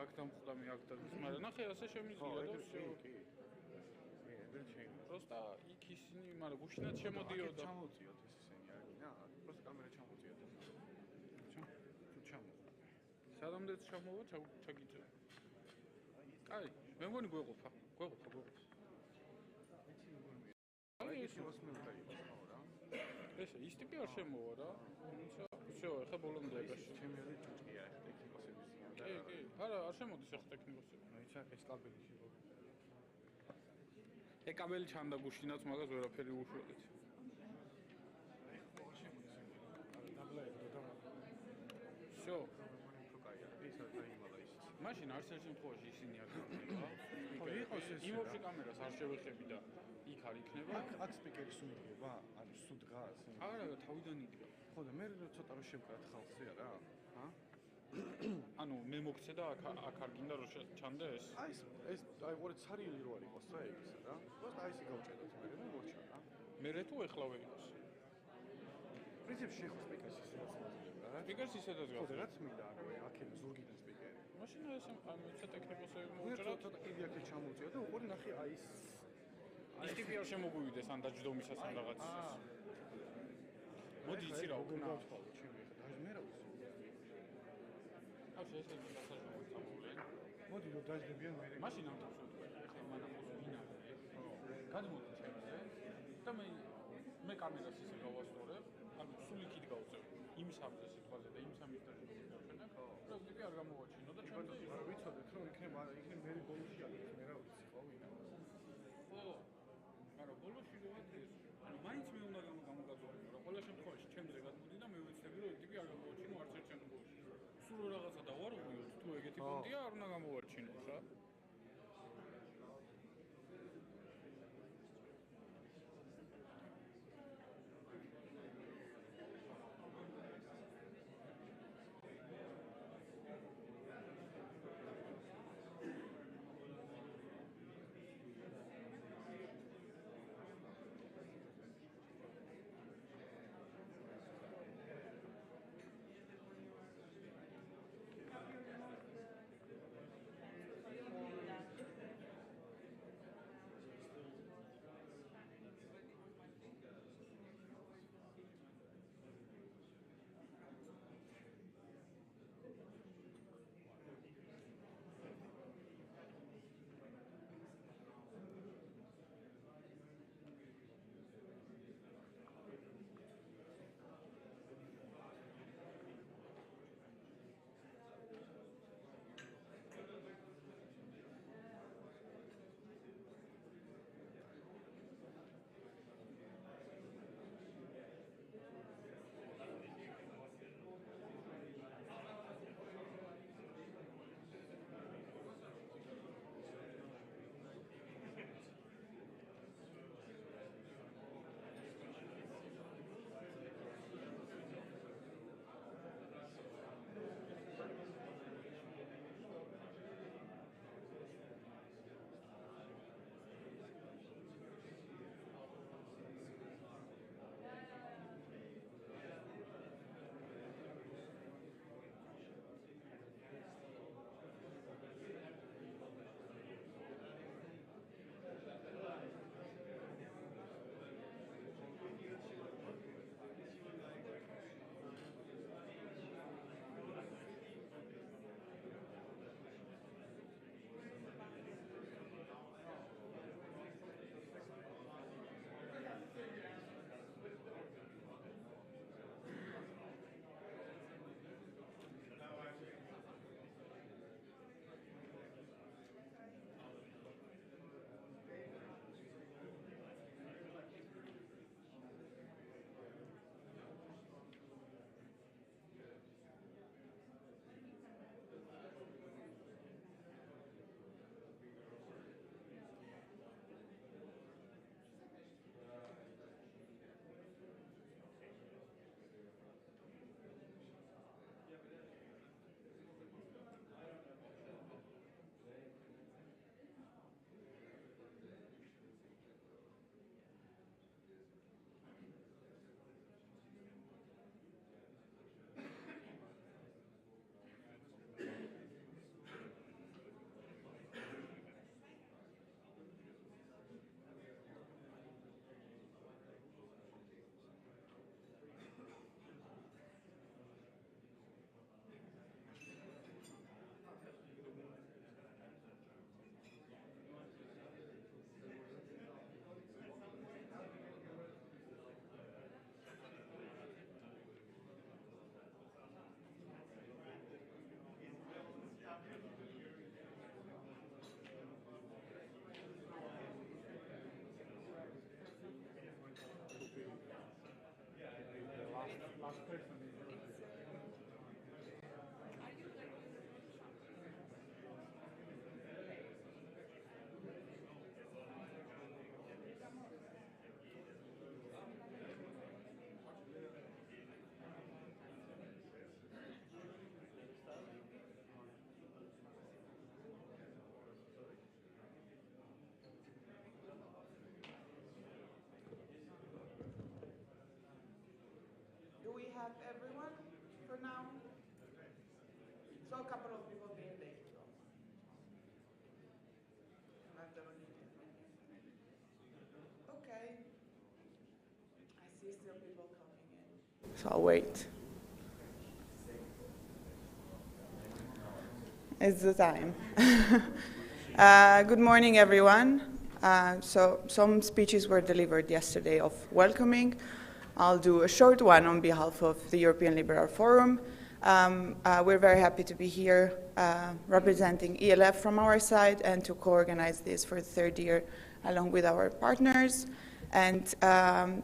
აქ დამხვდამი აქ და მაგრამ ნახე ასე შემიძლია და всё. Просто იქ ისინი, მაგრამ გუშინაც შემოდიოდა. ჩამოვწიოთ ეს ისინი არინა? Просто კამერა ჩამოვწიოთ. თუ ჩამოვა. სადამდეც ჩამოვა, ჩაგიწევ. კაი, მე მგონი გვეყოფა. აი ეს მოსმენდა იყო რა. ესე ის ტიპი არ შემოვა რა. всё, ეხა ბოლომდე ეკაში. ჩემი ორი ჭუჭია ეს ტექნიკოსების ზიან. კი. არა, არ შემოდის ახლა ტექნიკოსები. აი ჩაკეს კაბელი შეგვიძლია. კაბელი ჩანდა გუშინაც, მაგას ვერაფერი უშველით. აი ხო შემოდის. დაბლაი და всё. ისე დაიმალა ის. მაშინ არც ერთ შემთხვევაში ისინი არ იქნება. ხო იყოს ეს. იმობში კამერას არ შევეხები და იქ არ იქნება. აქ სპიკერი სულ იდგება? ანუ სულ დგას? არა, თავიდან იდგა. ხო და მე ცოტა რომ შევკრათ ხალხზე არა? ჰა? ანუ მე მოგცე და აქ არ გინდა რომ ჩანდეს? აი ეს აი ვარ ცარიელი რო არ იყოს რა ეგისა რა. просто აი ესე გავჭედოთ მე და მორჩა რა. მე თუ ეხლავე იყოს. პრინციპში შეხო სპიკერს ისედაც მოძებნა რა. სპიკერს ისედაც გახსოვს. ხო, რაც მინდა აღვე, აქ ზურგიდან სპიკერი. მაშინ ეს ამ ცოტა ტექნიკოსები მოვჭრა. ცოტა კიდე აქ ჩამოვწია და უყური ნახე აი ეს ის ტიპი არ შემოგვივიდეს ან დაჯდომისას ან რაღაცას. მოდი იცი რა უკნა. ჩემი ხა და მე რა ვიცი. აი ესე დასაჟმო წამოვლენ. მოდი რომ დაждებიან მე. მაშინ ამ თავს ვთქვი, ეხლა მანახოს ვინ არის. გადმოდი ჩემზე და მე კამერას ისე გავასწორებ, ანუ სულ იქით გავწევ. იმის ამზე სიტყვაზე და იმის ამის დაჟინებით დავჩენებ. რა ტიპი არ გამოვაჩინო და ჩემზე არ ვიცოდეთ რომ იქნება მე ბოლოში არის მე რა ვიცი ხო ვინა. ხო. მაგრამ ბოლოში რო ადგეს, ანუ მაინც მე უნდა გამოგაძოლებინო, რა ყველა შემთხვევაში ჩემზე გადმოდი და მე ვეცდები რომ ტიპი არ გამოვაჩინო არც ერთ შემთხვევაში. სულ რაღაცა დავარღვიოთ, თუ ეგეთი პონტია არ უნდა გამოვაჩინოს რა. for now. So a couple of people being late. Okay. I see still people coming in. So I'll wait. It's the time. Good morning, everyone. So some speeches were delivered yesterday of welcoming. I'll do a short one on behalf of the European Liberal Forum. We're very happy to be here representing ELF from our side and to co-organize this for the third year along with our partners. And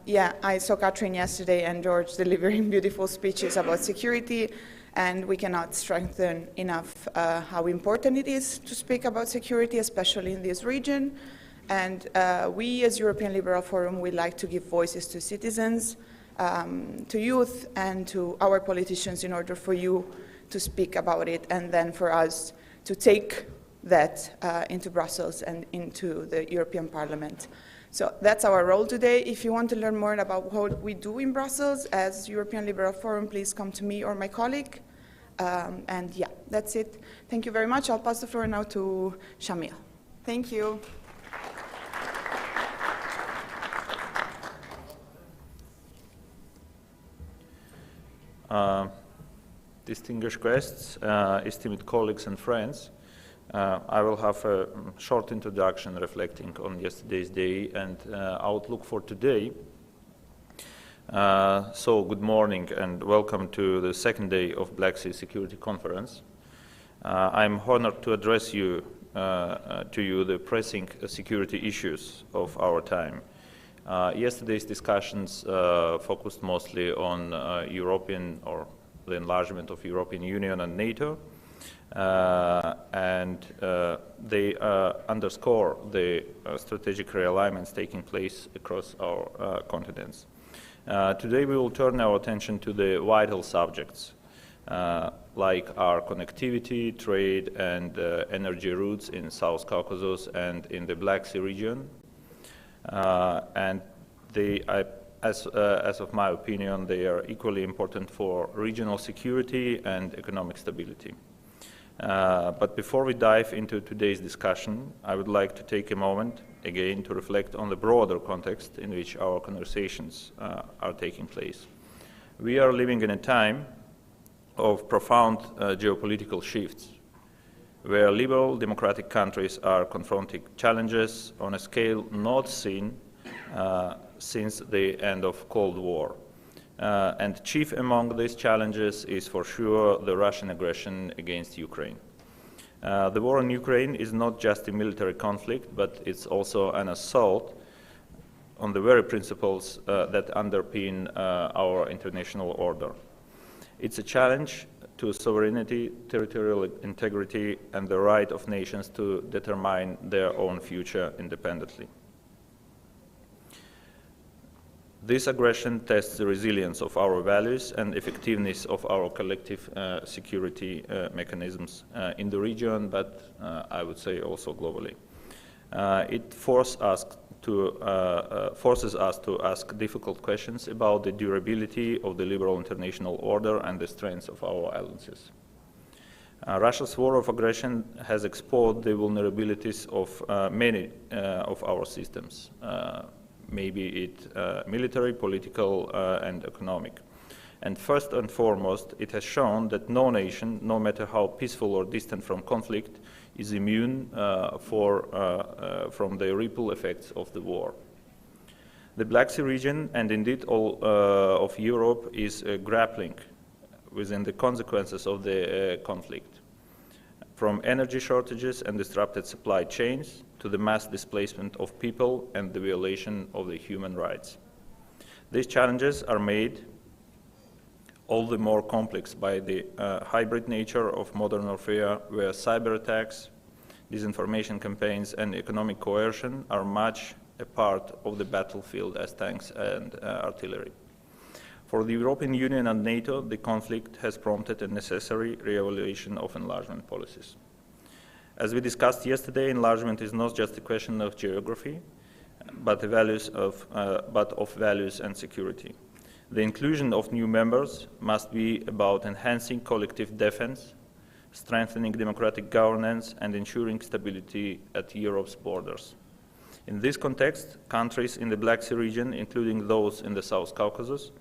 yeah, I saw Catherine yesterday and George delivering beautiful speeches about security, and we cannot strengthen enough how important it is to speak about security, especially in this region. And we, as European Liberal Forum, would like to give voices to citizens, to youth, and to our politicians in order for you to speak about it, and then for us to take that into Brussels and into the European Parliament. So that's our role today. If you want to learn more about what we do in Brussels as European Liberal Forum, please come to me or my colleague. And yeah, that's it. Thank you very much. I'll pass the floor now to Shamil. Thank you. Distinguished guests, esteemed colleagues and friends, I will have a short introduction reflecting on yesterday's day and outlook for today. So good morning and welcome to the second day of Black Sea Security Conference. I'm honored to address you the pressing security issues of our time. Yesterday's discussions focused mostly on European or the enlargement of European Union and NATO, and they underscore the strategic realignments taking place across our continents. Today we will turn our attention to the vital subjects like our connectivity, trade and energy routes in South Caucasus and in the Black Sea region. And they, as of my opinion, they are equally important for regional security and economic stability. But before we dive into today's discussion, I would like to take a moment again to reflect on the broader context in which our conversations are taking place. We are living in a time of profound geopolitical shifts, where liberal democratic countries are confronting challenges on a scale not seen since the end of Cold War. And chief among these challenges is for sure the Russian aggression against Ukraine. The war in Ukraine is not just a military conflict, but it's also an assault on the very principles that underpin our international order. It's a challenge to sovereignty, territorial integrity, and the right of nations to determine their own future independently. This aggression tests the resilience of our values and effectiveness of our collective security mechanisms in the region, but I would say also globally. It forces us to ask difficult questions about the durability of the liberal international order and the strengths of our alliances. Russia's war of aggression has exposed the vulnerabilities of many of our systems, maybe it military, political, and economic. And first and foremost, it has shown that no nation, no matter how peaceful or distant from conflict, is immune from the ripple effects of the war. The Black Sea region, and indeed all of Europe, is grappling within the consequences of the conflict, from energy shortages and disrupted supply chains to the mass displacement of people and the violation of the human rights. These challenges are made all the more complex by the hybrid nature of modern warfare, where cyber attacks, disinformation campaigns, and economic coercion are much a part of the battlefield as tanks and artillery. For the European Union and NATO, the conflict has prompted a necessary re-evaluation of enlargement policies. As we discussed yesterday, enlargement is not just a question of geography, but of values and security. The inclusion of new members must be about enhancing collective defense, strengthening democratic governance, and ensuring stability at Europe's borders. In this context, countries in the Black Sea region, including those in the South Caucasus,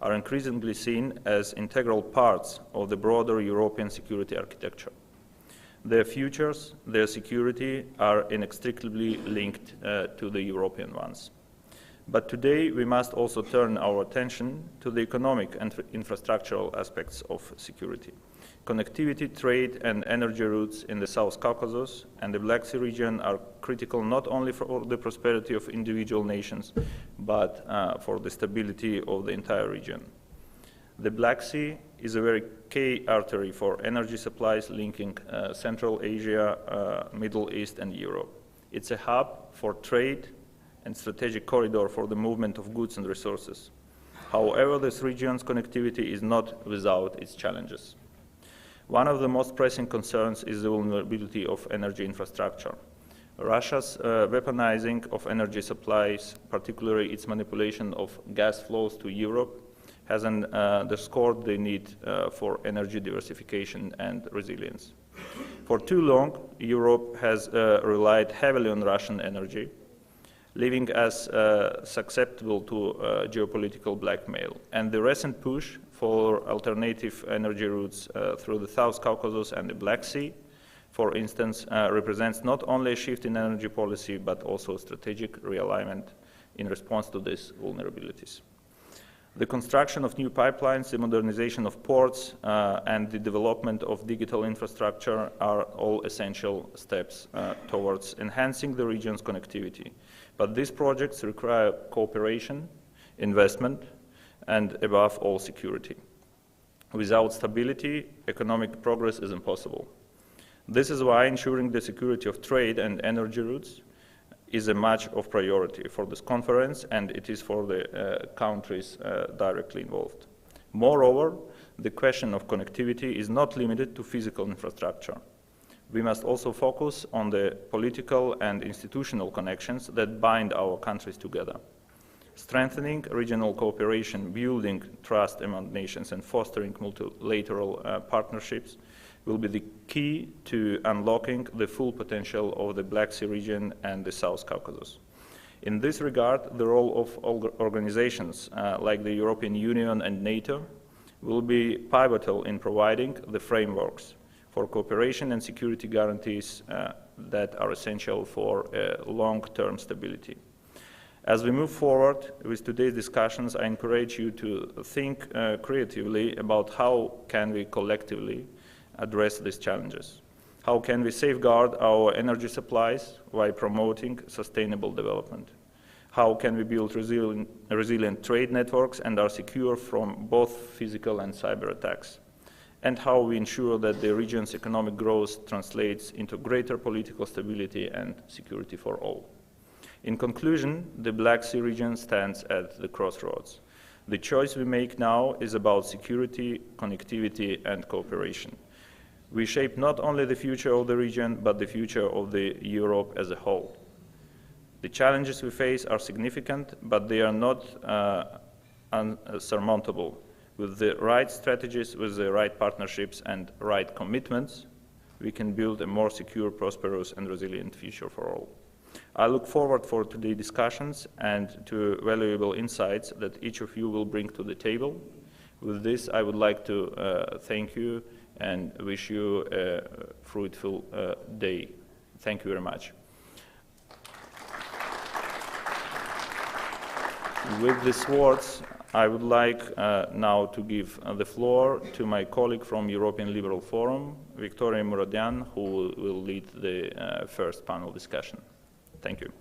are increasingly seen as integral parts of the broader European security architecture. Their futures, their security are inextricably linked to the European ones. But today we must also turn our attention to the economic and infrastructural aspects of security. Connectivity, trade, and energy routes in the South Caucasus and the Black Sea region are critical not only for the prosperity of individual nations, but for the stability of the entire region. The Black Sea is a very key artery for energy supplies linking Central Asia, Middle East, and Europe. It's a hub for trade and strategic corridor for the movement of goods and resources. However, this region's connectivity is not without its challenges. One of the most pressing concerns is the vulnerability of energy infrastructure. Russia's weaponizing of energy supplies, particularly its manipulation of gas flows to Europe, has underscored the need for energy diversification and resilience. For too long, Europe has relied heavily on Russian energy, leaving us susceptible to geopolitical blackmail. And the recent push for alternative energy routes through the South Caucasus and the Black Sea, for instance, represents not only a shift in energy policy, but also strategic realignment in response to these vulnerabilities. The construction of new pipelines, the modernization of ports, and the development of digital infrastructure are all essential steps towards enhancing the region's connectivity. But these projects require cooperation, investment, and above all, security. Without stability, economic progress is impossible. This is why ensuring the security of trade and energy routes is a much of priority for this conference, and it is for the countries directly involved. Moreover, the question of connectivity is not limited to physical infrastructure. We must also focus on the political and institutional connections that bind our countries together. Strengthening regional cooperation, building trust among nations, and fostering multilateral partnerships will be the key to unlocking the full potential of the Black Sea region and the South Caucasus. In this regard, the role of organizations like the European Union and NATO will be pivotal in providing the frameworks for cooperation and security guarantees that are essential for long-term stability. As we move forward with today's discussions, I encourage you to think creatively about how can we collectively address these challenges. How can we safeguard our energy supplies while promoting sustainable development? How can we build resilient trade networks and are secure from both physical and cyber attacks? And how we ensure that the region's economic growth translates into greater political stability and security for all. In conclusion, the Black Sea region stands at the crossroads. The choice we make now is about security, connectivity, and cooperation. We shape not only the future of the region, but the future of the Europe as a whole. The challenges we face are significant, but they are not unsurmountable. With the right strategies, with the right partnerships and right commitments, we can build a more secure, prosperous, and resilient future for all. I look forward for today's discussions and to valuable insights that each of you will bring to the table. With this, I would like to thank you and wish you a fruitful day. Thank you very much. With these words, I would like now to give the floor to my colleague from European Liberal Forum, Victoria Muradian, who will lead the first panel discussion. Thank you.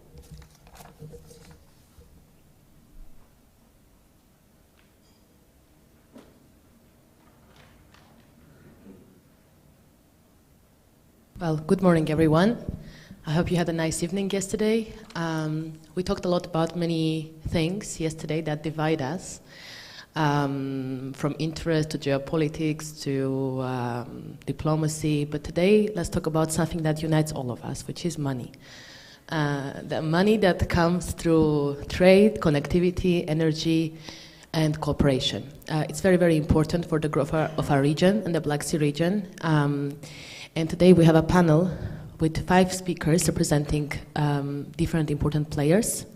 Well, good morning, everyone. I hope you had a nice evening yesterday. We talked a lot about many things yesterday that divide us, from interest to geopolitics to diplomacy. But today, let's talk about something that unites all of us, which is money. The money that comes through trade, connectivity, energy, and cooperation. It's very, very important for the growth of our region and the Black Sea region. And today we have a panel with 5 speakers representing different important players.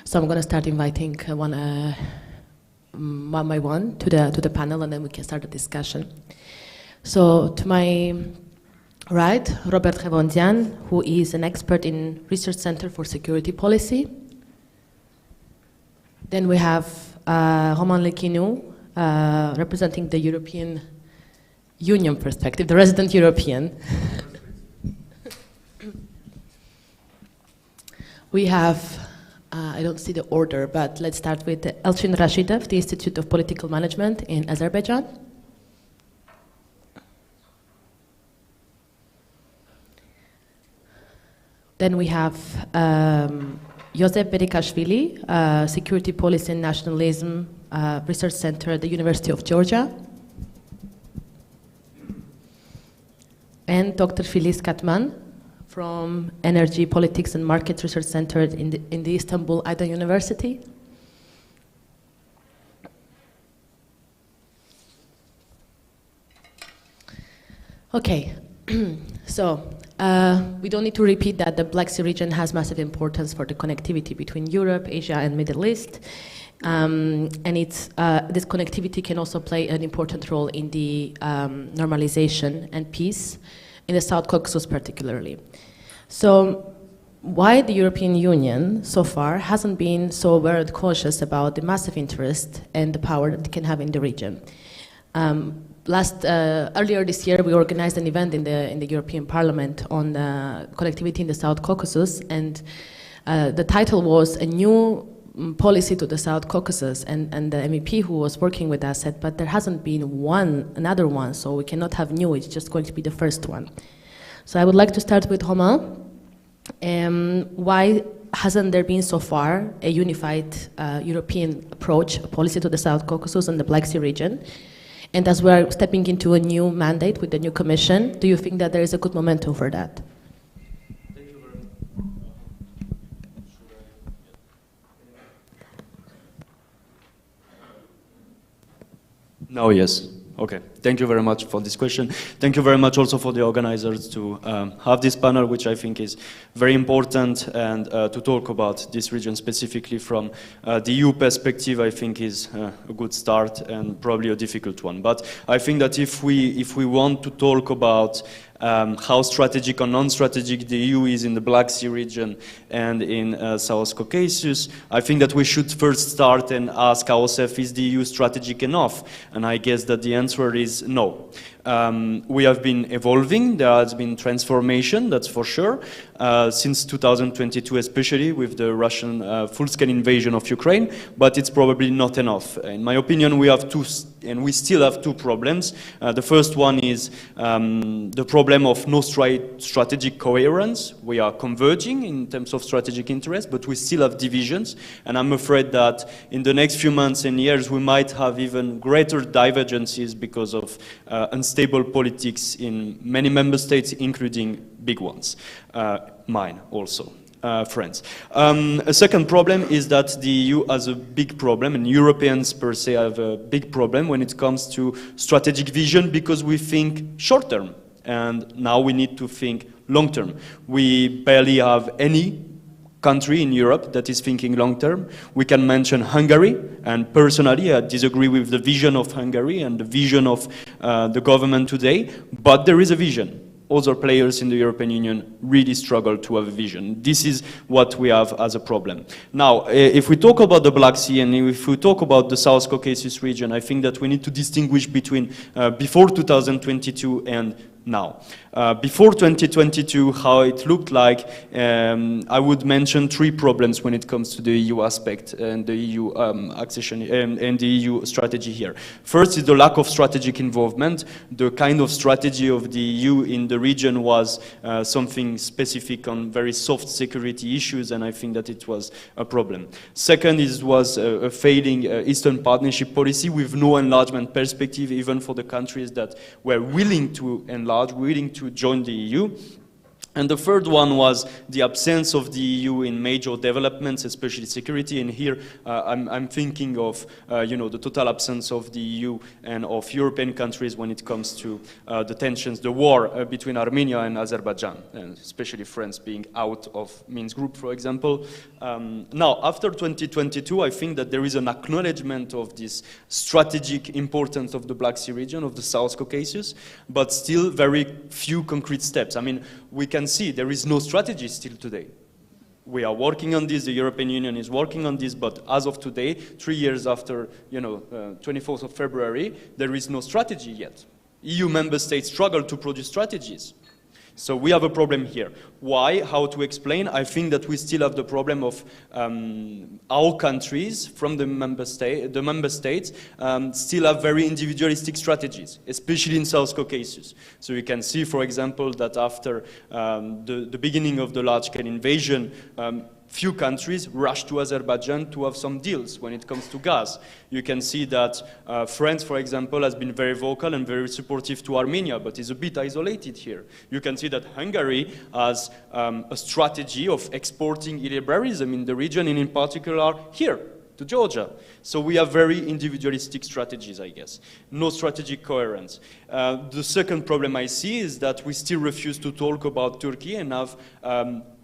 So I'm going to start inviting one by one to the panel, and then we can start the discussion. So to my right, Robert Revondian, who is an expert in Research Center for Security Policy. Then we have Romain Lequinou, representing the European Union perspective, the resident European. We have, I don't see the order, but let's start with Elchin Rashidov, the Institute of Political Management in Azerbaijan. Then we have Josep Berikashvili, Security Policy and Nationalism Research Center at the University of Georgia. And Dr. Filiz Katman from Energy, Politics and Market Research Center in the Istanbul Aydan University. Okay, so we don't need to repeat that the Black Sea region has massive importance for the connectivity between Europe, Asia, and Middle East. And this connectivity can also play an important role in the normalization and peace in the South Caucasus particularly. So why the European Union so far hasn't been so aware and cautious about the massive interest and the power that it can have in the region? Earlier this year, we organized an event in the European Parliament on connectivity in the South Caucasus, and the title was "A New Policy to the South Caucasus." And the MEP who was working with us said, "But there hasn't been another one, so we cannot have new. It's just going to be the first one." So I would like to start with Romain. Why hasn't there been so far a unified European approach, a policy to the South Caucasus and the Black Sea region? And as we're stepping into a new mandate with the new commission, do you think that there is a good momentum for that? Thank you very much. Now, yes. Okay. Thank you very much for this question. Thank you very much also for the organizers to have this panel, which I think is very important, and to talk about this region specifically from the EU perspective, I think is a good start and probably a difficult one. But I think that if we want to talk about how strategic or non-strategic the EU is in the Black Sea region and in South Caucasus, I think that we should first start and ask ourselves, is the EU strategic enough? And I guess that the answer is no. We have been evolving, there has been transformation, that's for sure, since 2022 especially with the Russian full-scale invasion of Ukraine, but it's probably not enough. In my opinion, we still have two problems. The first one is the problem of no strategic coherence. We are converging in terms of strategic interest, but we still have divisions, and I'm afraid that in the next few months and years we might have even greater divergences because of unstable politics in many member states, including big ones, mine also. Friends. A second problem is that the EU has a big problem, and Europeans per se have a big problem when it comes to strategic vision, because we think short term, and now we need to think long term. We barely have any country in Europe that is thinking long term. We can mention Hungary, and personally I disagree with the vision of Hungary and the vision of the government today, but there is a vision. Other players in the European Union really struggle to have a vision. This is what we have as a problem. Now, if we talk about the Black Sea and if we talk about the South Caucasus region, I think that we need to distinguish between before 2022 and now. Before 2022, how it looked like, I would mention three problems when it comes to the EU aspect and the EU accession and the EU strategy here. First is the lack of strategic involvement. The kind of strategy of the EU in the region was something specific on very soft security issues, and I think that it was a problem. Second was a failing Eastern Partnership policy with no enlargement perspective, even for the countries that were willing to enlarge, willing to join the EU. And the third one was the absence of the EU in major developments, especially security. And here I'm thinking of the total absence of the EU and of European countries when it comes to the tensions, the war between Armenia and Azerbaijan, and especially France being out of Minsk Group, for example. Now, after 2022, I think that there is an acknowledgement of this strategic importance of the Black Sea region, of the South Caucasus, but still very few concrete steps. I mean, we can see there is no strategy still today. We are working on this, the European Union is working on this, but as of today, 3 years after, 24th of February, there is no strategy yet. EU member states struggle to produce strategies. So we have a problem here. Why? How to explain? I think that we still have the problem of our countries from the member states still have very individualistic strategies, especially in South Caucasus. So you can see, for example, that after the beginning of the large-scale invasion, few countries rushed to Azerbaijan to have some deals when it comes to gas. You can see that France, for example, has been very vocal and very supportive to Armenia, but is a bit isolated here. You can see that Hungary has a strategy of exporting illiberalism in the region, and in particular here, to Georgia. So we have very individualistic strategies, I guess. No strategic coherence. The second problem I see is that we still refuse to talk about Turkey and have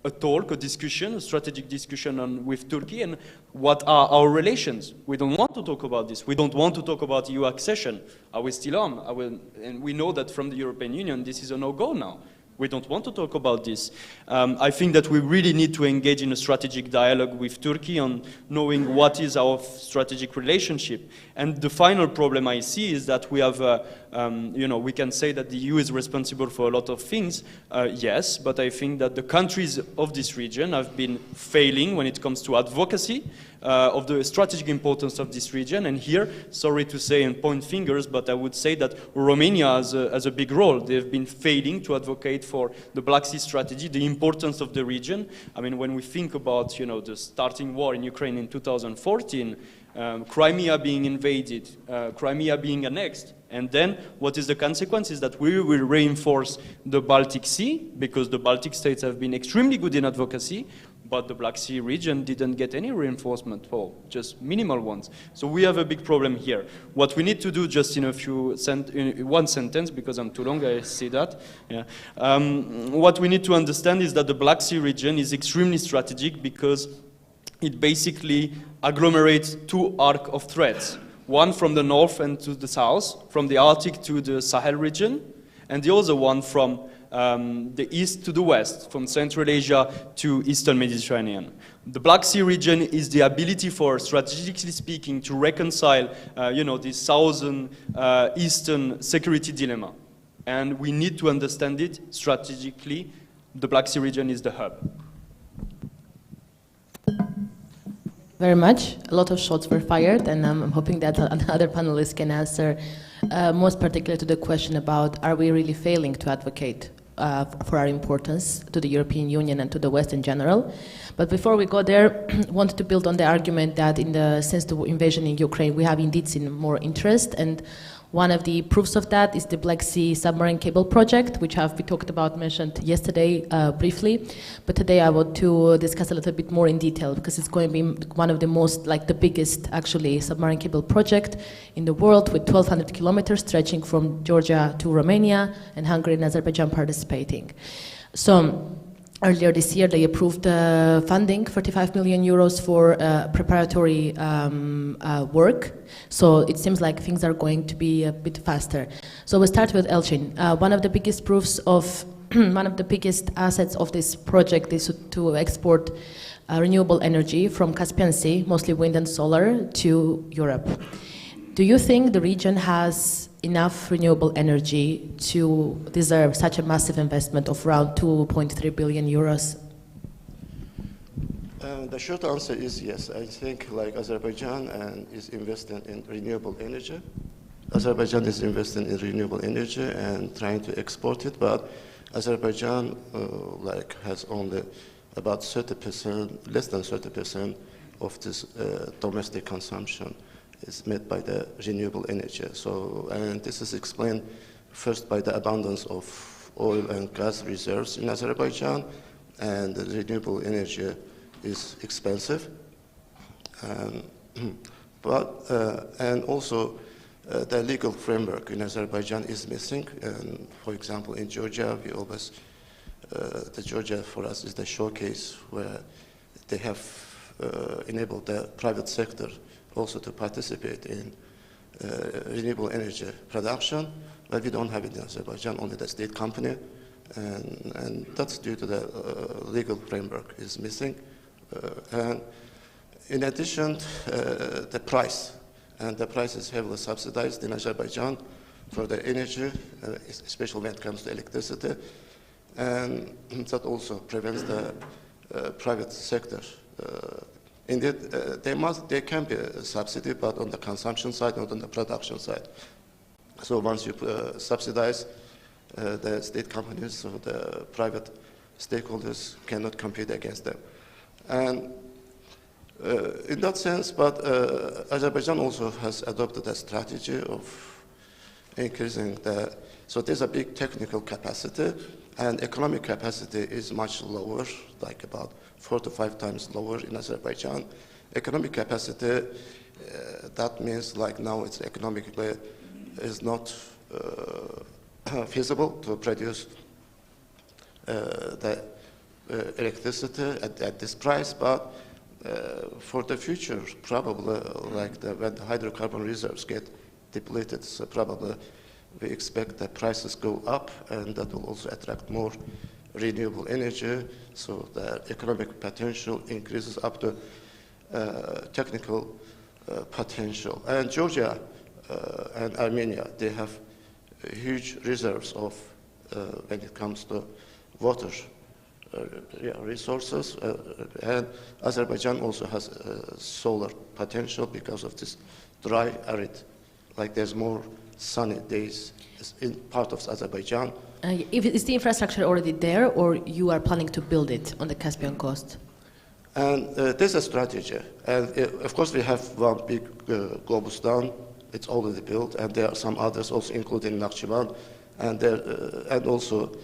a discussion, a strategic discussion with Turkey, and what are our relations. We don't want to talk about this. We don't want to talk about EU accession. Are we still on? And we know that from the European Union, this is a no-go now. We don't want to talk about this. I think that we really need to engage in a strategic dialogue with Turkey on knowing what is our strategic relationship. And the final problem I see is that we have, we can say that the EU is responsible for a lot of things, yes, but I think that the countries of this region have been failing when it comes to advocacy of the strategic importance of this region. And here, sorry to say and point fingers, but I would say that Romania has a big role. They've been failing to advocate for the Black Sea strategy, the importance of the region. I mean, when we think about, the starting war in Ukraine in 2014, Crimea being invaded, Crimea being annexed, and then what is the consequence is that we will reinforce the Baltic Sea, because the Baltic states have been extremely good in advocacy, but the Black Sea region didn't get any reinforcement, or just minimal ones. So we have a big problem here. What we need to do, just in one sentence, because I'm too long, I see that. Yeah. What we need to understand is that the Black Sea region is extremely strategic because it basically agglomerates two arcs of threats. One from the north and to the south, from the Arctic to the Sahel region, and the other one from the east to the west, from Central Asia to Eastern Mediterranean. The Black Sea region is the ability for, strategically speaking, to reconcile, this southern, eastern security dilemma. And we need to understand it strategically. The Black Sea region is the hub. Very much. A lot of shots were fired, and I'm hoping that other panelists can answer, most particularly to the question about, are we really failing to advocate for our importance to the European Union and to the West in general? But before we go there, I wanted to build on the argument that since the invasion in Ukraine, we have indeed seen more interest, and one of the proofs of that is the Black Sea submarine cable project, which we talked about, mentioned yesterday briefly. But today I want to discuss a little bit more in detail, because it's going to be one of the most, the biggest, actually, submarine cable project in the world, with 1,200 kilometers stretching from Georgia to Romania, and Hungary and Azerbaijan participating. So earlier this year, they approved funding, 35 million euros for preparatory work. So it seems like things are going to be a bit faster. So we'll start with Elchin. One of the biggest proofs of, one of the biggest assets of this project is to export renewable energy from Caspian Sea, mostly wind and solar, to Europe. Do you think the region has enough renewable energy to deserve such a massive investment of around 2.3 billion euros? The short answer is yes. I think Azerbaijan is investing in renewable energy. Azerbaijan is investing in renewable energy and trying to export it, but Azerbaijan has only about 30%, less than 30% of this domestic consumption is met by the renewable energy. So, and this is explained first by the abundance of oil and gas reserves in Azerbaijan, and renewable energy is expensive. And also the legal framework in Azerbaijan is missing. And for example, in Georgia, we always, the Georgia for us is the showcase where they have enabled the private sector also to participate in renewable energy production, but we don't have it in Azerbaijan, only the state company. And that's due to the legal framework is missing. And in addition, the price, and the price is heavily subsidized in Azerbaijan for the energy, especially when it comes to electricity, and that also prevents the private sector. Indeed, there can be a subsidy, but on the consumption side, not on the production side. So once you subsidize the state companies, so the private stakeholders cannot compete against them. And in that sense, but Azerbaijan also has adopted a strategy of increasing the, so there's a big technical capacity, and economic capacity is much lower, like about 4 to 5 times lower in Azerbaijan. Economic capacity, that means like now it's economically is not feasible to produce the electricity at this price, but for the future, probably like when the hydrocarbon reserves get depleted, so probably we expect the prices go up, and that will also attract more renewable energy, so the economic potential increases up to technical potential. And Georgia and Armenia, they have huge reserves of, when it comes to water resources, and Azerbaijan also has solar potential because of this dry, arid, like there's more sunny days in part of Azerbaijan. Is the infrastructure already there, or you are planning to build it on the Caspian coast? And there's a strategy, and of course we have one big Globus Dam. It's already built, and there are some others also, including Nakhchivan, and also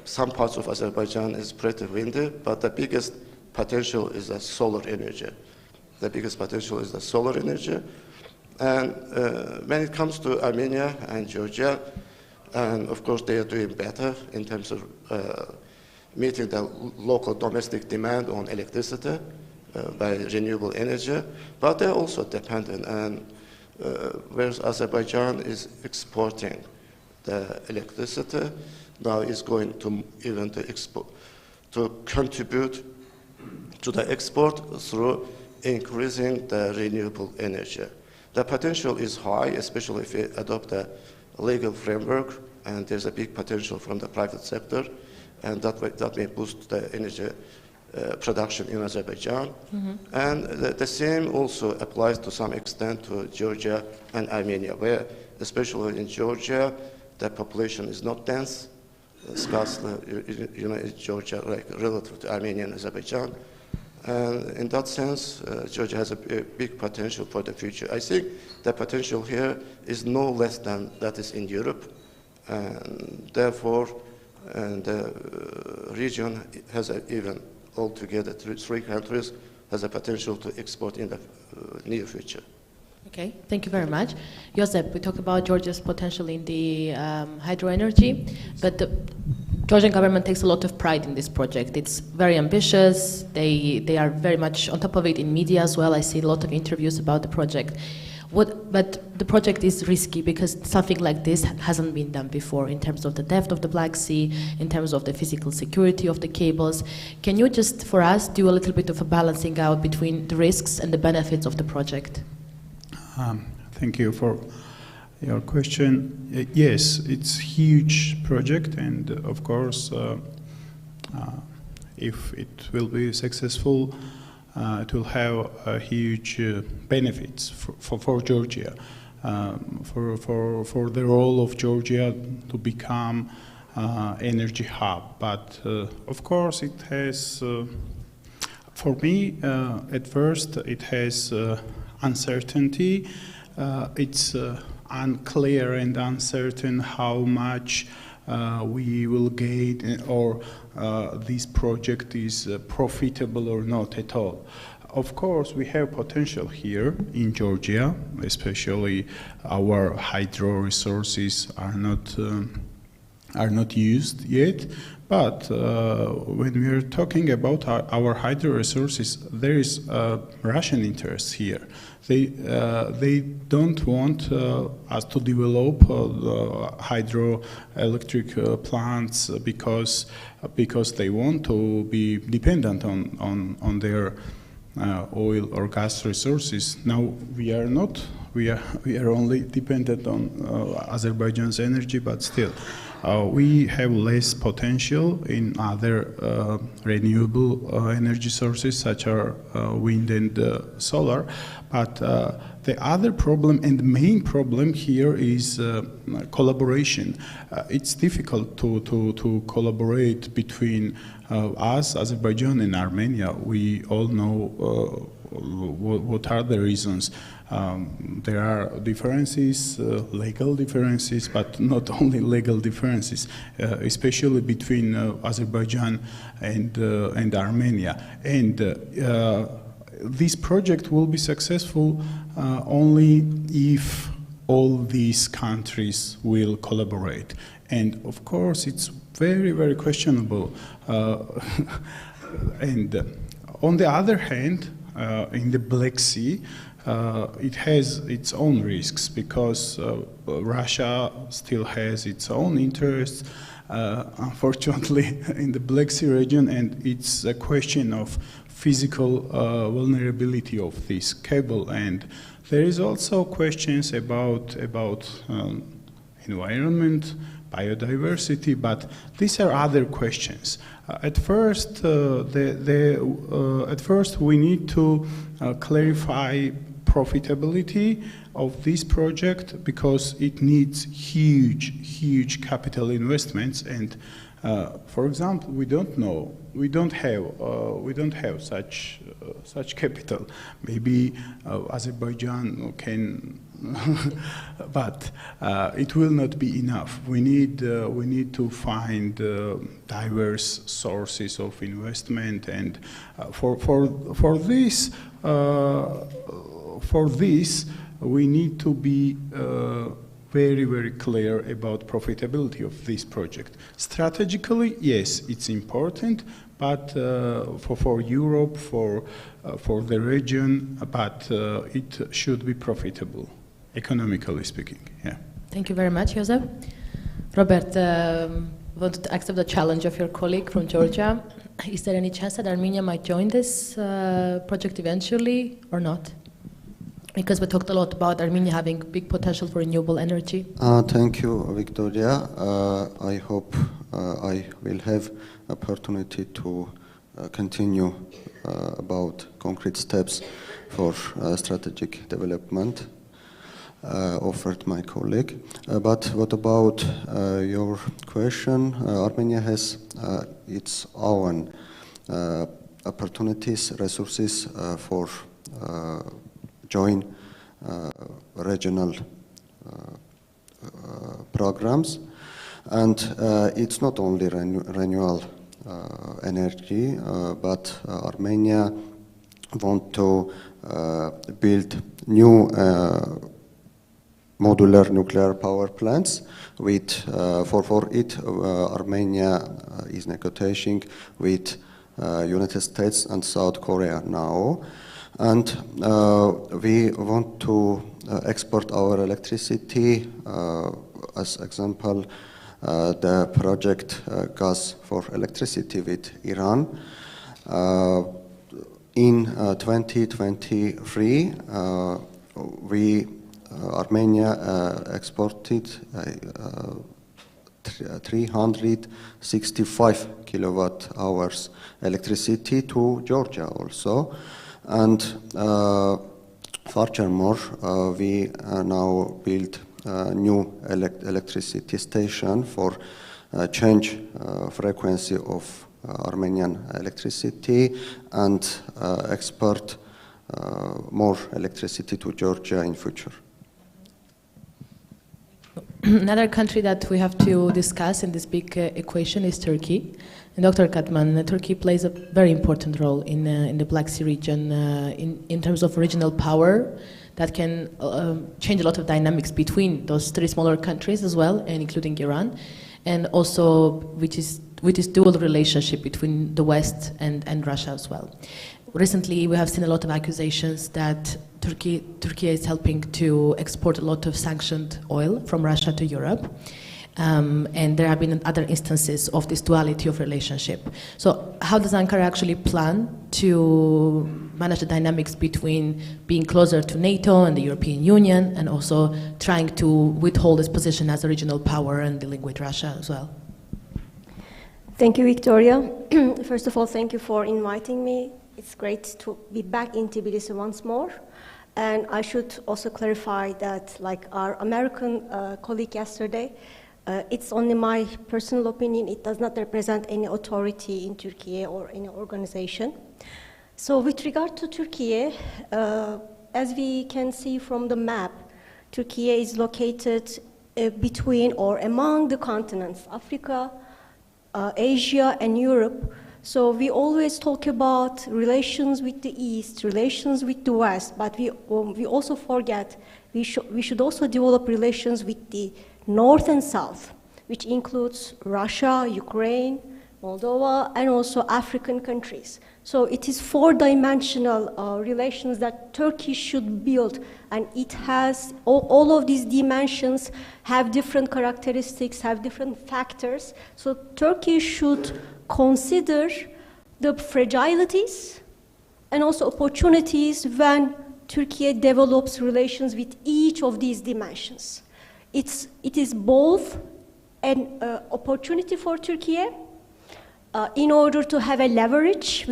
some parts of Azerbaijan is pretty windy, but the biggest potential is the solar energy. The biggest potential is the solar energy. And when it comes to Armenia and Georgia, and of course they are doing better in terms of meeting the local domestic demand on electricity by renewable energy, but they're also dependent, and whereas Azerbaijan is exporting the electricity, now is going to even to contribute to the export through increasing the renewable energy. The potential is high, especially if we adopt a legal framework, and there's a big potential from the private sector, and that may boost the energy production in Azerbaijan. Mm-hmm. And the same also applies to some extent to Georgia and Armenia, where, especially in Georgia, the population is not dense, scarcely, in Georgia, like relative to Armenia and Azerbaijan. And in that sense, Georgia has a big potential for the future. I think the potential here is no less than that is in Europe, and therefore, the region has even altogether 3 countries has a potential to export in the near future. Okay, thank you very much. Josep, we talked about Georgia's potential in the hydro energy, but the Georgian government takes a lot of pride in this project. It's very ambitious. They are very much on top of it in media as well. I see a lot of interviews about the project. But the project is risky because something like this hasn't been done before in terms of the depth of the Black Sea, in terms of the physical security of the cables. Can you just, for us, do a little bit of a balancing out between the risks and the benefits of the project? Thank you for your question. Yes, it's a huge project, and of course, if it will be successful, it will have huge benefits for Georgia, for the role of Georgia to become energy hub. But of course, it has, for me, at first, it has uncertainty. It's unclear and uncertain how much we will gain or this project is profitable or not at all. Of course, we have potential here in Georgia, especially our hydro resources are not used yet. But when we are talking about our hydro resources, there is Russian interest here. They don't want us to develop hydroelectric plants because they want to be dependent on their oil or gas resources. Now we are not. We are only dependent on Azerbaijan's energy, but still. We have less potential in other renewable energy sources such as wind and solar, but the other problem and the main problem here is collaboration. It's difficult to collaborate between us, Azerbaijan and Armenia. We all know what are the reasons. There are differences, legal differences, but not only legal differences, especially between Azerbaijan and Armenia. And this project will be successful only if all these countries will collaborate. And of course, it's very, very questionable. And on the other hand, in the Black Sea, it has its own risks because Russia still has its own interests, unfortunately, in the Black Sea region, and it's a question of physical vulnerability of this cable. And there is also questions about environment, biodiversity, but these are other questions. At first, we need to clarify profitability of this project because it needs huge capital investments. And for example, we don't have such capital. Maybe Azerbaijan can. But it will not be enough. We need to find diverse sources of investment, and for this we need to be very, very clear about profitability of this project. Strategically, yes, it's important, but for Europe, for the region, but it should be profitable. Economically speaking, yeah. Thank you very much, Joseph. Robert, wanted to accept the challenge of your colleague from Georgia. Is there any chance that Armenia might join this project eventually or not? Because we talked a lot about Armenia having big potential for renewable energy. Thank you, Victoria. I hope I will have opportunity to continue about concrete steps for strategic development offered my colleague. But what about your question? Armenia has its own opportunities, resources for joint regional programs, and it's not only renewable energy, but Armenia want to build new modular nuclear power plants. With for it, Armenia is negotiating with United States and South Korea now, and we want to export our electricity. As example, the project gas for electricity with Iran. In 2023, Armenia exported 365 kilowatt hours electricity to Georgia also, and furthermore, we now build a new electricity station for change frequency of Armenian electricity and export more electricity to Georgia in future. Another country that we have to discuss in this big equation is Turkey. And Dr. Katman, Turkey plays a very important role in the Black Sea region in terms of regional power that can change a lot of dynamics between those three smaller countries as well, and including Iran, and also with this dual relationship between the West and Russia as well. Recently, we have seen a lot of accusations that Turkey is helping to export a lot of sanctioned oil from Russia to Europe. And there have been other instances of this duality of relationship. So how does Ankara actually plan to manage the dynamics between being closer to NATO and the European Union and also trying to withhold its position as a regional power and dealing with Russia as well? Thank you, Victoria. First of all, thank you for inviting me. It's great to be back in Tbilisi once more. And I should also clarify that, like our American colleague yesterday, it's only my personal opinion. It does not represent any authority in Turkey or any organization. So with regard to Turkey, as we can see from the map, Turkey is located between or among the continents, Africa, Asia, and Europe. So we always talk about relations with the East, relations with the West, but we also forget we should also develop relations with the North and South, which includes Russia, Ukraine, Moldova, and also African countries. So it is four-dimensional relations that Turkey should build, and it has all of these dimensions have different characteristics, have different factors. So Turkey should consider the fragilities and also opportunities when Turkey develops relations with each of these dimensions. It is both an opportunity for Turkey in order to have a leverage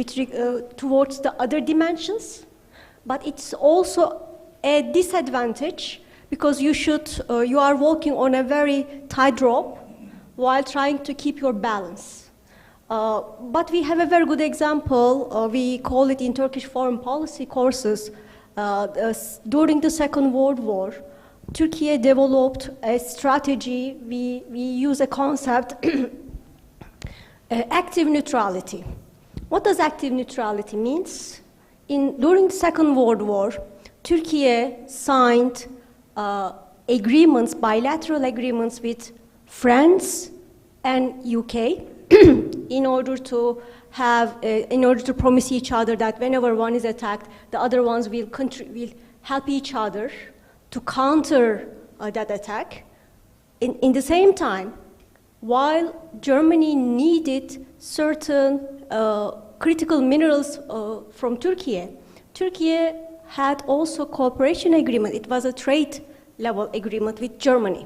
towards the other dimensions, but it's also a disadvantage because you are walking on a very tightrope while trying to keep your balance. But we have a very good example. We call it in Turkish foreign policy courses. During the Second World War, Turkey developed a strategy. We use a concept, active neutrality. What does active neutrality mean? During the Second World War, Turkey signed agreements, bilateral agreements with France and UK in order to promise each other that whenever one is attacked, the other ones will help each other to counter that attack. In the same time, while Germany needed certain critical minerals from Turkey, Turkey had also cooperation agreement. It was a trade level agreement with Germany.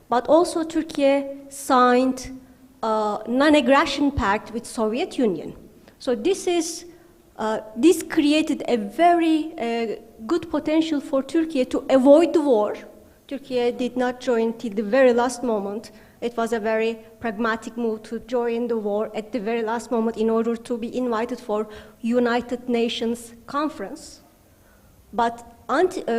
But also Turkey signed a non-aggression pact with Soviet Union. So this created a very good potential for Turkey to avoid the war. Turkey did not join till the very last moment. It was a very pragmatic move to join the war at the very last moment in order to be invited for United Nations conference. But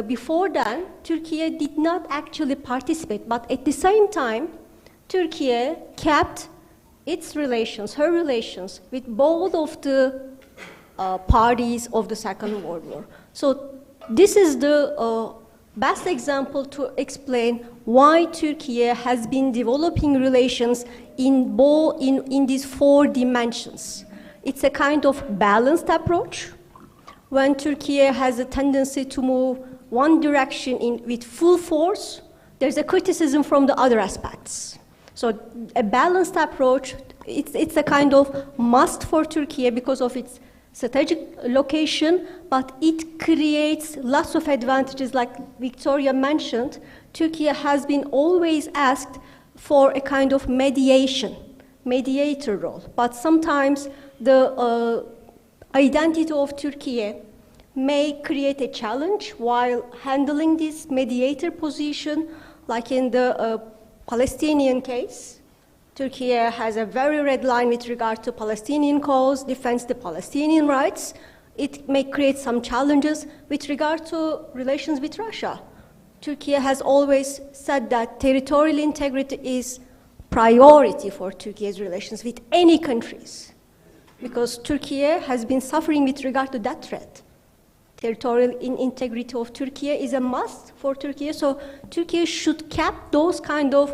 before then, Turkey did not actually participate. But at the same time, Turkey kept its relations, her relations, with both of the parties of the Second World War. So this is the best example to explain why Turkey has been developing relations in these four dimensions. It's a kind of balanced approach. When Turkey has a tendency to move one direction with full force, there's a criticism from the other aspects. So a balanced approach, it's a kind of must for Turkey because of its strategic location, but it creates lots of advantages. Like Victoria mentioned, Turkey has been always asked for a kind of mediator role. But sometimes the identity of Turkey may create a challenge while handling this mediator position, like in the Palestinian case. Turkey has a very red line with regard to Palestinian cause, defends the Palestinian rights. It may create some challenges with regard to relations with Russia. Turkey has always said that territorial integrity is priority for Turkey's relations with any countries, because Turkey has been suffering with regard to that threat. Territorial integrity of Turkey is a must for Turkey, so Turkey should cap those kind of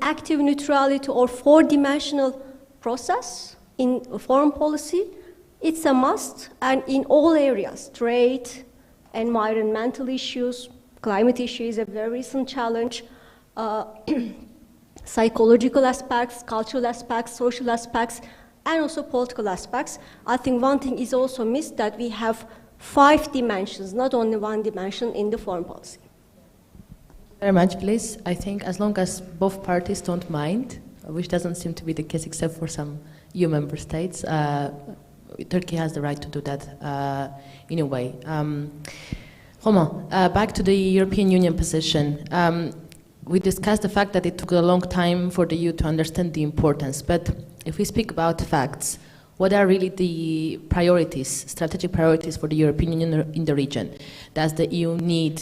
active neutrality or four-dimensional process in foreign policy. It's a must, and in all areas, trade, environmental issues, climate issue is a very recent challenge, psychological aspects, cultural aspects, social aspects, and also political aspects. I think one thing is also missed, that we have 5 dimensions, not only one dimension in the foreign policy. Very much, please. I think as long as both parties don't mind, which doesn't seem to be the case except for some EU member states, Turkey has the right to do that in a way. Romain, back to the European Union position. We discussed the fact that it took a long time for the EU to understand the importance, but if we speak about facts, what are really the priorities, strategic priorities for the European Union in the region? Does the EU need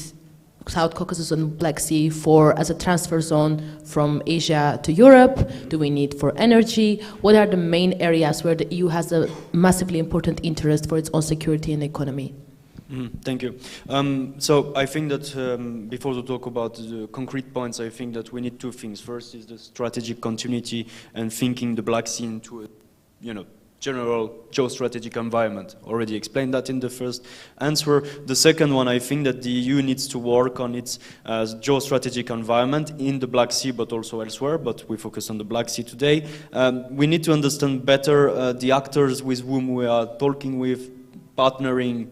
South Caucasus and Black Sea as a transfer zone from Asia to Europe? Do we need for energy? What are the main areas where the EU has a massively important interest for its own security and economy? Thank you. So I think that before to talk about the concrete points, I think that we need 2 things. First is the strategic continuity and thinking the Black Sea into a, general geostrategic environment. Already explained that in the first answer. The second one, I think that the EU needs to work on its geostrategic environment in the Black Sea, but also elsewhere, but we focus on the Black Sea today. We need to understand better the actors with whom we are talking with, partnering,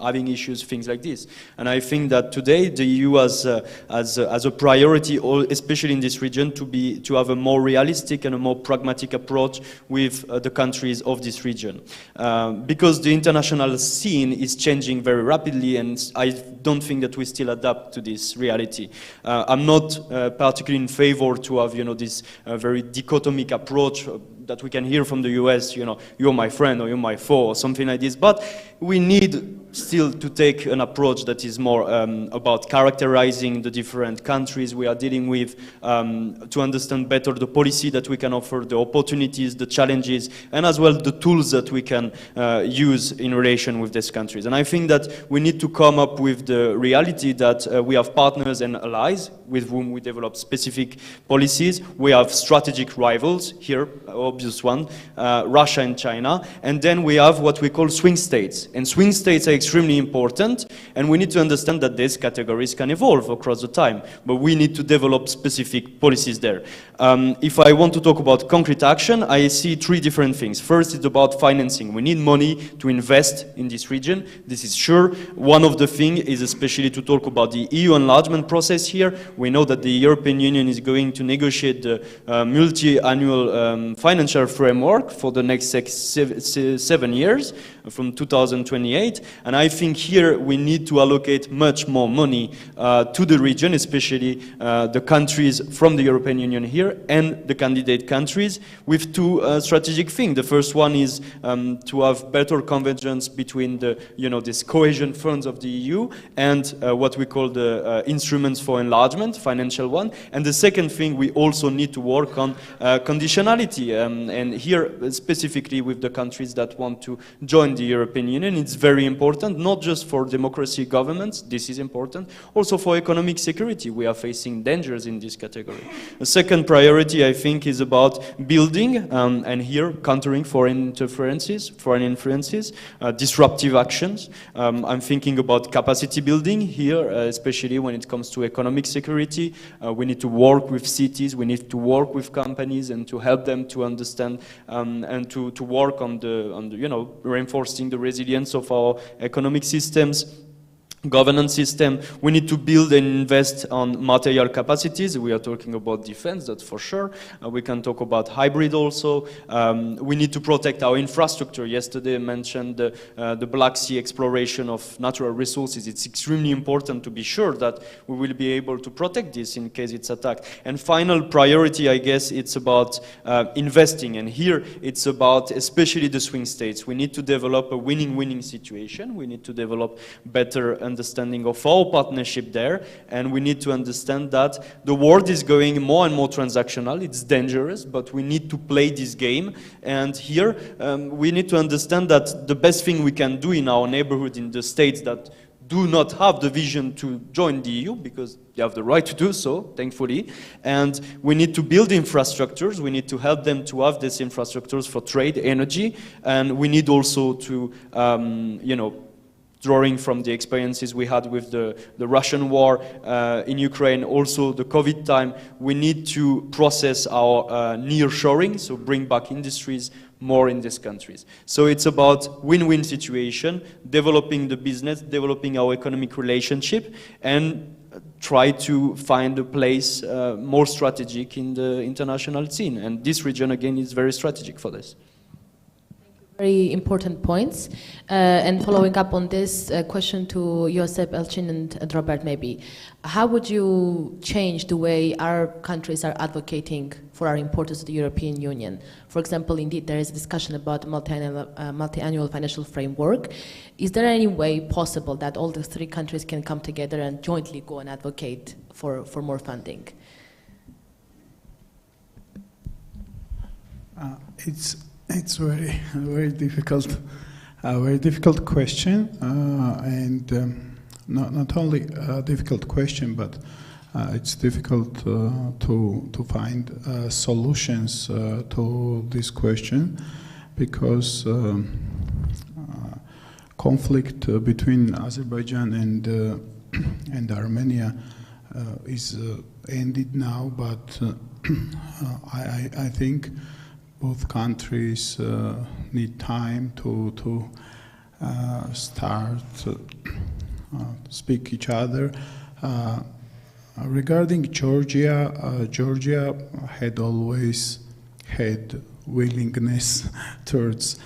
having issues, things like this. And I think that today the EU has a priority, especially in this region, to have a more realistic and a more pragmatic approach with the countries of this region. Because the international scene is changing very rapidly, and I don't think that we still adapt to this reality. I'm not particularly in favor to have this very dichotomic approach that we can hear from the US, you're my friend or you're my foe or something like this. But we need still to take an approach that is more about characterizing the different countries we are dealing with, to understand better the policy that we can offer, the opportunities, the challenges, and as well the tools that we can use in relation with these countries. And I think that we need to come up with the reality that we have partners and allies with whom we develop specific policies. We have strategic rivals here, obvious one, Russia and China, and then we have what we call swing states. And swing states are extremely important, and we need to understand that these categories can evolve across the time, but we need to develop specific policies there. If I want to talk about concrete action, I see 3 different things. First, it's about financing. We need money to invest in this region. This is sure. One of the things is especially to talk about the EU enlargement process here. We know that the European Union is going to negotiate the multi-annual financial framework for the next 7 years, from 2028. And I think here we need to allocate much more money to the region, especially the countries from the European Union here and the candidate countries, with 2 strategic things. The first one is to have better convergence between the, these cohesion funds of the EU and what we call the instruments for enlargement, financial one. And the second thing, we also need to work on conditionality. And here, specifically with the countries that want to join the European Union, it's very important, not just for democracy governments, this is important, also for economic security. We are facing dangers in this category. The second priority, I think, is about building, and here countering foreign influences, disruptive actions. I'm thinking about capacity building here, especially when it comes to economic security. We need to work with cities, we need to work with companies, and to help them to understand and to work on the reinforcing the resilience of our economic systems, governance system. We need to build and invest on material capacities. We are talking about defense, that's for sure. We can talk about hybrid also. We need to protect our infrastructure. Yesterday I mentioned the Black Sea exploration of natural resources. It's extremely important to be sure that we will be able to protect this in case it's attacked. And final priority, I guess, it's about investing. And here it's about especially the swing states. We need to develop a winning-winning situation. We need to develop better understanding of our partnership there, and we need to understand that the world is going more and more transactional. It's dangerous, but we need to play this game. And here, we need to understand that the best thing we can do in our neighborhood, in the states that do not have the vision to join the EU, because they have the right to do so, thankfully. And we need to build infrastructures. We need to help them to have these infrastructures for trade, energy, and we need also to, you know, drawing from the experiences we had with the Russian war in Ukraine, also the COVID time, we need to process our near-shoring, so bring back industries more in these countries. So it's about win-win situation, developing the business, developing our economic relationship, and try to find a place more strategic in the international scene. And this region, again, is very strategic for this. Very important points. And following up on this question to Josep, Elchin, and Robert, maybe, how would you change the way our countries are advocating for our importance to the European Union? For example, indeed, there is a discussion about multi-annual financial framework. Is there any way possible that all the three countries can come together and jointly go and advocate for more funding? It's very difficult question, and not only a difficult question, but it's difficult to find solutions to this question, because conflict between Azerbaijan and Armenia is ended now, but I think both countries need time to start speak each other. Regarding Georgia, Georgia had always had willingness towards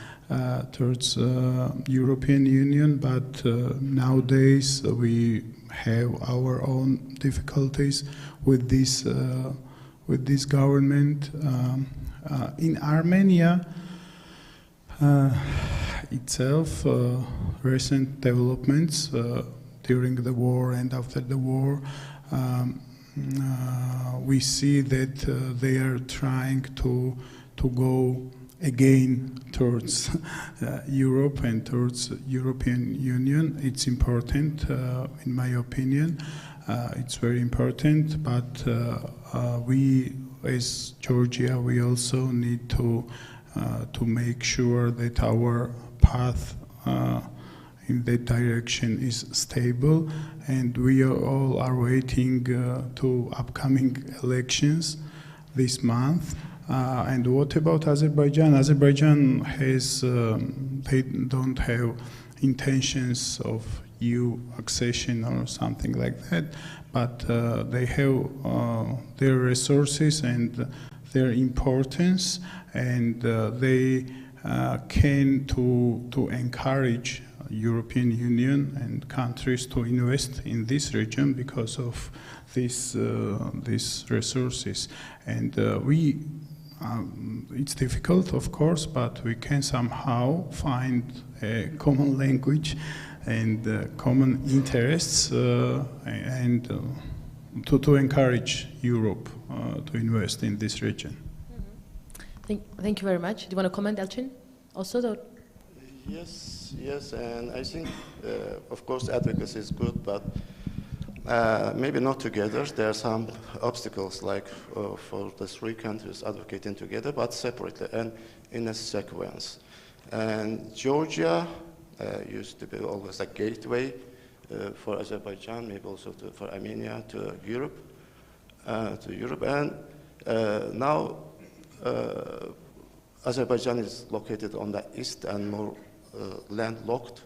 European Union, but nowadays we have our own difficulties with this government. In Armenia itself, recent developments during the war and after the war, we see that they are trying to go again towards Europe and towards European Union. It's important, in my opinion. It's very important, but we, as Georgia, we also need to make sure that our path in that direction is stable, and we all are waiting to upcoming elections this month. And what about Azerbaijan? Azerbaijan has, they don't have intentions of EU accession or something like that, but they have their resources and their importance, and they can to encourage European Union and countries to invest in this region because of these resources. And it's difficult, of course, but we can somehow find a common language and common interests, and to encourage Europe to invest in this region. Thank you very much. Do you want to comment, Elchin? Also, Yes, and I think, of course, advocacy is good, but maybe not together. There are some obstacles, like for the three countries advocating together, but separately and in a sequence. And Georgia used to be always a gateway for Azerbaijan, maybe also for Armenia to Europe, and now Azerbaijan is located on the east and more landlocked,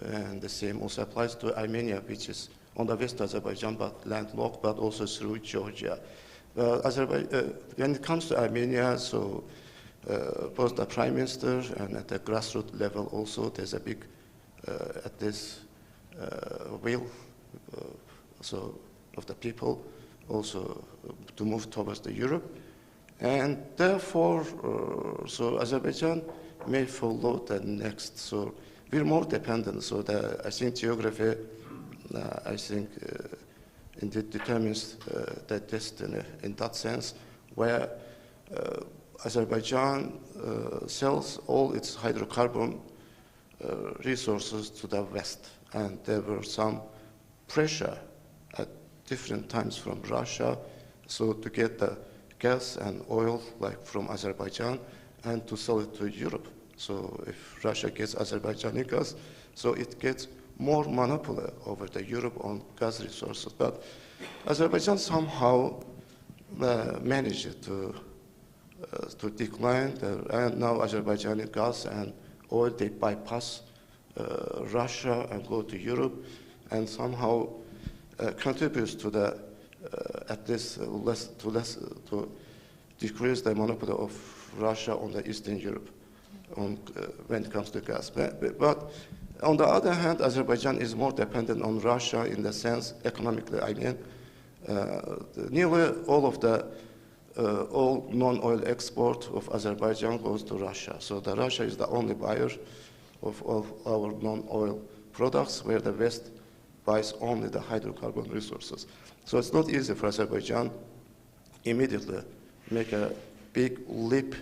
and the same also applies to Armenia, which is on the west of Azerbaijan, but landlocked, but also through Georgia. Well, when it comes to Armenia, so both the Prime Minister and at the grassroots level also, there's a big, at this will so of the people also to move towards the Europe. And therefore, so Azerbaijan may follow the next. So we're more dependent. So I think geography I think, indeed determines their destiny in that sense, where Azerbaijan sells all its hydrocarbon resources to the West, and there were some pressure at different times from Russia, so to get the gas and oil like from Azerbaijan and to sell it to Europe. So if Russia gets Azerbaijani gas, so it gets more monopoly over the Europe on gas resources. But Azerbaijan somehow managed to decline, and now Azerbaijani gas and oil, they bypass Russia and go to Europe, and somehow contributes to the at least to decrease the monopoly of Russia on the Eastern Europe when it comes to gas. But on the other hand, Azerbaijan is more dependent on Russia in the sense, economically, I mean, nearly all of the all non-oil export of Azerbaijan goes to Russia. So Russia is the only buyer of our non-oil products, where the West buys only the hydrocarbon resources. So it's not easy for Azerbaijan immediately make a big leap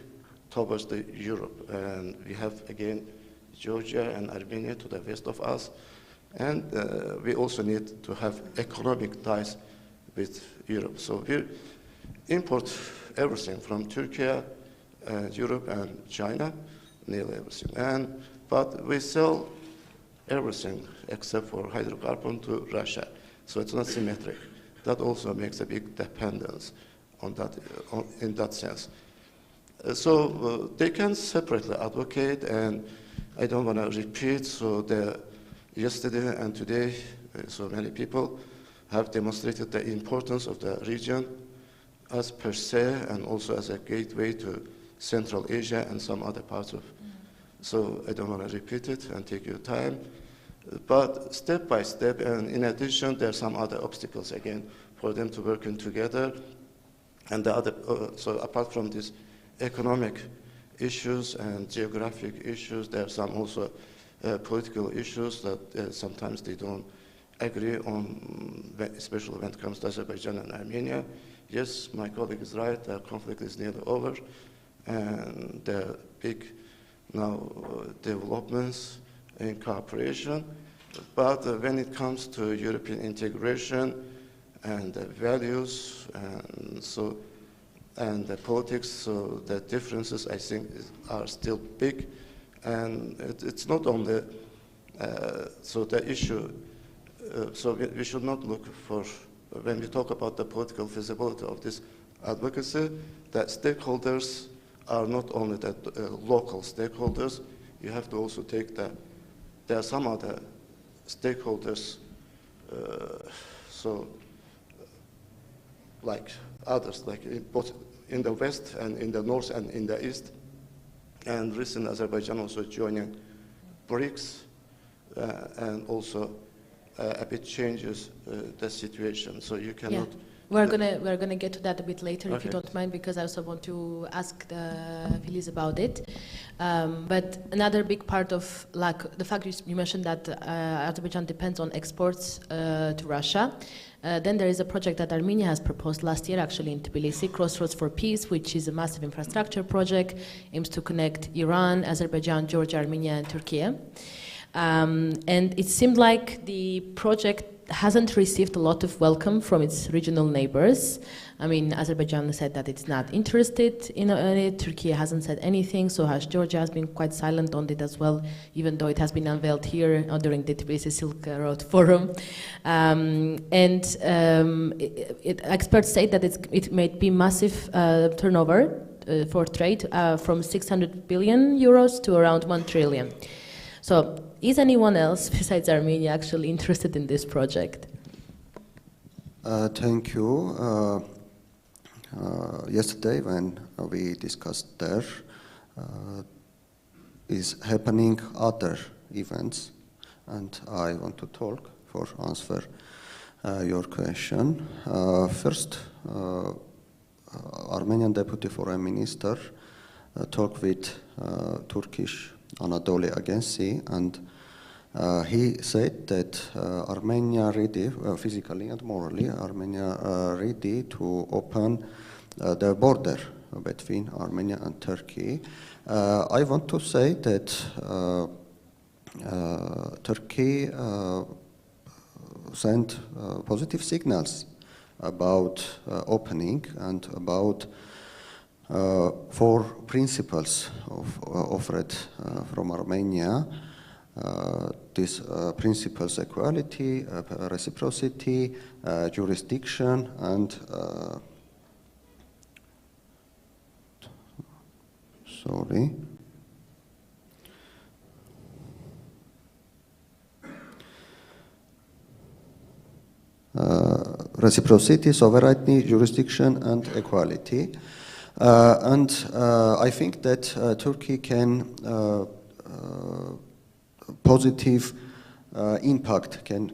towards the Europe. And we have, again, Georgia and Armenia to the west of us. And we also need to have economic ties with Europe. So we import everything from Turkey, Europe, and China, nearly everything. But we sell everything except for hydrocarbon to Russia. So it's not symmetric. That also makes a big dependence on that, in that sense. So they can separately advocate, and I don't want to repeat, so yesterday and today, so many people have demonstrated the importance of the region as per se, and also as a gateway to Central Asia and some other parts of. So I don't want to repeat it and take your time. But step by step, and in addition, there are some other obstacles again for them to working together. And the other, so apart from these economic issues and geographic issues, there are some also political issues that sometimes they don't agree on, especially when it comes to Azerbaijan and Armenia. Yes, my colleague is right, the conflict is nearly over, and there are big now developments in cooperation. But when it comes to European integration and the values and the politics, so the differences, I think, are still big. And it's not only, so the issue, so we should not look for, when we talk about the political feasibility of this advocacy, that stakeholders are not only the local stakeholders, you have to also take there are some other stakeholders, so like others, like both in the West and in the North and in the East. And recently Azerbaijan also joining BRICS, and also a bit changes the situation. So you cannot. Yeah. We're gonna get to that a bit later, if you don't mind, because I also want to ask Filiz about it. But another big part of, like, the fact you mentioned that Azerbaijan depends on exports to Russia. Then there is a project that Armenia has proposed last year, actually in Tbilisi, Crossroads for Peace, which is a massive infrastructure project, aims to connect Iran, Azerbaijan, Georgia, Armenia, and Turkey. And it seemed like the project hasn't received a lot of welcome from its regional neighbors. I mean, Azerbaijan said that it's not interested in it. Turkey hasn't said anything, so Georgia has been quite silent on it as well, even though it has been unveiled here during the Tbilisi Silk Road Forum. Experts say that it may be massive turnover for trade, from 600 billion euros to around 1 trillion. So, is anyone else besides Armenia actually interested in this project? Thank you. Yesterday, when we discussed there, is happening other events, and I want to talk for answer your question. First, Armenian Deputy Foreign Minister talked with Turkish Anatolia Agency, and He said that Armenia ready, physically and morally, Armenia ready to open the border between Armenia and Turkey. I want to say that Turkey sent positive signals about opening and about 4 principles offered from Armenia. These principles: equality, reciprocity, jurisdiction, and reciprocity, sovereignty, jurisdiction, and equality. I think that Turkey can positive impact can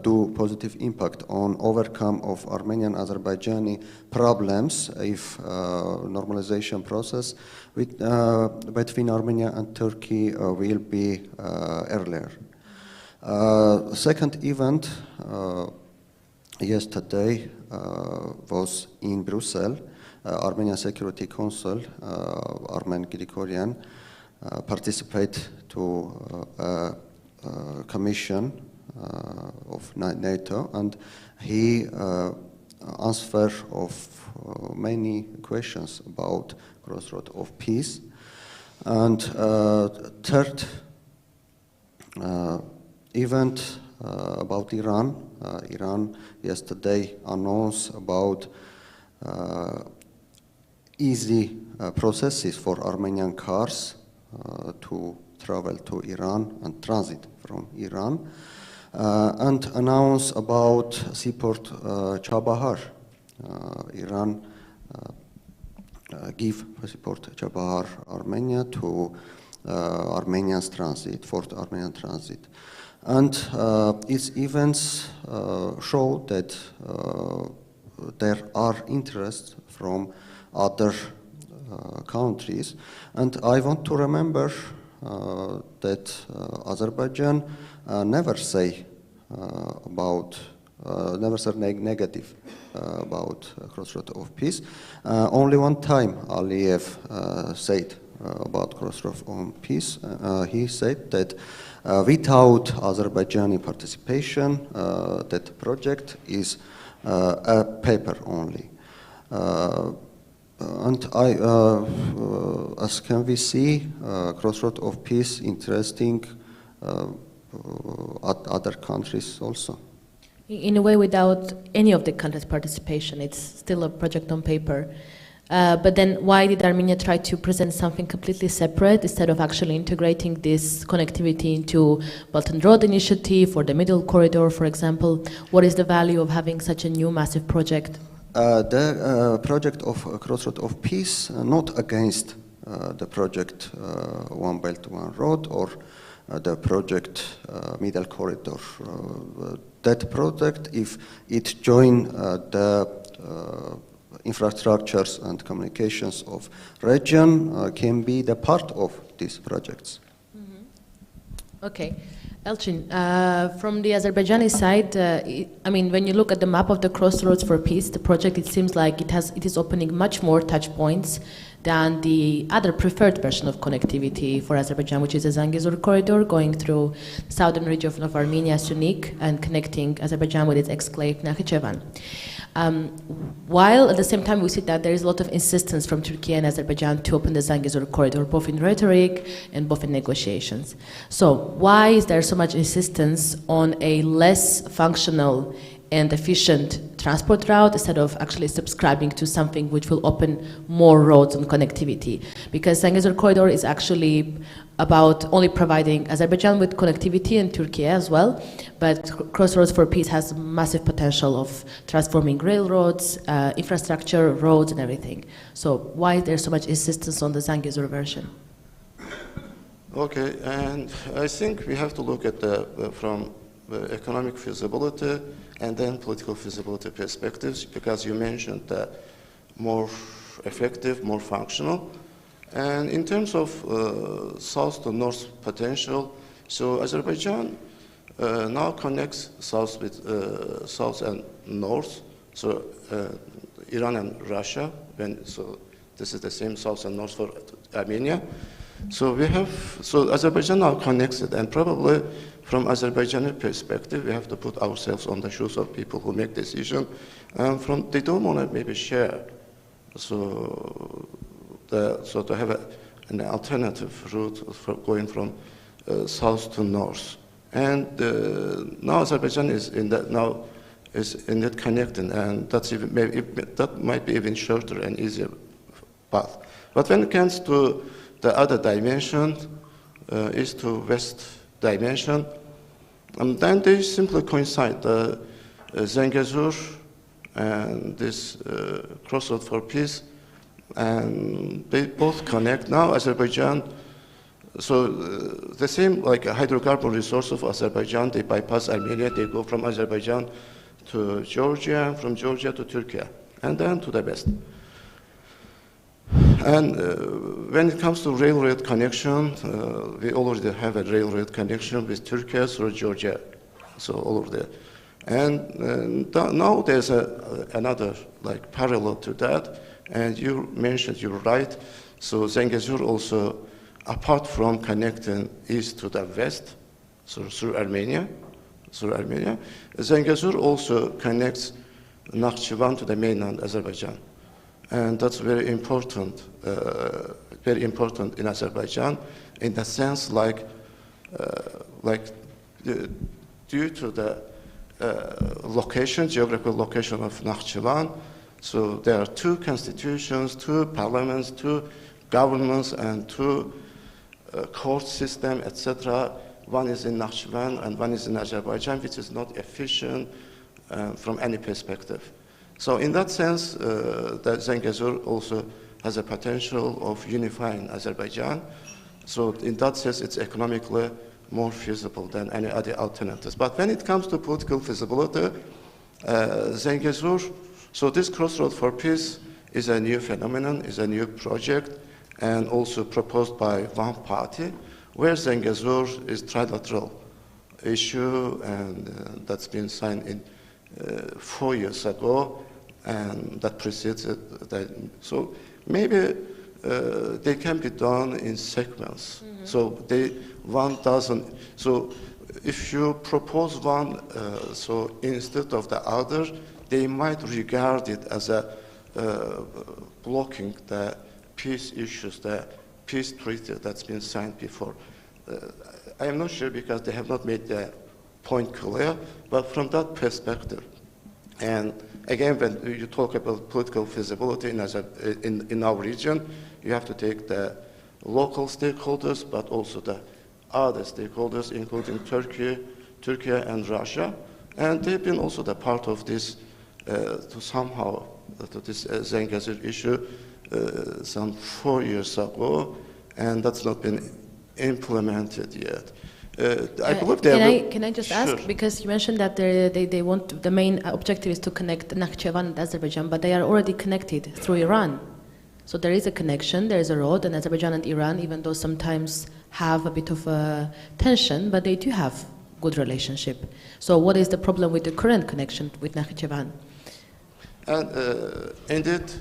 do positive impact on overcome of Armenian-Azerbaijani problems if normalization process between Armenia and Turkey will be earlier. Second event yesterday was in Brussels. Armenian Security Council, Armen Grigoryan, participate to a commission of NATO, and he answered of many questions about crossroad of peace. And third event about Iran. Iran yesterday announced about easy processes for Armenian cars to travel to Iran and transit from Iran, and announce about seaport Chabahar. Iran give seaport Chabahar Armenia to Armenian transit, for Armenian transit. And its events show that there are interests from other countries, and I want to remember that Azerbaijan never say negative about crossroad of peace. Only one time Aliyev said about crossroad of peace. He said that without Azerbaijani participation, that project is a paper only. And as can we see, crossroad of peace interesting other countries also. In a way, without any of the countries' participation, it's still a project on paper. But then why did Armenia try to present something completely separate instead of actually integrating this connectivity into Belt and Road Initiative or the Middle Corridor, for example? What is the value of having such a new massive project? The project of Crossroad of Peace, not against the project One Belt, One Road, or the project Middle Corridor. That project, if it join the infrastructures and communications of region, can be the part of these projects. Mm-hmm. Okay. Elchin, from the Azerbaijani side, I mean, when you look at the map of the Crossroads for Peace, the project, it seems like it is opening much more touch points than the other preferred version of connectivity for Azerbaijan, which is the Zangezur corridor going through the southern region of Armenia, Sunik, and connecting Azerbaijan with its exclave Nakhichevan. While at the same time we see that there is a lot of insistence from Turkey and Azerbaijan to open the Zangezur corridor, both in rhetoric and both in negotiations. So why is there so much insistence on a less functional and efficient transport route instead of actually subscribing to something which will open more roads and connectivity? Because Zangezur corridor is actually about only providing Azerbaijan with connectivity and Turkey as well, but Crossroads for Peace has massive potential of transforming railroads, infrastructure, roads, and everything. So why is there so much insistence on the Zangezur version? Okay, and I think we have to look at from the economic feasibility and then political feasibility perspectives, because you mentioned that more effective, more functional. And in terms of south to north potential, So Azerbaijan now connects south with south and north. So Iran and Russia. So this is the same south and north for Armenia. So Azerbaijan now connects it, and probably from Azerbaijani perspective, we have to put ourselves on the shoes of people who make decisions, and they don't want to maybe share. So to have an alternative route for going from south to north, and now Azerbaijan is in that connecting, and that might be even shorter and easier path. But when it comes to the other dimension, east to west dimension, then they simply coincide. The Zengezur and this crossroad for peace, and they both connect. Now Azerbaijan, so the same like a hydrocarbon resource of Azerbaijan, they bypass Armenia, they go from Azerbaijan to Georgia, from Georgia to Turkey, and then to the west. And when it comes to railroad connection, we already have a railroad connection with Turkey through Georgia, so all over there. And now there's another like parallel to that, and you mentioned, you're right, so Zengezur also, apart from connecting east to the west, so through Armenia, Zengezur also connects Nakhchivan to the mainland Azerbaijan. And that's very important in Azerbaijan, in the sense due to the geographical location of Nakhchivan, so there are two constitutions, two parliaments, two governments, and two court system, etc. One is in Nakhchivan and one is in Azerbaijan, which is not efficient from any perspective. So in that sense, the Zengezur also has a potential of unifying Azerbaijan. So in that sense, it's economically more feasible than any other alternatives. But when it comes to political feasibility, Zengezur, so this crossroad for peace is a new phenomenon, is a new project, and also proposed by one party, where Zengezur is trilateral issue, and that's been signed in 4 years ago, and that precedes it. So maybe they can be done in segments. Mm-hmm. So one doesn't. So if you propose one, so instead of the other, they might regard it as a blocking the peace issues, the peace treaty that's been signed before. I am not sure because they have not made the point clear, but from that perspective, and again, when you talk about political feasibility in our region, you have to take the local stakeholders, but also the other stakeholders, including Turkey and Russia, and they've been also the part of this to this Zengezur issue some 4 years ago, and that's not been implemented yet. I believe can I just ask, because you mentioned that they want, the main objective is to connect Nakhchivan and Azerbaijan, but they are already connected through Iran. So there is a connection, there is a road, and Azerbaijan and Iran, even though sometimes have a bit of a tension, but they do have good relationship. So what is the problem with the current connection with Nakhchivan? And indeed,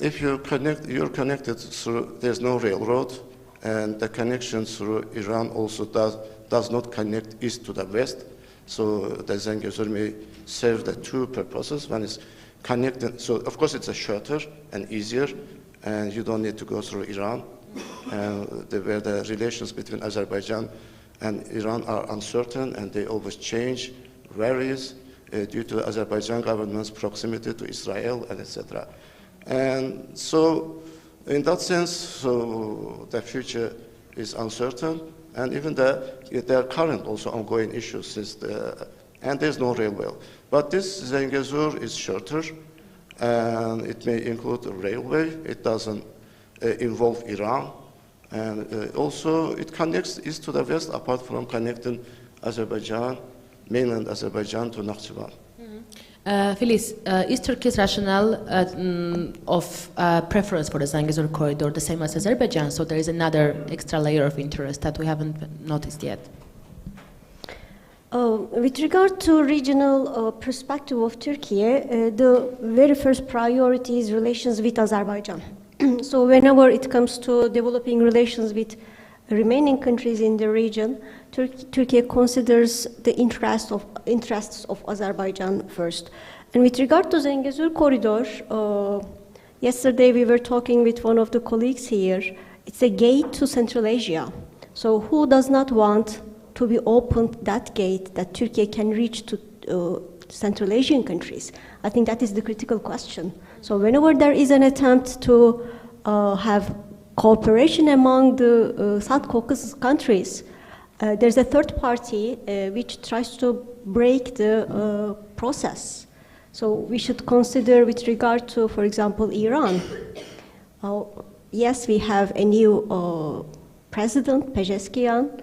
if you're connected through, there's no railroad, and the connection through Iran also does not connect east to the west. So the Zengezur may serve the two purposes. One is connecting, so of course it's a shorter and easier, and you don't need to go through Iran, where the relations between Azerbaijan and Iran are uncertain, and they always change, varies, due to Azerbaijan government's proximity to Israel, and etc. And so, in that sense, so the future is uncertain, and even their current also ongoing issues is and there's no railway. But this Zengezur is shorter, and it may include a railway. It doesn't involve Iran, and also it connects east to the west, apart from connecting Azerbaijan, mainland Azerbaijan to Nakhchivan. Filiz, is Turkey's rationale of preference for the Zangezur corridor the same as Azerbaijan? So there is another extra layer of interest that we haven't noticed yet. With regard to regional perspective of Turkey, the very first priority is relations with Azerbaijan. So whenever it comes to developing relations with remaining countries in the region, Turkey considers the interests of Azerbaijan first. And with regard to Zangezur corridor, yesterday we were talking with one of the colleagues here. It's a gate to Central Asia. So who does not want to be opened that gate that Turkey can reach to Central Asian countries? I think that is the critical question. So whenever there is an attempt to have cooperation among the South Caucasus countries, there's a third party which tries to break the process. So we should consider with regard to, for example, Iran. Yes, we have a new president, Pezeshkian.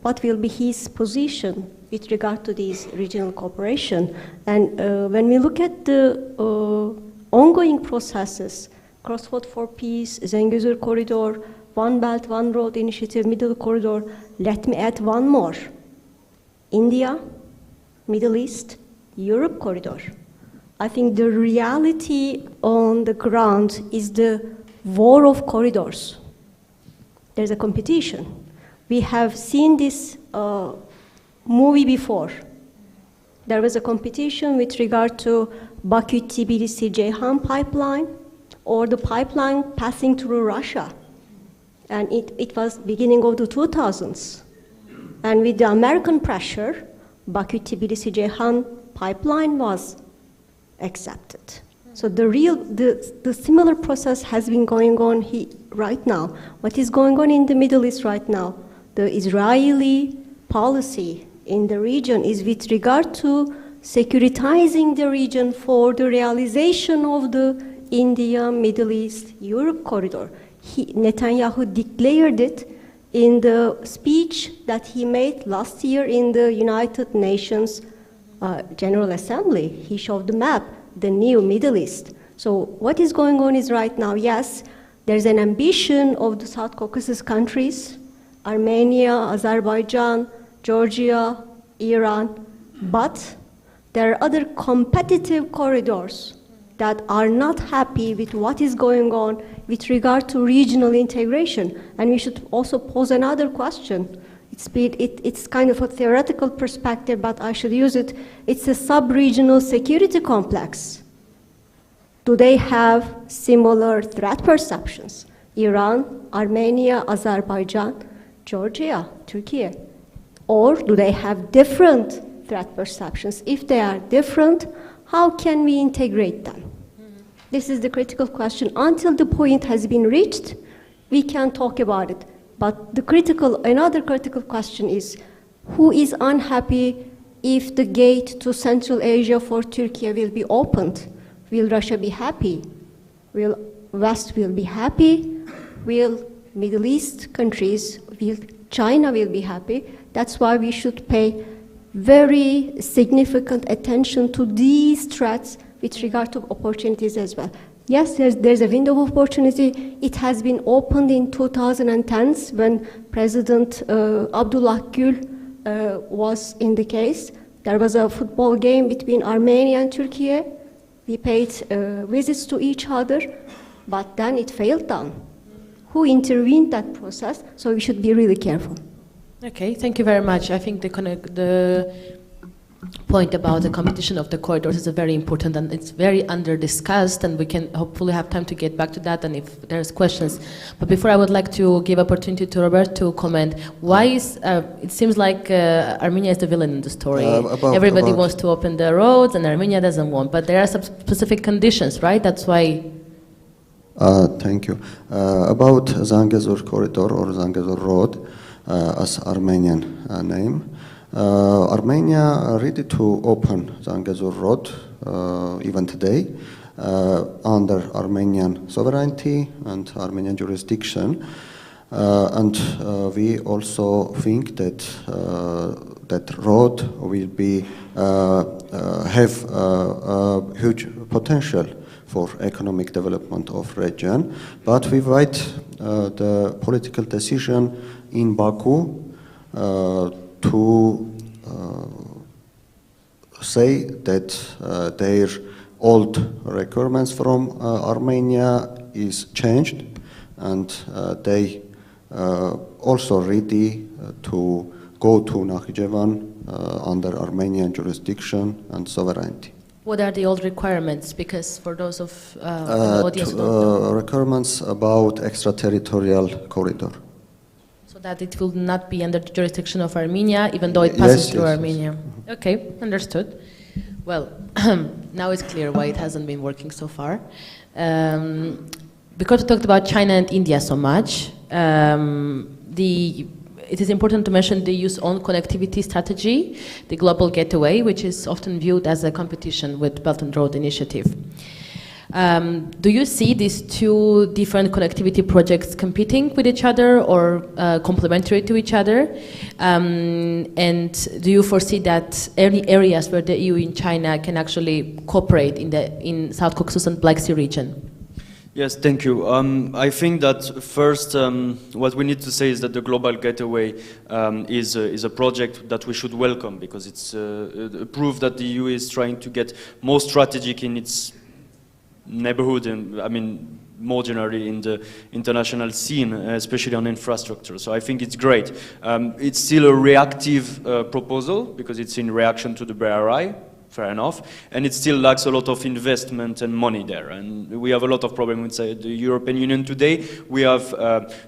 What will be his position with regard to this regional cooperation? And when we look at the ongoing processes, Crossroad for Peace, Zangezur Corridor, One Belt, One Road Initiative, Middle Corridor, let me add one more. India, Middle East, Europe Corridor. I think the reality on the ground is the war of corridors. There's a competition. We have seen this movie before. There was a competition with regard to Baku-Tbilisi-Ceyhan pipeline, or the pipeline passing through Russia. And it was beginning of the 2000s. And with the American pressure, Baku-Tbilisi-Ceyhan pipeline was accepted. So the similar process has been going on right now. What is going on in the Middle East right now? The Israeli policy in the region is with regard to securitizing the region for the realization of the India, Middle East, Europe corridor. Netanyahu declared it in the speech that he made last year in the United Nations General Assembly. He showed the map, the new Middle East. So what is going on is right now, yes, there's an ambition of the South Caucasus countries, Armenia, Azerbaijan, Georgia, Iran, but there are other competitive corridors that are not happy with what is going on with regard to regional integration. And we should also pose another question. It's kind of a theoretical perspective, but I should use it. It's a sub-regional security complex. Do they have similar threat perceptions? Iran, Armenia, Azerbaijan, Georgia, Turkey. Or do they have different threat perceptions? If they are different, how can we integrate them? This is the critical question. Until the point has been reached, we can talk about it. But another critical question is, who is unhappy if the gate to Central Asia for Turkey will be opened? Will Russia be happy? Will West will be happy? Will Middle East countries, will China will be happy? That's why we should pay very significant attention to these threats with regard to opportunities as well. Yes, there's a window of opportunity. It has been opened in 2010s when President Abdullah Gül was in the case. There was a football game between Armenia and Turkey. We paid visits to each other, but then it failed down. Who intervened that process? So we should be really careful. Okay, thank you very much. I think the point about the competition of the corridors is very important, and it's very under-discussed, and we can hopefully have time to get back to that and if there's questions. But before, I would like to give opportunity to Robert to comment. Why is, it seems like Armenia is the villain in the story. Everybody wants to open the roads and Armenia doesn't want, but there are some specific conditions, right? That's why. Thank you. About Zangezur corridor or Zangezur road, as Armenian name, Armenia ready to open Zangezur road even today under Armenian sovereignty and Armenian jurisdiction. And we also think that that road will be have huge potential for economic development of region, but we wait the political decision in Baku to say that their old requirements from Armenia is changed, and they also ready to go to Nakhichevan under Armenian jurisdiction and sovereignty. What are the old requirements? Because for those of the audience who don't know. Requirements about extraterritorial corridor. So that it will not be under the jurisdiction of Armenia, even though it passes through Armenia. Yes. Okay, understood. Well, now it's clear why it hasn't been working so far. Because we talked about China and India so much, it is important to mention the EU's own connectivity strategy, the Global Gateway, which is often viewed as a competition with Belt and Road Initiative. Do you see these two different connectivity projects competing with each other or complementary to each other? And do you foresee that any areas where the EU and China can actually cooperate in South Caucasus and Black Sea region? Yes, thank you. I think that first, what we need to say is that the Global Gateway is a project that we should welcome, because it's a proof that the EU is trying to get more strategic in its neighborhood, and I mean more generally in the international scene, especially on infrastructure. So I think it's great. It's still a reactive proposal because it's in reaction to the BRI. Fair enough, and it still lacks a lot of investment and money there, and we have a lot of problems with the European Union today. We have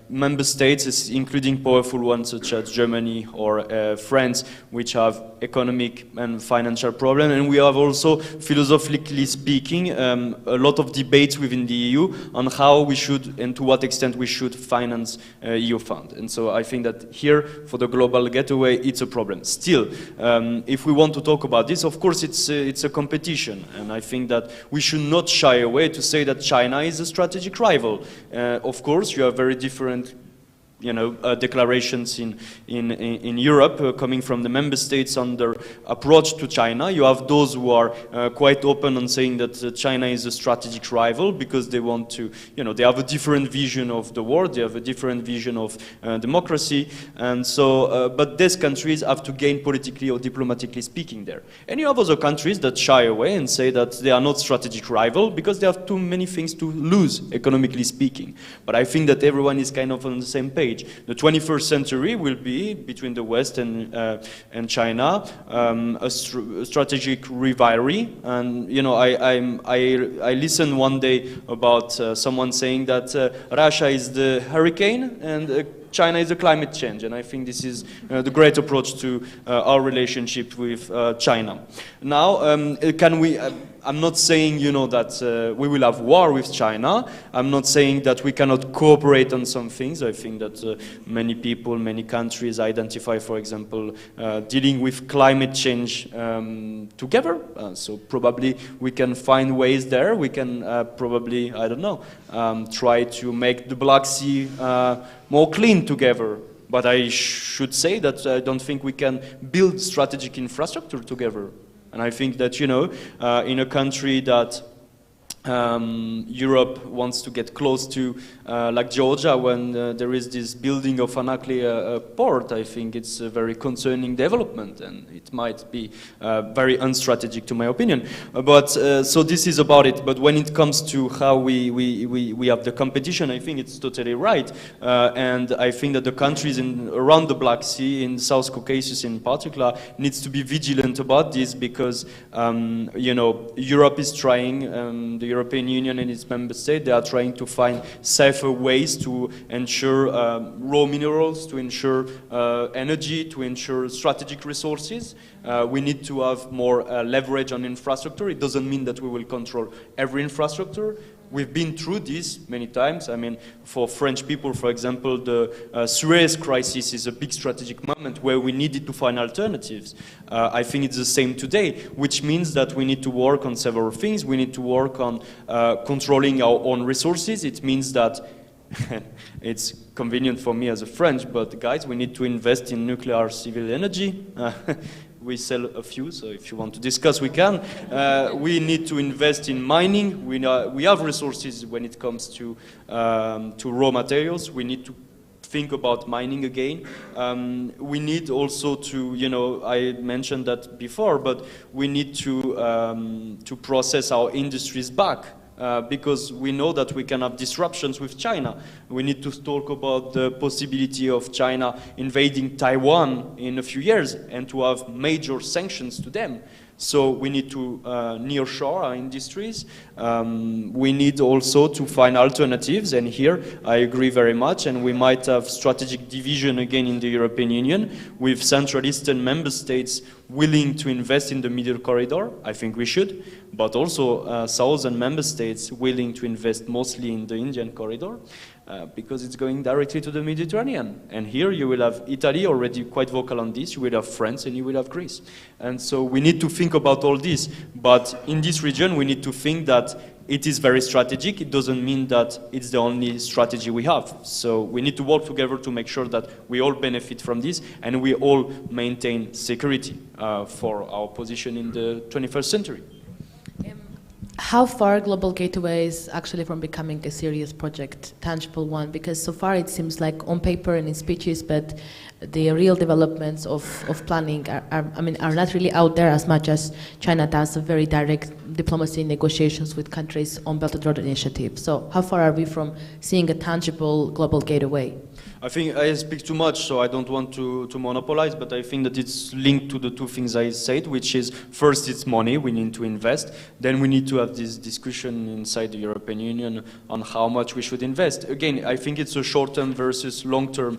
member states, including powerful ones such as Germany or France, which have economic and financial problems, and we have also, philosophically speaking, a lot of debates within the EU on how we should and to what extent we should finance EU fund. And so I think that here, for the Global Gateway, it's a problem. Still, if we want to talk about this, of course it's a competition, and I think that we should not shy away to say that China is a strategic rival. Of course, you have very different declarations in Europe coming from the member states on their approach to China. You have those who are quite open on saying that China is a strategic rival because they want to, they have a different vision of the world, they have a different vision of democracy, and so, but these countries have to gain politically or diplomatically speaking there. And you have other countries that shy away and say that they are not strategic rival because they have too many things to lose, economically speaking. But I think that everyone is kind of on the same page. The 21st century will be, between the West and China, a strategic rivalry. And I listened one day about someone saying that Russia is the hurricane and China is the climate change, and I think this is the great approach to our relationship with China. Now, can we? I'm not saying, that we will have war with China. I'm not saying that we cannot cooperate on some things. I think that many people, many countries identify, for example, dealing with climate change together. So probably we can find ways there. We can probably, I don't know, try to make the Black Sea more clean together. But I should say that I don't think we can build strategic infrastructure together. And I think that, in a country that Europe wants to get close to, like Georgia, when there is this building of a nuclear port, I think it's a very concerning development, and it might be very unstrategic to my opinion. But so this is about it. But when it comes to how we have the competition, I think it's totally right. And I think that the countries around the Black Sea, in South Caucasus in particular, needs to be vigilant about this because, Europe is trying, the European Union and its member states, they are trying to find safer ways to ensure raw minerals, to ensure energy, to ensure strategic resources. We need to have more leverage on infrastructure. It doesn't mean that we will control every infrastructure. We've been through this many times. I mean, for French people, for example, the Suez crisis is a big strategic moment where we needed to find alternatives. I think it's the same today, which means that we need to work on several things. We need to work on controlling our own resources. It means that It's convenient for me as a French, but guys, we need to invest in nuclear civil energy. We sell a few, so if you want to discuss, we can. We need to invest in mining. We have resources when it comes to raw materials. We need to think about mining again. We need also to, I mentioned that before, but we need to process our industries back. Because we know that we can have disruptions with China. We need to talk about the possibility of China invading Taiwan in a few years and to have major sanctions to them. So we need to nearshore our industries. We need also to find alternatives, and here I agree very much, and we might have strategic division again in the European Union with Central Eastern member states willing to invest in the middle corridor. I think we should, but also southern member states willing to invest mostly in the Indian corridor. Because it's going directly to the Mediterranean. And here you will have Italy already quite vocal on this, you will have France, and you will have Greece. And so we need to think about all this. But in this region, we need to think that it is very strategic. It doesn't mean that it's the only strategy we have. So we need to work together to make sure that we all benefit from this, and we all maintain security for our position in the 21st century. How far Global Gateway is actually from becoming a serious project, tangible one? Because so far it seems like on paper and in speeches, but the real developments of planning are not really out there as much as China does a very direct diplomacy negotiations with countries on Belt and Road Initiative. So how far are we from seeing a tangible Global Gateway? I think I speak too much, so I don't want to monopolize, but I think that it's linked to the two things I said, which is, first, it's money, we need to invest. Then we need to have this discussion inside the European Union on how much we should invest. Again, I think it's a short-term versus long-term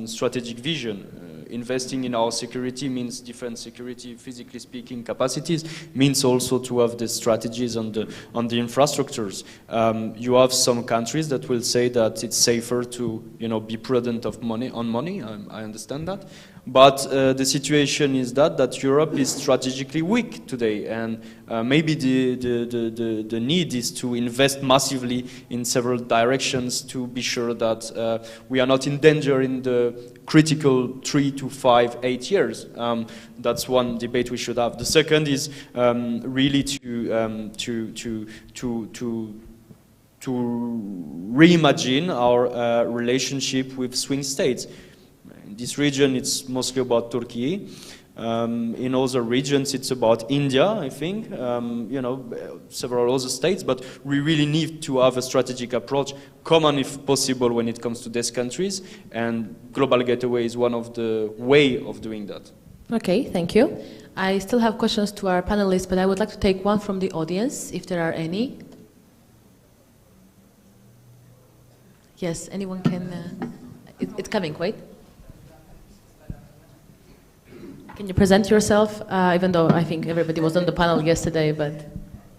strategic vision. Investing in our security means defense security, physically speaking, capacities, means also to have the strategies on the infrastructures. You have some countries that will say that it's safer to, be prudent on money. I understand that. But the situation is that Europe is strategically weak today, and maybe the need is to invest massively in several directions to be sure that we are not in danger in the critical 3 to 5, 8 years. That's one debate we should have. The second is really to reimagine our relationship with swing states. In this region, it's mostly about Turkey. In other regions, it's about India, I think, several other states, but we really need to have a strategic approach, common if possible when it comes to these countries, and Global Gateway is one of the way of doing that. Okay, thank you. I still have questions to our panelists, but I would like to take one from the audience, if there are any. Yes, anyone can, it's coming, wait. Can you present yourself, even though I think everybody was on the panel yesterday, but...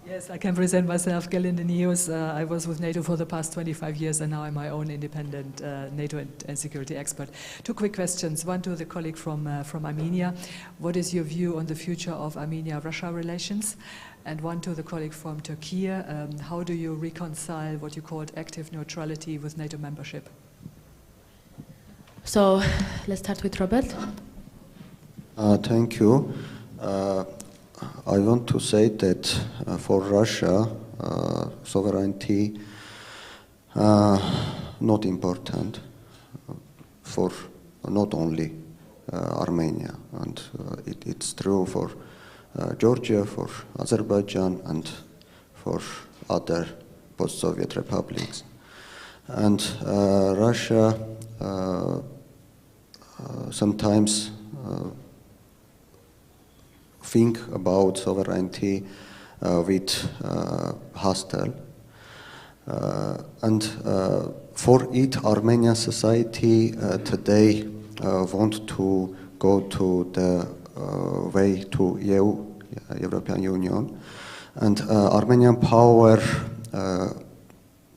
Yes, I can present myself, Gelinde News. I was with NATO for the past 25 years, and now I'm my own independent NATO and security expert. 2 quick questions. One to the colleague from Armenia. What is your view on the future of Armenia-Russia relations? And one to the colleague from Turkey. How do you reconcile what you called active neutrality with NATO membership? So, let's start with Robert. Thank you. I want to say that for Russia, sovereignty not important for not only Armenia, and it's true for Georgia, for Azerbaijan, and for other post-Soviet republics. And Russia sometimes think about sovereignty with hostile. And for it, Armenian society today want to go to the way to EU, European Union. And Armenian power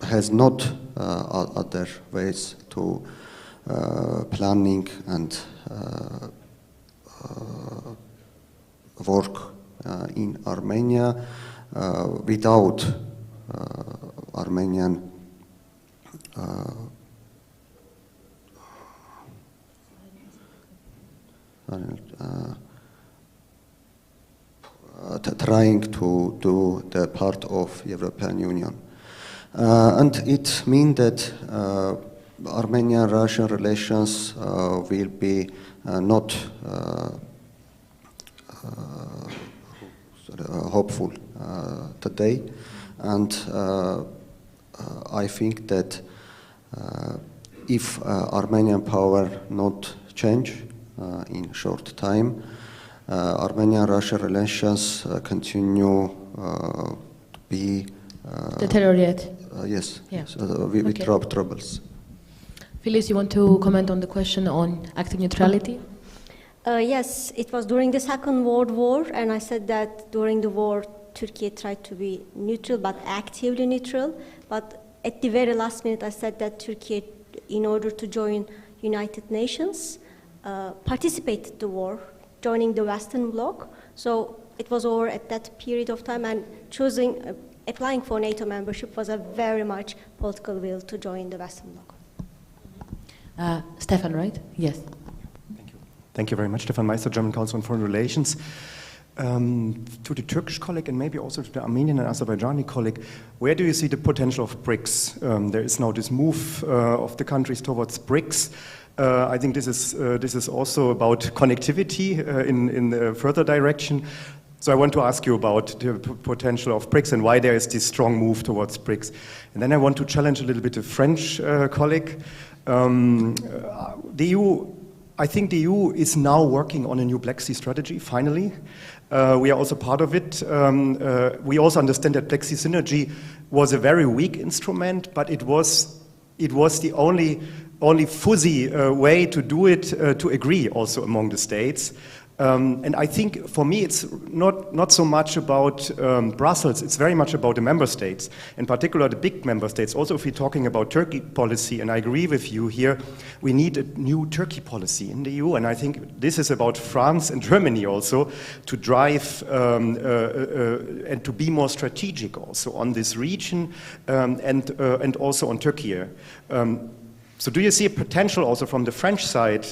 has not other ways to planning and work in Armenia without Armenian trying to do the part of European Union. And it means that Armenian-Russian relations will be not hopeful today, and I think that if Armenian power not change in short time, Armenian-Russian relations continue to be deteriorate. Yes, Yeah. yes, with troubles. Phyllis, you want to comment on the question on active neutrality? Yes, it was during the Second World War, and I said that during the war, Turkey tried to be neutral, but actively neutral. But at the very last minute, I said that Turkey, in order to join United Nations, participated in the war, joining the Western Bloc. So it was over at that period of time, and choosing, applying for NATO membership was a very much political will to join the Western Bloc. Stefan, right? Yes. Thank you very much, Stefan Meister, German Council on Foreign Relations. To the Turkish colleague and maybe also to the Armenian and Azerbaijani colleague, where do you see the potential of BRICS? There is now this move of the countries towards BRICS. I think this is also about connectivity in the further direction. So I want to ask you about the potential of BRICS and why there is this strong move towards BRICS. And then I want to challenge a little bit the French colleague. The EU, I think the EU is now working on a new Black Sea strategy, finally. We are also part of it. We also understand that Black Sea Synergy was a very weak instrument, but it was the only fuzzy way to do it, to agree also among the states. And I think for me it's not so much about Brussels, it's very much about the member states, in particular the big member states. Also if we're talking about Turkey policy, and I agree with you here, we need a new Turkey policy in the EU, and I think this is about France and Germany also to drive and to be more strategic also on this region and also on Turkey. So do you see a potential also from the French side?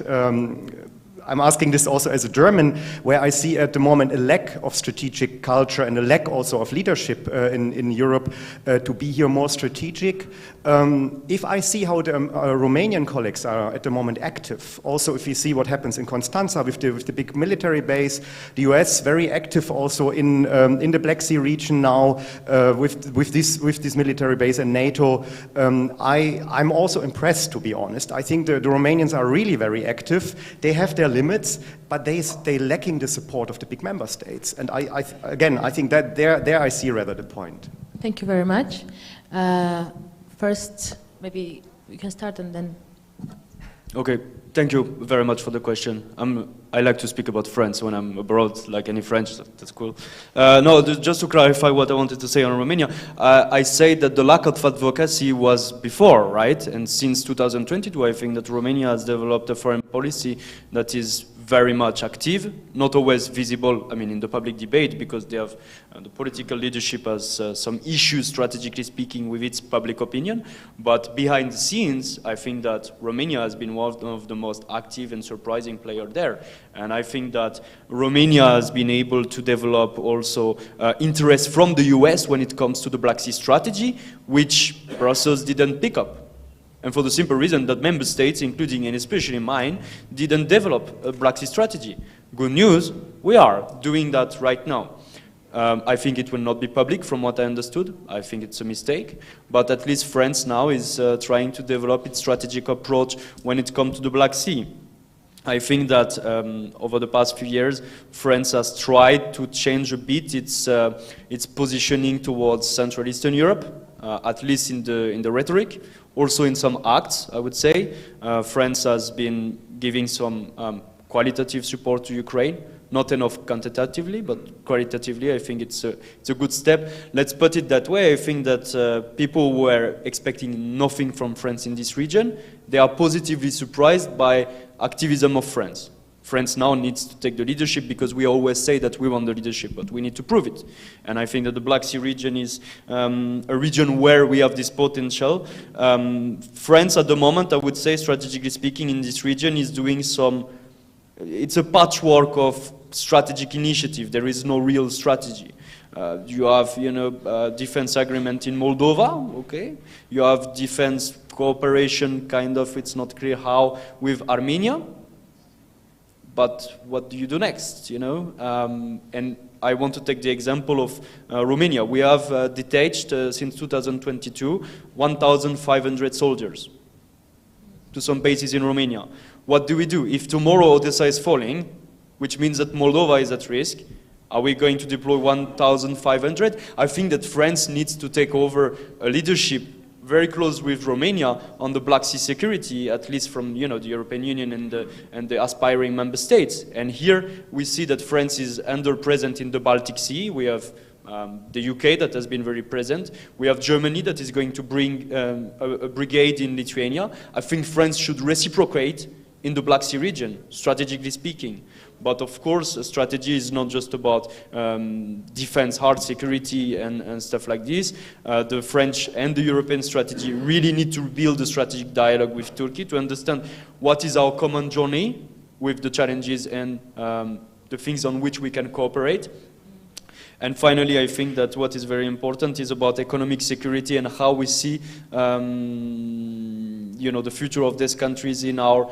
I'm asking this also as a German, where I see at the moment a lack of strategic culture and a lack also of leadership in Europe to be here more strategic. If I see how the Romanian colleagues are at the moment active, also if you see what happens in Constanța with the big military base, the US very active also in the Black Sea region now with this military base and NATO, I'm also impressed, to be honest. I think the Romanians are really very active. They have their limits, but they're lacking the support of the big member states. And I think that there I see rather the point. Thank you very much. First, maybe we can start and then... Okay, thank you very much for the question. I like to speak about France when I'm abroad, like any French, that's cool. No, just to clarify what I wanted to say on Romania, I say that the lack of advocacy was before, right? And since 2022, I think that Romania has developed a foreign policy that is very much active, not always visible, I mean, in the public debate, because they have, the political leadership has some issues, strategically speaking, with its public opinion. But behind the scenes, I think that Romania has been one of the most active and surprising players there. And I think that Romania has been able to develop also interest from the US when it comes to the Black Sea strategy, which Brussels didn't pick up. And for the simple reason that member states, including and especially mine, didn't develop a Black Sea strategy. Good news, we are doing that right now. I think it will not be public from what I understood. I think it's a mistake. But at least France now is trying to develop its strategic approach when it comes to the Black Sea. I think that over the past few years, France has tried to change a bit its positioning towards Central Eastern Europe, at least in the rhetoric. Also in some acts, I would say. France has been giving some qualitative support to Ukraine, not enough quantitatively, but qualitatively, I think it's a good step. Let's put it that way. I think that people were expecting nothing from France in this region. They are positively surprised by activism of France. France now needs to take the leadership because we always say that we want the leadership, but we need to prove it. And I think that the Black Sea region is a region where we have this potential. France at the moment, I would say, strategically speaking, in this region is doing some, it's a patchwork of strategic initiative. There is no real strategy. You have, defense agreement in Moldova, okay? You have defense cooperation, kind of, it's not clear how, with Armenia. But what do you do next, And I want to take the example of Romania. We have detached, since 2022, 1,500 soldiers to some bases in Romania. What do we do? If tomorrow Odessa is falling, which means that Moldova is at risk, are we going to deploy 1,500? I think that France needs to take over a leadership very close with Romania on the Black Sea security, at least from the European Union and the aspiring member states. And here we see that France is under-present in the Baltic Sea. We have the UK that has been very present. We have Germany that is going to bring a brigade in Lithuania. I think France should reciprocate in the Black Sea region, strategically speaking. But of course, a strategy is not just about defense, hard security, and stuff like this. The French and the European strategy really need to build a strategic dialogue with Turkey to understand what is our common journey with the challenges and the things on which we can cooperate. And finally, I think that what is very important is about economic security and how we see the future of these countries in our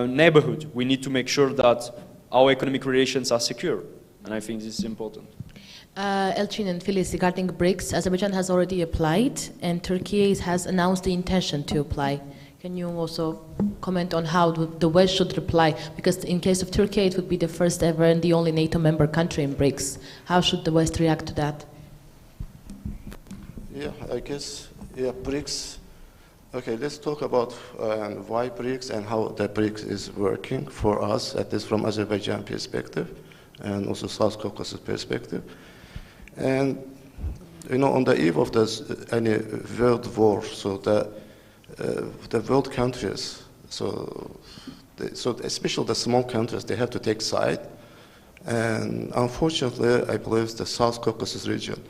neighborhood. We need to make sure that our economic relations are secure, and I think this is important. Elchin and Filiz, regarding BRICS, Azerbaijan has already applied, and Turkey has announced the intention to apply. Can you also comment on how the West should reply? Because in case of Turkey, it would be the first ever and the only NATO member country in BRICS. How should the West react to that? Yeah, I guess, BRICS. Okay, let's talk about why BRICS and how the BRICS is working for us, at least from Azerbaijan perspective, and also South Caucasus perspective. And, on the eve of this, any world war, so the world countries, so especially the small countries, they have to take side. And unfortunately, I believe the South Caucasus region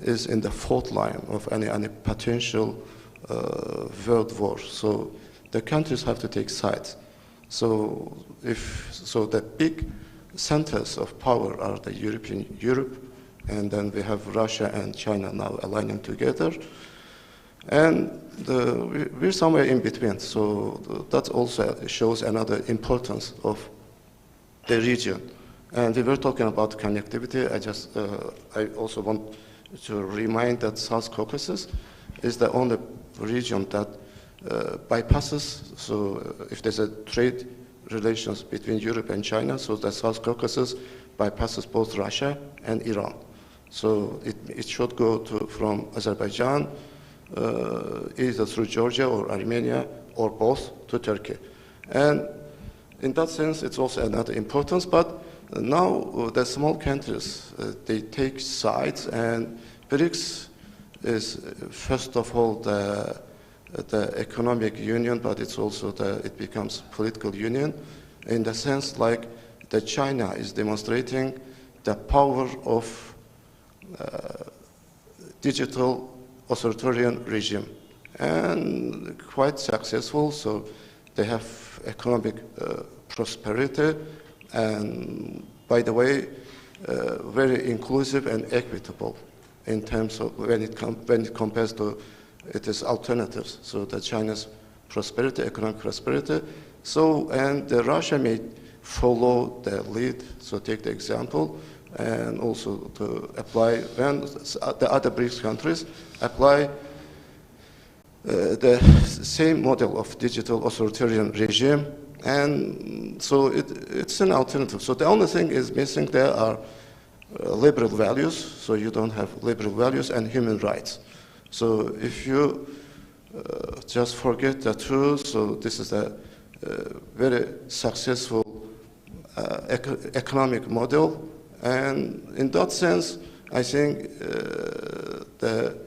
is in the fault line of any potential world war. So the countries have to take sides. So the big centers of power are the Europe, and then we have Russia and China now aligning together. And we're somewhere in between. So that also shows another importance of the region. And we were talking about connectivity. I also want to remind that South Caucasus is the only region that bypasses, so if there's a trade relations between Europe and China, so the South Caucasus bypasses both Russia and Iran. So it should go from Azerbaijan, either through Georgia or Armenia, or both to Turkey. And in that sense, it's also another importance, but now the small countries, they take sides, and BRICS is first of all the economic union, but it's also it becomes political union, in the sense like that China is demonstrating the power of digital authoritarian regime, and quite successful. So they have economic prosperity, and by the way, very inclusive and equitable in terms of when it compares to its alternatives. So the China's prosperity, economic prosperity. So, and Russia may follow the lead, so take the example, and also to apply, when the other BRICS countries apply the same model of digital authoritarian regime, and so it's an alternative. So the only thing is missing there are liberal values, so you don't have liberal values, and human rights. So if you just forget the two, so this is a very successful economic model, and in that sense, I think the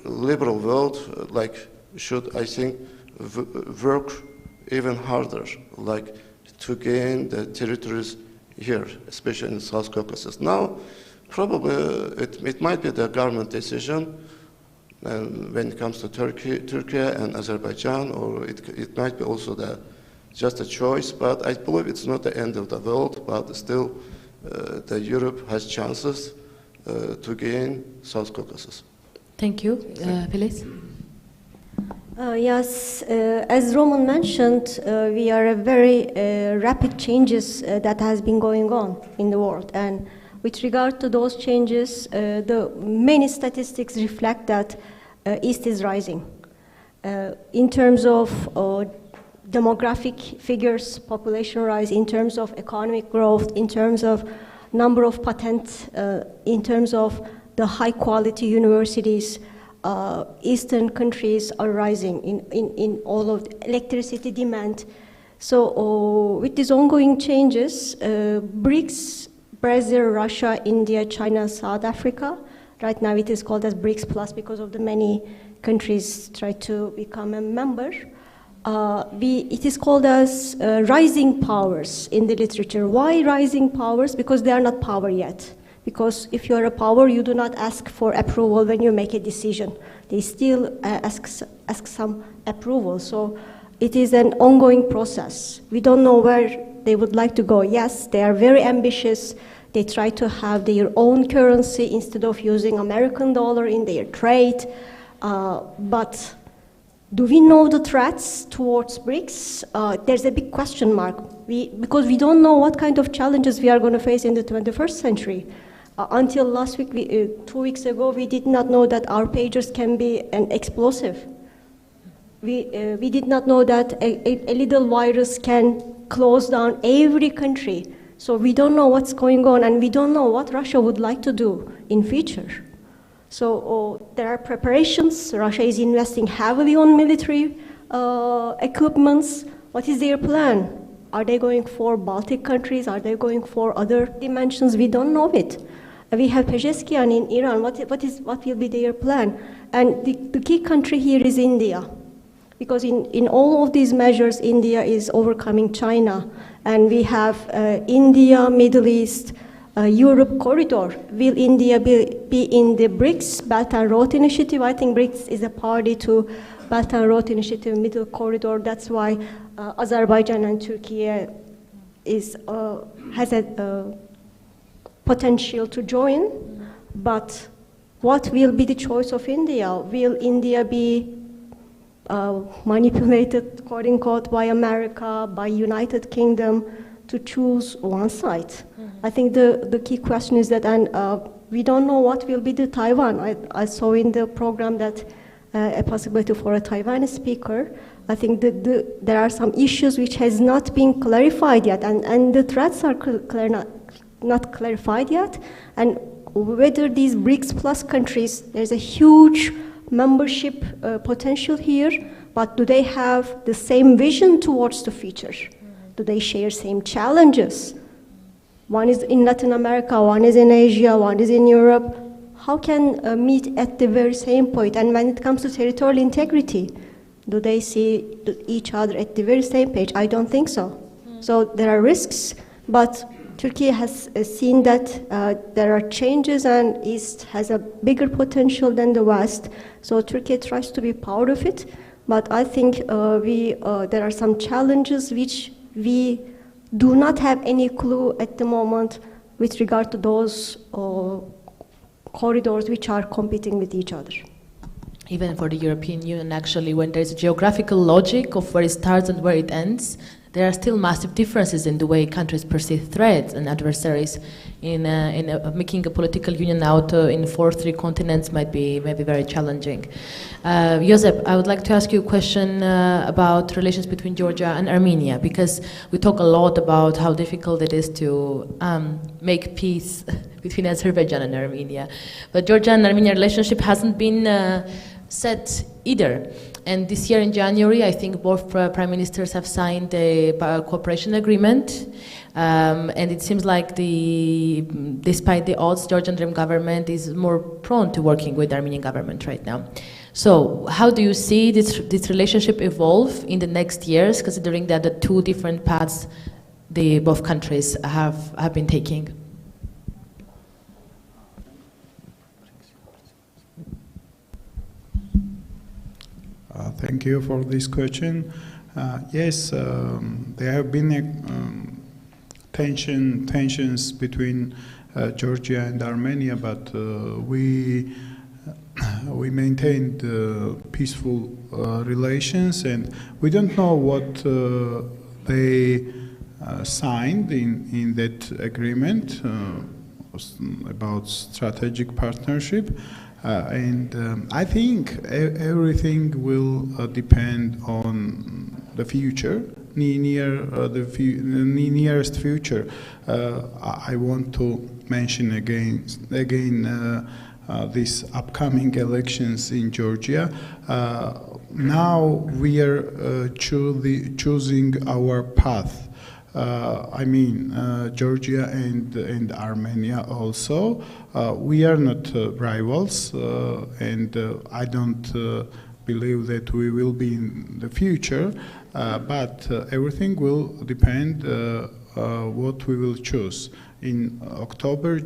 liberal world should, I think, work even harder, to gain the territories here, especially in South Caucasus. Now, probably it might be the government decision, and when it comes to Turkey and Azerbaijan, or it might be also the just a choice, but I believe it's not the end of the world, but still the Europe has chances to gain South Caucasus. Thank you. Feliz? Yes, as Roman mentioned, we are a very rapid changes that has been going on in the world. And with regard to those changes, the many statistics reflect that East is rising. In terms of demographic figures, population rise, in terms of economic growth, in terms of number of patents, in terms of the high quality universities, Eastern countries are rising in all of the electricity demand. So with these ongoing changes, BRICS, Brazil, Russia, India, China, South Africa, right now it is called as BRICS Plus because of the many countries try to become a member. It is called as rising powers in the literature. Why rising powers? Because they are not power yet. Because if you are a power, you do not ask for approval when you make a decision. They still ask some approval. So it is an ongoing process. We don't know where they would like to go. Yes, they are very ambitious. They try to have their own currency instead of using American dollar in their trade. But do we know the threats towards BRICS? There's a big question mark. Because we don't know what kind of challenges we are going to face in the 21st century. Until last week, 2 weeks ago, we did not know that our pagers can be an explosive. We did not know that a little virus can close down every country. So we don't know what's going on, and we don't know what Russia would like to do in future. So there are preparations. Russia is investing heavily on military equipments. What is their plan? Are they going for Baltic countries? Are they going for other dimensions? We don't know it. We have Pezeshkian in Iran. What will be their plan? And the key country here is India. Because in all of these measures, India is overcoming China. And we have India, Middle East, Europe corridor. Will India be in the BRICS, Belt and Road Initiative? I think BRICS is a party to Belt and Road Initiative, Middle Corridor. That's why Azerbaijan and Turkey has a potential to join. But what will be the choice of India? Will India be manipulated, quote unquote, by America, by United Kingdom to choose one side? I think the key question is that, and we don't know what will be the Taiwan. I saw in the program that a possibility for a Taiwanese speaker. I think there are some issues which has not been clarified yet, and the threats are not clarified yet, and whether these BRICS Plus countries, there's a huge membership potential here, but do they have the same vision towards the future? Do they share same challenges? One is in Latin America, one is in Asia, one is in Europe. How can meet at the very same point? And when it comes to territorial integrity, do they see each other at the very same page? I don't think so. So there are risks, but Turkey has seen that there are changes, and East has a bigger potential than the West. So Turkey tries to be proud of it, but I think there are some challenges which we do not have any clue at the moment with regard to those corridors which are competing with each other. Even for the European Union, actually, when there's a geographical logic of where it starts and where it ends, there are still massive differences in the way countries perceive threats and adversaries. In making a political union out in 3 continents might be very challenging. Josep, I would like to ask you a question about relations between Georgia and Armenia, because we talk a lot about how difficult it is to make peace between Azerbaijan and Armenia. But Georgia and Armenia relationship hasn't been set either. And this year in January, I think both prime ministers have signed a cooperation agreement. And it seems like despite the odds, Georgian Dream government is more prone to working with the Armenian government right now. So how do you see this relationship evolve in the next years, considering that the 2 different paths both countries have been taking? Thank you for this question. Yes, there have been tensions between Georgia and Armenia, but we maintained peaceful relations, and we don't know what they signed in that agreement about strategic partnership. And I think everything will depend on the future, nearest future. I want to mention again these upcoming elections in Georgia. Now we are choosing our path. I mean, Georgia and Armenia also. We are not rivals, and I don't believe that we will be in the future, but everything will depend what we will choose. In October,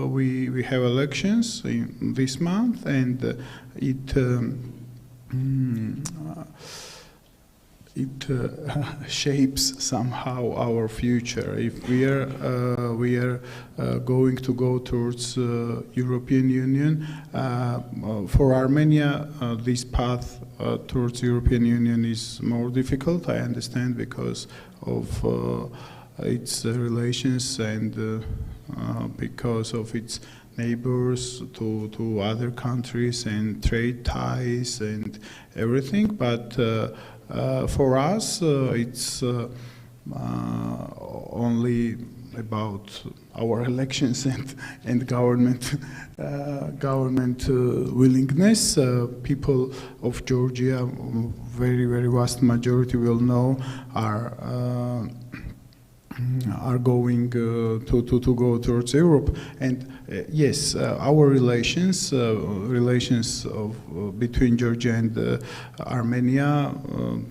we have elections in this month, and it shapes somehow our future. If we are going to go towards European Union, for Armenia, this path towards European Union is more difficult. I understand because of its relations and because of its neighbors to other countries and trade ties and everything, but for us, it's only about our elections and government willingness. People of Georgia, very vast majority will know, are going to go towards Europe, and yes, our relations between Georgia and Armenia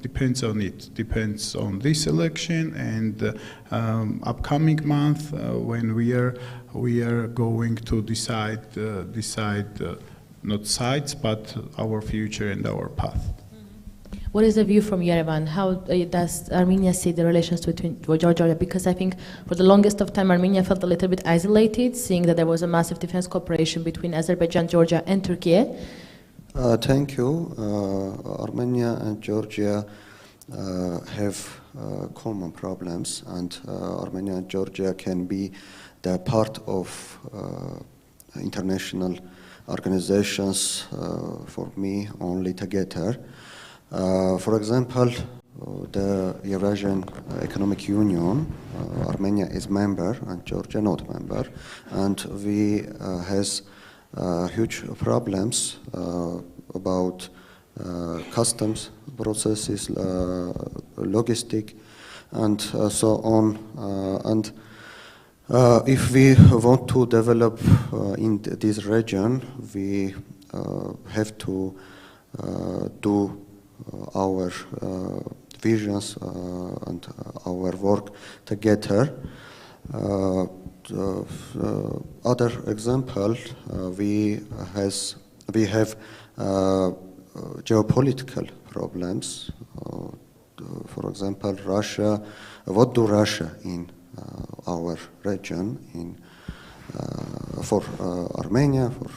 depends on it. Depends on this election and upcoming month when we are going to decide not sides but our future and our path. What is the view from Yerevan? How does Armenia see the relations between Georgia? Because I think for the longest of time Armenia felt a little bit isolated, seeing that there was a massive defense cooperation between Azerbaijan, Georgia and Turkey. Thank you. Armenia and Georgia have common problems, and Armenia and Georgia can be the part of international organizations for me only together. For example, the Eurasian Economic Union, Armenia is member and Georgia not member, and we has huge problems about customs processes, logistic, and so on. And if we want to develop in this region, we have to do our visions and our work together. Other example, we have geopolitical problems. For example, Russia. What do Russia in our region, for Armenia, for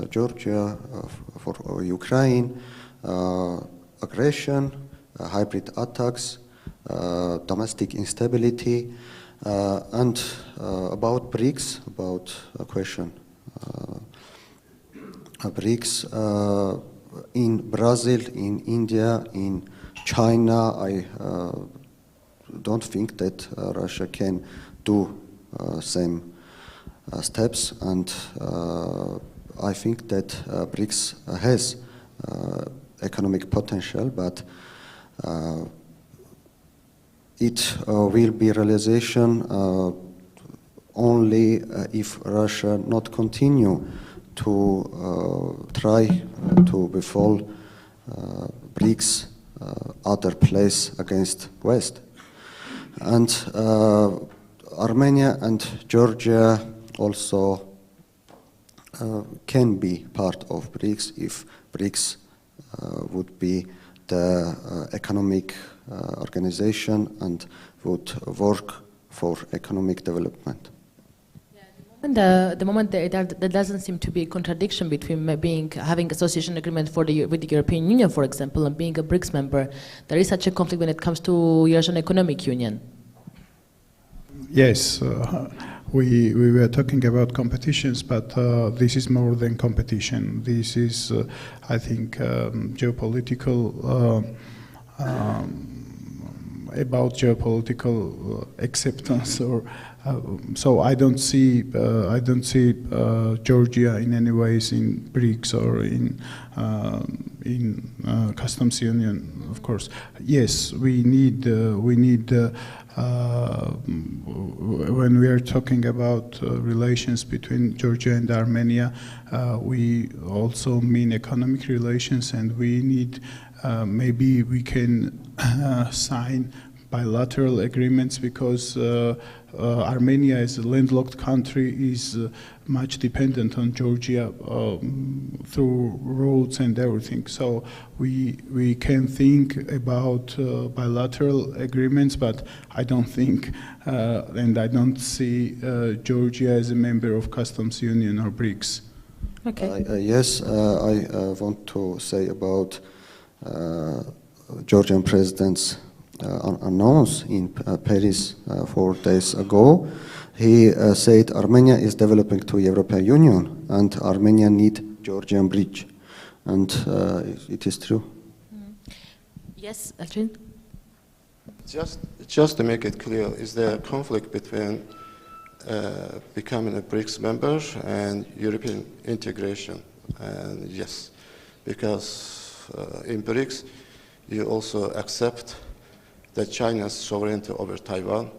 Georgia, for Ukraine? Aggression, hybrid attacks, domestic instability, and about BRICS, about a question. BRICS in Brazil, in India, in China, I don't think that Russia can do same steps, and I think that BRICS has economic potential, but it will be realization only if Russia not continue to try to befall BRICS other place against West. And Armenia and Georgia also can be part of BRICS if BRICS would be the economic organization and would work for economic development. And the moment there doesn't seem to be a contradiction between having association agreement with the European Union, for example, and being a BRICS member. There is such a conflict when it comes to Eurasian Economic Union. Yes, we were talking about competitions, but this is more than competition. This is, I think, geopolitical. About geopolitical acceptance, or so I don't see Georgia in any ways in BRICS or in customs union. Of course, yes, we need when we are talking about relations between Georgia and Armenia, we also mean economic relations, and we need. Maybe we can sign bilateral agreements because Armenia, as a landlocked country, is much dependent on Georgia through roads and everything. So we can think about bilateral agreements, but I don't think and I don't see Georgia as a member of customs union or BRICS. Okay. Yes, I want to say about Georgian president's announce in Paris 4 days ago. He said Armenia is developing to European Union and Armenia need Georgian bridge, and it is true. Yes, Elchin? Just to make it clear, is there a conflict between becoming a BRICS member and European integration? And yes, because in BRICS, you also accept that China's sovereignty over Taiwan.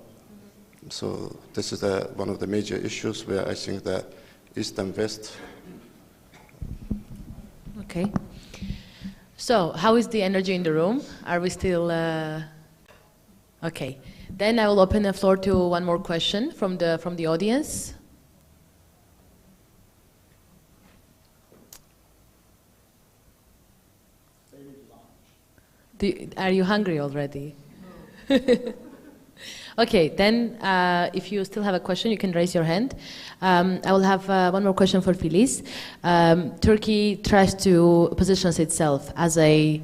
So this is one of the major issues where I think that East and West. Okay. So how is the energy in the room? Are we still? Okay. Then I will open the floor to one more question from the audience. Are you hungry already? Okay, then if you still have a question, you can raise your hand. I will have one more question for Filiz. Turkey tries to position itself as a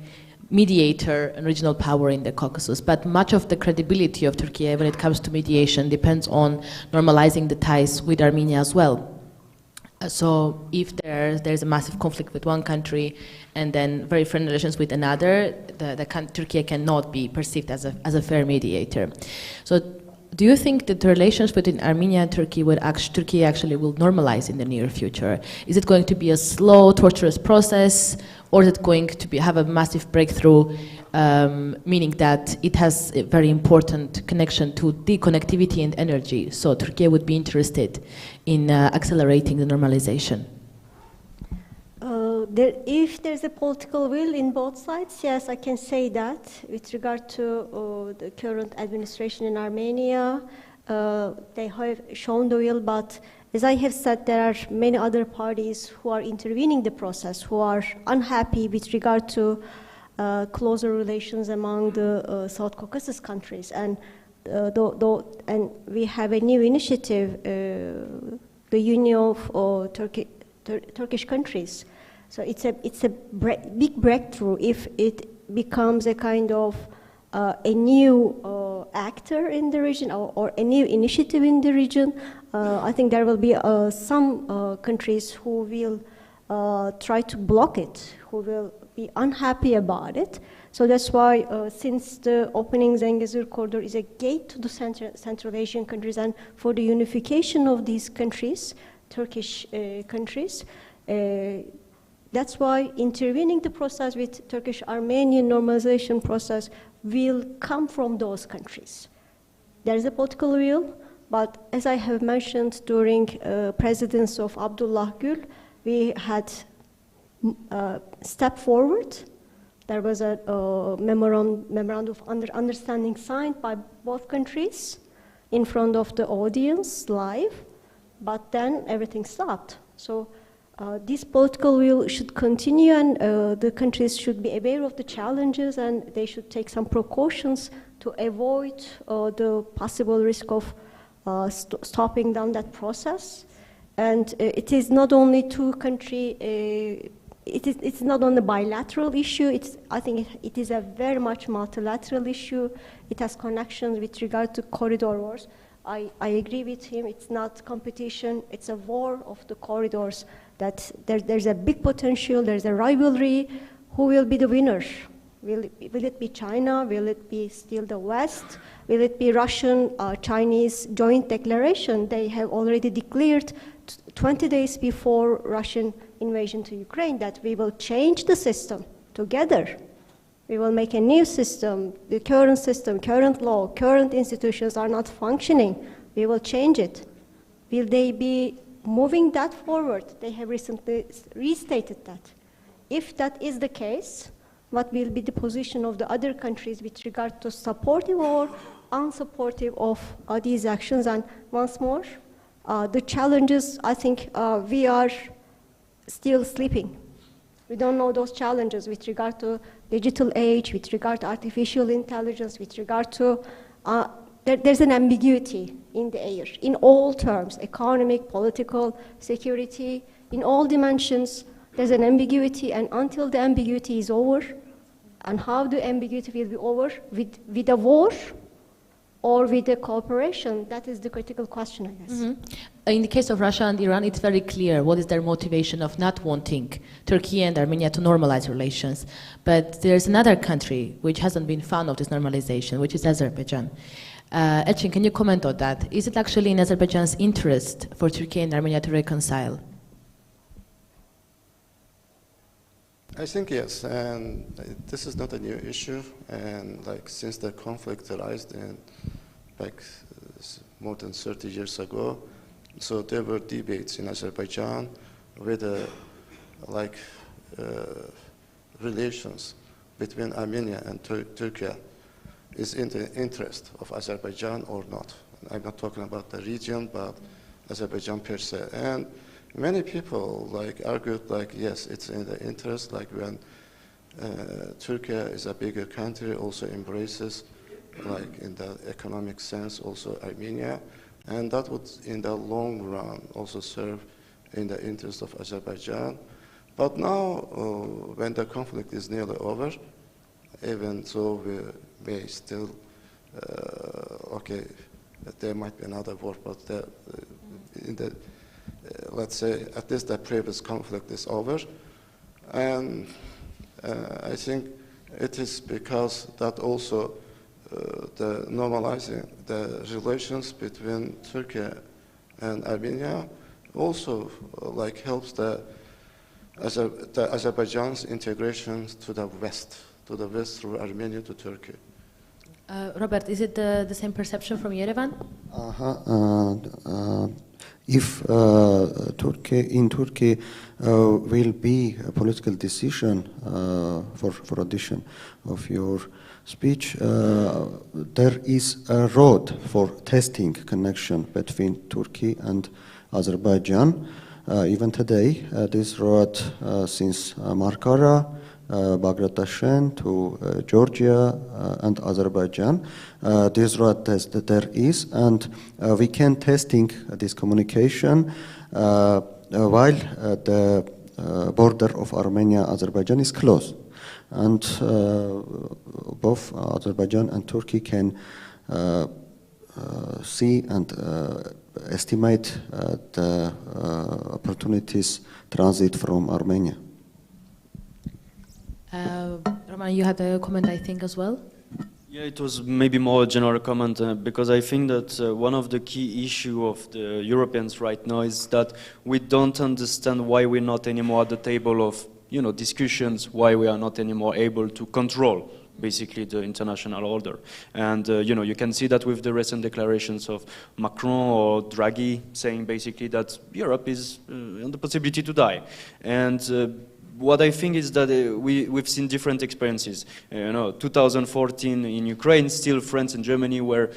mediator and regional power in the Caucasus, but much of the credibility of Turkey when it comes to mediation depends on normalizing the ties with Armenia as well. So if there's a massive conflict with one country and then very friendly relations with another, Turkey cannot be perceived as a fair mediator. So do you think that the relations between Armenia and Turkey Turkey actually will normalize in the near future? Is it going to be a slow, torturous process, or is it going to have a massive breakthrough, meaning that it has a very important connection to the connectivity and energy? So Turkey would be interested in accelerating the normalization. If there's a political will in both sides, yes, I can say that. With regard to the current administration in Armenia, they have shown the will, but as I have said, there are many other parties who are intervening the process, who are unhappy with regard to closer relations among the South Caucasus countries. And and we have a new initiative, the Union of Turkish countries. So it's a big breakthrough if it becomes a kind of a new actor in the region or a new initiative in the region. I think there will be some countries who will try to block it, who will be unhappy about it. So that's why, since the opening Zengezur corridor is a gate to the Central Asian countries and for the unification of these countries, Turkish countries, that's why intervening the process with Turkish-Armenian normalization process will come from those countries. There is a political will, but as I have mentioned during presidency of Abdullah Gül, we had step forward. There was a memorandum of understanding signed by both countries in front of the audience live, but then everything stopped. So This political will should continue, and the countries should be aware of the challenges, and they should take some precautions to avoid the possible risk of stopping down that process. And it is not only it's not only a bilateral issue. I think it is a very much multilateral issue. It has connections with regard to corridor wars. I agree with him. It's not competition. It's a war of the corridors. That there's a big potential. There's a rivalry. Who will be the winner? Will it be China? Will it be still the West? Will it be Russian-Chinese joint declaration? They have already declared 20 days before Russian invasion to Ukraine that we will change the system together. We will make a new system. The current system, current law, current institutions are not functioning. We will change it. Will they be moving that forward? They have recently restated that. If that is the case, what will be the position of the other countries with regard to supportive or unsupportive of these actions? And once more, the challenges, I think we are still sleeping. We don't know those challenges with regard to digital age, with regard to artificial intelligence, with regard to, there's an ambiguity in the air, in all terms, economic, political, security, in all dimensions, there's an ambiguity, and until the ambiguity is over, and how the ambiguity will be over, with a war or with a cooperation, that is the critical question, I guess. Mm-hmm. In the case of Russia and Iran, it's very clear what is their motivation of not wanting Turkey and Armenia to normalize relations. But there's another country which hasn't been fond of this normalization, which is Azerbaijan. Elchin, can you comment on that? Is it actually in Azerbaijan's interest for Turkey and Armenia to reconcile? I think yes, and this is not a new issue, and like since the conflict arose in like more than 30 years ago, so there were debates in Azerbaijan whether relations between Armenia and Turkey is in the interest of Azerbaijan or not. I'm not talking about the region, but Azerbaijan per se. And many people argued yes, it's in the interest, when Turkey is a bigger country, also embraces in the economic sense also Armenia, and that would in the long run also serve in the interest of Azerbaijan. But now when the conflict is nearly over, even though we may still there might be another war, but let's say at least the previous conflict is over, and I think it is because that also the normalizing the relations between Turkey and Armenia also helps the Azerbaijan's integration to the West through Armenia to Turkey. Robert, is it the same perception from Yerevan? If in Turkey will be a political decision for addition of your speech, there is a road for testing connection between Turkey and Azerbaijan. Even today, this road since Markara, Bagrat to Georgia and Azerbaijan. This road that there is, and we can testing this communication while the border of Armenia Azerbaijan is closed, and both Azerbaijan and Turkey can see and estimate the opportunities transit from Armenia. Roman, you had a comment, I think, as well? Yeah, it was maybe more a general comment, because I think that one of the key issues of the Europeans right now is that we don't understand why we're not anymore at the table of discussions, why we are not anymore able to control basically the international order. And you can see that with the recent declarations of Macron or Draghi saying basically that Europe is on the possibility to die. And what I think is that we've seen different experiences. 2014 in Ukraine, still France and Germany were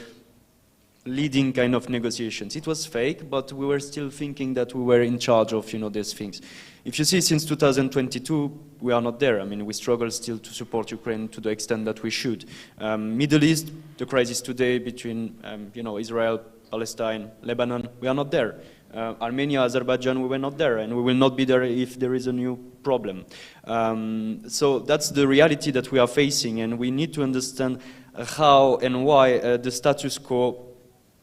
leading kind of negotiations. It was fake, but we were still thinking that we were in charge of, these things. If you see, since 2022, we are not there. I mean, we struggle still to support Ukraine to the extent that we should. Middle East, the crisis today between, Israel, Palestine, Lebanon, we are not there. Armenia, Azerbaijan, we were not there, and we will not be there if there is a new problem. So that's the reality that we are facing, and we need to understand how and why the status quo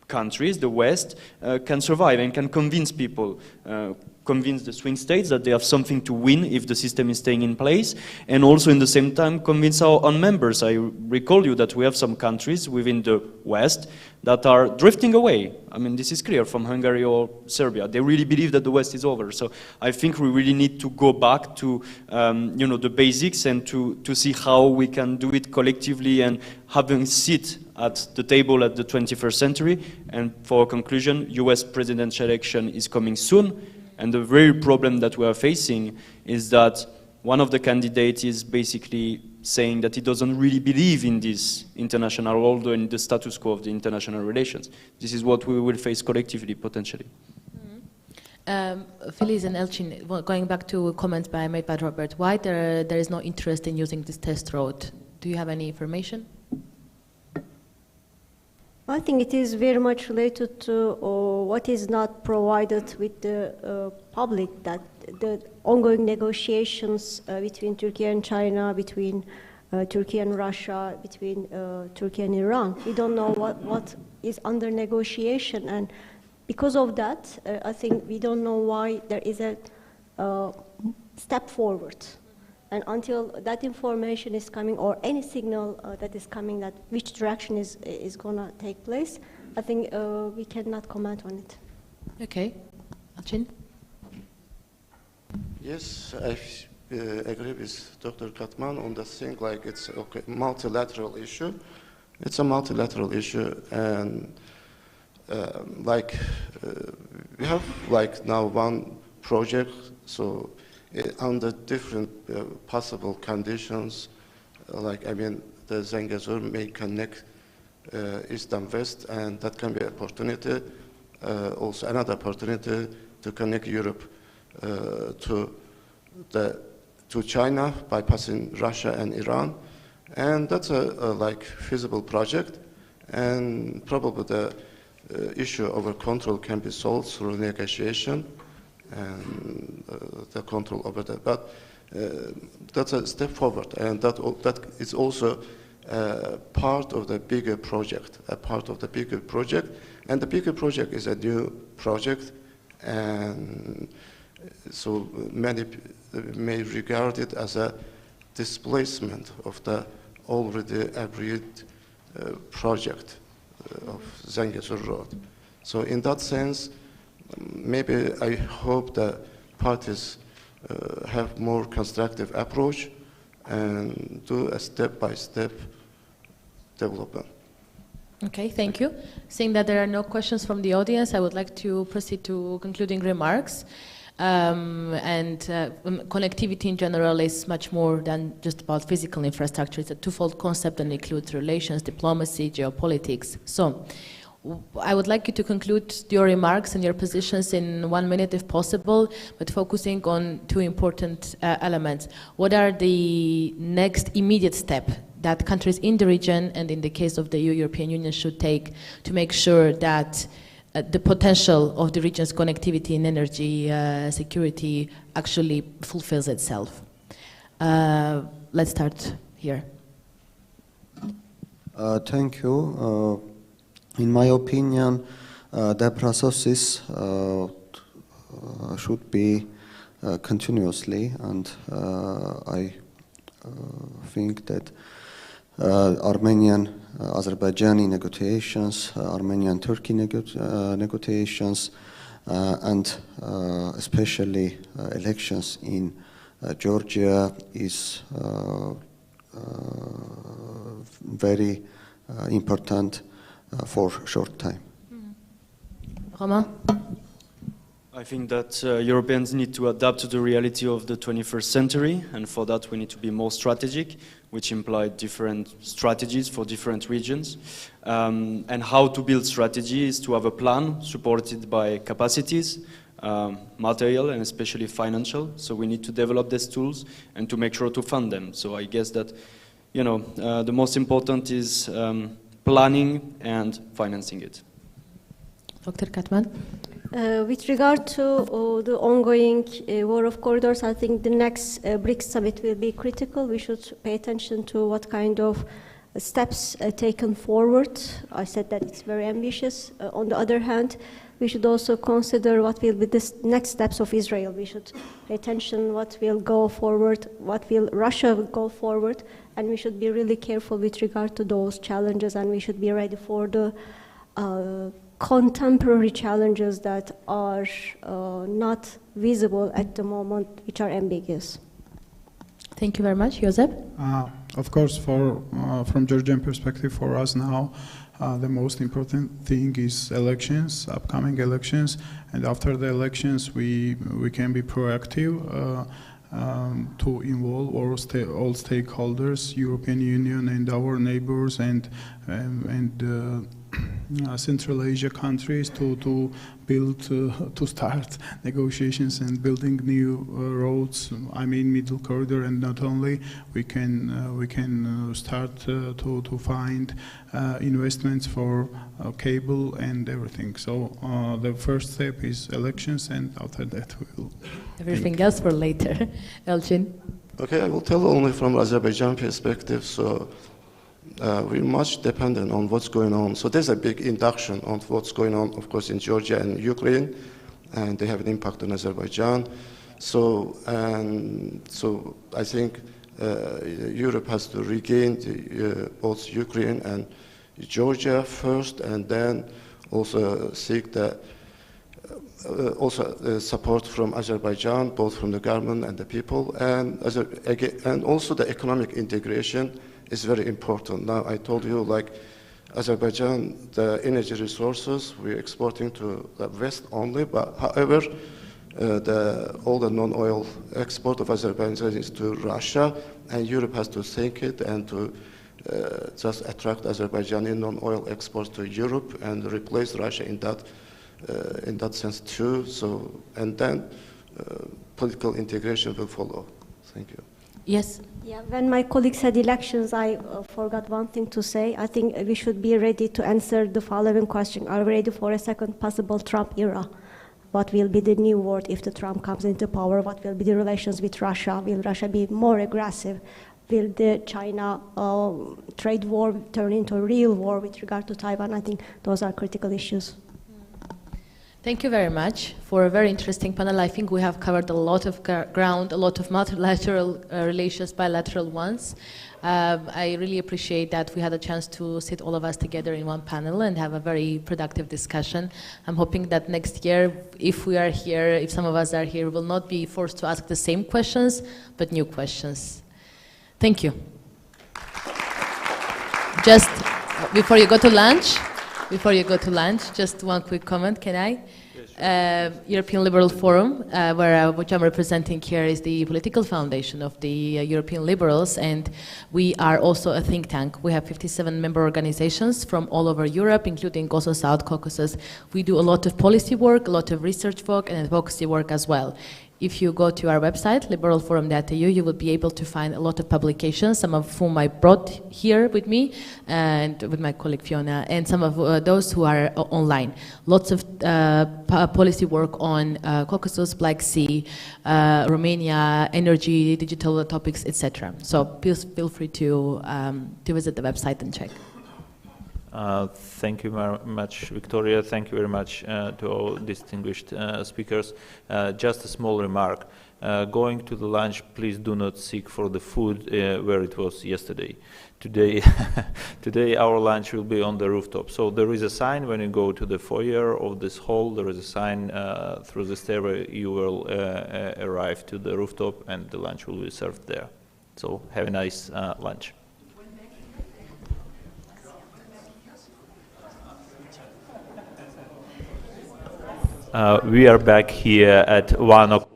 countries, the West, can survive and can convince people, convince the swing states that they have something to win if the system is staying in place, and also in the same time convince our own members. I recall you that we have some countries within the West that are drifting away. I mean, this is clear from Hungary or Serbia. They really believe that the West is over. So I think we really need to go back to, the basics and to see how we can do it collectively and having sit at the table at the 21st century. And for a conclusion, US presidential election is coming soon. And the very problem that we are facing is that one of the candidates is basically saying that he doesn't really believe in this international order and the status quo of the international relations. This is what we will face collectively, potentially. Feliz and Elchin, going back to comments made by Robert, why there is no interest in using this test road? Do you have any information? I think it is very much related to what is not provided with the public, that the ongoing negotiations between Turkey and China, between Turkey and Russia, between Turkey and Iran. We don't know what is under negotiation, and because of that, I think we don't know why there is a step forward. And until that information is coming, or any signal that is coming that which direction is going to take place, I think we cannot comment on it. Okay. Elchin? Yes, I agree with Dr. Katman on the thing, like it's a multilateral issue. It's a multilateral issue, and we have now one project, so under different possible conditions, the Zengezur may connect East and West, and that can be an opportunity, also another opportunity to connect Europe to China, bypassing Russia and Iran, and that's a feasible project, and probably the issue over control can be solved through negotiation and the control over that. But that's a step forward, and that is also part of the bigger project, and the bigger project is a new project, and so many may regard it as a displacement of the already agreed project of Zengezur Road. So in that sense, maybe I hope that parties have more constructive approach and do a step-by-step development. Okay, thank you. Seeing that there are no questions from the audience, I would like to proceed to concluding remarks. Connectivity in general is much more than just about physical infrastructure. It's a twofold concept and includes relations, diplomacy, geopolitics. So I would like you to conclude your remarks and your positions in 1 minute if possible, but focusing on two important elements. What are the next immediate steps that countries in the region and in the case of the European Union should take to make sure that the potential of the region's connectivity and energy security actually fulfills itself? Let's start here. Thank you. In my opinion, the processes should be continuously, and I think that Armenian-Azerbaijani negotiations, Armenian-Turkey negotiations, and especially elections in Georgia is very important for a short time. Romain? I I think that Europeans need to adapt to the reality of the 21st century, and for that we need to be more strategic, which implies different strategies for different regions. And how to build strategy is to have a plan supported by capacities, material and especially financial. So we need to develop these tools and to make sure to fund them. So I guess that, you know, the most important is planning and financing it. Dr. Katman? With regard to the ongoing war of corridors, I think the next BRICS summit will be critical. We should pay attention to what kind of steps taken forward. I said that it's very ambitious. On the other hand, we should also consider what will be the next steps of Israel. We should pay attention what will go forward, what will Russia go forward, and we should be really careful with regard to those challenges, and we should be ready for the contemporary challenges that are not visible at the moment, which are ambiguous. Thank you very much. Josep? Of course, from Georgian perspective, for us now, the most important thing is elections, upcoming elections, and after the elections, we can be proactive to involve all stakeholders, European Union and our neighbors and Central Asia countries to build, to start negotiations and building new roads. I mean, middle corridor, and not only we can start to find investments for cable and everything. So the first step is elections, and after that we'll everything else for later. Elchin? Okay, I will tell only from Azerbaijan perspective. So we're much dependent on what's going on. So there's a big induction on what's going on, of course, in Georgia and Ukraine, and they have an impact on Azerbaijan. So I think Europe has to regain both Ukraine and Georgia first, and then also seek the support from Azerbaijan, both from the government and the people, and also the economic integration is very important. Now, I told you, like, Azerbaijan, the energy resources, we're exporting to the West only, but however, all the non-oil export of Azerbaijan is to Russia, and Europe has to think it and to just attract Azerbaijani non-oil exports to Europe and replace Russia in that sense too. So, and then political integration will follow. Thank you. Yes. Yeah, when my colleague said elections, I forgot one thing to say. I think we should be ready to answer the following question. Are we ready for a second possible Trump era? What will be the new world if the Trump comes into power? What will be the relations with Russia? Will Russia be more aggressive? Will the China trade war turn into a real war with regard to Taiwan? I think those are critical issues. Thank you very much for a very interesting panel. I think we have covered a lot of ground, a lot of multilateral relations, bilateral ones. I really appreciate that we had a chance to sit all of us together in one panel and have a very productive discussion. I'm hoping that next year, if we are here, if some of us are here, we will not be forced to ask the same questions, but new questions. Thank you. Just before you go to lunch, just one quick comment, can I? Yes, sure. European Liberal Forum, which I'm representing here, is the political foundation of the European Liberals, and we are also a think tank. We have 57 member organizations from all over Europe, including also South Caucasus. We do a lot of policy work, a lot of research work, and advocacy work as well. If you go to our website, liberalforum.eu, you will be able to find a lot of publications, some of whom I brought here with me, and with my colleague Fiona, and some of those who are online. Lots of policy work on Caucasus, Black Sea, Romania, energy, digital topics, etc. So please feel free to visit the website and check. Thank you very much, Victoria. Thank you very much to all distinguished speakers. Just a small remark. Going to the lunch, please do not seek for the food where it was yesterday. Today our lunch will be on the rooftop. So there is a sign when you go to the foyer of this hall. There is a sign through the stairway. You will arrive to the rooftop, and the lunch will be served there. So have a nice lunch. We are back here at 1 o'clock.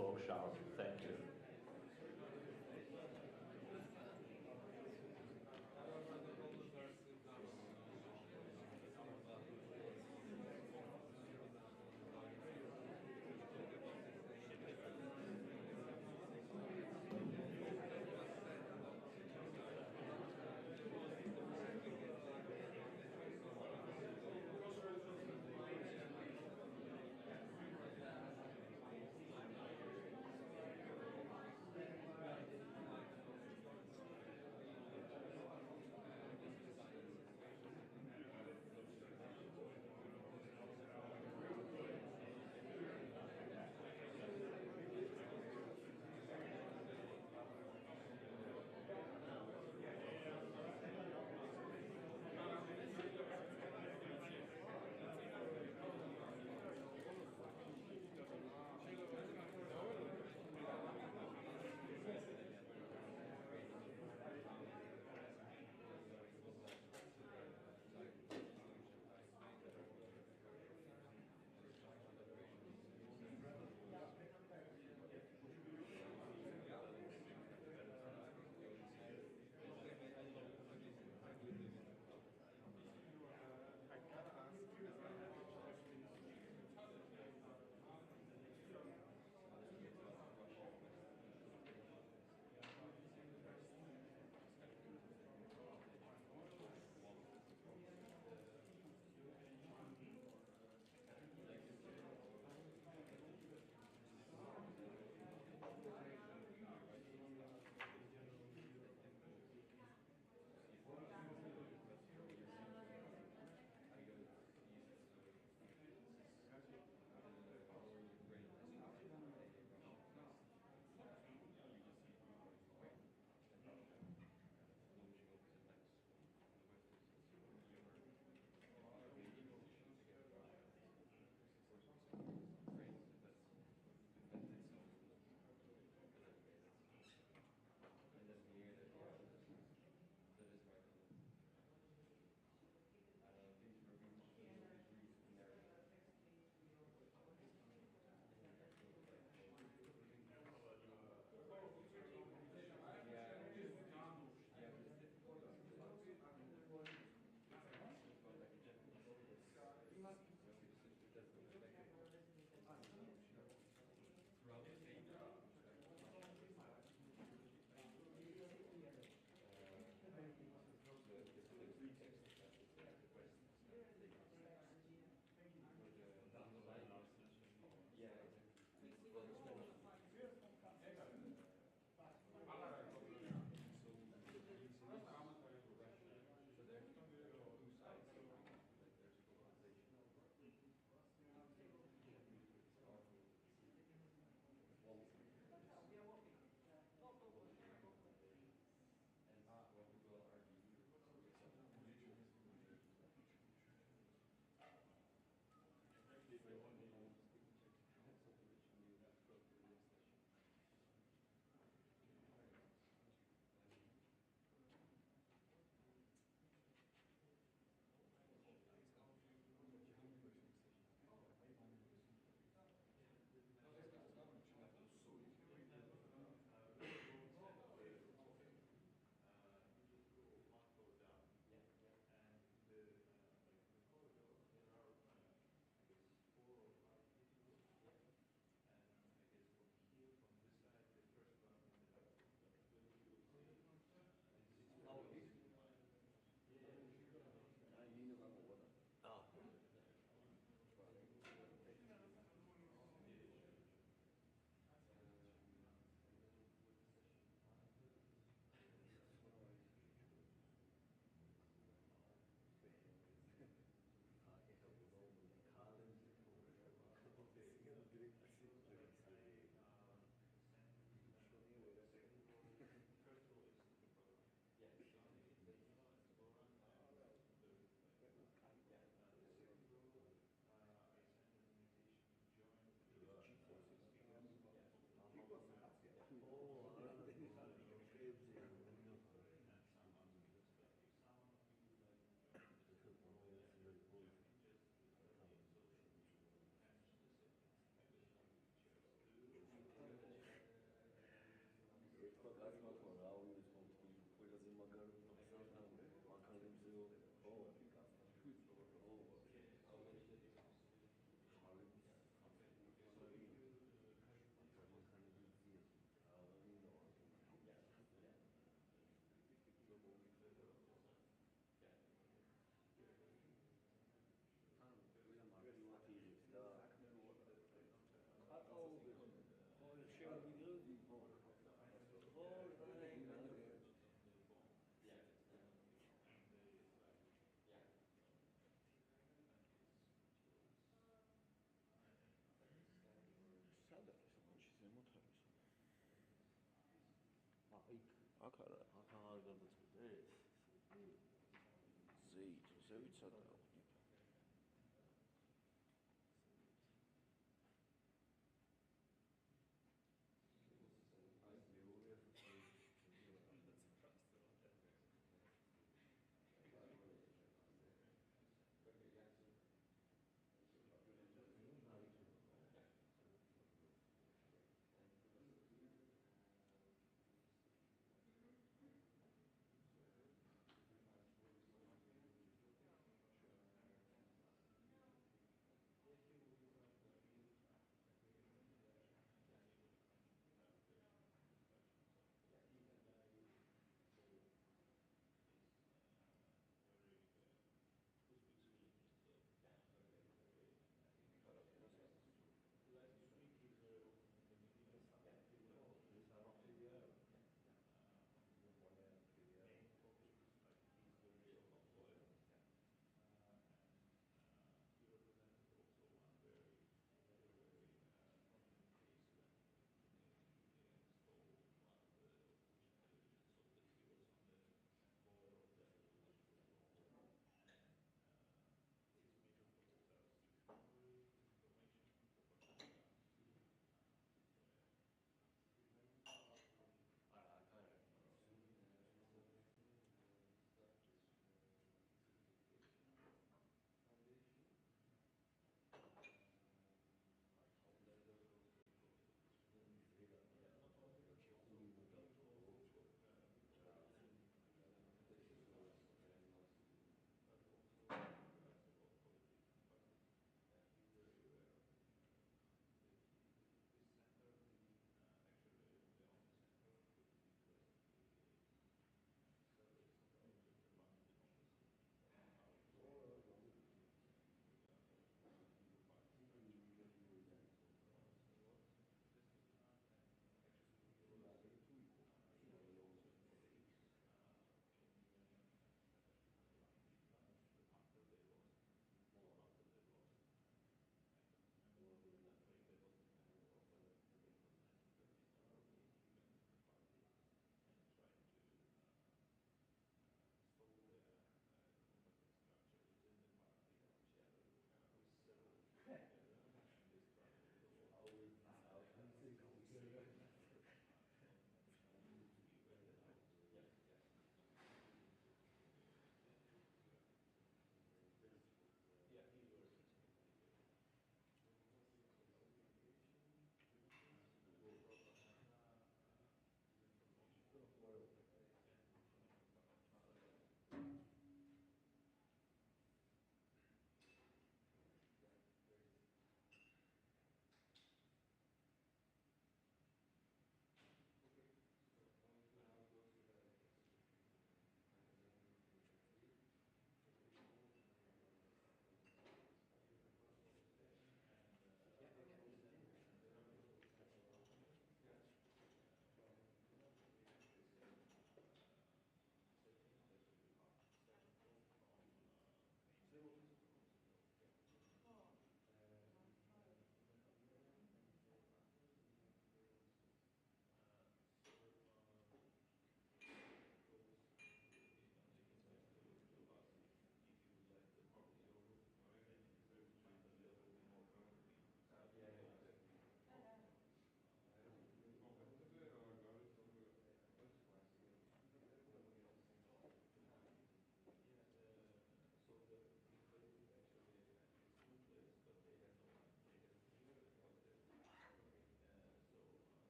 ზე ვიცადაო.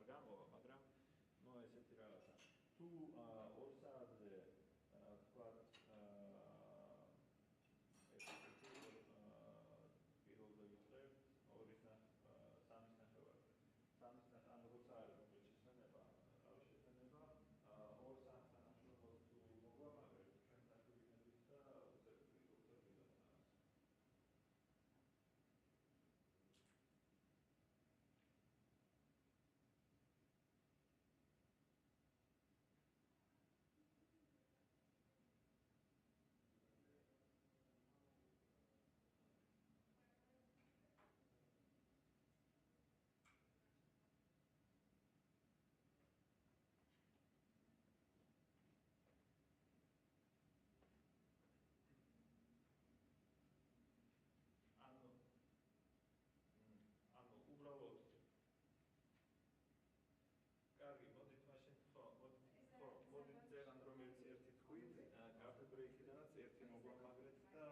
გამოვა, მაგრამ ნუ ესეთი რაღაცა. თუ 2 საათზე თქვათ პირველზე ვიწევთ 3:30 ანუ როცა არის შეშენება, შეშენება 2 საათს თანამშრომლობთ თუ მოგვამაგრებთ ჩვენ საქმიანობის და ანუ უბრალოდ კარგი, მოდით მაშინ მოდით წერან რომელიც ერთი თქვით, კაფე ბრეიქიდანაც ერთი მოგვამაგრეთ და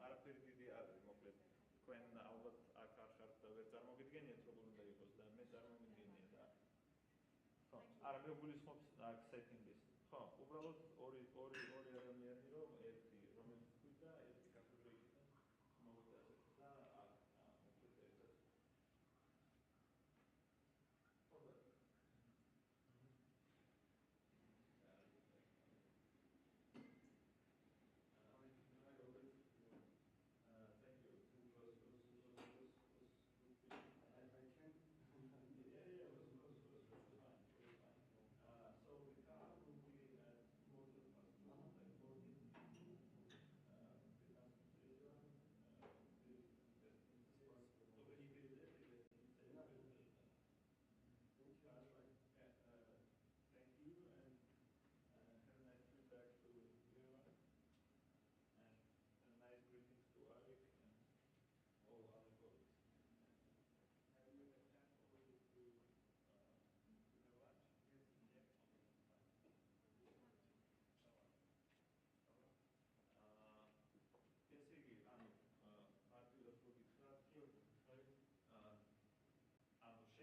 არაფერი დიდი არ არის, მოკლედ თქვენ ალბათ აქ არ ხართ და ვერ წარმოგიდგენიათ როგორ უნდა იყოს და მე წარმოგიდგენია და ხო, არა მე გულისხმობს აქ სეტინგის. ხო, უბრალოდ ორი ადამიანი რომ ერთი რომელიც თქვით და ერთი კაფე ბრეიქიდან მოგვიწერეთ და აქ მოკლედ ერთად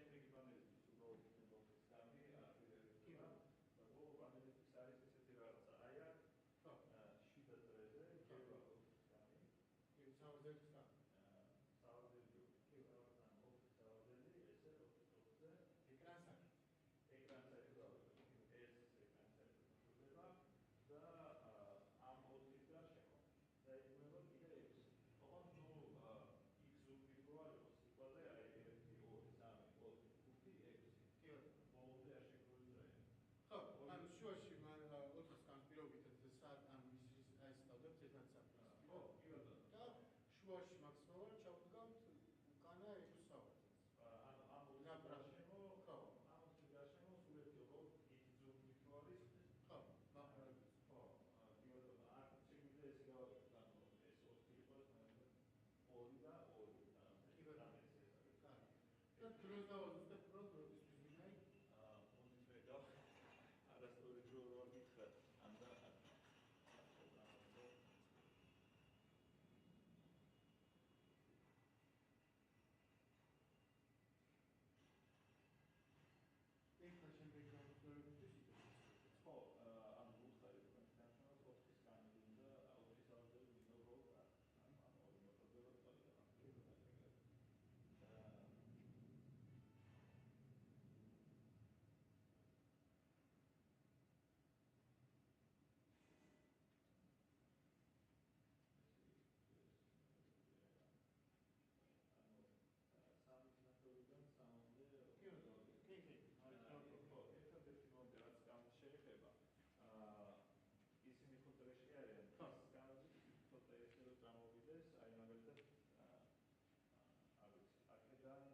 შემდეგი პანელისთვის უბრალოდ იქნება სკამი, და ბოლო პანელისთვის არის ესეთი რაღაცა. აი აქ შიდა წრეზე იქნება სკამი. სავაზელი სკამი. სავაზელი, სავაზელი, ესე ოთხზე ეკრანსაკი. ეკრანსაკი ეს ეკრანსაკი მოხდება და ამ 4-ის გარშემო დაიქმნება კიდე 6. ოღონდ ნუ იქ ზუმი რო არ იყოს სიყვაზე აი 1 2 3 4 5 6 კი ბოლომდე არ შეგროვებია. ხო, ანუ შუაში მან 4 სკამს პირობითად საათ ან ის აისწავლებთ ერთად საფრთხეს. ხო, კი ბატონო. და შუაში მაქსიმალურად ჩავდგავთ უკანა 6 საათს. ანუ ამ 4 გარშემო, ხო, ამ 4 გარშემო სულ ერთი უბრალოდ იქ ზუმი რო არის. ხო, მაყურებელს. ხო, კი ბატონო, აქ შეგვიძლია ეს გავაკეთოთ, ანუ ეს 4 იყოს, მაგრამ 2 და 2. კი ბატონო. და დროს დავაზუსტებ პროს როდისთვის მინაი? მოდით მე არასწორი დრო რო არ გითხრათ, ან და ეხლა შემდეგი გამოსვლებისთვის იდეა. ხო, ანუ უცხარი თქვენთან 4 სკანი უნდა 4 საათზე ვინაუბრალოდ ანუ ორი მეთოდები ყავდა. შეეხება ისინი ხუთრეში არიან სკამები ცოტა ესე რომ წამოვიდეს აი მაგალითად არ ვიცი აქედან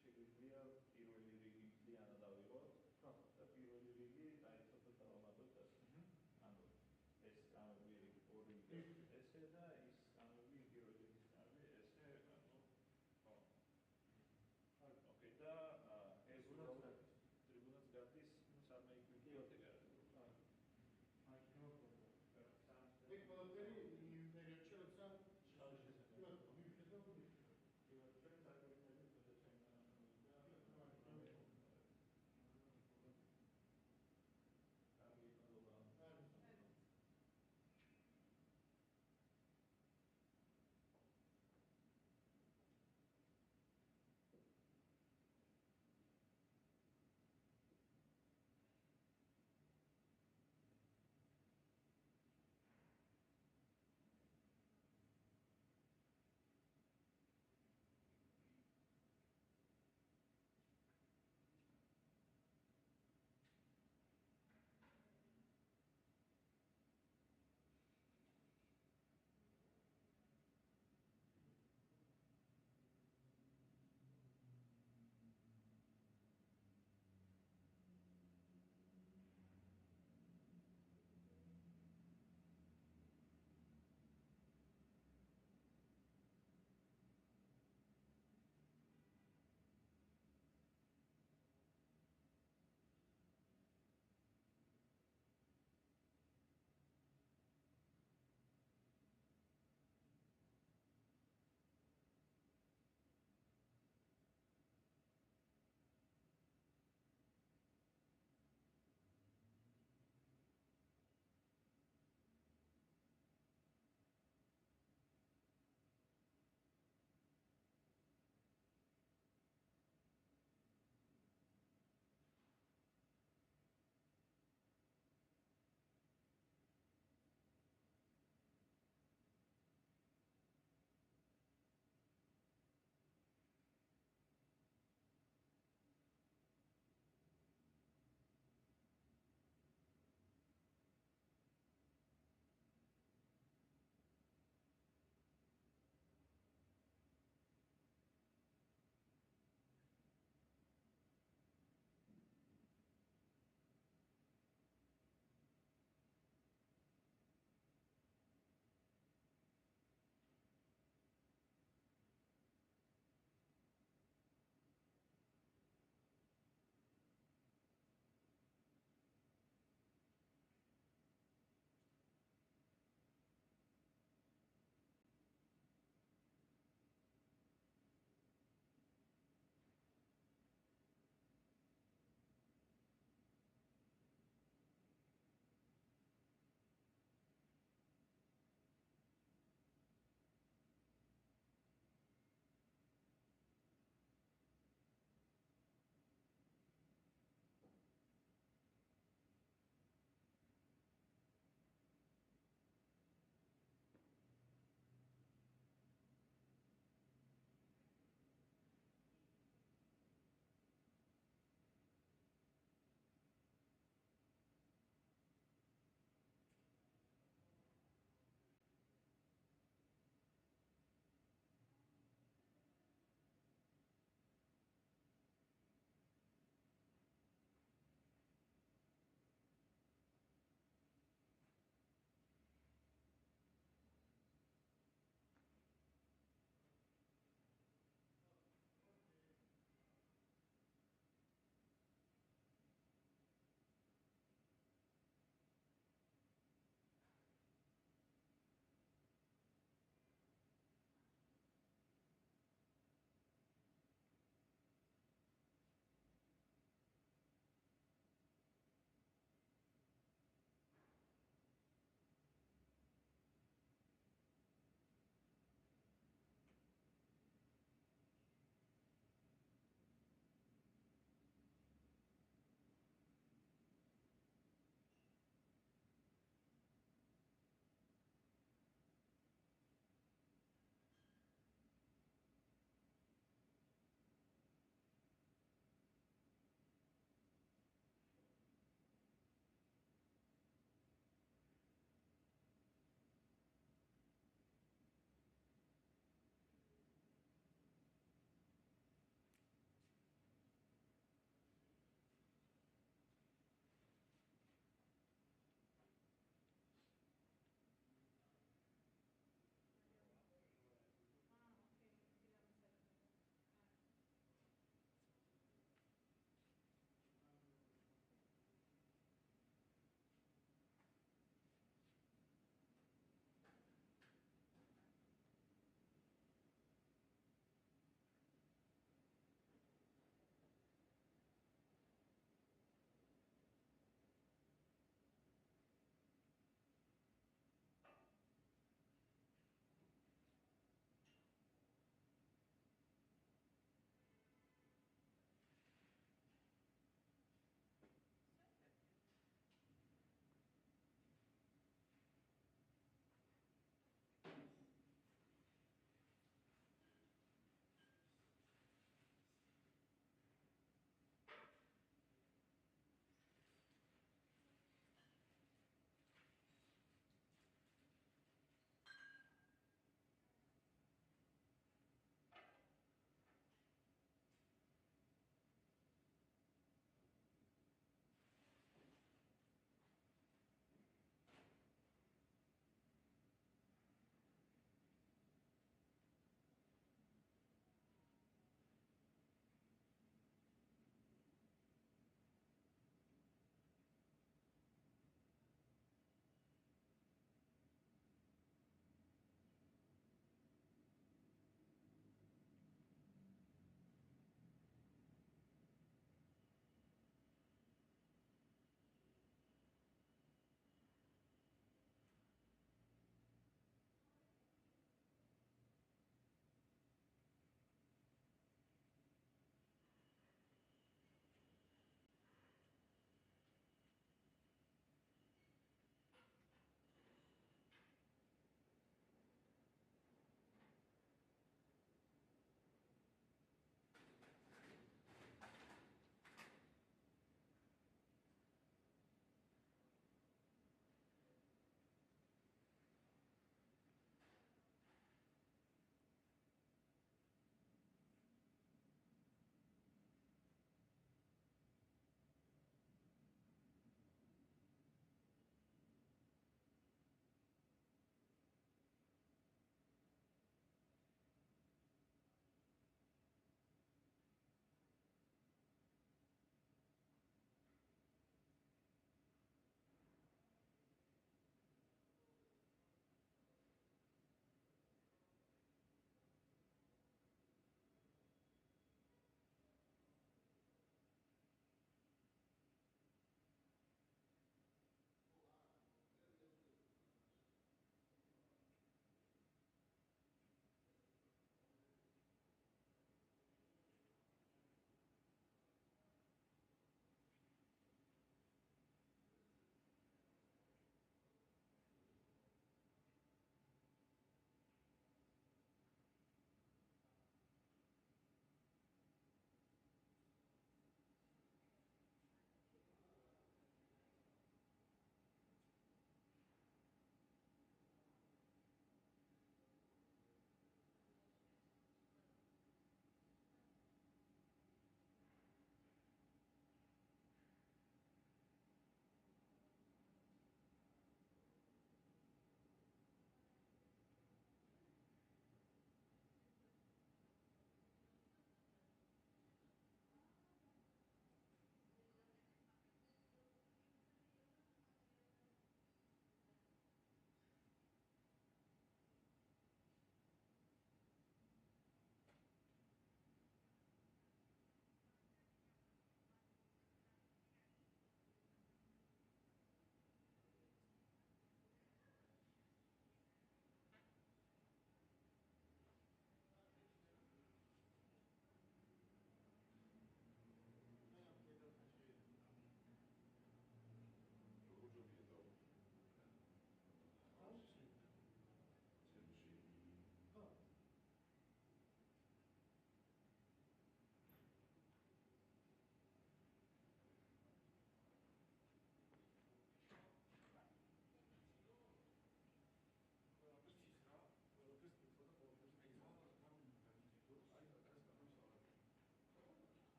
შეგვიძლია პირველი რიგი მთლიანად ავიღოთ და პირველი რიგი აი ცოტა დავამატოთ ასე ანუ ეს სკამები ორი ესე და ის სკამები პირველი რიგის სკამები ესე ანუ ხო ოკეი და ეს ტრიბუნაც გადის სამე იკვიპმენტი აი ეგ ყველაფერი იმ პერიოდში როცა შავი შესაძლოა მიხედავ ჩვენ საკუთრებით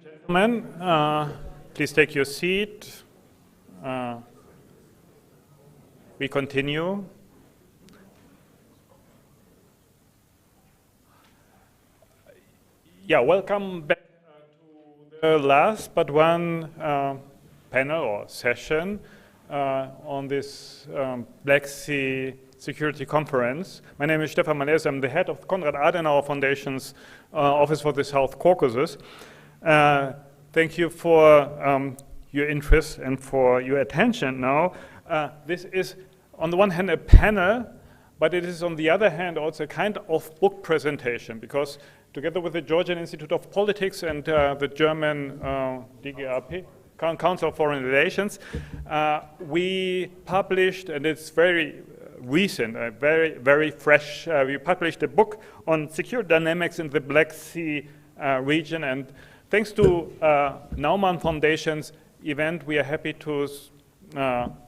Gentlemen, please take your seat. We continue. Yeah, welcome back to the last but one panel or session on this Black Sea Security Conference. My name is Stefan Malers. I'm the head of the Konrad Adenauer Foundation's Office for the South Caucasus. Thank you for your interest and for your attention now. This is, on the one hand, a panel, but it is, on the other hand, also a kind of book presentation, because together with the Georgian Institute of Politics and the German DGRP, Council of Foreign Relations, we published, and it's very recent, very fresh, we published a book on security dynamics in the Black Sea region. And thanks to Naumann Foundation's event, we are happy to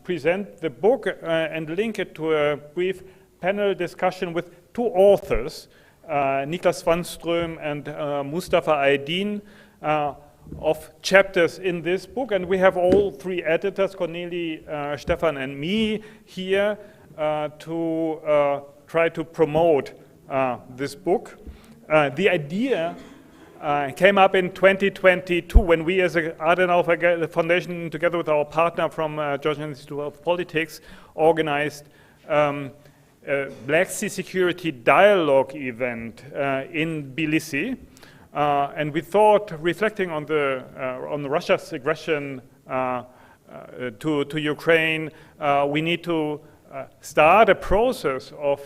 present the book and link it to a brief panel discussion with two authors, Niklas Svanström and Mustafa Aydin, of chapters in this book. And we have all three editors, Corneli, Stefan, and me here to try to promote this book. The idea came up in 2022 when we, as a Adenauer Foundation, together with our partner from Georgian Institute of Politics, organized a Black Sea Security Dialogue event in Tbilisi. And we thought, reflecting on Russia's aggression to Ukraine, we need to start a process of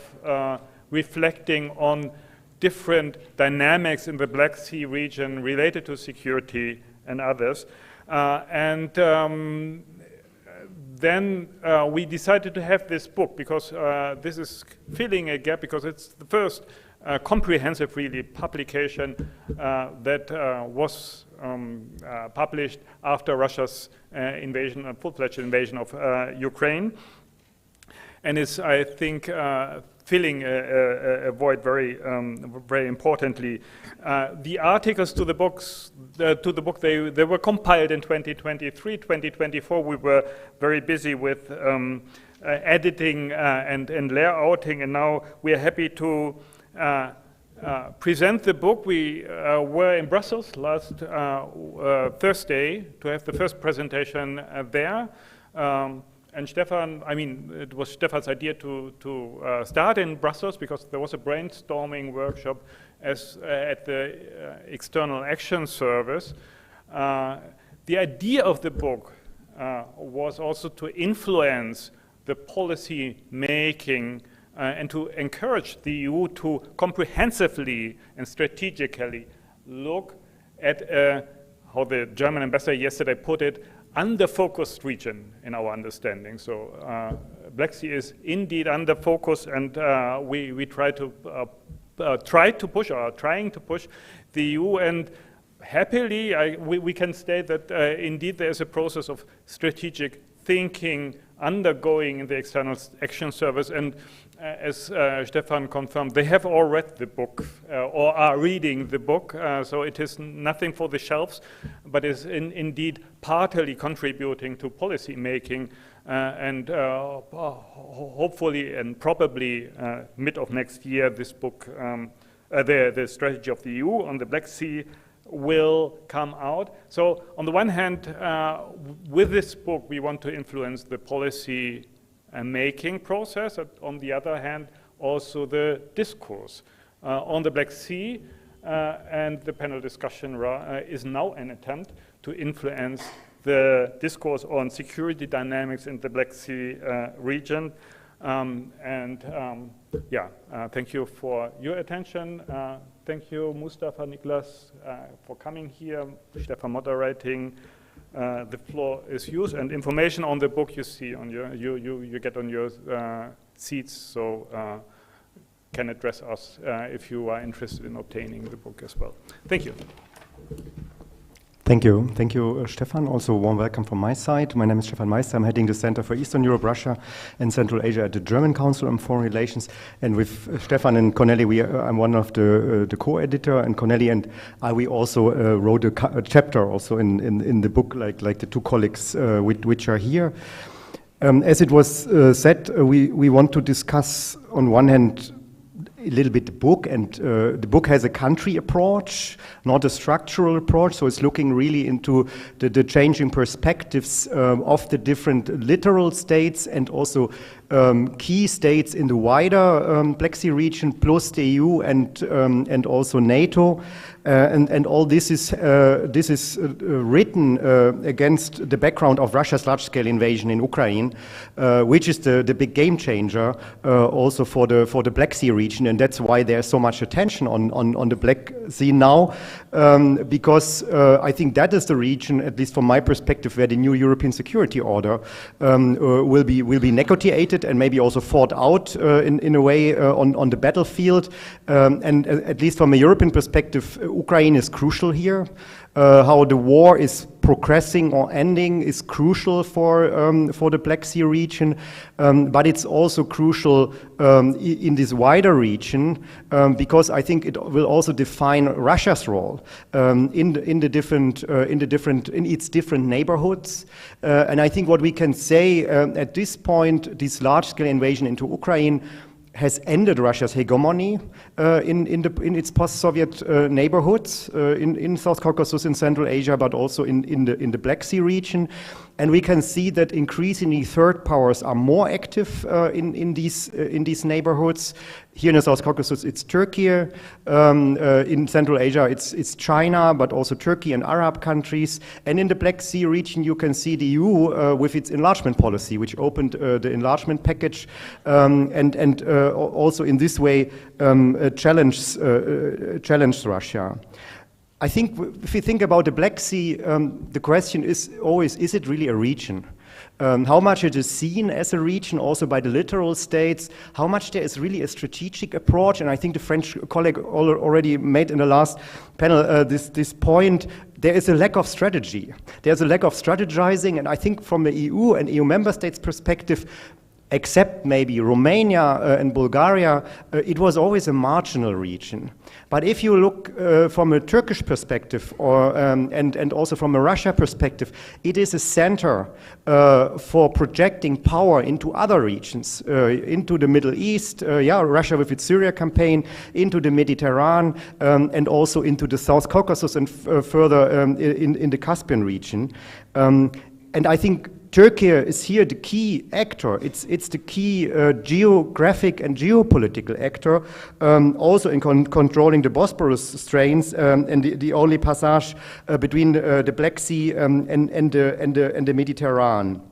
reflecting on different dynamics in the Black Sea region related to security and others. Then we decided to have this book because this is filling a gap, because it's the first comprehensive, really, publication that was published after Russia's invasion, full-fledged invasion of Ukraine. And is, I think, filling a void very importantly. The articles to the book, they were compiled in 2023. 2024, we were very busy with editing and layouting, and now we are happy to present the book. We were in Brussels last Thursday to have the first presentation there. And Stefan, it was Stefan's idea to start in Brussels because there was a brainstorming workshop at the External Action Service. The idea of the book was also to influence the policy making and to encourage the EU to comprehensively and strategically look at, how the German ambassador yesterday put it, under-focused region in our understanding. So Black Sea is indeed under focus, and we trying to push the EU, and happily we can state that indeed there is a process of strategic thinking undergoing in the External Action Service, and as Stefan confirmed, they have all read the book or are reading the book, so it is nothing for the shelves, but is indeed partly contributing to policy making, and hopefully and probably mid of next year, this book, the strategy of the EU on the Black Sea, will come out. So on the one hand, with this book, we want to influence the policy making process. On the other hand, also the discourse on the Black Sea, and the panel discussion is now an attempt to influence the discourse on security dynamics in the Black Sea region. Thank you for your attention. Thank you, Mustafa, Niklas, for coming here, Stefan moderating. The floor is yours, and information on the book you see on you get on your seats, so can address us if you are interested in obtaining the book as well. Thank you. Thank you, Stefan. Also, warm welcome from my side. My name is Stefan Meister. I'm heading the Center for Eastern Europe, Russia, and Central Asia at the German Council on Foreign Relations. And with Stefan and Corneli, I'm one of the co-editor, and Corneli and we also wrote a chapter also in the book, like the two colleagues which are here. As it was said, we want to discuss on one hand a little bit the book, and the book has a country approach, not a structural approach, so it's looking really into the changing perspectives of the different littoral states and also key states in the wider Black Sea region, plus the EU and also NATO. And all this is written against the background of Russia's large-scale invasion in Ukraine, which is the big game changer also for the Black Sea region, and that's why there's so much attention on the Black Sea now, because I think that is the region, at least from my perspective, where the new European security order will be negotiated and maybe also fought out in a way on the battlefield, and at least from a European perspective, Ukraine is crucial here. How the war is progressing or ending is crucial for the Black Sea region, but it's also crucial in this wider region because I think it will also define Russia's role in its different neighborhoods. And I think what we can say at this point, this large-scale invasion into Ukraine has ended Russia's hegemony in its post-Soviet neighborhoods in South Caucasus, in Central Asia, but also in the Black Sea region. And we can see that increasingly third powers are more active in these neighborhoods. Here in the South Caucasus, it's Turkey. In Central Asia, it's China, but also Turkey and Arab countries. And in the Black Sea region, you can see the EU with its enlargement policy, which opened the enlargement package, and also in this way challenged Russia. I think if you think about the Black Sea, the question is always, is it really a region? How much it is seen as a region also by the littoral states, how much there is really a strategic approach, and I think the French colleague already made in the last panel this point. There is a lack of strategy. There's a lack of strategizing, and I think from the EU and EU member states perspective, except maybe Romania and Bulgaria, it was always a marginal region. But if you look from a Turkish perspective and also from a Russia perspective, it is a center for projecting power into other regions, into the Middle East, Russia with its Syria campaign, into the Mediterranean, and also into the South Caucasus and further in the Caspian region. And I think Turkey is here the key actor. It's the key geographic and geopolitical actor, also in controlling the Bosporus straits and the only passage between the Black Sea and the Mediterranean.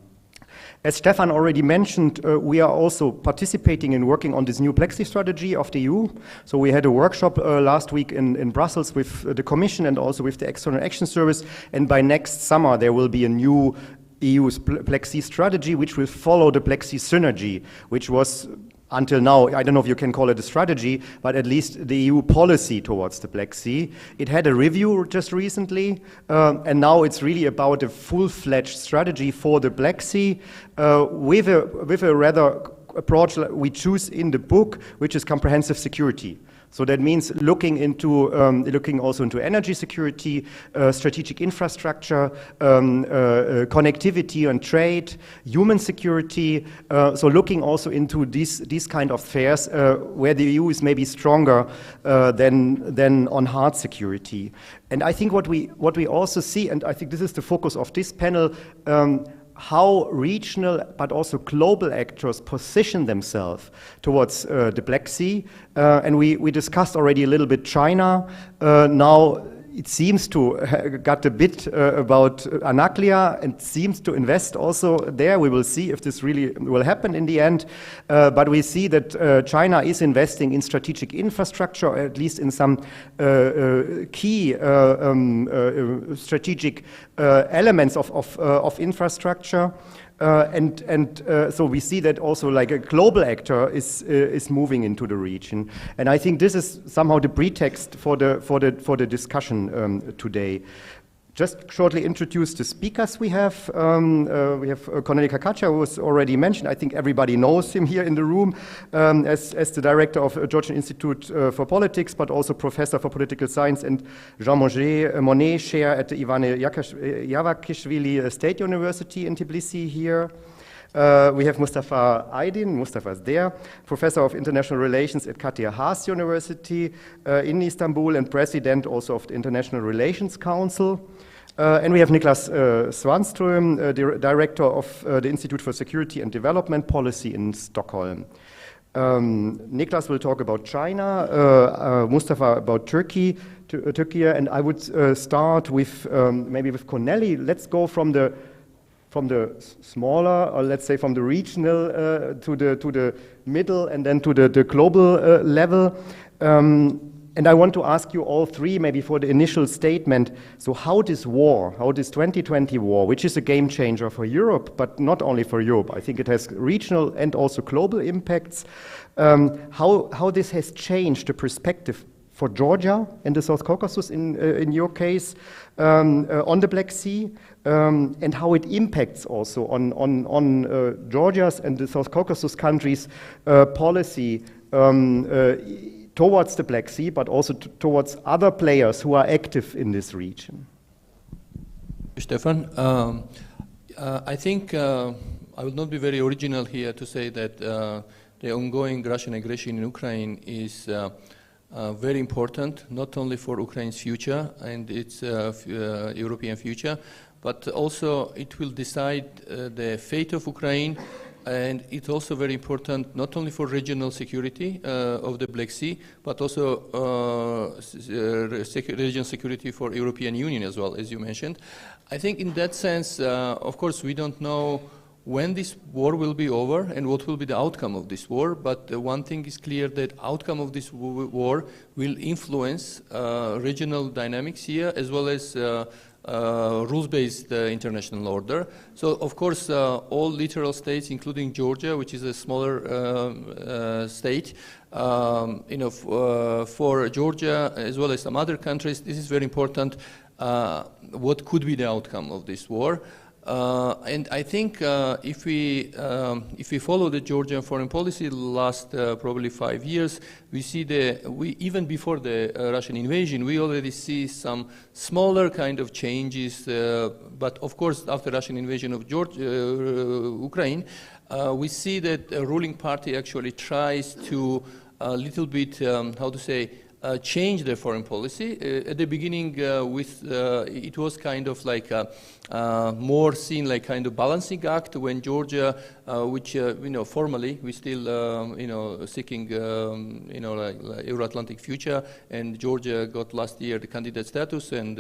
As Stefan already mentioned, we are also participating in working on this new Black Sea strategy of the EU. So we had a workshop last week in Brussels with the Commission and also with the External Action Service, and by next summer there will be a new EU's Black Sea strategy, which will follow the Black Sea synergy, which was until now, I don't know if you can call it a strategy, but at least the EU policy towards the Black Sea. It had a review just recently, and now it's really about a full-fledged strategy for the Black Sea with a rather approach we choose in the book, which is comprehensive security. So that means looking also into energy security, strategic infrastructure, connectivity and trade, human security. So looking also into these kind of affairs where the EU is maybe stronger than on hard security. And I think what we also see, and I think this is the focus of this panel, how regional but also global actors position themselves towards the Black Sea. And we discussed already a little bit China. Now it seems to got a bit about Anaklia and seems to invest also there. We will see if this really will happen in the end. But we see that China is investing in strategic infrastructure, or at least in some key strategic elements of infrastructure. So we see that also like a global actor is moving into the region, and I think this is somehow the pretext for the discussion today. just shortly introduce the speakers we have. We have Cornelia Kakacha, who was already mentioned. I think everybody knows him here in the room as the director of Georgian Institute for Politics, but also professor for political science, and Jean Monnet chair at the Ivane Yavakishvili State University in Tbilisi here. We have Mustafa Aydin, Mustafa is there, professor of international relations at Katia Has University in Istanbul and president also of the International Relations Council. And we have Niklas Svanström, director of the Institute for Security and Development Policy in Stockholm. Niklas will talk about China, Mustafa about Turkey, and I would start with maybe with Cornelia. Let's go from the smaller, or let's say from the regional to the middle, and then to the global level. And I want to ask you all three, maybe for the initial statement, so how this 2020 war, which is a game changer for Europe, but not only for Europe, I think it has regional and also global impacts, how this has changed the perspective for Georgia and the South Caucasus in your case, on the Black Sea, and how it impacts also on Georgia's and the South Caucasus countries' policy towards the Black Sea, but also towards other players who are active in this region. Stefan, I think I will not be very original here to say that the ongoing Russian aggression in Ukraine is very important, not only for Ukraine's future and its European future, but also it will decide the fate of Ukraine. And it's also very important not only for regional security of the Black Sea, but also regional security for European Union as well, as you mentioned. I think in that sense, of course, we don't know when this war will be over and what will be the outcome of this war, but one thing is clear, that outcome of this war will influence regional dynamics here, as well as rules-based international order. So, of course, all littoral states, including Georgia, which is a smaller state, for Georgia, as well as some other countries, this is very important, what could be the outcome of this war. And I think if we follow the Georgian foreign policy the last probably 5 years, we see even before the Russian invasion, we already see some smaller kind of changes. But of course, after Russian invasion of Ukraine, we see that the ruling party actually tries to a little bit, change their foreign policy. At the beginning, it was kind of like more seen like kind of balancing act, when Georgia, which formally we still seeking like Euro-Atlantic future, and Georgia got last year the candidate status, and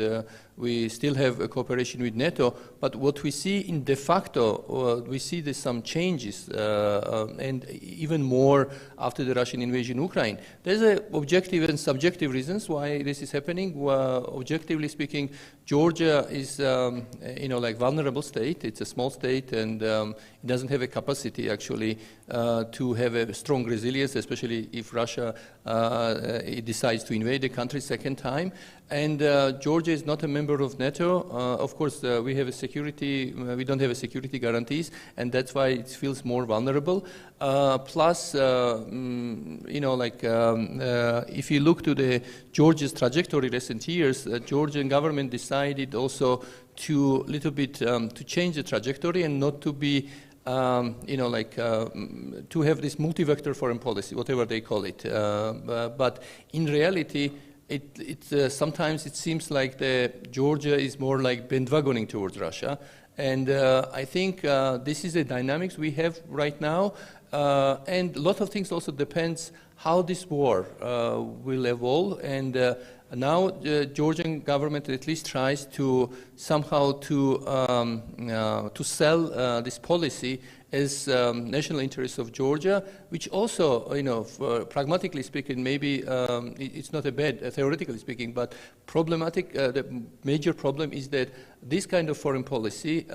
we still have a cooperation with NATO. But what we see in de facto, we see there's some changes, and even more after the Russian invasion of Ukraine. There's objective and subjective reasons why this is happening. Objectively speaking, Georgia is like vulnerable state. It's a small state, and it doesn't have a capacity actually to have a strong resilience, especially if Russia it decides to invade the country second time. And Georgia is not a member of NATO. Of course, we have a security. We don't have a security guarantees, and that's why it feels more vulnerable. Plus, if you look to the Georgia's trajectory recent years, Georgian government decided also to little bit to change the trajectory and not to be to have this multi-vector foreign policy, whatever they call it. But in reality, sometimes it seems like Georgia is more like bandwagoning towards Russia. And I think this is the dynamics we have right now. And a lot of things also depends how this war will evolve. And now the Georgian government at least tries to somehow to sell this policy as national interests of Georgia, which also, pragmatically speaking, maybe it's not a bad, theoretically speaking, but problematic. The major problem is that this kind of foreign policy,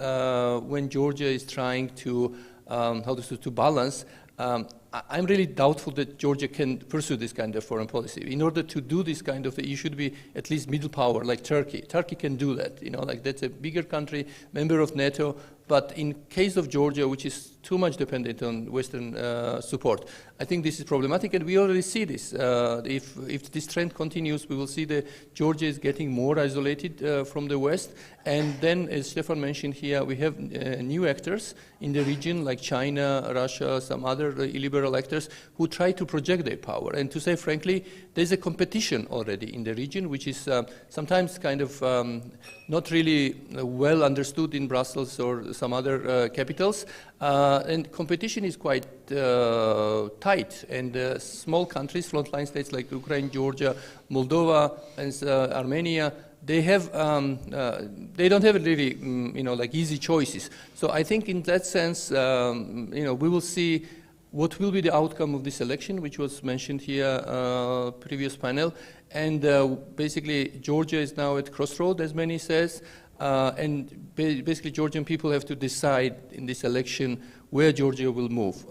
when Georgia is trying to to balance, I'm really doubtful that Georgia can pursue this kind of foreign policy. In order to do this kind of, you should be at least middle power, like Turkey. Turkey can do that, you know, like that's a bigger country, member of NATO. But in case of Georgia, which is too much dependent on Western support, I think this is problematic, and we already see this. If this trend continues, we will see that Georgia is getting more isolated from the West, and then, as Stefan mentioned here, we have new actors in the region, like China, Russia, some other illiberal actors, who try to project their power. And to say frankly, there's a competition already in the region, which is sometimes kind of not really well understood in Brussels or some other capitals, and competition is quite tight, and small countries, frontline states like Ukraine, Georgia, Moldova, and Armenia, they have they don't have really you know, like easy choices. So I think in that sense, you know, we will see what will be the outcome of this election, which was mentioned here previous panel, and basically Georgia is now at crossroad, as many says. And basically Georgian people have to decide in this election where Georgia will move.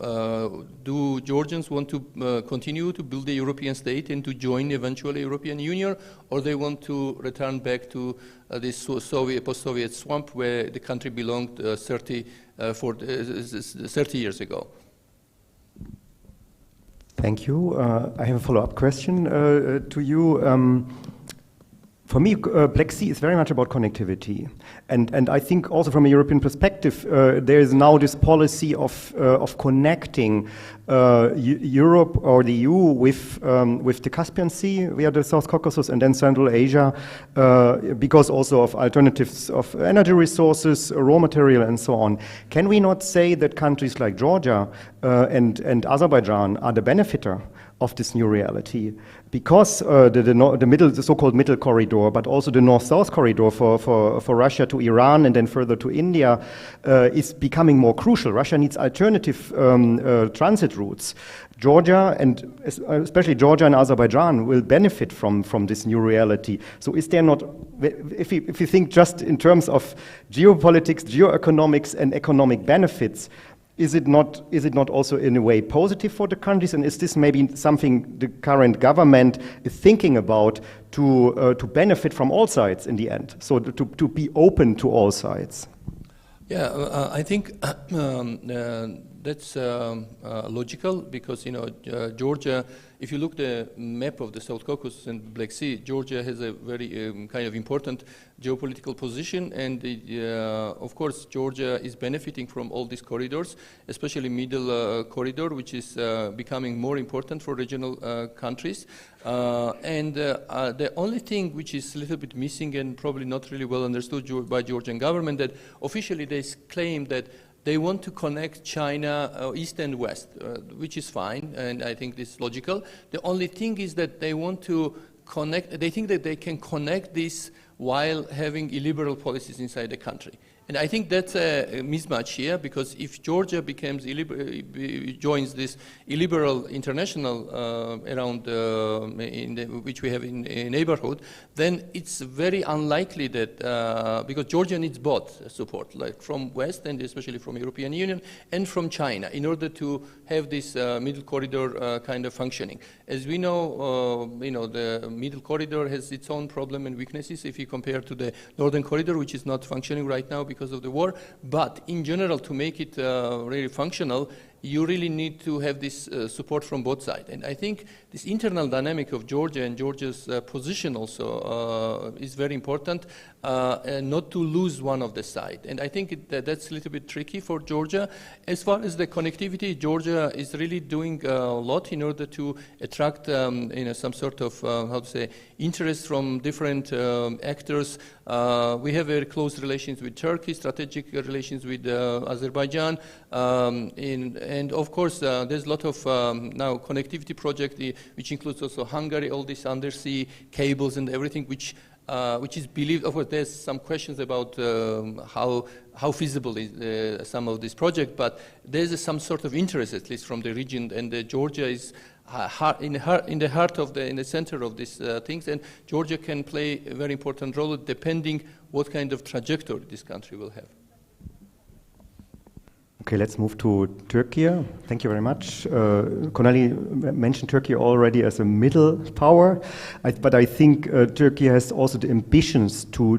Do Georgians want to continue to build a European state and to join eventually European Union, or they want to return back to this post-Soviet swamp where the country belonged 30 years ago? Thank you. I have a follow-up question to you. For me, Black Sea is very much about connectivity, and I think also from a European perspective, there is now this policy of connecting Europe or the EU with the Caspian Sea via the South Caucasus and then Central Asia, because also of alternatives of energy resources, raw material, and so on. Can we not say that countries like Georgia and Azerbaijan are the benefiter of this new reality, because the so-called middle corridor, but also the north-south corridor for Russia to Iran and then further to India is becoming more crucial. Russia needs alternative transit routes. Georgia, and especially Georgia and Azerbaijan, will benefit from this new reality. So is there not, if you think just in terms of geopolitics, geoeconomics, and economic benefits, is it not also in a way positive for the countries, and is this maybe something the current government is thinking about to benefit from all sides in the end, so to be open to all sides? Yeah, I think that's logical, because you know Georgia, if you look the map of the South Caucasus and Black Sea, Georgia has a very kind of important geopolitical position, and of course Georgia is benefiting from all these corridors, especially middle corridor, which is becoming more important for regional countries. And the only thing which is a little bit missing and probably not really well understood by Georgian government, that officially they claim that they want to connect China east and west, which is fine, and I think this is logical. The only thing is that they want to connect, they think that they can connect this while having illiberal policies inside the country. And I think that's a mismatch here, because if Georgia becomes joins this illiberal international around which we have in a neighborhood, then it's very unlikely that because Georgia needs both support, like from West and especially from European Union and from China, in order to have this middle corridor kind of functioning. As we know, the middle corridor has its own problem and weaknesses if you compare to the northern corridor, which is not functioning right now because of the war. But in general, to make it really functional, you really need to have this support from both sides. And I think this internal dynamic of Georgia and Georgia's position also is very important, not to lose one of the side. And I think that's a little bit tricky for Georgia. As far as the connectivity, Georgia is really doing a lot in order to attract some sort of, how to say, interest from different actors. We have very close relations with Turkey, strategic relations with Azerbaijan, and of course, there's a lot of now connectivity project, which includes also Hungary, all these undersea cables and everything, which is believed. Of course, there's some questions about how feasible is some of this project, but there's some sort of interest, at least from the region, and Georgia is in the center of these things, and Georgia can play a very important role depending what kind of trajectory this country will have. Okay, let's move to Turkey. Thank you very much. Konali mentioned Turkey already as a middle power, but I think Turkey has also the ambitions to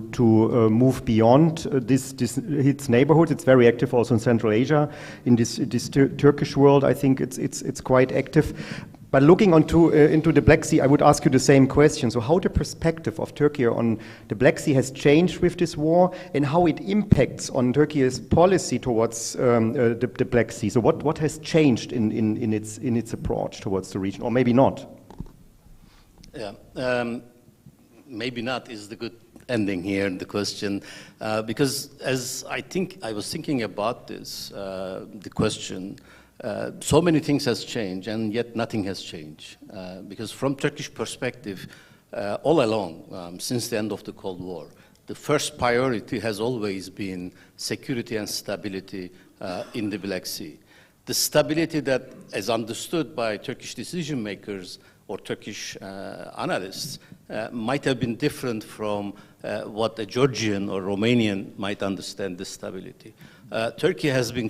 move beyond its neighborhood. It's very active also in Central Asia. In this Turkish world, I think it's quite active. But looking into the Black Sea, I would ask you the same question. So how the perspective of Turkey on the Black Sea has changed with this war, and how it impacts on Turkey's policy towards the Black Sea? So what has changed in its approach towards the region, or maybe not? Yeah, maybe not is the good ending here in the question, because as I was thinking about this, the question, so many things has changed, and yet nothing has changed. Because from Turkish perspective, all along, since the end of the Cold War, the first priority has always been security and stability in the Black Sea. The stability that, as understood by Turkish decision makers or Turkish analysts, might have been different from what a Georgian or Romanian might understand the stability. Turkey has been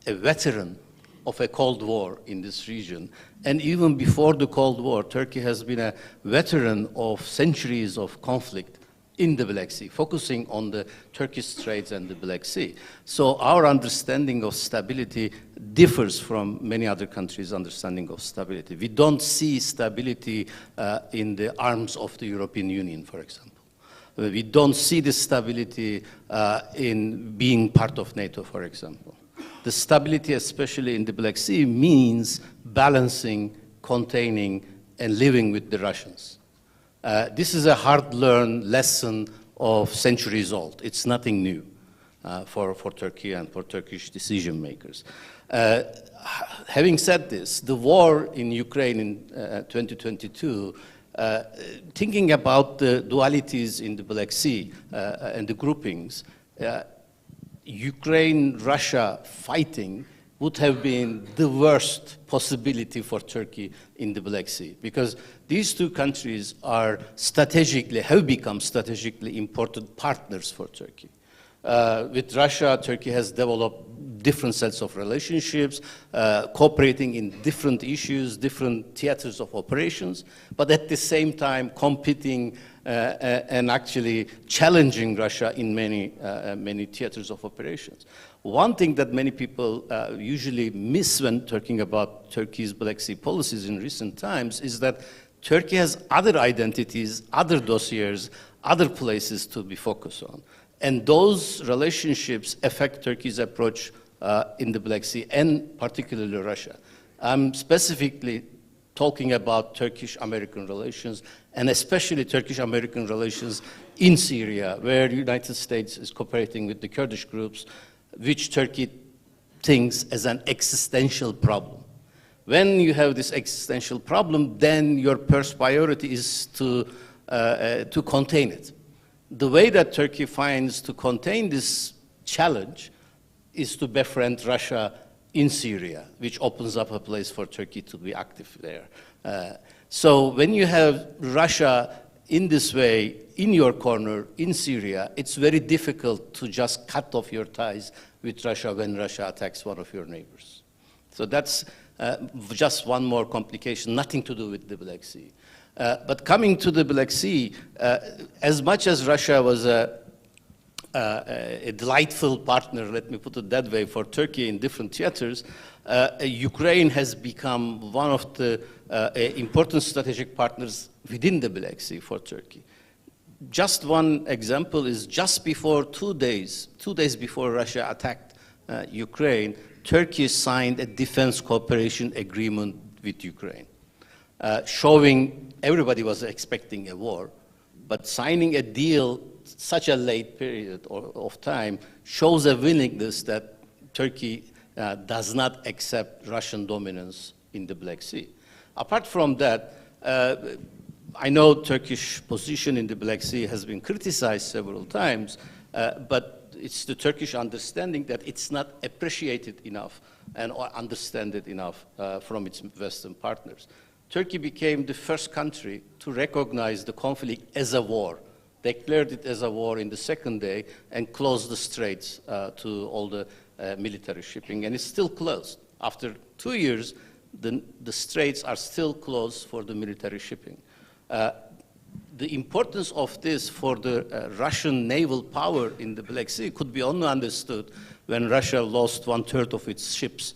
a veteran of a Cold War in this region. And even before the Cold War, Turkey has been a veteran of centuries of conflict in the Black Sea, focusing on the Turkish Straits and the Black Sea. So our understanding of stability differs from many other countries' understanding of stability. We don't see stability in the arms of the European Union, for example. We don't see the stability in being part of NATO, for example. The stability, especially in the Black Sea, means balancing, containing, and living with the Russians. This is a hard-learned lesson of centuries old. It's nothing new for Turkey and for Turkish decision makers. Having said this, the war in Ukraine in 2022, thinking about the dualities in the Black Sea and the groupings, Ukraine-Russia fighting would have been the worst possibility for Turkey in the Black Sea, because these two countries have become strategically important partners for Turkey. With Russia, Turkey has developed different sets of relationships, cooperating in different issues, different theaters of operations, but at the same time competing and actually challenging Russia in many theaters of operations. One thing that many people usually miss when talking about Turkey's Black Sea policies in recent times is that Turkey has other identities, other dossiers, other places to be focused on. And those relationships affect Turkey's approach in the Black Sea, and particularly Russia. I'm specifically talking about Turkish-American relations, and especially Turkish-American relations in Syria, where the United States is cooperating with the Kurdish groups, which Turkey thinks as an existential problem. When you have this existential problem, then your first priority is to contain it. The way that Turkey finds to contain this challenge is to befriend Russia in Syria, which opens up a place for Turkey to be active there. So when you have Russia in this way, in your corner, in Syria, it's very difficult to just cut off your ties with Russia when Russia attacks one of your neighbors. So that's just one more complication, nothing to do with the Black Sea. But coming to the Black Sea, as much as Russia was a delightful partner, let me put it that way, for Turkey in different theaters, Ukraine has become one of the important strategic partners within the Black Sea for Turkey. Just one example is just before 2 days before Russia attacked Ukraine, Turkey signed a defense cooperation agreement with Ukraine, showing everybody was expecting a war, but signing a deal such a late period of time shows a willingness that Turkey does not accept Russian dominance in the Black Sea. Apart from that, I know Turkish position in the Black Sea has been criticized several times, but it's the Turkish understanding that it's not appreciated enough and understood enough from its Western partners. Turkey became the first country to recognize the conflict as a war declared it as a war in the second day, and closed the straits to all the military shipping, and it's still closed. After 2 years, the straits are still closed for the military shipping. The importance of this for the Russian naval power in the Black Sea could be only understood when Russia lost 1/3 of its ships,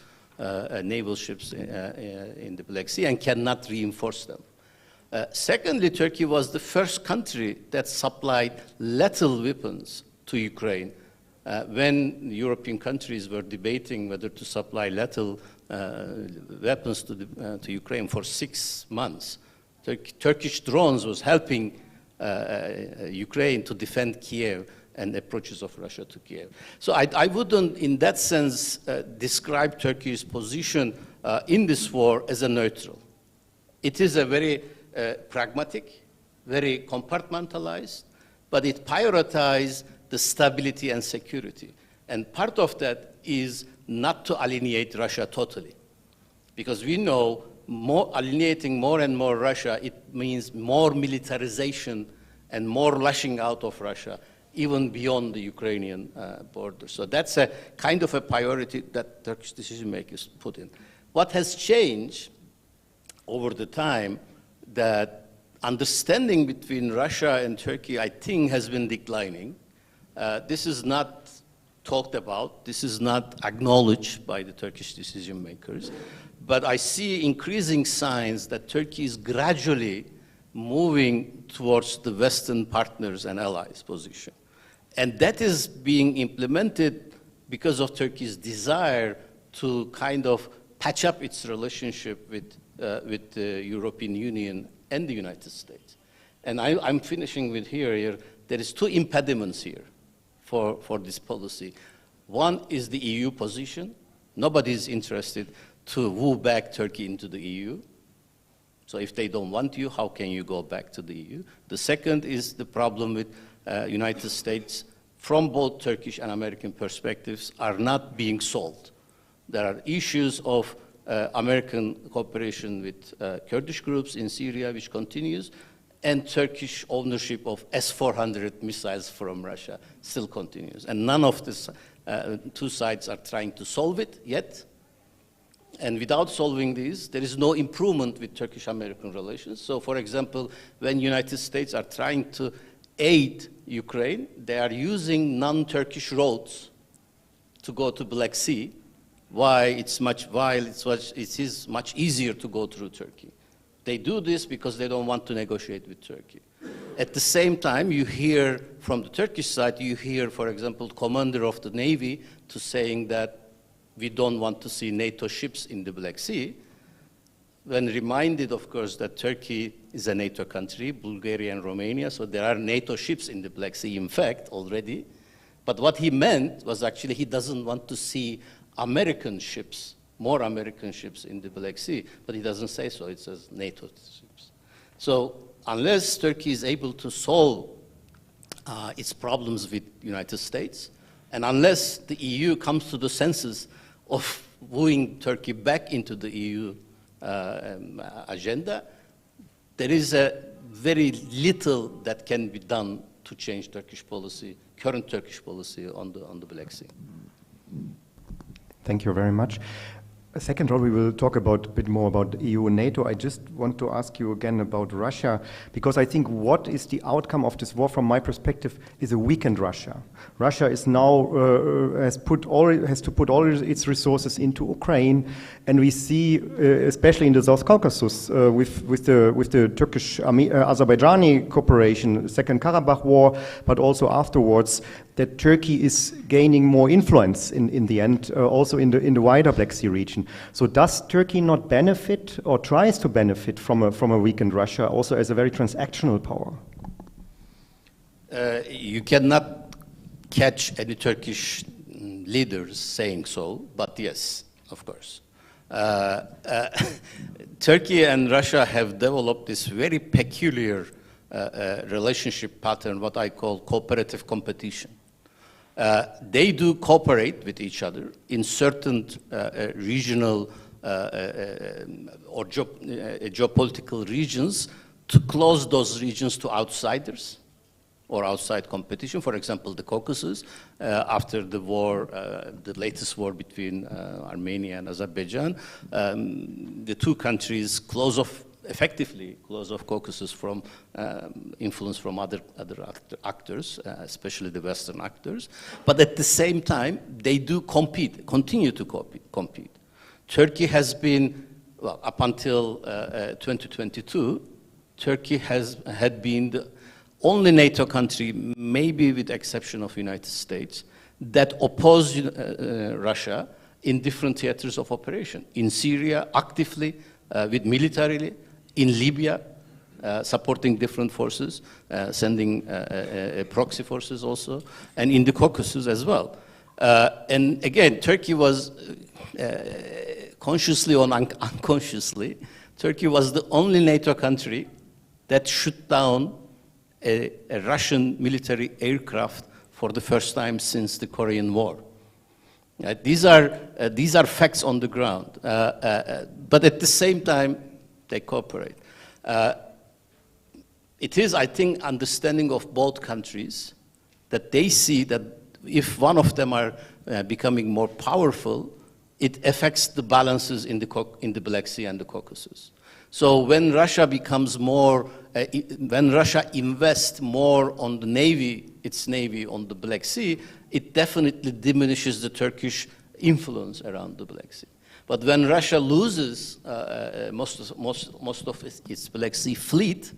naval ships in the Black Sea, and cannot reinforce them. Secondly, Turkey was the first country that supplied lethal weapons to Ukraine. When European countries were debating whether to supply lethal weapons to Ukraine for 6 months, Turkish drones was helping Ukraine to defend Kiev and approaches of Russia to Kiev. So I wouldn't, in that sense, describe Turkey's position in this war as a neutral. It is a very pragmatic, very compartmentalized, but it prioritizes the stability and security. And part of that is not to alienate Russia totally. Because we know alienating more and more Russia, it means more militarization and more lashing out of Russia, even beyond the Ukrainian border. So that's a kind of a priority that Turkish decision makers put in. What has changed over the time, that understanding between Russia and Turkey, I think, has been declining. This is not talked about. This is not acknowledged by the Turkish decision makers. But I see increasing signs that Turkey is gradually moving towards the Western partners and allies position. And that is being implemented because of Turkey's desire to kind of patch up its relationship with the European Union and the United States. And I'm finishing with here, there is 2 impediments here for this policy. One is the EU position. Nobody is interested to woo back Turkey into the EU. So if they don't want you, how can you go back to the EU? The second is the problem with United States, from both Turkish and American perspectives, are not being solved. There are issues of American cooperation with Kurdish groups in Syria, which continues, and Turkish ownership of S-400 missiles from Russia still continues. And none of these 2 sides are trying to solve it yet. And without solving these, there is no improvement with Turkish-American relations. So, for example, when United States are trying to aid Ukraine, they are using non-Turkish roads to go to Black Sea, while it is much easier to go through Turkey. They do this because they don't want to negotiate with Turkey. At the same time, you hear from the Turkish side, you hear, for example, the commander of the Navy to saying that we don't want to see NATO ships in the Black Sea, when reminded, of course, that Turkey is a NATO country, Bulgaria and Romania, so there are NATO ships in the Black Sea, in fact, already. But what he meant was actually he doesn't want to see American ships, more American ships in the Black Sea, but he doesn't say so, it says NATO ships. So unless Turkey is able to solve its problems with the United States, and unless the EU comes to the senses of wooing Turkey back into the EU agenda, there is a very little that can be done to change Turkish policy, current Turkish policy on the Black Sea. Thank you very much. Second round, we will talk a bit more about EU and NATO. I just want to ask you again about Russia, because I think what is the outcome of this war, from my perspective, is a weakened Russia. Russia is now has to put all its resources into Ukraine, and we see, especially in the South Caucasus, with the Turkish Azerbaijani cooperation, Second Karabakh War, but also afterwards, that Turkey is gaining more influence in the end, also in the wider Black Sea region. So does Turkey not benefit, or tries to benefit from a weakened Russia, also as a very transactional power? You cannot catch any Turkish leaders saying so, but yes, of course. Turkey and Russia have developed this very peculiar relationship pattern, what I call cooperative competition. They do cooperate with each other in certain regional or geopolitical regions to close those regions to outsiders. or outside competition. For example, the Caucasus, after the war, the latest war between Armenia and Azerbaijan, the two countries effectively close off Caucasus from influence from other actors, especially the Western actors. But at the same time, they do continue to compete. Turkey has been, well, up until 2022, Turkey had been the only NATO country, maybe with the exception of United States, that opposed Russia in different theaters of operation. In Syria, actively, with militarily, in Libya, supporting different forces, sending proxy forces also, and in the Caucasus as well. And again, Turkey was, consciously or unconsciously, Turkey was the only NATO country that shot down a Russian military aircraft for the first time since the Korean War. These are facts on the ground, but at the same time, they cooperate. It is, I think, understanding of both countries that they see that if one of them are becoming more powerful, it affects the balances in the Black Sea and the Caucasus. So when Russia becomes more, when Russia invests more on the navy, its navy on the Black Sea, it definitely diminishes the Turkish influence around the Black Sea. But when Russia loses most of its Black Sea fleet,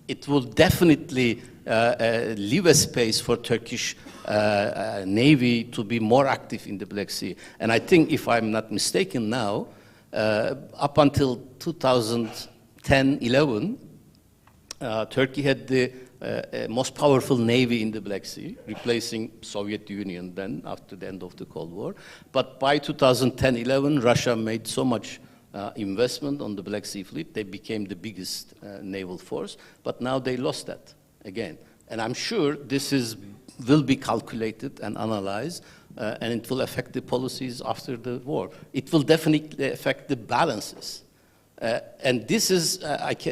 it will definitely leave a space for Turkish navy to be more active in the Black Sea. And I think, if I'm not mistaken now, up until 2010-11, Turkey had the most powerful navy in the Black Sea, replacing Soviet Union then after the end of the Cold War. But by 2010-11, Russia made so much investment on the Black Sea fleet, they became the biggest naval force, but now they lost that again. And I'm sure this will be calculated and analyzed, and it will affect the policies after the war. It will definitely affect the balances. And this is,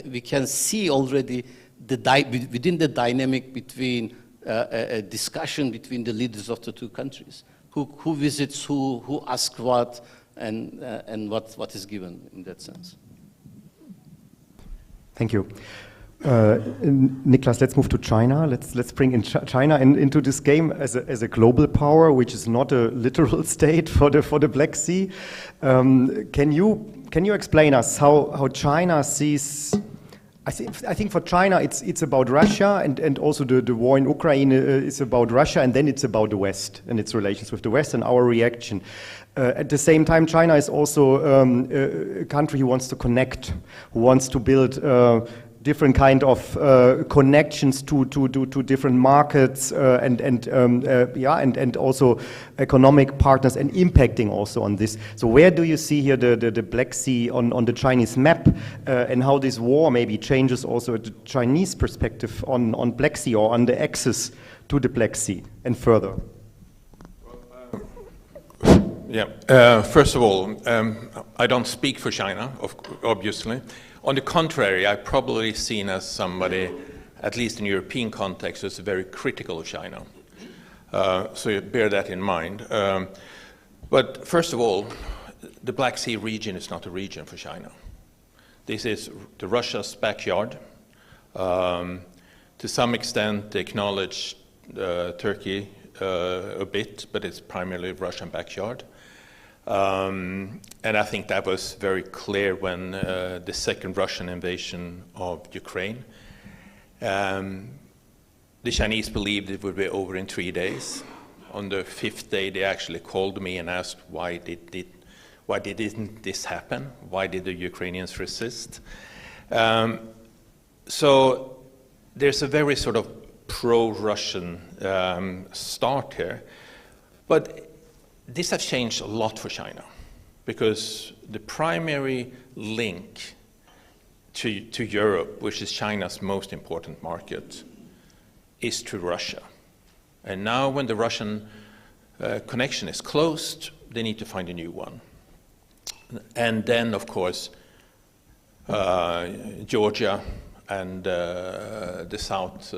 we can see already within the dynamic between a discussion between the leaders of the two countries. Who visits who asks what, and what is given in that sense. Thank you. Niklas, let's move to China. Let's bring in China into this game as a global power, which is not a literal state for the Black Sea. Can you explain us how China sees? I think for China it's about Russia, and also the war in Ukraine is about Russia, and then it's about the West and its relations with the West and our reaction. At the same time, China is also a country who wants to connect, who wants to build different kind of connections to different markets and also economic partners, and impacting also on this. So where do you see here the Black Sea on the Chinese map, and how this war maybe changes also the Chinese perspective on Black Sea, or on the access to the Black Sea and further? First of all, I don't speak for China, obviously. On the contrary, I'm probably seen as somebody, at least in European context, who's very critical of China. So you bear that in mind. But first of all, the Black Sea region is not a region for China. This is Russia's backyard. To some extent, they acknowledge Turkey a bit, but it's primarily Russian backyard. And I think that was very clear when the second Russian invasion of Ukraine. The Chinese believed it would be over in 3 days. On the 5th day, they actually called me and asked why didn't this happen? Why did the Ukrainians resist? So there's a very sort of pro-Russian start here. But this has changed a lot for China, because the primary link to Europe, which is China's most important market, is to Russia. And now when the Russian connection is closed, they need to find a new one. And then, of course, Georgia and the South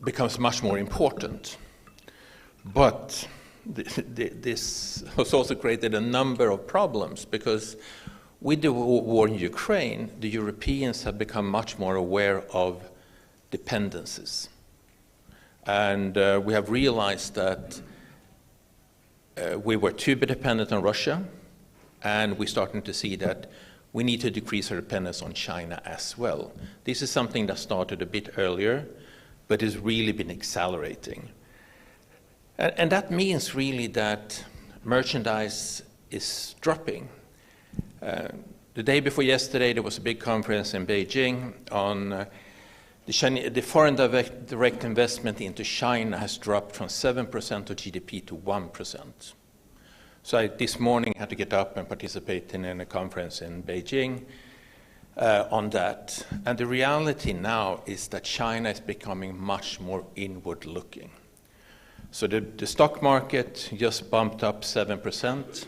becomes much more important. But this has also created a number of problems, because with the war in Ukraine, the Europeans have become much more aware of dependencies. And we have realized that we were too dependent on Russia, and we're starting to see that we need to decrease our dependence on China as well. This is something that started a bit earlier, but has really been accelerating. And that means really that merchandise is dropping. The day before yesterday, there was a big conference in Beijing on the foreign direct investment into China has dropped from 7% of GDP to 1%. So this morning I had to get up and participate in a conference in Beijing on that. And the reality now is that China is becoming much more inward-looking. So the stock market just bumped up 7%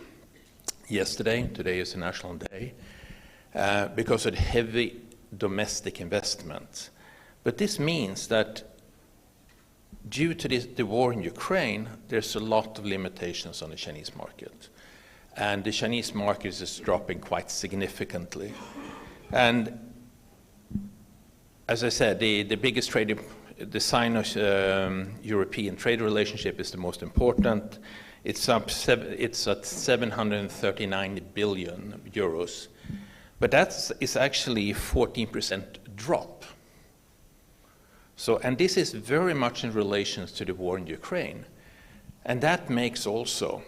yesterday. Today is a national day because of the heavy domestic investment. But this means that due to the war in Ukraine, there's a lot of limitations on the Chinese market. And the Chinese market is dropping quite significantly. And as I said, the biggest trade, the Sino-European trade relationship is the most important. It's at 739 billion euros. But that is actually a 14% drop. So, and this is very much in relation to the war in Ukraine. And that makes also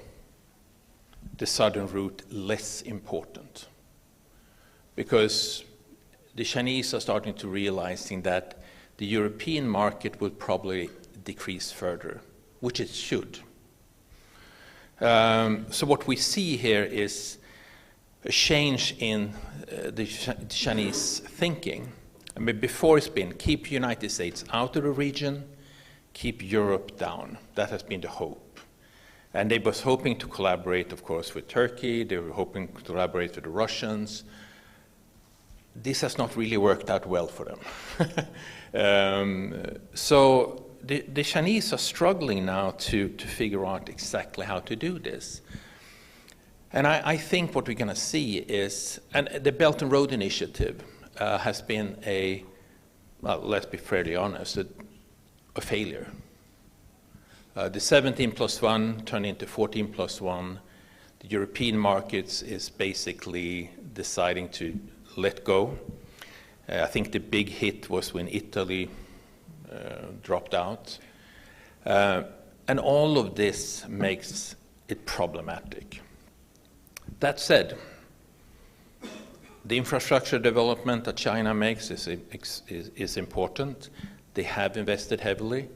the southern route less important, because the Chinese are starting to realizing that the European market will probably decrease further, which it should. So what we see here is a change in the Chinese thinking. I mean, before it's been keep the United States out of the region, keep Europe down. That has been the hope. And they were hoping to collaborate, of course, with Turkey. They were hoping to collaborate with the Russians. This has not really worked out well for them. So the Chinese are struggling now to figure out exactly how to do this. And I think what we're going to see is, and the Belt and Road Initiative has been well, let's be fairly honest, a failure. The 17+1 turned into 14+1. The European markets is basically deciding to let go. I think the big hit was when Italy dropped out. And all of this makes it problematic. That said, the infrastructure development that China makes is important. They have invested heavily.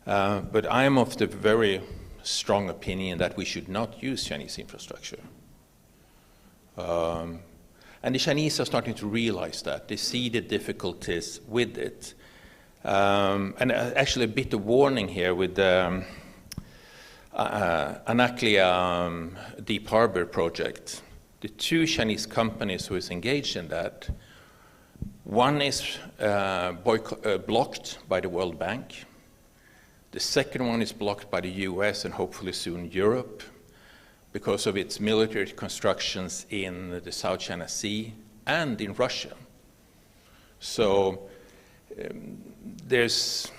But I am of the very strong opinion that we should not use Chinese infrastructure. And the Chinese are starting to realize that. They see the difficulties with it. And actually a bit of warning here with the Anaklia Deep Harbor project. The two Chinese companies who is engaged in that, one is blocked by the World Bank. The second one is blocked by the US and hopefully soon Europe because of its military constructions in the South China Sea and in Russia. So there's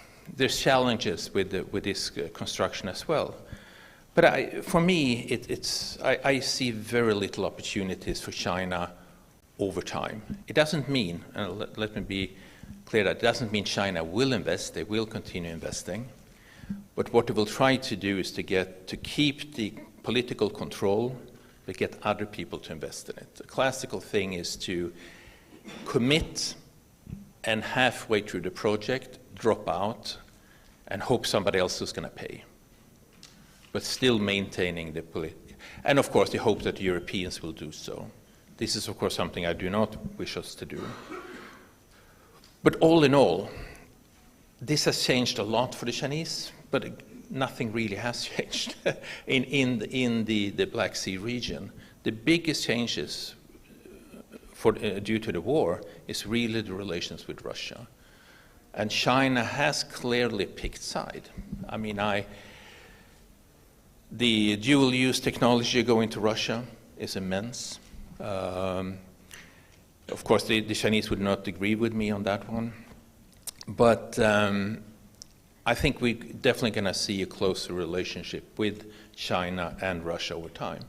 challenges with this construction as well. But for me, I see very little opportunities for China over time. It doesn't mean, and let me be clear, that it doesn't mean China will invest. They will continue investing. But what they will try to do is to keep the political control, but get other people to invest in it. The classical thing is to commit and halfway through the project drop out and hope somebody else is going to pay, but still maintaining the political. And of course, they hope that the Europeans will do so. This is, of course, something I do not wish us to do. But all in all, this has changed a lot for the Chinese, but nothing really has changed in the Black Sea region. The biggest changes due to the war is really the relations with Russia. And China has clearly picked side. I mean, the dual-use technology going to Russia is immense. Of course, the Chinese would not agree with me on that one. But I think we're definitely going to see a closer relationship with China and Russia over time.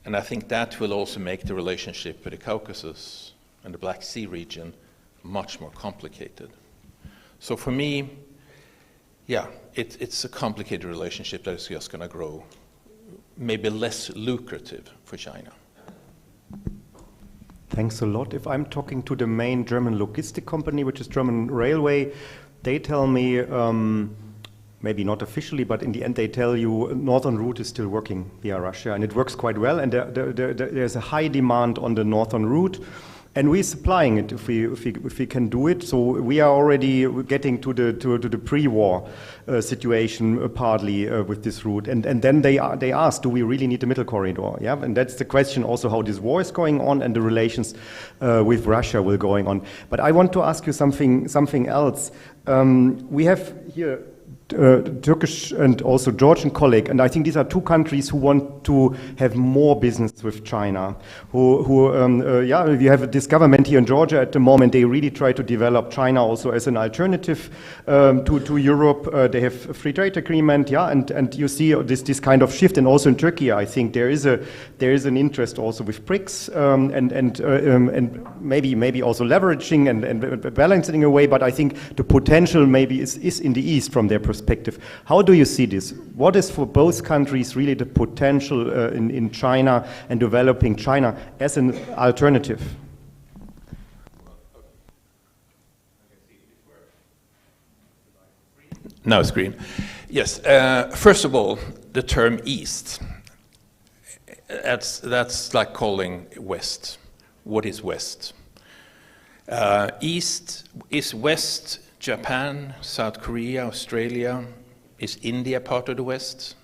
And I think that will also make the relationship with the Caucasus and the Black Sea region much more complicated. So for me, yeah, it's a complicated relationship that is just going to grow, maybe less lucrative for China. Thanks a lot. If I'm talking to the main German logistic company, which is German Railway, they tell me, maybe not officially, but in the end they tell you northern route is still working via Russia, and it works quite well, and there's a high demand on the northern route. And we're supplying it if we can do it. So we are already getting to the pre-war situation partly with this route. And then they ask, do we really need the middle corridor? Yeah, and that's the question also how this war is going on and the relations with Russia will going on. But I want to ask you something else. We have here Turkish and also Georgian colleague, and I think these are two countries who want to have more business with China. Yeah, you have this government here in Georgia at the moment. They really try to develop China also as an alternative to Europe. They have a free trade agreement, yeah, and you see this kind of shift, and also in Turkey, I think there is an interest also with BRICS and maybe also leveraging and balancing away. But I think the potential maybe is in the east from their perspective. How do you see this? What is for both countries really the potential in China and developing China as an alternative? Now it's green. Yes. First of all, the term East. That's like calling West. What is West? East is West. Japan, South Korea, Australia. Is India part of the West?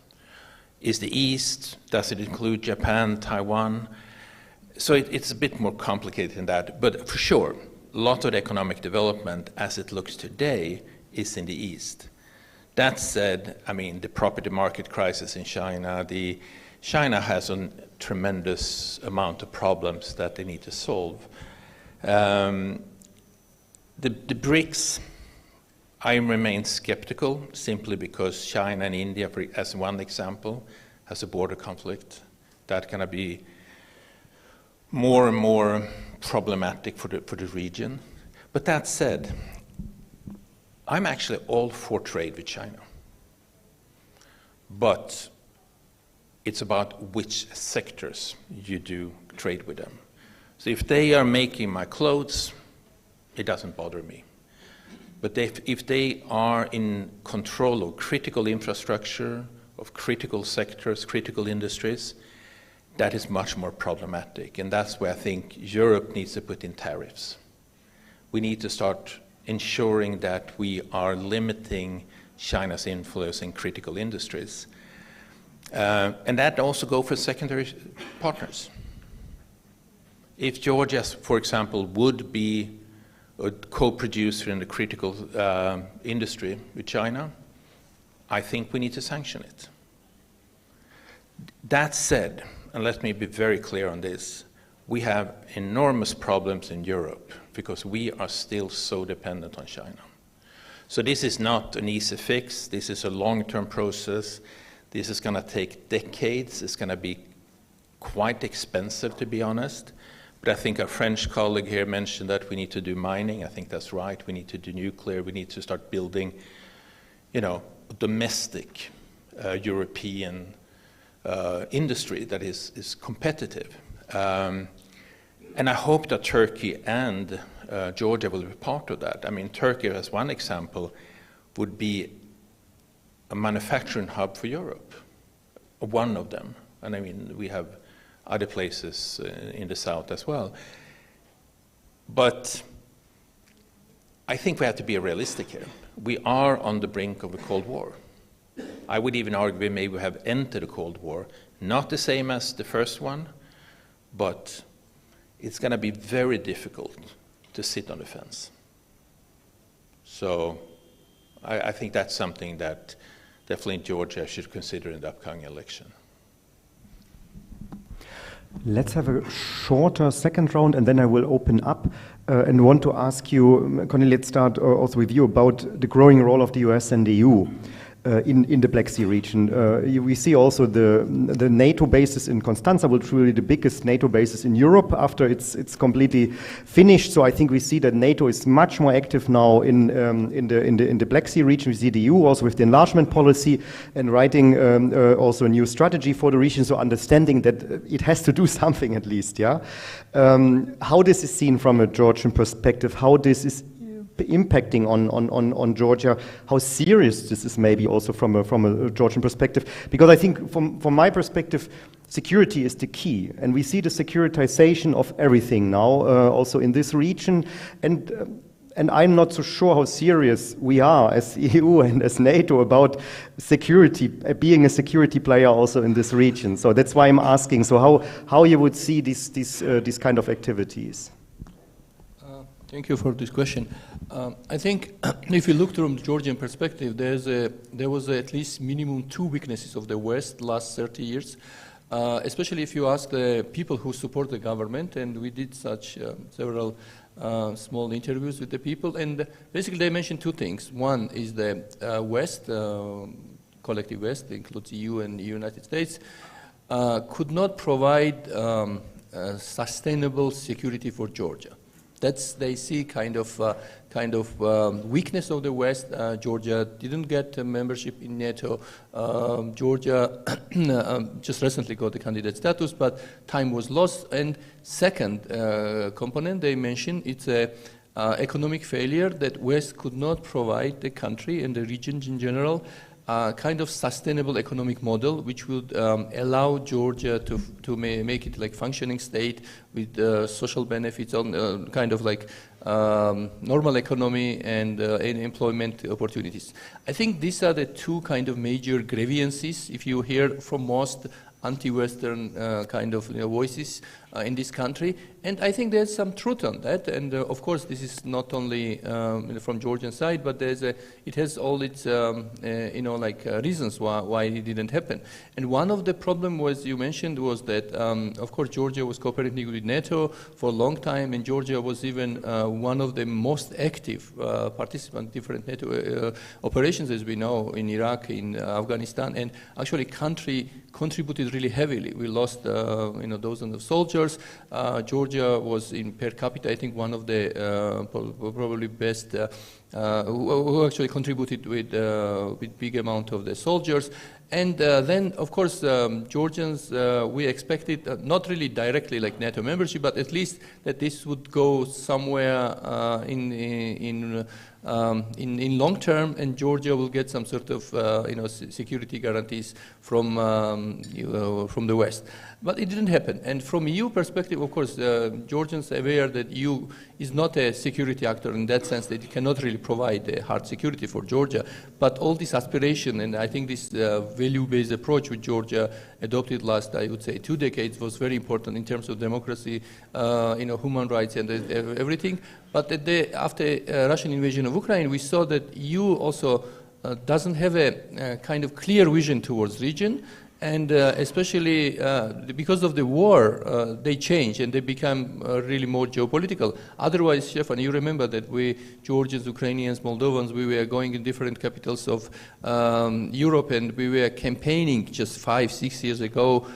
Is the East? Does it include Japan, Taiwan? So it's a bit more complicated than that. But for sure, a lot of the economic development as it looks today is in the East. That said, I mean, the property market crisis in China, China has a tremendous amount of problems that they need to solve. The BRICS, I remain skeptical simply because China and India, as one example, has a border conflict that's going to be more and more problematic for the region. But that said, I'm actually all for trade with China. But it's about which sectors you do trade with them. So if they are making my clothes, it doesn't bother me. But if they are in control of critical infrastructure, of critical sectors, critical industries, that is much more problematic. And that's where I think Europe needs to put in tariffs. We need to start ensuring that we are limiting China's influence in critical industries. And that also goes for secondary partners. If Georgia, for example, would be a co-producer in the critical industry with China, I think we need to sanction it. That said, and let me be very clear on this, we have enormous problems in Europe because we are still so dependent on China. So this is not an easy fix. This is a long-term process. This is going to take decades. It's going to be quite expensive, to be honest. But I think our French colleague here mentioned that we need to do mining. I think that's right. We need to do nuclear. We need to start building, domestic European industry that is competitive. And I hope that Turkey and Georgia will be part of that. I mean, Turkey, as one example, would be a manufacturing hub for Europe, one of them. And I mean, we have other places in the south as well. But I think we have to be realistic here. We are on the brink of a Cold War. I would even argue we maybe have entered a Cold War, not the same as the first one, but it's going to be very difficult to sit on the fence. So I think that's something that definitely Georgia should consider in the upcoming election. Let's have a shorter second round, and then I will open up and want to ask you, Connie, let's start also with you about the growing role of the US and the EU in the Black Sea region. We see also the NATO bases in Constanza will truly the biggest NATO bases in Europe after it's completely finished. So I think we see that NATO is much more active now in the Black Sea region. We see the EU also with the enlargement policy and writing also a new strategy for the region. So understanding that it has to do something at least. Yeah. How this is seen from a Georgian perspective, how this is impacting on Georgia, how serious this is maybe also from a Georgian perspective, because I think from my perspective, security is the key, and we see the securitization of everything now, also in this region, and I'm not so sure how serious we are as EU and as NATO about security, being a security player also in this region. So that's why I'm asking. So how you would see these kind of activities? Thank you for this question. I think if you look from the Georgian perspective, there was at least minimum 2 weaknesses of the West last 30 years, especially if you ask the people who support the government, and we did such several small interviews with the people, and basically they mentioned 2 things. One is the West, collective West, includes EU and the United States, could not provide sustainable security for Georgia. They see kind of weakness of the West. Georgia didn't get a membership in NATO. Georgia just recently got the candidate status, but time was lost. And second component they mentioned, it's a economic failure that West could not provide the country and the region in general kind of sustainable economic model which would allow Georgia to make it like functioning state with social benefits on kind of like normal economy and employment opportunities. I think these are the 2 kind of major grievances if you hear from most anti-Western kind of voices in this country, and I think there's some truth on that. And of course, this is not only from Georgian side, but it has all its reasons why it didn't happen. And one of the problem was you mentioned was that of course Georgia was cooperating with NATO for a long time, and Georgia was even one of the most active participants in different NATO operations, as we know, in Iraq, in Afghanistan, and actually country contributed really heavily. We lost dozens of soldiers. Georgia was in per capita, I think, one of the probably best who actually contributed with big amount of the soldiers. And then, of course, Georgians, we expected not really directly like NATO membership, but at least that this would go somewhere in long term, and Georgia will get some sort of security guarantees from the West. But it didn't happen. And from EU perspective, of course, Georgians are aware that EU is not a security actor in that sense that it cannot really provide a hard security for Georgia. But all this aspiration, and I think this value-based approach which Georgia adopted last, I would say, 2 decades was very important in terms of democracy, human rights and everything. But after Russian invasion of Ukraine, we saw that EU also doesn't have a kind of clear vision towards region. And especially because of the war, they changed and they become really more geopolitical. Otherwise, Stefan, you remember that we, Georgians, Ukrainians, Moldovans, we were going in different capitals of Europe, and we were campaigning just 5-6 years ago,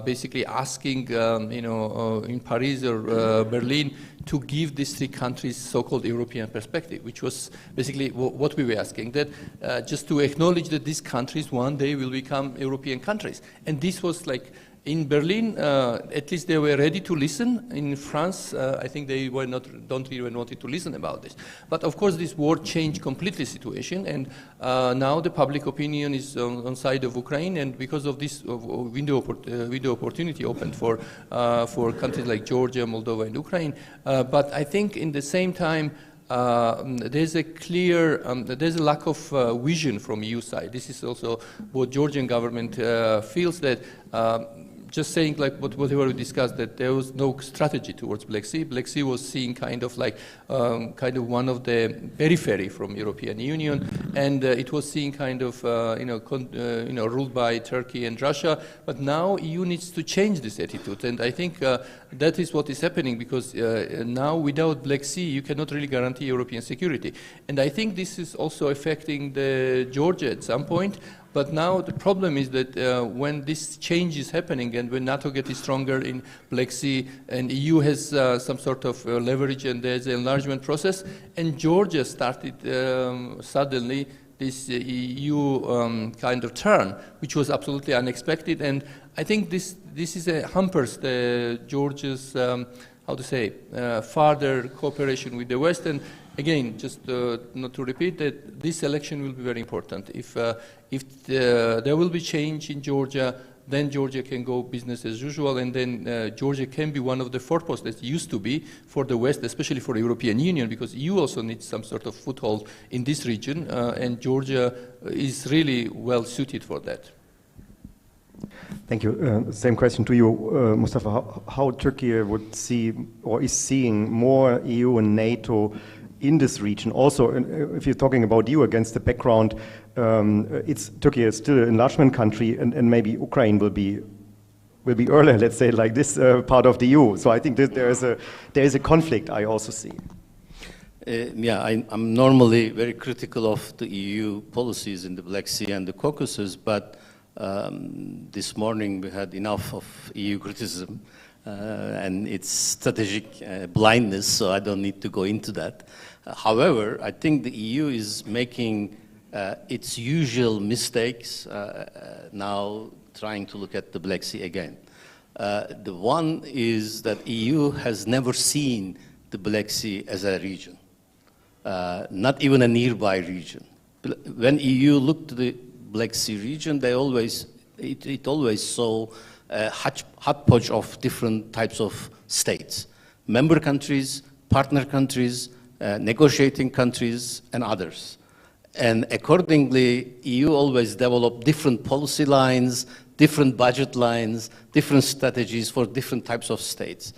basically asking, in Paris or Berlin, to give these 3 countries so-called European perspective, which was basically what we were asking, that just to acknowledge that these countries one day will become European countries. And this was like, in Berlin, at least they were ready to listen. In France, I think they were don't even wanted to listen about this. But of course, this war changed completely the situation, and now the public opinion is on side of Ukraine, and because of this window opportunity opened for countries like Georgia, Moldova, and Ukraine. But I think in the same time, there's a clear, there's a lack of vision from EU side. This is also what Georgian government feels that just saying like whatever we discussed, that there was no strategy towards Black Sea. Black Sea was seen kind of like one of the periphery from European Union, and it was seen kind of ruled by Turkey and Russia. But now EU needs to change this attitude, and I think that is what is happening, because now without Black Sea you cannot really guarantee European security, and I think this is also affecting Georgia at some point. But now the problem is that when this change is happening and when NATO gets stronger in Black Sea and EU has some sort of leverage and there's an enlargement process, and Georgia started suddenly this EU kind of turn, which was absolutely unexpected, and I think this hampers Georgia's further cooperation with the West. And again, just not to repeat that, this election will be very important. If there will be change in Georgia, then Georgia can go business as usual, and then Georgia can be one of the forposts that used to be for the West, especially for the European Union, because EU also needs some sort of foothold in this region, and Georgia is really well suited for that. Thank you. Same question to you, Mustafa. How Turkey would see or is seeing more EU and NATO in this region? Also, if you're talking about EU against the background, Turkey is still an enlargement country, and maybe Ukraine will be earlier, let's say, like this part of the EU. So I think that there is a conflict I also see. I'm normally very critical of the EU policies in the Black Sea and the Caucasus, but this morning we had enough of EU criticism and its strategic blindness, so I don't need to go into that. However, I think the EU is making its usual mistakes now, trying to look at the Black Sea again. The one is that EU has never seen the Black Sea as a region, not even a nearby region. When EU looked to the Black Sea region, it always saw a hodgepodge of different types of states, member countries, partner countries, negotiating countries, and others. And accordingly, EU always developed different policy lines, different budget lines, different strategies for different types of states.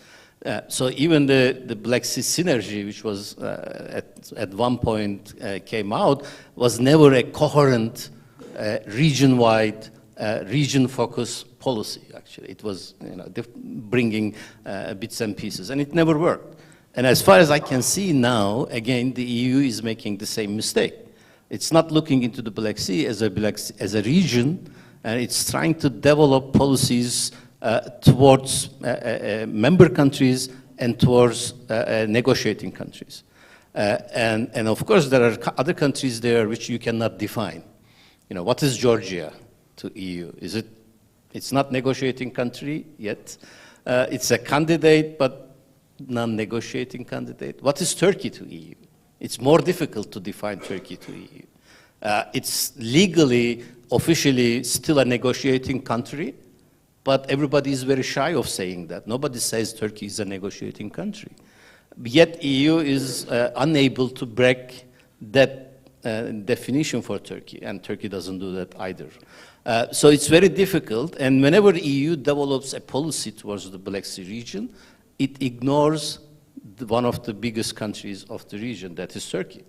So even the Black Sea synergy, which was at one point came out, was never a coherent region-wide, region-focused policy, actually. It was bringing bits and pieces, and it never worked. And as far as I can see now, again, the EU is making the same mistake. It's not looking into the Black Sea as a region, and it's trying to develop policies towards member countries and towards negotiating countries. And of course, there are other countries there which you cannot define. What is Georgia to EU? It's not negotiating country yet. It's a candidate, but non-negotiating candidate. What is Turkey to EU? It's more difficult to define Turkey to EU. It's legally, officially still a negotiating country, but everybody is very shy of saying that. Nobody says Turkey is a negotiating country. Yet EU is unable to break that definition for Turkey, and Turkey doesn't do that either. So it's very difficult, and whenever EU develops a policy towards the Black Sea region, it ignores one of the biggest countries of the region, that is Turkey.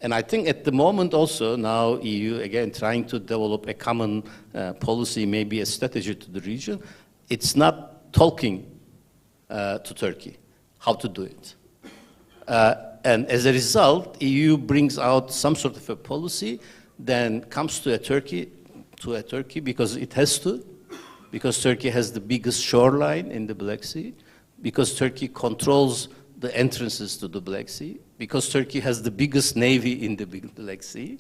And I think at the moment also now EU, again, trying to develop a common policy, maybe a strategy to the region, it's not talking to Turkey how to do it. And as a result, EU brings out some sort of a policy, then comes to Turkey because it has to, because Turkey has the biggest shoreline in the Black Sea, because Turkey controls the entrances to the Black Sea, because Turkey has the biggest navy in the Black Sea.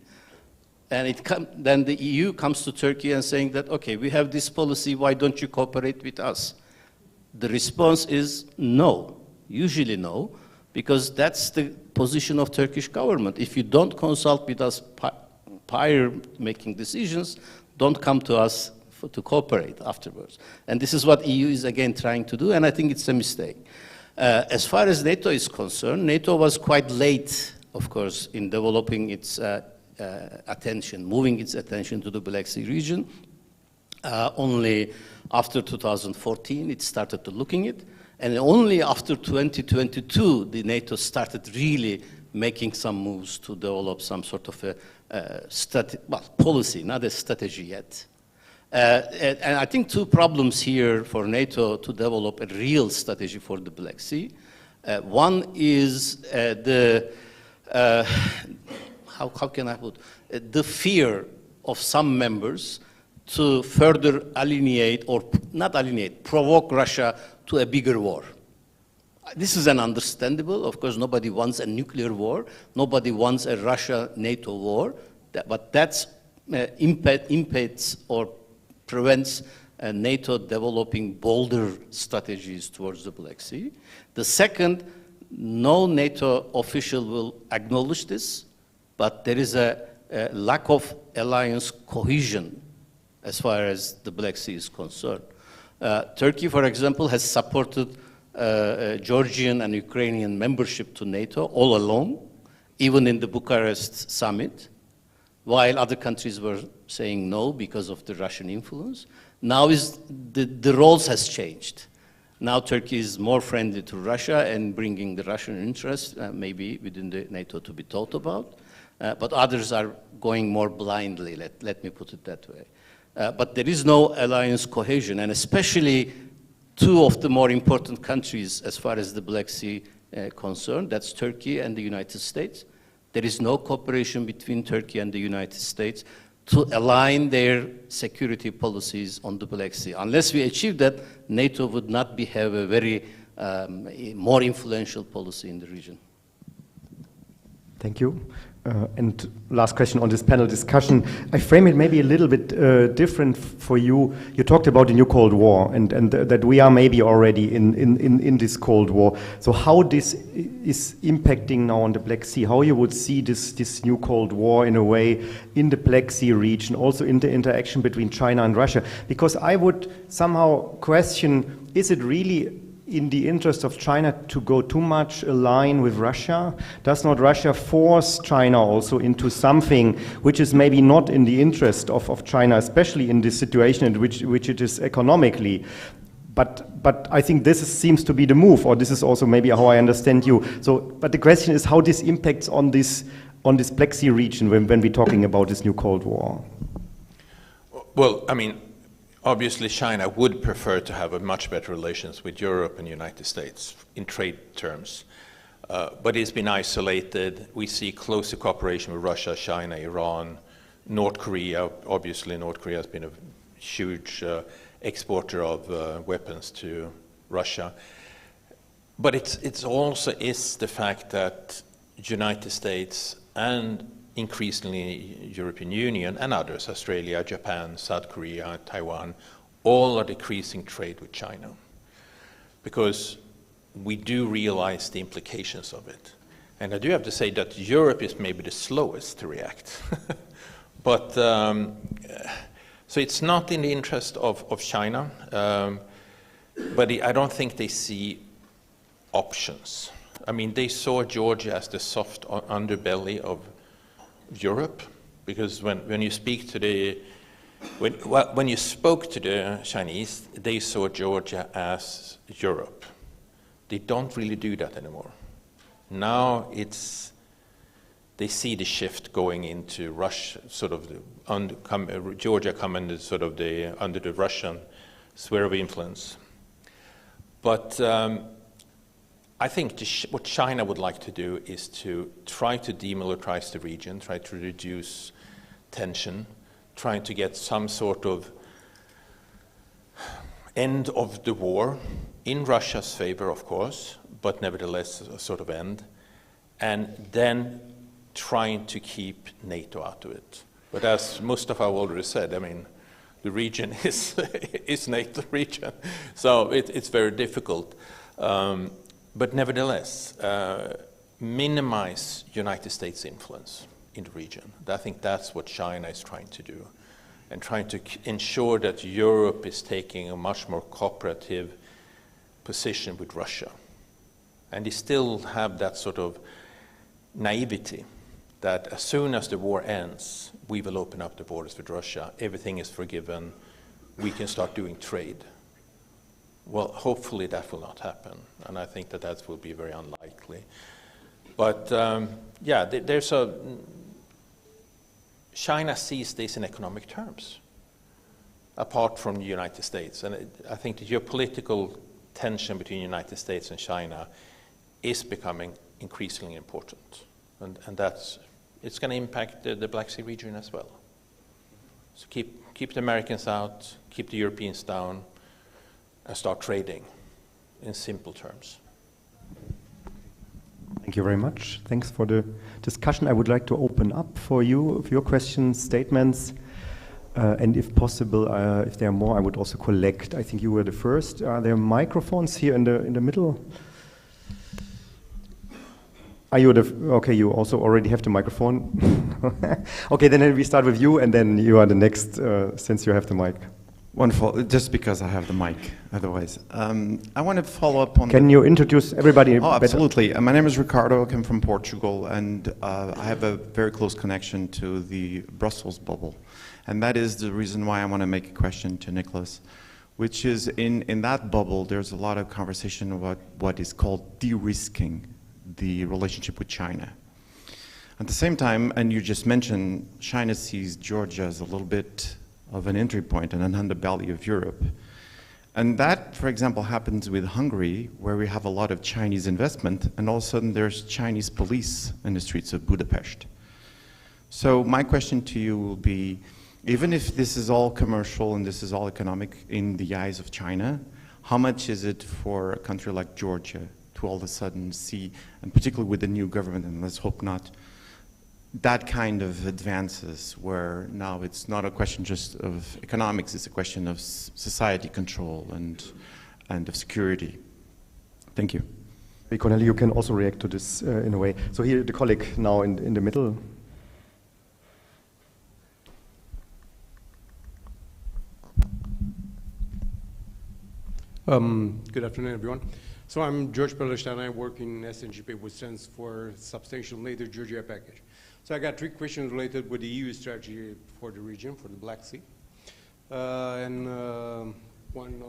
And then the EU comes to Turkey and saying that, okay, we have this policy, why don't you cooperate with us? The response is no, usually no, because that's the position of Turkish government. If you don't consult with us prior making decisions, don't come to us to cooperate afterwards. And this is what EU is again trying to do, and I think it's a mistake. As far as NATO is concerned, NATO was quite late, of course, in developing its moving its attention to the Black Sea region. Only After 2014, it started to looking it, and only after 2022, the NATO started really making some moves to develop some sort of a policy, not a strategy yet. And I think two problems here for NATO to develop a real strategy for the Black Sea. One is how can I put the fear of some members to further alienate or not alienate, provoke Russia to a bigger war. This is an understandable. Of course, nobody wants a nuclear war. Nobody wants a Russia-NATO war. But that impedes or prevents NATO developing bolder strategies towards the Black Sea. The second, no NATO official will acknowledge this, but there is a lack of alliance cohesion as far as the Black Sea is concerned. Turkey, for example, has supported Georgian and Ukrainian membership to NATO all along, even in the Bucharest summit, while other countries were saying no because of the Russian influence. Now the roles has changed. Now Turkey is more friendly to Russia and bringing the Russian interest maybe within the NATO to be thought about, but others are going more blindly, let me put it that way. But there is no alliance cohesion, and especially two of the more important countries as far as the Black Sea concerned, that's Turkey and the United States. There is no cooperation between Turkey and the United States to align their security policies on the Black Sea. Unless we achieve that, NATO would not have a very more influential policy in the region. Thank you. And last question on this panel discussion. I frame it maybe a little bit different for you. You talked about the new Cold War and that we are maybe already in this Cold War. So how this is impacting now on the Black Sea, how you would see this new Cold War in a way in the Black Sea region, also in the interaction between China and Russia. Because I would somehow question, is it really in the interest of China to go too much align with Russia? Does not Russia force China also into something which is maybe not in the interest of China, especially in this situation in which it is economically? But I think this seems to be the move, or this is also maybe how I understand you. So, but the question is how this impacts on this Black Sea region when we're talking about this new Cold War. Well, I mean, obviously, China would prefer to have a much better relations with Europe and the United States in trade terms. But it's been isolated. We see closer cooperation with Russia, China, Iran, North Korea. Obviously, North Korea has been a huge exporter of weapons to Russia. But it's also the fact that the United States and increasingly European Union and others, Australia, Japan, South Korea, Taiwan, all are decreasing trade with China. Because we do realize the implications of it. And I do have to say that Europe is maybe the slowest to react. But, so it's not in the interest of China, but I don't think they see options. I mean, they saw Georgia as the soft underbelly of Europe, because when you speak to when you spoke to the Chinese, they saw Georgia as Europe. They don't really do that anymore. Now they see the shift going into Russia, sort of Georgia coming sort of under the Russian sphere of influence. But I think what China would like to do is to try to demilitarize the region, try to reduce tension, trying to get some sort of end of the war, in Russia's favor, of course, but nevertheless a sort of end, and then trying to keep NATO out of it. But as Mustafa already said, I mean, the region is NATO region, so it's very difficult. But nevertheless, minimize United States influence in the region. I think that's what China is trying to do, and trying to ensure that Europe is taking a much more cooperative position with Russia. And they still have that sort of naivety that as soon as the war ends, we will open up the borders with Russia. Everything is forgiven. we can start doing trade. Well, hopefully that will not happen, and I think that that will be very unlikely. But yeah, there's a China sees this in economic terms, apart from the United States. And I think the geopolitical tension between the United States and China is becoming increasingly important. And it's going to impact the Black Sea region as well. So keep the Americans out, keep the Europeans down, and start trading in simple terms. Thank you very much. Thanks for the discussion. I would like to open up for you, for your questions, statements, and if possible, if there are more, I would also collect. I think you were the first. Are there microphones here in the middle? Are you okay, you also already have the microphone. Okay, then we start with you, and then you are the next, since you have the mic. Wonderful, just because I have the mic, otherwise. I want to follow up on... Can you introduce everybody? Oh, absolutely. My name is Ricardo, I come from Portugal, and I have a very close connection to the Brussels bubble. And that is the reason why I want to make a question to Nicholas, which is in that bubble, there's a lot of conversation about what is called de-risking the relationship with China. At the same time, and you just mentioned, China sees Georgia as a little bit of an entry point and an underbelly of Europe. And that, for example, happens with Hungary, where we have a lot of Chinese investment, and all of a sudden there's Chinese police in the streets of Budapest. So my question to you will be, even if this is all commercial and this is all economic in the eyes of China, how much is it for a country like Georgia to all of a sudden see, and particularly with the new government, and let's hope not, that kind of advances where now it's not a question just of economics, it's a question of society control and of security. Thank you. Cornelia, you can also react to this in a way. So here, the colleague now in the middle. Good afternoon, everyone. So I'm George Pelishtan. I work in SNGP, which stands for Substantial NATO Georgia Package. So I got 3 questions related with the EU strategy for the region, for the Black Sea. And one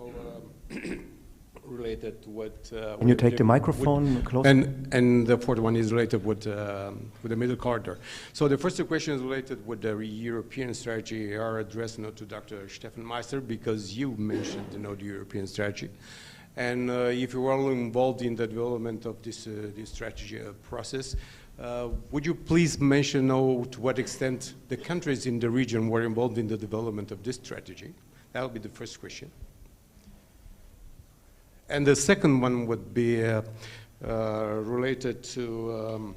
related to what... Can you take the microphone closer? And the fourth one is related with the middle corridor. So the first 2 questions related with the European strategy are addressed to Dr. Stefan Meister, because you mentioned the European strategy. And if you were all involved in the development of this strategy process, would you please mention to what extent the countries in the region were involved in the development of this strategy? That would be the first question. And the second one would be related to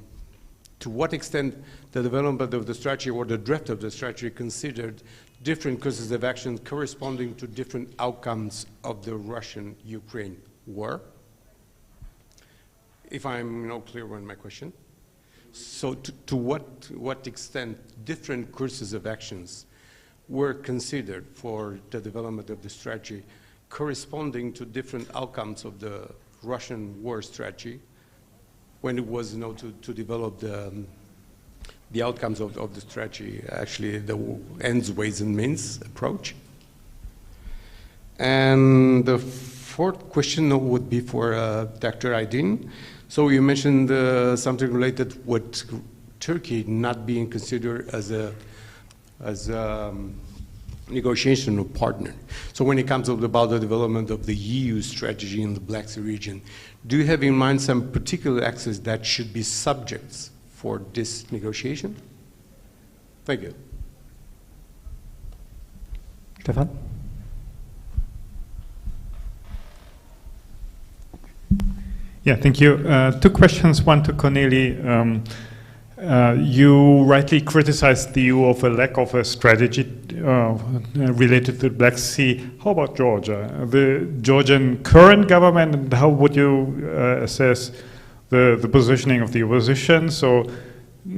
what extent the development of the strategy or the draft of the strategy considered different courses of action corresponding to different outcomes of the Russian-Ukraine war. If I'm clear on my question. So to what extent different courses of actions were considered for the development of the strategy corresponding to different outcomes of the Russian war strategy when it was to develop the outcomes of the strategy, actually the ends, ways, and means approach. And the fourth question would be for Dr. Aydin. So you mentioned something related with Turkey not being considered as a negotiation partner. So when it comes about the development of the EU strategy in the Black Sea region, do you have in mind some particular axes that should be subjects for this negotiation? Thank you. Stefan? Yeah, thank you. 2 questions, one to Cornelia. You rightly criticized the EU of a lack of a strategy related to the Black Sea. How about Georgia? The Georgian current government, and how would you assess the positioning of the opposition? So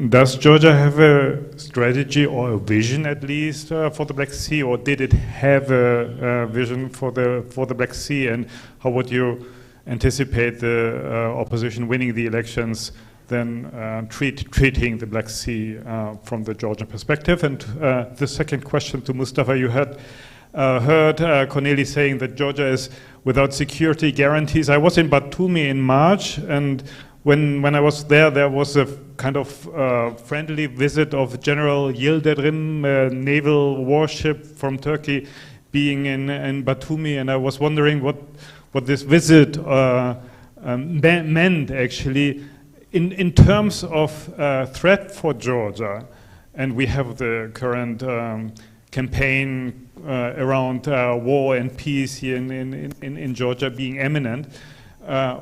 does Georgia have a strategy or a vision at least for the Black Sea, or did it have a vision for the Black Sea? And how would you anticipate the opposition winning the elections, then treating the Black Sea from the Georgian perspective? And the second question to Mustafa, you had heard Cornelis saying that Georgia is without security guarantees. I was in Batumi in March, and when I was there, there was a kind of friendly visit of General Yildirim, a naval warship from Turkey, being in Batumi, and I was wondering what this visit meant actually in terms of threat for Georgia. And we have the current campaign around war and peace here in Georgia being imminent.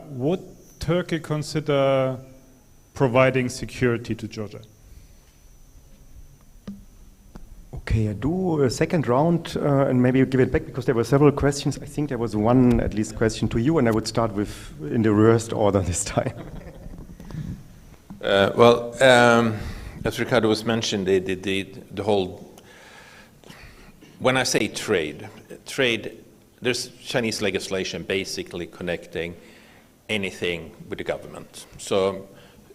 Would Turkey consider providing security to Georgia? Okay, I do a second round and maybe give it back because there were several questions. I think there was one at least question to you, and I would start with in the reversed order this time. As Ricardo was mentioned, the whole, when I say trade, there's Chinese legislation basically connecting anything with the government. So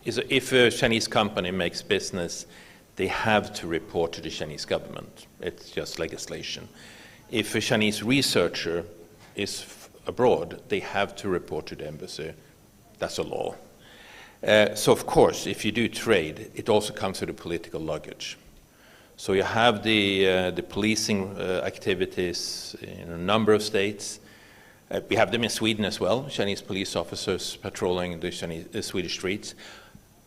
if a Chinese company makes business, they have to report to the Chinese government. It's just legislation. If a Chinese researcher is abroad, they have to report to the embassy. That's a law. So of course, if you do trade, it also comes with a political luggage. So you have the policing activities in a number of states. We have them in Sweden as well, Chinese police officers patrolling the Swedish streets.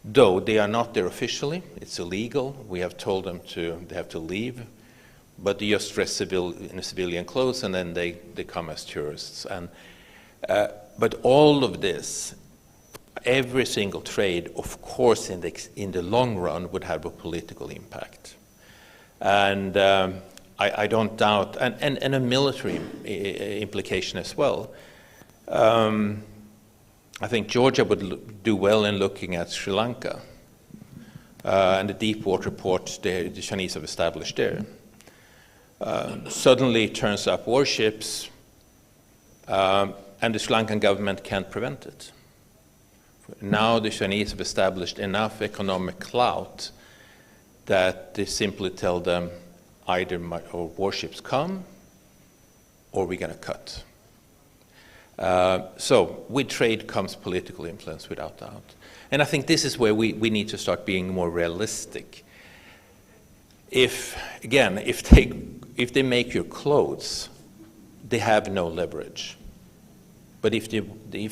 Though they are not there officially, it's illegal. We have told them they have to leave, but they just dress in civilian clothes and then they come as tourists. But all of this, every single trade, of course, in the long run would have a political impact. And I don't doubt, and a military implication as well. I think Georgia would do well in looking at Sri Lanka and the deep water port the Chinese have established there. Suddenly turns up warships and the Sri Lankan government can't prevent it. Now the Chinese have established enough economic clout that they simply tell them either our warships come or we're going to cut. So with trade comes political influence without doubt. And I think this is where we need to start being more realistic. If they make your clothes, they have no leverage. But if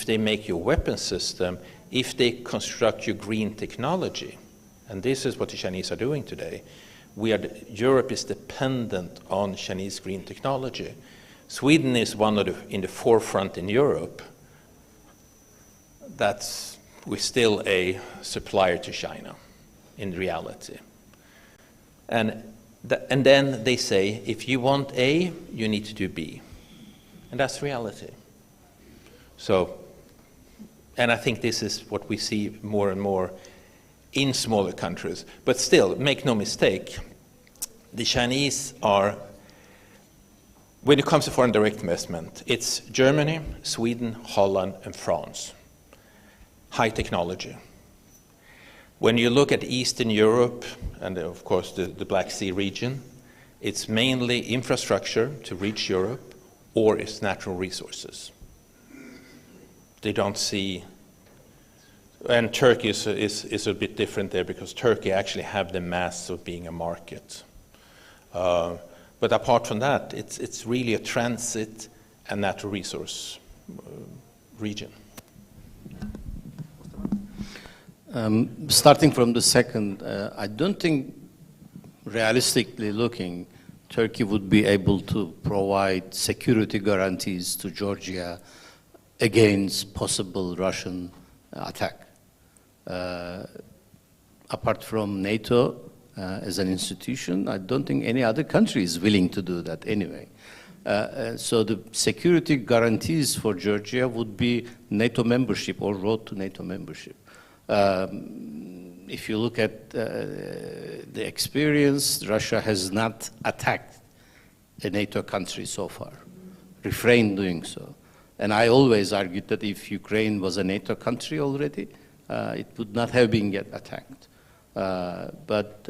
they make your weapon system, if they construct your green technology, and this is what the Chinese are doing today, Europe is dependent on Chinese green technology. Sweden is in the forefront in Europe. We're still a supplier to China, in reality. And then they say, if you want A, you need to do B. And that's reality. So, and I think this is what we see more and more in smaller countries. But still, make no mistake, the Chinese are, when it comes to foreign direct investment, it's Germany, Sweden, Holland, and France. High technology. When you look at Eastern Europe, and of course the Black Sea region, it's mainly infrastructure to reach Europe, or it's natural resources. They don't see, and Turkey is a bit different there because Turkey actually have the mass of being a market. But apart from that, it's really a transit and natural resource region. Starting from the second, I don't think, realistically looking, Turkey would be able to provide security guarantees to Georgia against possible Russian attack. Apart from NATO as an institution, I don't think any other country is willing to do that anyway. So the security guarantees for Georgia would be NATO membership or road to NATO membership. If you look at the experience, Russia has not attacked a NATO country so far, refrained doing so. And I always argued that if Ukraine was a NATO country already, it would not have been yet attacked. But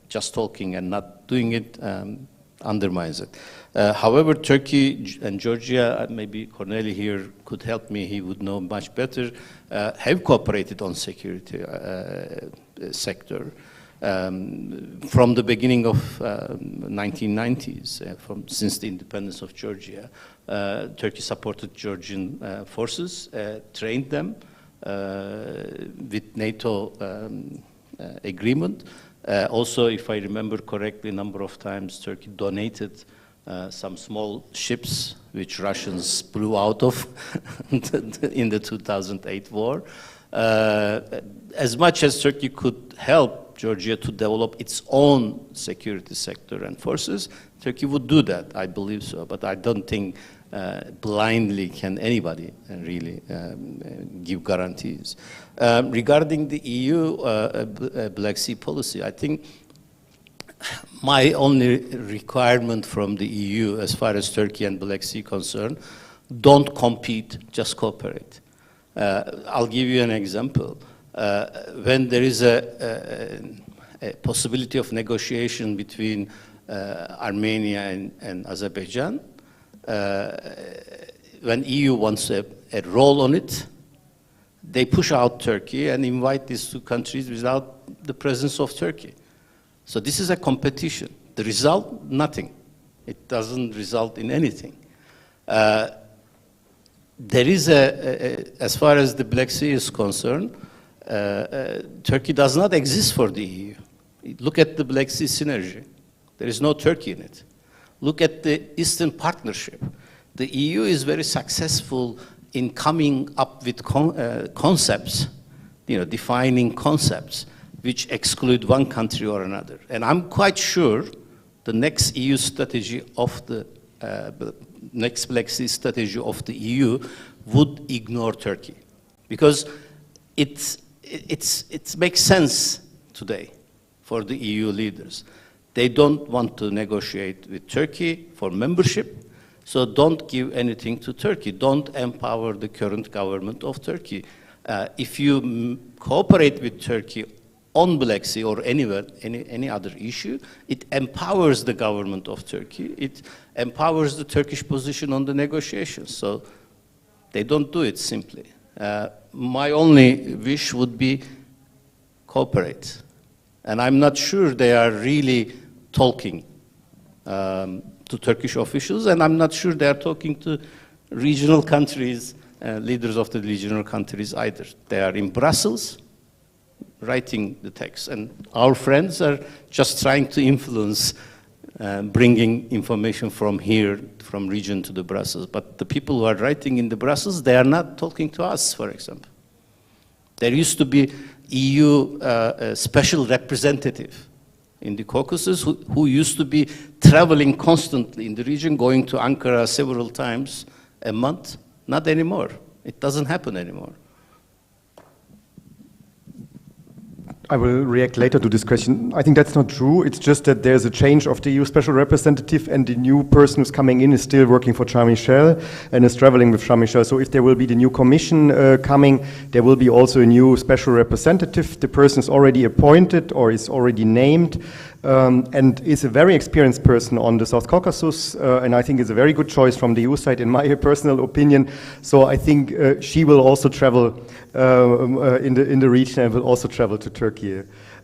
just talking and not doing it, undermines it. However, Turkey and Georgia, maybe Corneli here could help me, he would know much better, have cooperated on security sector from the beginning of 1990s, since the independence of Georgia. Turkey supported Georgian forces, trained them with NATO agreement. Also, if I remember correctly, a number of times Turkey donated some small ships which Russians blew out of in the 2008 war. As much as Turkey could help Georgia to develop its own security sector and forces, Turkey would do that, I believe so. But I don't think blindly can anybody really give guarantees. Regarding the EU Black Sea policy, I think my only requirement from the EU as far as Turkey and Black Sea concerned, don't compete, just cooperate. I'll give you an example. When there is a possibility of negotiation between Armenia and Azerbaijan, when EU wants a role on it, they push out Turkey and invite these two countries without the presence of Turkey. So this is a competition. The result, nothing. It doesn't result in anything. There is as far as the Black Sea is concerned, Turkey does not exist for the EU. Look at the Black Sea synergy. There is no Turkey in it. Look at the Eastern Partnership. The EU is very successful in coming up with concepts, defining concepts which exclude one country or another. And I'm quite sure the next EU strategy of the next Black Sea strategy of the EU would ignore Turkey, because it makes sense today for the EU leaders. They don't want to negotiate with Turkey for membership, so don't give anything to Turkey. Don't empower the current government of Turkey. If you cooperate with Turkey on Black Sea or anywhere, any other issue, it empowers the government of Turkey. It empowers the Turkish position on the negotiations. So they don't do it simply. My only wish would be cooperate. And I'm not sure they are really talking to Turkish officials, and I'm not sure they are talking to regional countries, leaders of the regional countries either. They are in Brussels, writing the text, and our friends are just trying to influence, bringing information from here, from region to the Brussels. But the people who are writing in the Brussels, they are not talking to us, for example. There used to be EU special representative in the Caucasus who used to be traveling constantly in the region, going to Ankara several times a month. Not anymore. It doesn't happen anymore. I will react later to this question. I think that's not true. It's just that there's a change of the EU special representative, and the new person who's coming in is still working for Charles Michel and is traveling with Charles Michel. So if there will be the new commission coming, there will be also a new special representative. The person is already appointed or is already named, and is a very experienced person on the South Caucasus, and I think is a very good choice from the EU side, in my personal opinion. So I think she will also travel in the region and will also travel to Turkey.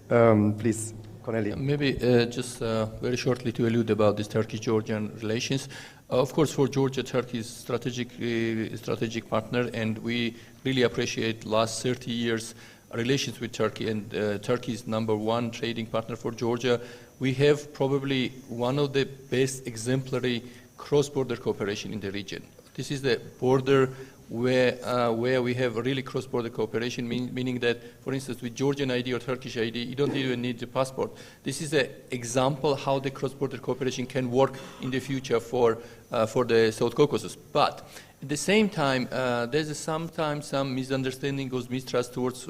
Please, Cornelia. Maybe just very shortly to allude about this Turkish-Georgian relations. Of course, for Georgia, Turkey is strategic partner, and we really appreciate last 30 years relations with Turkey, and Turkey is #1 trading partner for Georgia. We have probably one of the best exemplary cross-border cooperation in the region. This is the border where we have really cross-border cooperation, meaning that, for instance, with Georgian ID or Turkish ID, you don't even need the passport. This is an example how the cross-border cooperation can work in the future for the South Caucasus. But at the same time, there's sometimes some misunderstanding or mistrust towards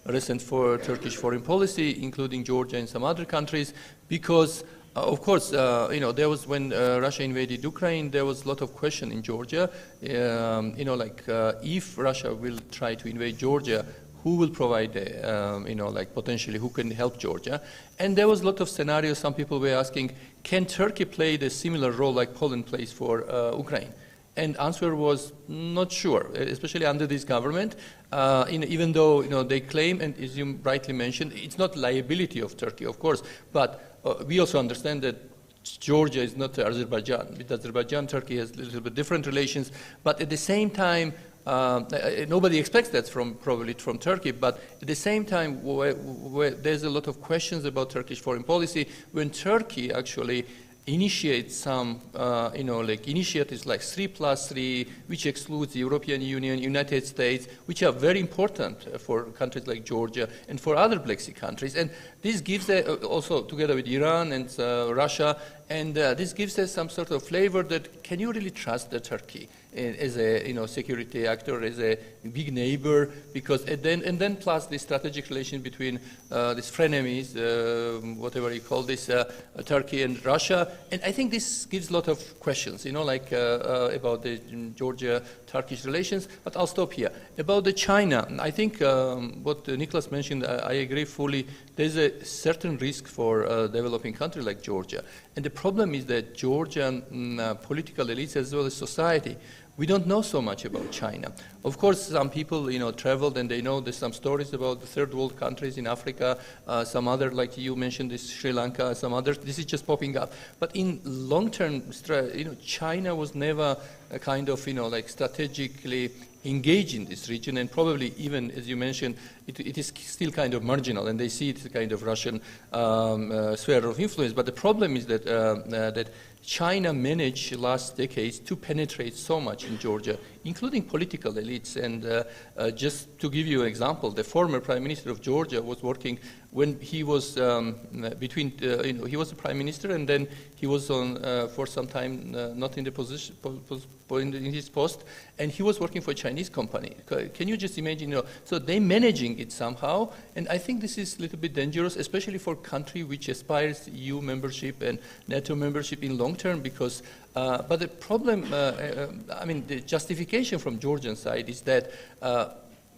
recent Turkish foreign policy, including Georgia and some other countries, because of course, there was when Russia invaded Ukraine, there was a lot of question in Georgia, if Russia will try to invade Georgia, who will provide, like potentially who can help Georgia. And there was a lot of scenarios. Some people were asking, can Turkey play the similar role like Poland plays for Ukraine? And answer was not sure, especially under this government, even though they claim, and as you rightly mentioned, it's not liability of Turkey, of course, but we also understand that Georgia is not Azerbaijan. With Azerbaijan, Turkey has a little bit different relations, but at the same time, nobody expects that probably from Turkey, but at the same time, where there's a lot of questions about Turkish foreign policy, when Turkey actually initiate some, initiatives like 3+3, which excludes the European Union, United States, which are very important for countries like Georgia and for other Black Sea countries. And this gives also together with Iran and Russia, and this gives us some sort of flavor that can you really trust Turkey as a security actor, as a big neighbor, because and then plus the strategic relation between these frenemies, whatever you call this, Turkey and Russia, and I think this gives a lot of questions, about the Georgia-Turkish relations. But I'll stop here. About the China, I think what Nicholas mentioned, I agree fully. There's a certain risk for a developing country like Georgia, and the problem is that Georgian political elites as well as society, we don't know so much about China. Of course, some people, traveled and they know there's some stories about the third world countries in Africa, some other, like you mentioned, this Sri Lanka, some others. This is just popping up. But in long term, China was never a kind of, strategically engaged in this region, and probably even, as you mentioned, it is still kind of marginal, and they see it as a kind of Russian sphere of influence. But the problem is that that China managed last decades to penetrate so much in Georgia, including political elites. And just to give you an example, the former prime minister of Georgia was working when he was he was a prime minister, and then he was on for some time not in the position in his post, and he was working for a Chinese company. Can you just imagine? So they're managing it somehow, and I think this is a little bit dangerous, especially for a country which aspires to EU membership and NATO membership in long term, because but the problem, the justification from Georgian side is that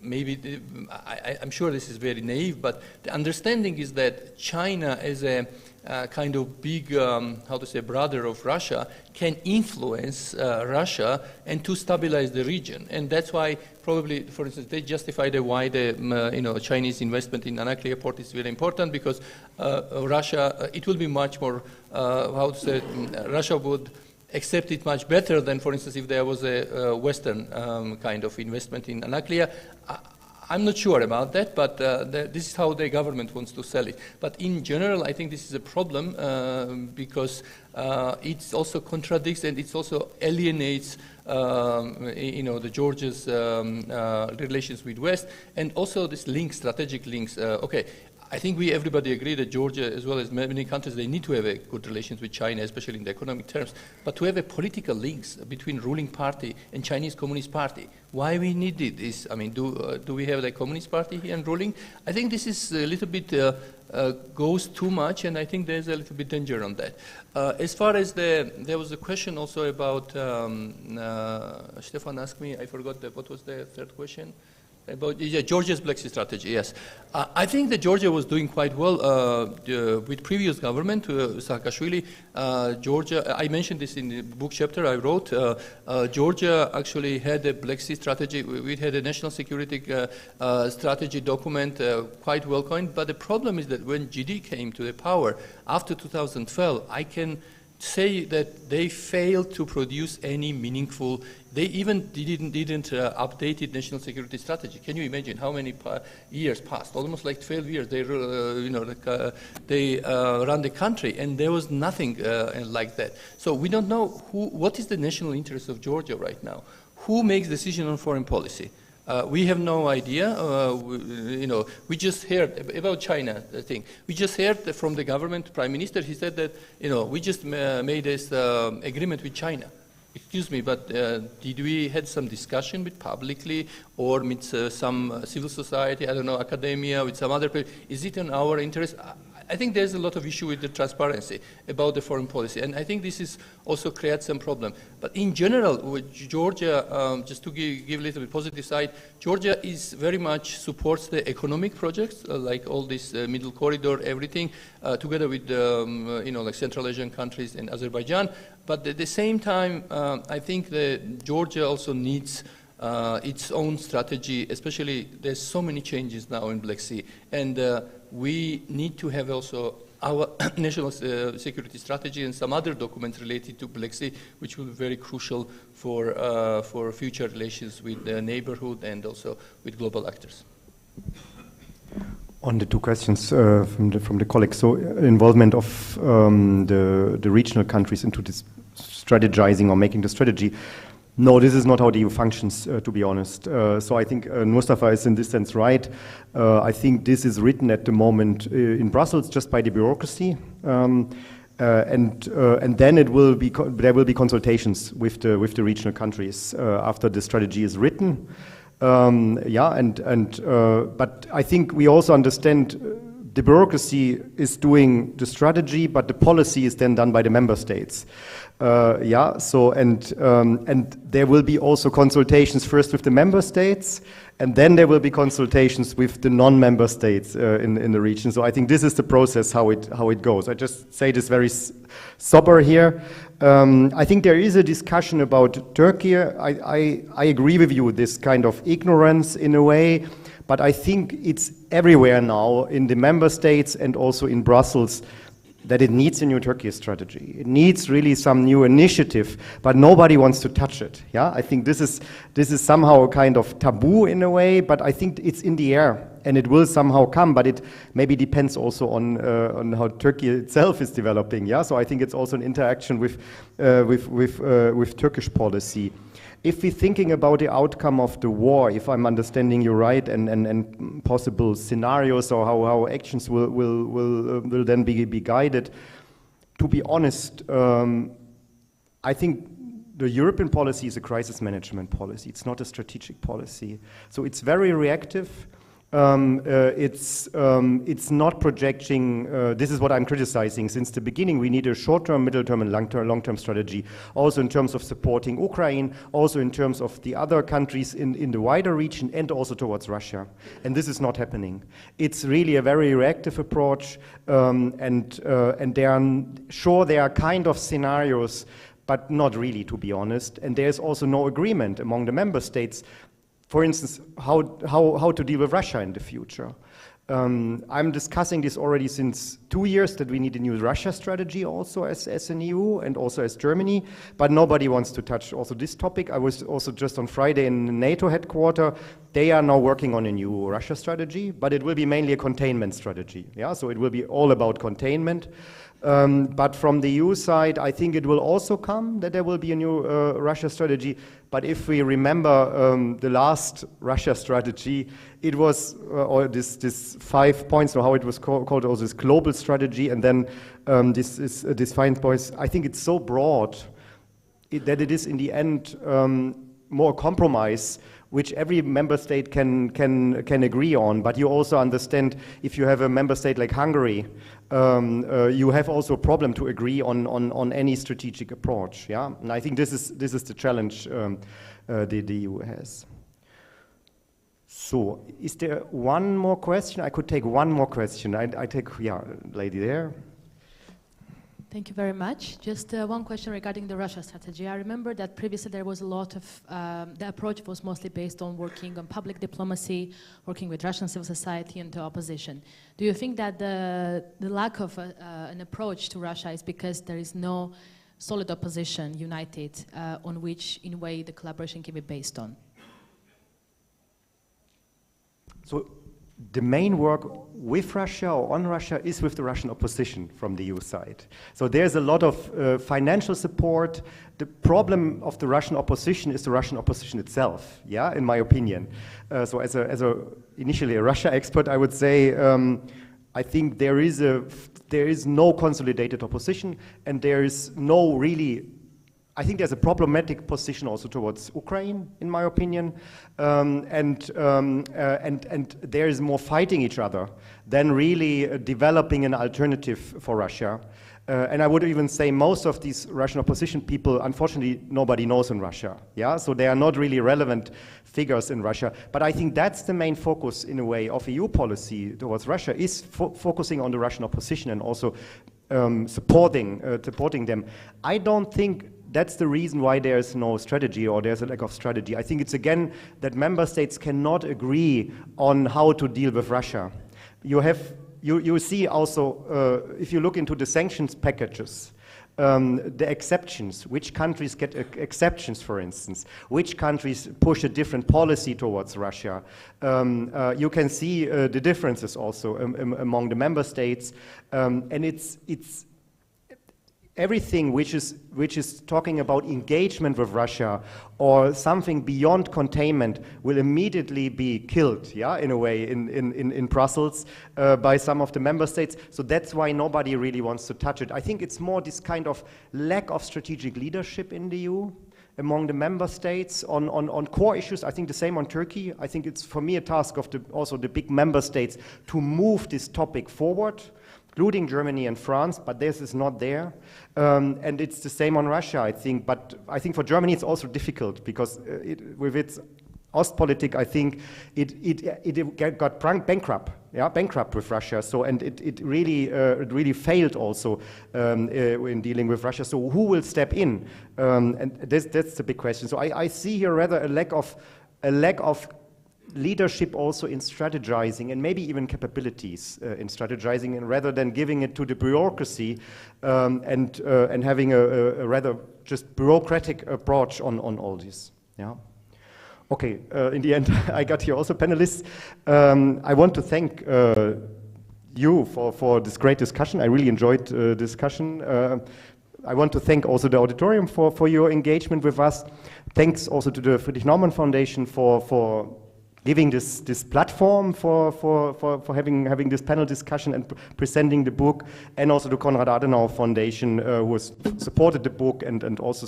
maybe, I'm sure this is very naive, but the understanding is that China as a kind of big, brother of Russia, can influence Russia and to stabilize the region. And that's why probably, for instance, they justify why the Chinese investment in Anaklia port is very important, because Russia, it will be much more, Russia would accept it much better than, for instance, if there was a Western kind of investment in Anaklia. I'm not sure about that, but this is how the government wants to sell it. But in general, I think this is a problem because it also contradicts and it also alienates, the Georgia's relations with West, and also this link, strategic links. I think everybody agree that Georgia, as well as many countries, they need to have a good relations with China, especially in the economic terms. But to have a political links between ruling party and Chinese Communist Party, why we need this? I mean, do we have the Communist Party here and ruling? I think this is a little bit goes too much, and I think there's a little bit danger on that. As far as there was a question also about Stefan asked me. I forgot what was the third question. About Georgia's Black Sea strategy, yes. I think that Georgia was doing quite well with previous government, Saakashvili. Georgia, I mentioned this in the book chapter I wrote. Georgia actually had a Black Sea strategy. We had a national security strategy document, quite well coined. But the problem is that when GD came to the power after 2012, I can say that they failed to produce any meaningful. They even didn't updated national security strategy. Can you imagine how many years passed? Almost like 12 years. They run the country, and there was nothing like that. So we don't know what is the national interest of Georgia right now. Who makes decision on foreign policy? We have no idea. We just heard about China thing. We just heard from the government prime minister. He said that we just made this agreement with China. Excuse me, but did we had some discussion with publicly or with some civil society? I don't know, academia, with some other people. Is it in our interest? I think there's a lot of issue with the transparency about the foreign policy, and I think this is also creates some problem. But in general, with Georgia, just to give a little bit positive side, Georgia is very much supports the economic projects, like all this middle corridor, everything, together with like Central Asian countries and Azerbaijan. But at the same time, I think that Georgia also needs its own strategy, especially there's so many changes now in Black Sea, and we need to have also our national security strategy and some other documents related to Black Sea, which will be very crucial for future relations with the neighborhood and also with global actors. On the two questions from the colleagues, so involvement of the regional countries into this strategizing or making the strategy. No, this is not how the EU functions, to be honest. So I think Mustafa is in this sense right. I think this is written at the moment in Brussels just by the bureaucracy, and then it will be there will be consultations with the regional countries after the strategy is written. But I think we also understand the bureaucracy is doing the strategy, but the policy is then done by the member states. And there will be also consultations first with the member states, and then there will be consultations with the non-member states in the region. So I think this is the process how it goes. I just say this very sober here. I think there is a discussion about Turkey. I agree with you, this kind of ignorance in a way, but I think it's everywhere now in the member states and also in Brussels that it needs a new Turkey strategy. It needs really some new initiative, but nobody wants to touch it. Yeah, I think this is somehow a kind of taboo in a way, but I think it's in the air and it will somehow come. But it maybe depends also on how Turkey itself is developing. Yeah, so I think it's also an interaction with Turkish policy. If we're thinking about the outcome of the war, if I'm understanding you right, and possible scenarios or how actions will then be guided, to be honest, I think the European policy is a crisis management policy. It's not a strategic policy. So it's very reactive. It's not projecting, this is what I'm criticizing. Since the beginning, we need a short-term, middle-term, and long-term strategy, also in terms of supporting Ukraine, also in terms of the other countries in the wider region, and also towards Russia. And this is not happening. It's really a very reactive approach, and there are kind of scenarios, but not really, to be honest. And there's also no agreement among the member states. For instance, how to deal with Russia in the future. I'm discussing this already since 2 years, that we need a new Russia strategy also as an EU and also as Germany, but nobody wants to touch also this topic. I was also just on Friday in the NATO headquarters. They are now working on a new Russia strategy, but it will be mainly a containment strategy. Yeah, so it will be all about containment. But from the EU side, I think it will also come that there will be a new Russia strategy. But if we remember the last Russia strategy, it was or this 5 points, or how it was called, also this global strategy, and then this 5 points. I think it's so broad that it is in the end more compromise, which every member state can agree on. But you also understand, if you have a member state like Hungary, you have also a problem to agree on any strategic approach. Yeah, and I think this is the challenge the EU has. So, is there one more question? I could take one more question. I take, yeah, lady there. Thank you very much. Just one question regarding the Russia strategy. I remember that previously there was a lot of, the approach was mostly based on working on public diplomacy, working with Russian civil society and the opposition. Do you think that the lack of an approach to Russia is because there is no solid opposition united on which, in a way, the collaboration can be based on? So the main work with Russia or on Russia is with the Russian opposition from the EU side. So there's a lot of financial support. The problem of the Russian opposition is the Russian opposition itself, yeah, in my opinion. So as initially a Russia expert, I would say I think there is no consolidated opposition, and there is no really I think there's a problematic position also towards Ukraine, in my opinion, and there is more fighting each other than really developing an alternative for Russia. And I would even say most of these Russian opposition people, unfortunately, nobody knows in Russia. Yeah, so they are not really relevant figures in Russia. But I think that's the main focus, in a way, of EU policy towards Russia, is focusing on the Russian opposition and also supporting them. I don't think that's the reason why there's no strategy or there's a lack of strategy. I think it's again that member states cannot agree on how to deal with Russia. You see also, if you look into the sanctions packages, the exceptions, which countries get exceptions, for instance, which countries push a different policy towards Russia. You can see the differences also among the member states, and it's everything which is talking about engagement with Russia or something beyond containment will immediately be killed, yeah, in a way, in Brussels by some of the member states. So that's why nobody really wants to touch it. I think it's more this kind of lack of strategic leadership in the EU among the member states on core issues. I think the same on Turkey. I think it's, for me, a task of also the big member states to move this topic forward, including Germany and France, but this is not there. And it's the same on Russia, I think. But I think for Germany it's also difficult because with its Ostpolitik, I think it got bankrupt with Russia. So, and it really failed also in dealing with Russia. So who will step in? And that's the big question. So I see here rather a lack of leadership also in strategizing and maybe even capabilities in strategizing, and rather than giving it to the bureaucracy and having a rather just bureaucratic approach on all this. Yeah. Okay, in the end, I got here also panelists. I want to thank you for this great discussion. I really enjoyed the discussion. I want to thank also the auditorium for your engagement with us. Thanks also to the Friedrich-Naumann Foundation for giving this platform for having this panel discussion and presenting the book, and also the Konrad Adenauer Foundation who has supported the book and also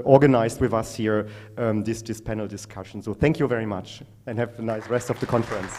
organized with us here this panel discussion. So thank you very much and have a nice rest of the conference.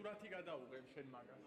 სურათი გადაუღებ შენ მაგას.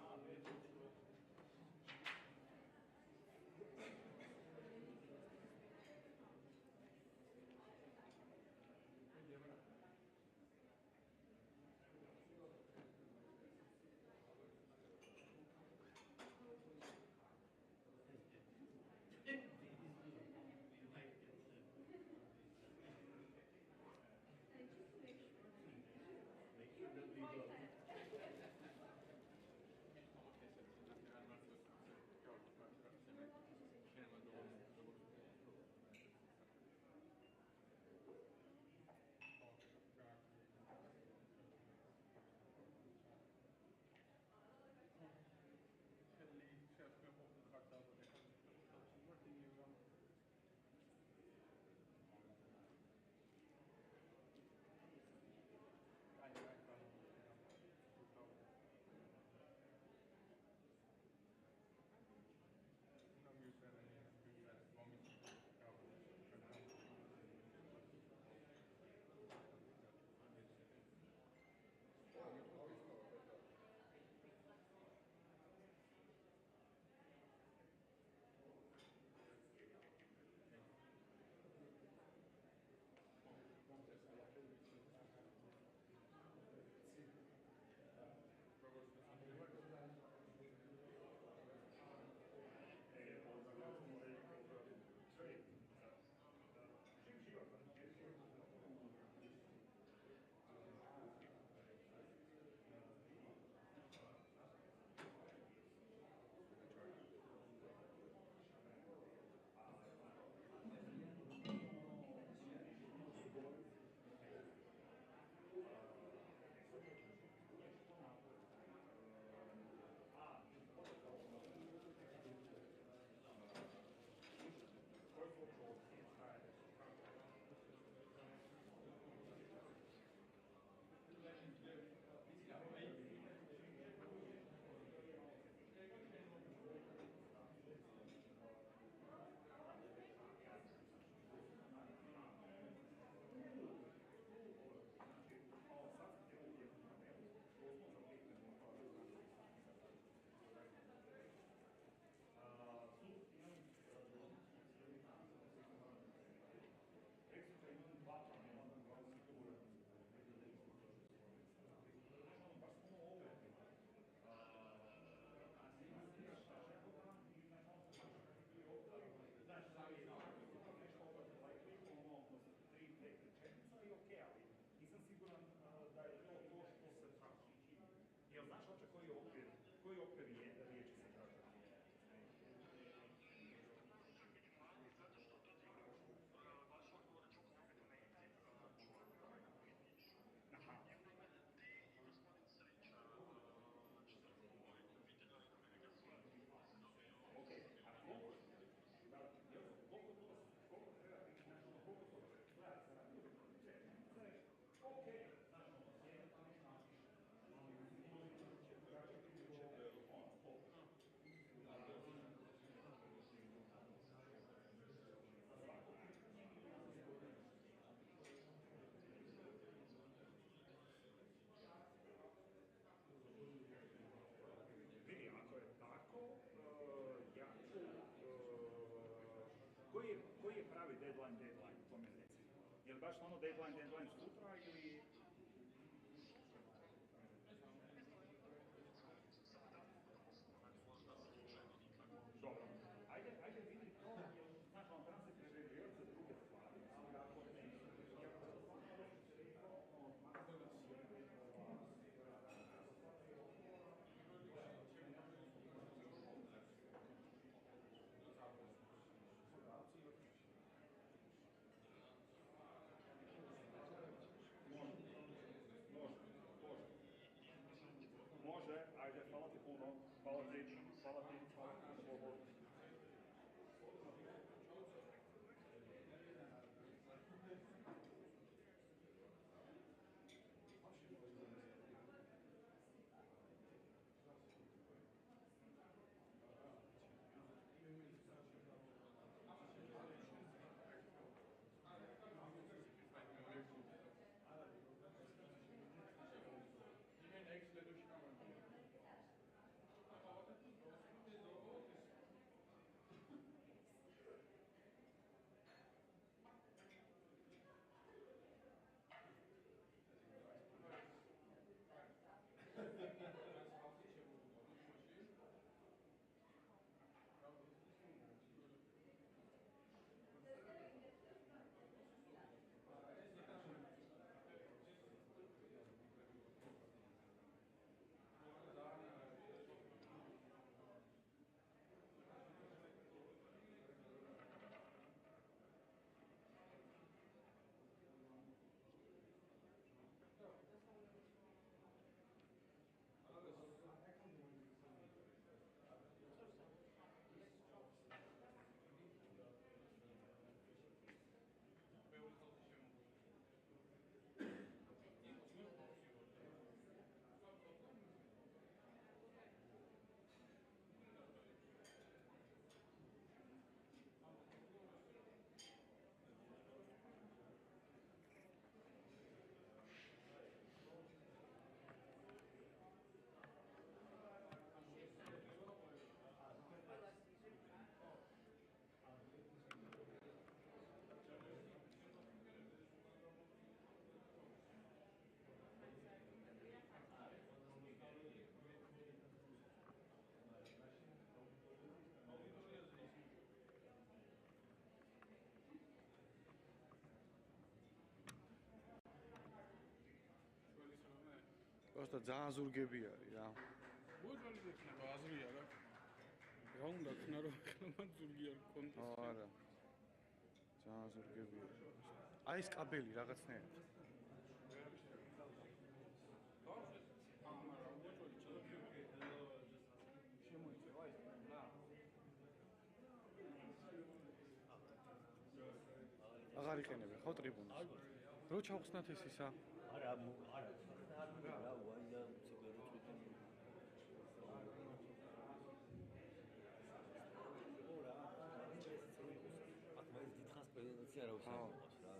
Nisam siguran da je to što se traži čini. Jel znaš uopće koji okvir je riječi se traži? Vidi, ako je tako, koji je pravi deadline, to me reci. Je li baš ono deadline sutra ili... Dobro, ajde vidi to, znaš, on treba se priređivati za druge stvari, ali ako ne, Može, ajde, hvala ti puno, hvala ti, slobodu. Next, просто ძალიან ზურგები არის რა. მოძალი იქნება აზრია რა. რა უნდა ქნა რომ ახლა მან ზურგი არ გქონდეს. არა. ძალიან ზურგები არის. აი ეს კაბელი რაღაცნაირად. აღარ იყენებენ ხო ტრიბუნას? რო ჩავხსნათ ეს ისა? არა, არა, რა ვაიდა ციгарეტი. ორა, აქ მაინც დიდხანს პრეზენტაცია რა უსამართლოს რა.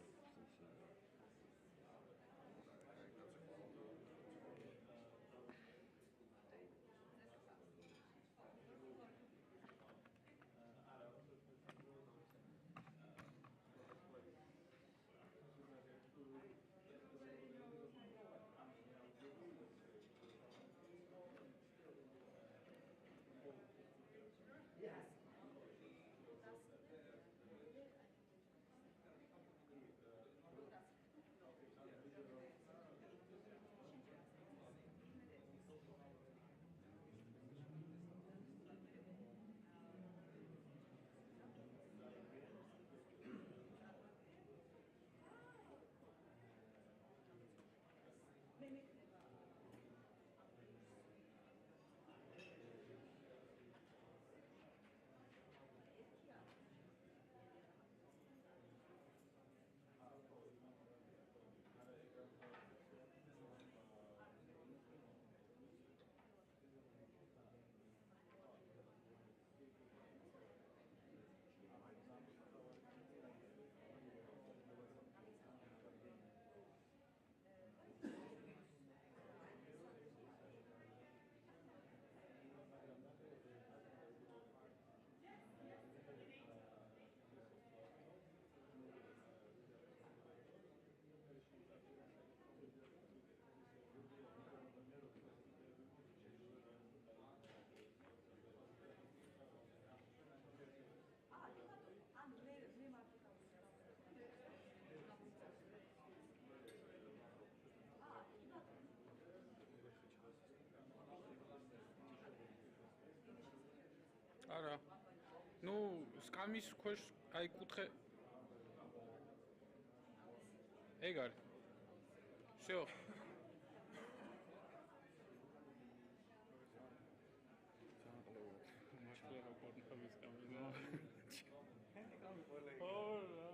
არა. ნუ სკამის ქვეშ აი კუთხე ეგ არის. всё. მაშლა რა პორტფოლის კამერა. ორა.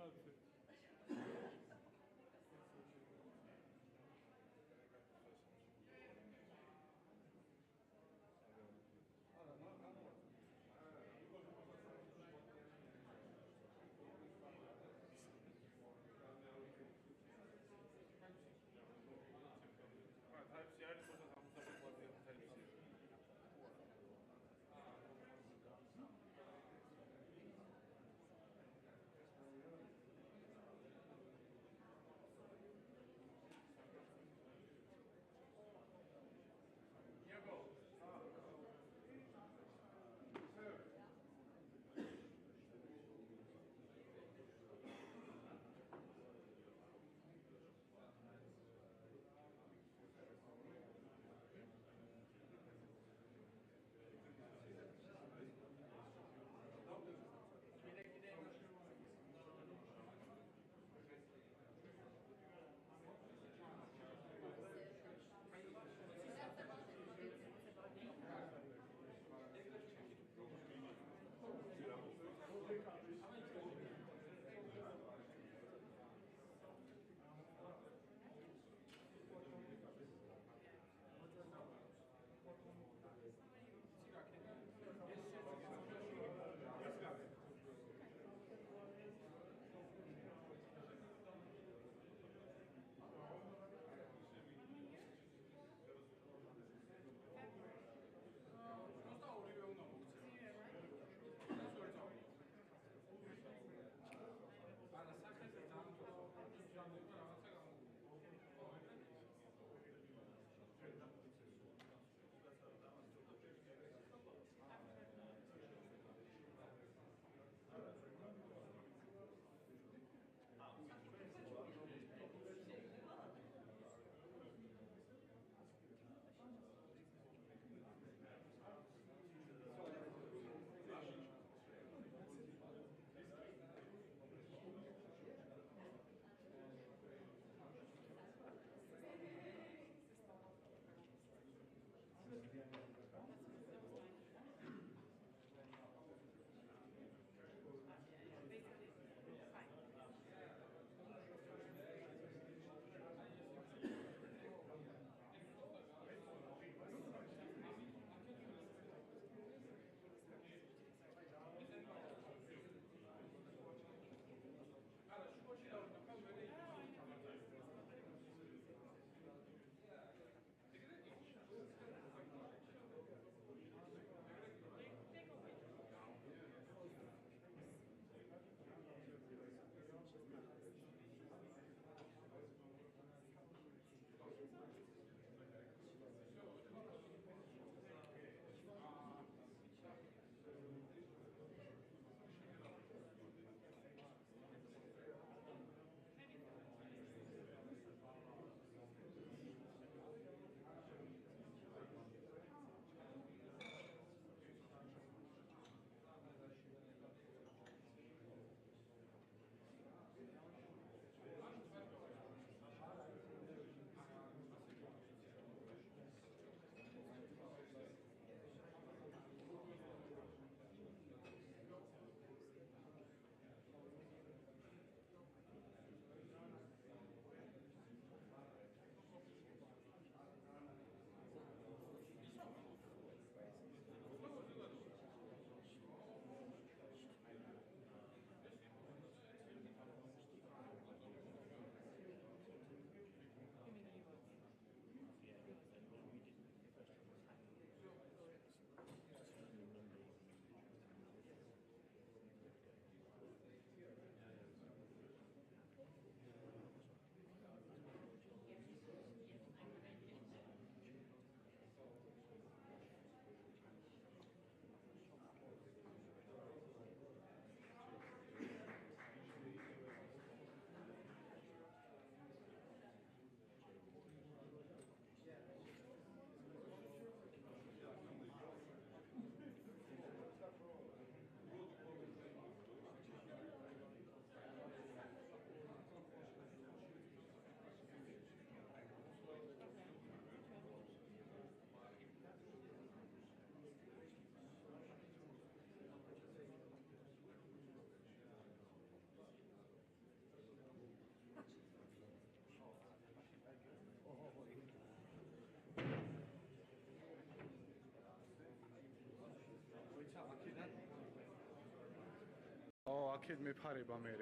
აქეთ მეფარება მე.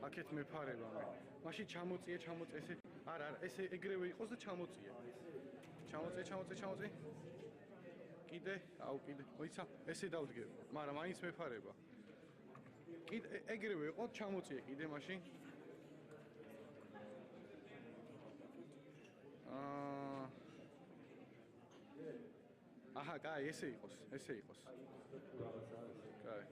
აქეთ მეფარება მე. მაშინ ჩამოწიე ესე. არა, ესე ეგრევე იყოს და ჩამოწიე. ჩამოწიე. კიდე, კიდე. მოიცა, ესე დავდგე, მაგრამ მაინც მეფარება. კიდე ეგრევე იყო, ჩამოწიე კიდე მაშინ. აჰა, კაი, ესე იყოს. კაი.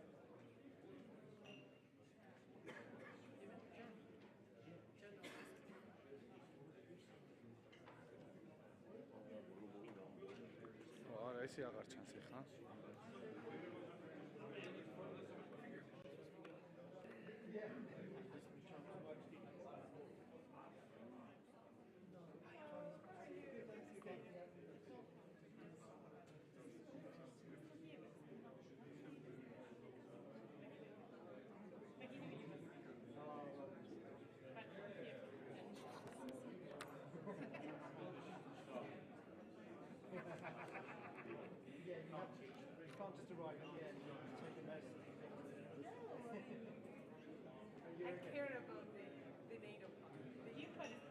არა, ესე აღარ ჩანს ახლა. You can't just arrive at the end and take a message. I care about the NATO part. The EU part is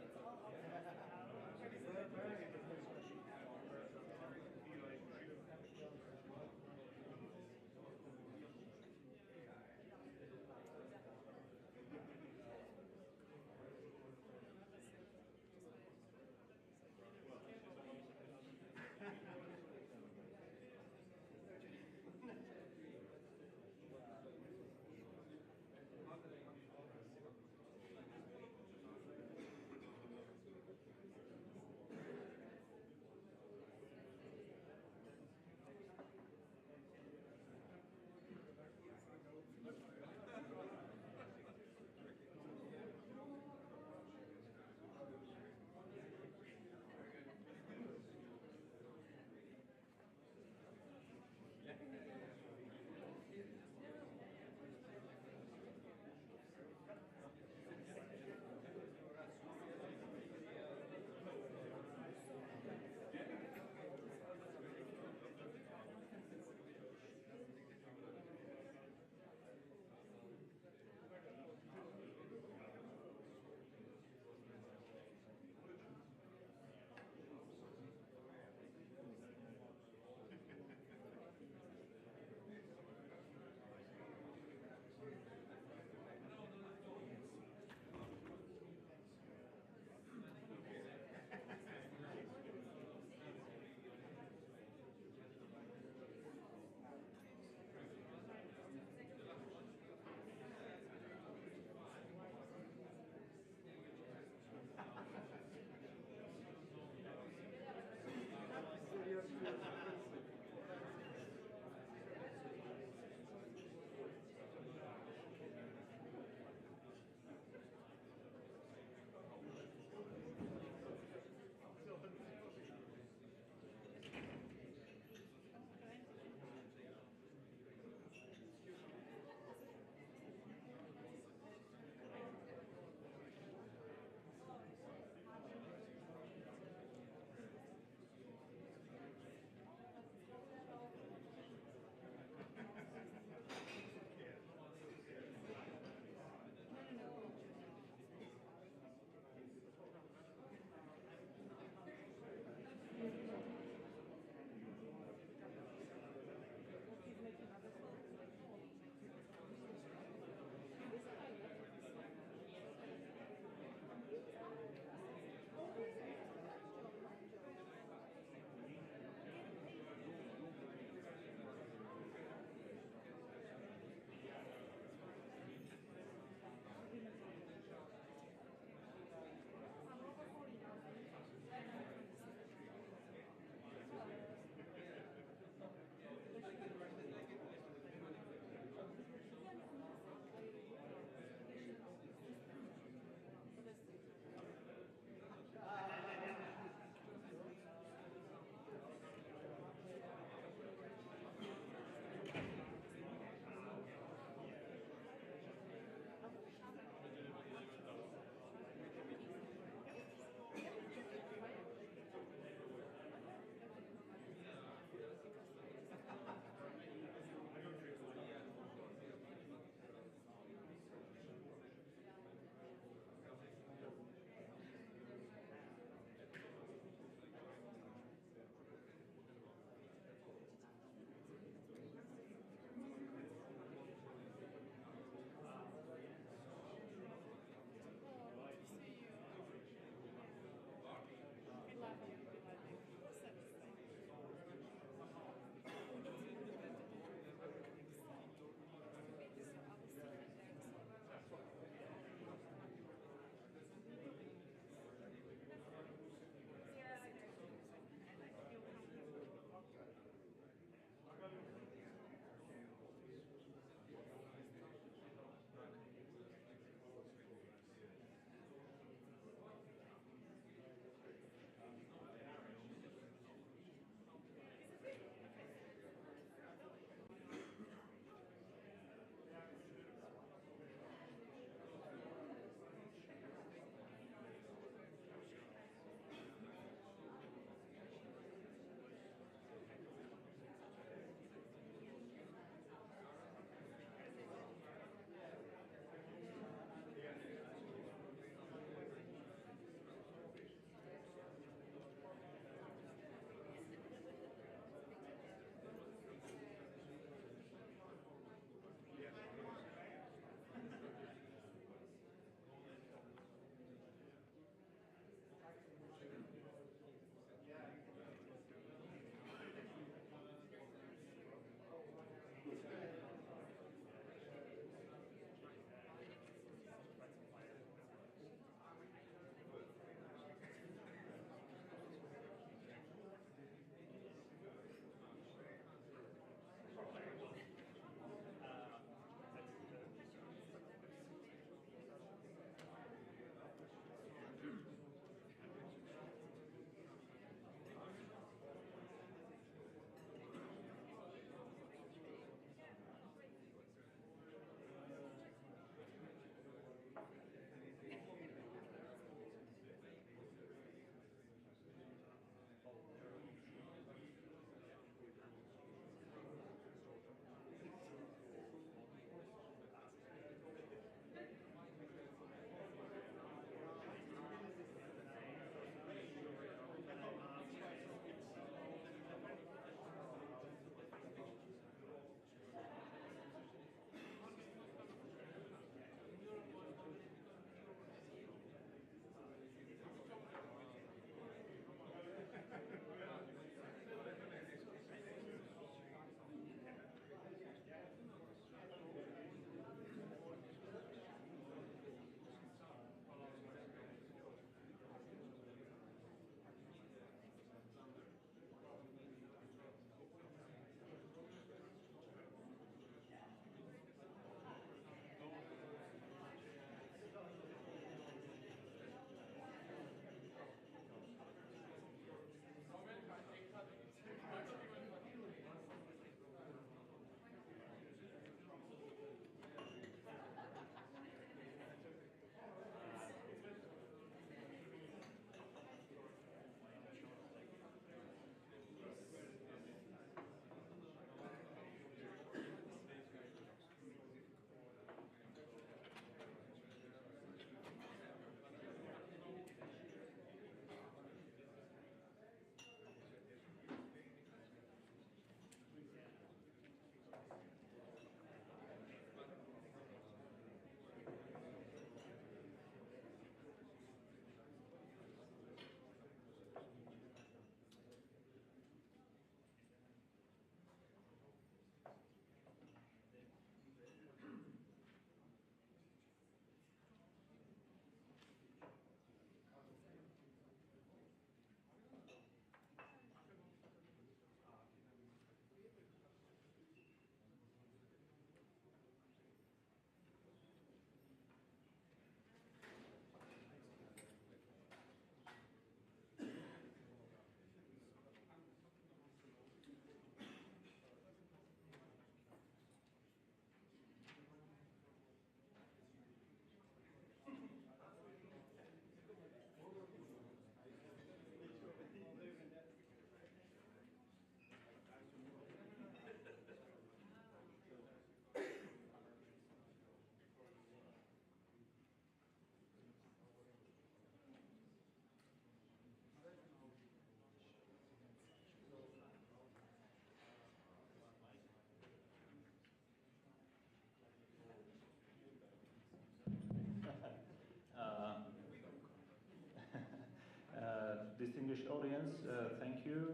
distinguished audience, thank you.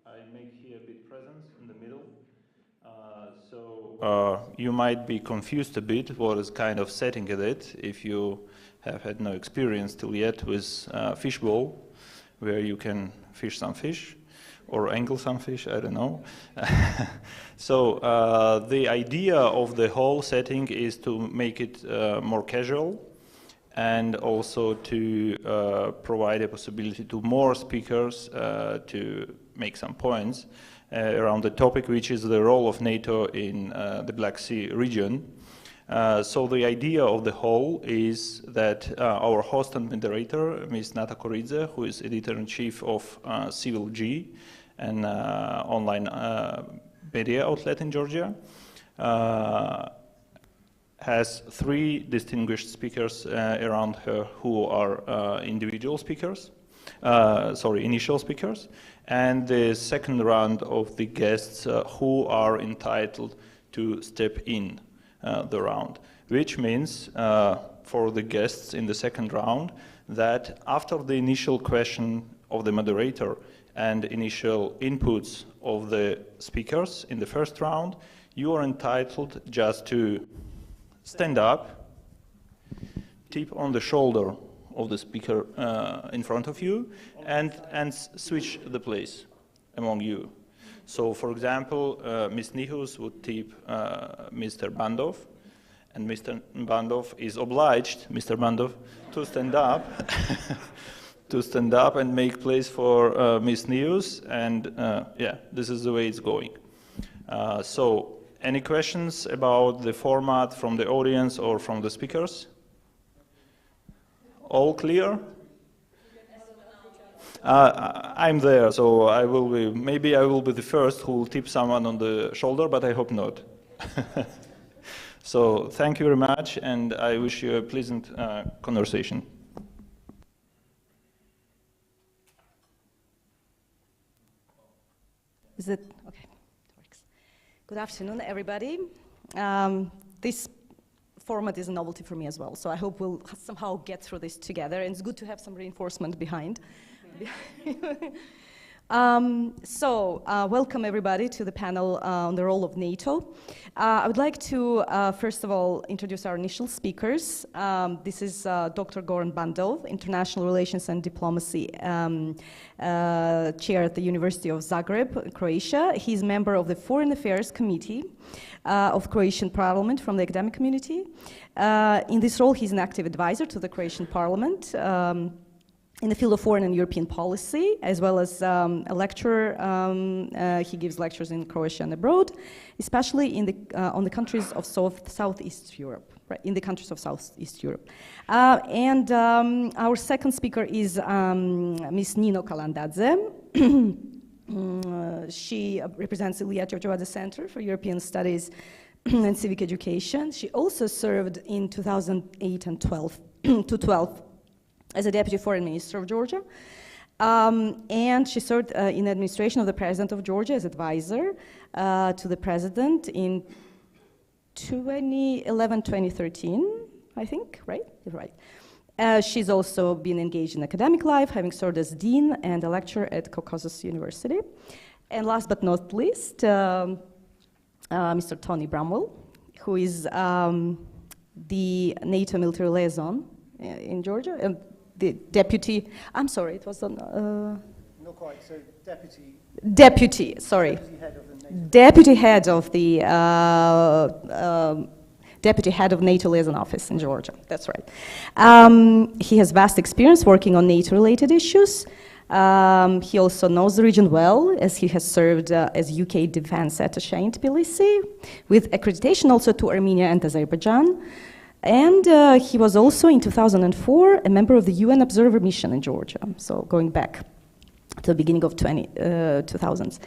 I make here a bit presence in the middle. You might be confused a bit what is kind of setting at it if you have had no experience till yet with fishbowl, where you can fish some fish or angle some fish, I don't know. The idea of the whole setting is to make it more casual and also to provide a possibility to more speakers to make some points around the topic, which is the role of NATO in the Black Sea region. The idea of the whole is that our host and moderator, Ms. Nata Koridze, who is editor-in-chief of Civil G, an online media outlet in Georgia, has 3 distinguished speakers around her who are individual speakers, initial speakers, and the second round of the guests who are entitled to step in the round, which means for the guests in the second round that after the initial question of the moderator and initial inputs of the speakers in the first round, you are entitled just to stand up, tap on the shoulder of the speaker in front of you, and switch the place among you. So, for example, Ms. Nihus would tip Mr. Bandov, and Mr. Bandov is obliged, Mr. Bandov, to stand up, to stand up and make place for Ms. Nihus, and yeah, this is the way it's going. Any questions about the format from the audience or from the speakers? All clear? I'm there, so I will be, maybe I will be the first who will tip someone on the shoulder, but I hope not. So thank you very much, and I wish you a pleasant conversation. Is it? Okay, it works. Good afternoon, everybody. This format is a novelty for me as well, so I hope we'll somehow get through this together, and it's good to have some reinforcement behind. Welcome everybody to the panel on the role of NATO. I would like to first of all introduce our initial speakers. This is Dr. Goran Bandov, International Relations and Diplomacy Chair at the University of Zagreb, Croatia. He's member of the Foreign Affairs Committee of Croatian Parliament from the academic community. In this role, he's an active advisor to the Croatian Parliament in the field of foreign and European policy, as well as a lecturer. He gives lectures in Croatia and abroad, especially in on the countries of Southeast Europe, right, in the countries of Southeast Europe. Our second speaker is Ms. Nino Kalandadze. She represents Ilija Georgieva Center for European Studies and Civic Education. She also served in 2008 and 2012 as a Deputy Foreign Minister of Georgia. And she served in the administration of the President of Georgia as advisor to the President in 2011-2013, I think, right? Right. She's also been engaged in academic life, having served as Dean and a lecturer at Caucasus University. And last but not least, Mr. Tony Bramwell, who is the NATO military liaison in Georgia, and the deputy, I'm sorry, it was on... Not quite, so deputy... Deputy, sorry. Deputy head of the Deputy Head of NATO Liaison Office in Georgia, that's right. He has vast experience working on NATO-related issues. He also knows the region well, as he has served as UK Defense Attaché in Tbilisi, with accreditation also to Armenia and Azerbaijan. And he was also, in 2004, a member of the UN Observer Mission in Georgia, so going back to the beginning of 2000s.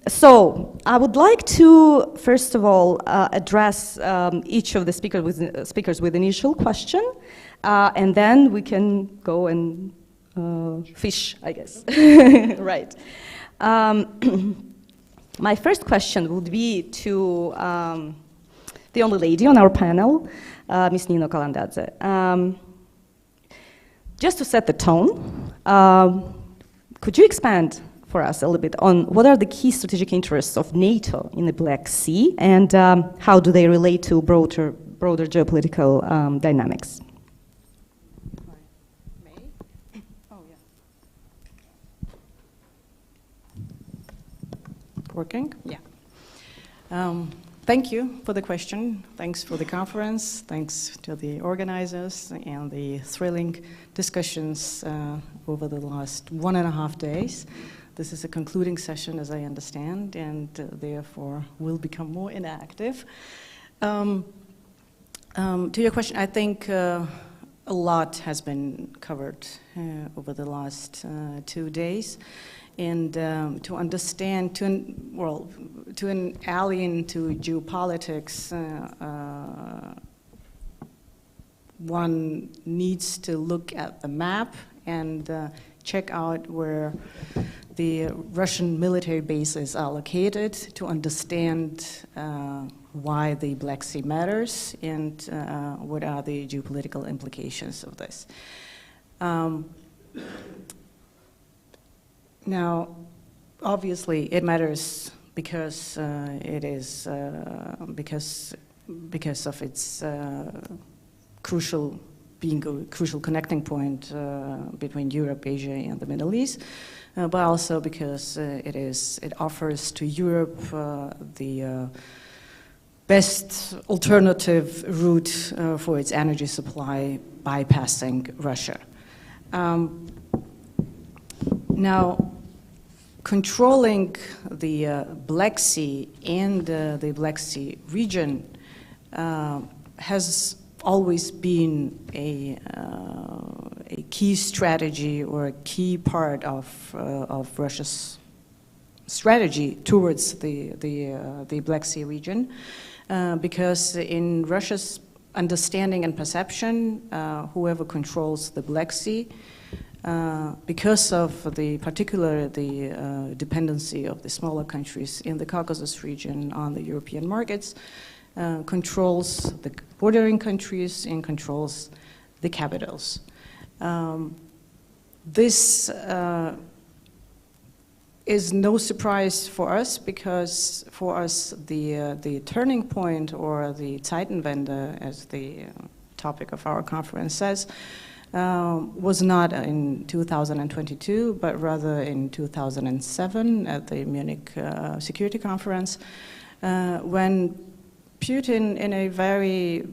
So I would like to, first of all, address each of the speakers with initial question, and then we can go and fish, I guess. Right. My first question would be to the only lady on our panel, Ms. Nino Kalandadze. Just to set the tone, Could you expand for us a little bit on what are the key strategic interests of NATO in the Black Sea, and how do they relate to broader geopolitical dynamics? Working? Yeah. Thank you for the question. Thanks for the conference. Thanks to the organizers and the thrilling discussions over the last 1.5 days. This is a concluding session, as I understand, and therefore will become more interactive. To your question, I think a lot has been covered over the last 2 days. And to understand, to an alien to geopolitics, one needs to look at the map and check out where the Russian military bases are located to understand why the Black Sea matters and what are the geopolitical implications of this. Now, obviously, it matters because it is because of its being a crucial connecting point between Europe, Asia, and the Middle East, but also because it offers to Europe the best alternative route for its energy supply, bypassing Russia. Now, controlling the Black Sea and the Black Sea region has always been a key strategy or a key part of Russia's strategy towards the Black Sea region, because in Russia's understanding and perception, whoever controls the Black Sea, because of the dependency of the smaller countries in the Caucasus region on the European markets, controls the bordering countries and controls the capitals. This is no surprise for us, because for us the turning point, or the Zeitenwende, as the topic of our conference says, was not in 2022, but rather in 2007 at the Munich Security Conference, when Putin, in a very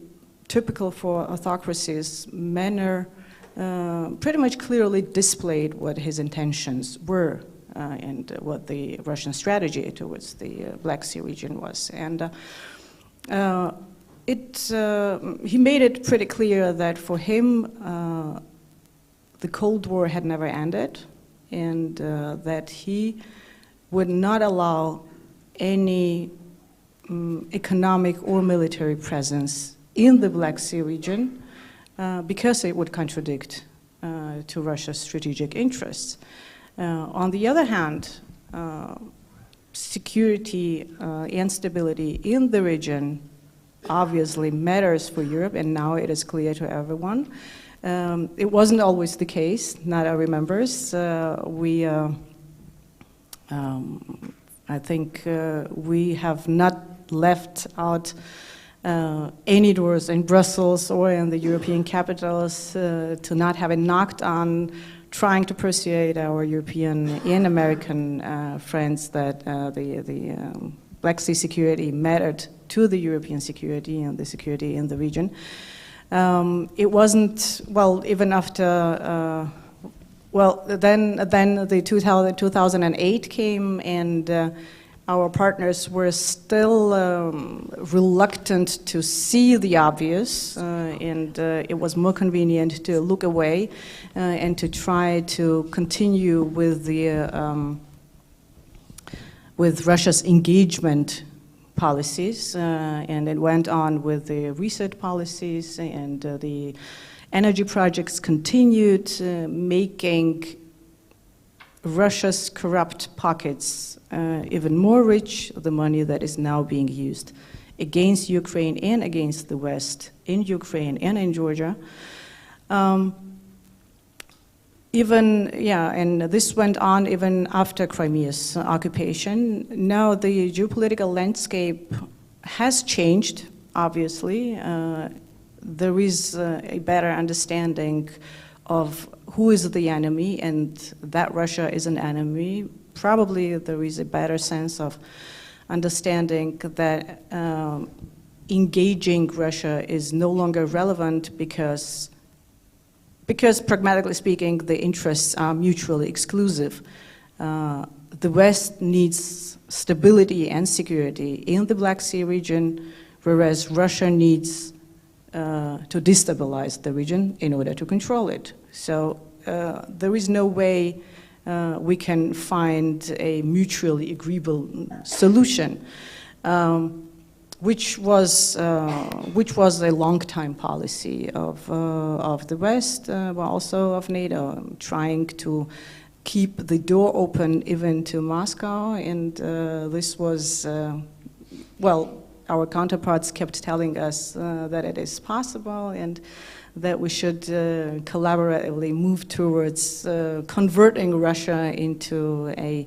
typical for autocracies manner, pretty much clearly displayed what his intentions were and what the Russian strategy towards the Black Sea region was. And he made it pretty clear that for him the Cold War had never ended, and that he would not allow any economic or military presence in the Black Sea region because it would contradict to Russia's strategic interests. On the other hand, security and stability in the region obviously matters for Europe, and now it is clear to everyone. It wasn't always the case. NATO remembers. I think we have not left out any doors in Brussels or in the European capitals to not have it knocked on, trying to persuade our European and American friends that the Black Sea security mattered to the European security and the security in the region. It wasn't, well, even after, then the 2008 came, and our partners were still reluctant to see the obvious, and it was more convenient to look away and to try to continue with Russia's engagement policies, and it went on with the reset policies, and the energy projects continued, making Russia's corrupt pockets even more rich, the money that is now being used against Ukraine and against the West in Ukraine and in Georgia. even, yeah, and this went on even after Crimea's occupation. Now the geopolitical landscape has changed, obviously. There is a better understanding of who is the enemy and that Russia is an enemy. Probably there is a better sense of understanding that engaging Russia is no longer relevant because pragmatically speaking, the interests are mutually exclusive. The West needs stability and security in the Black Sea region, whereas Russia needs to destabilize the region in order to control it. So there is no way we can find a mutually agreeable solution, which was a long-time policy of the West, but also of NATO, trying to keep the door open even to Moscow. And this was, well, our counterparts kept telling us that it is possible and that we should collaboratively move towards converting Russia into a,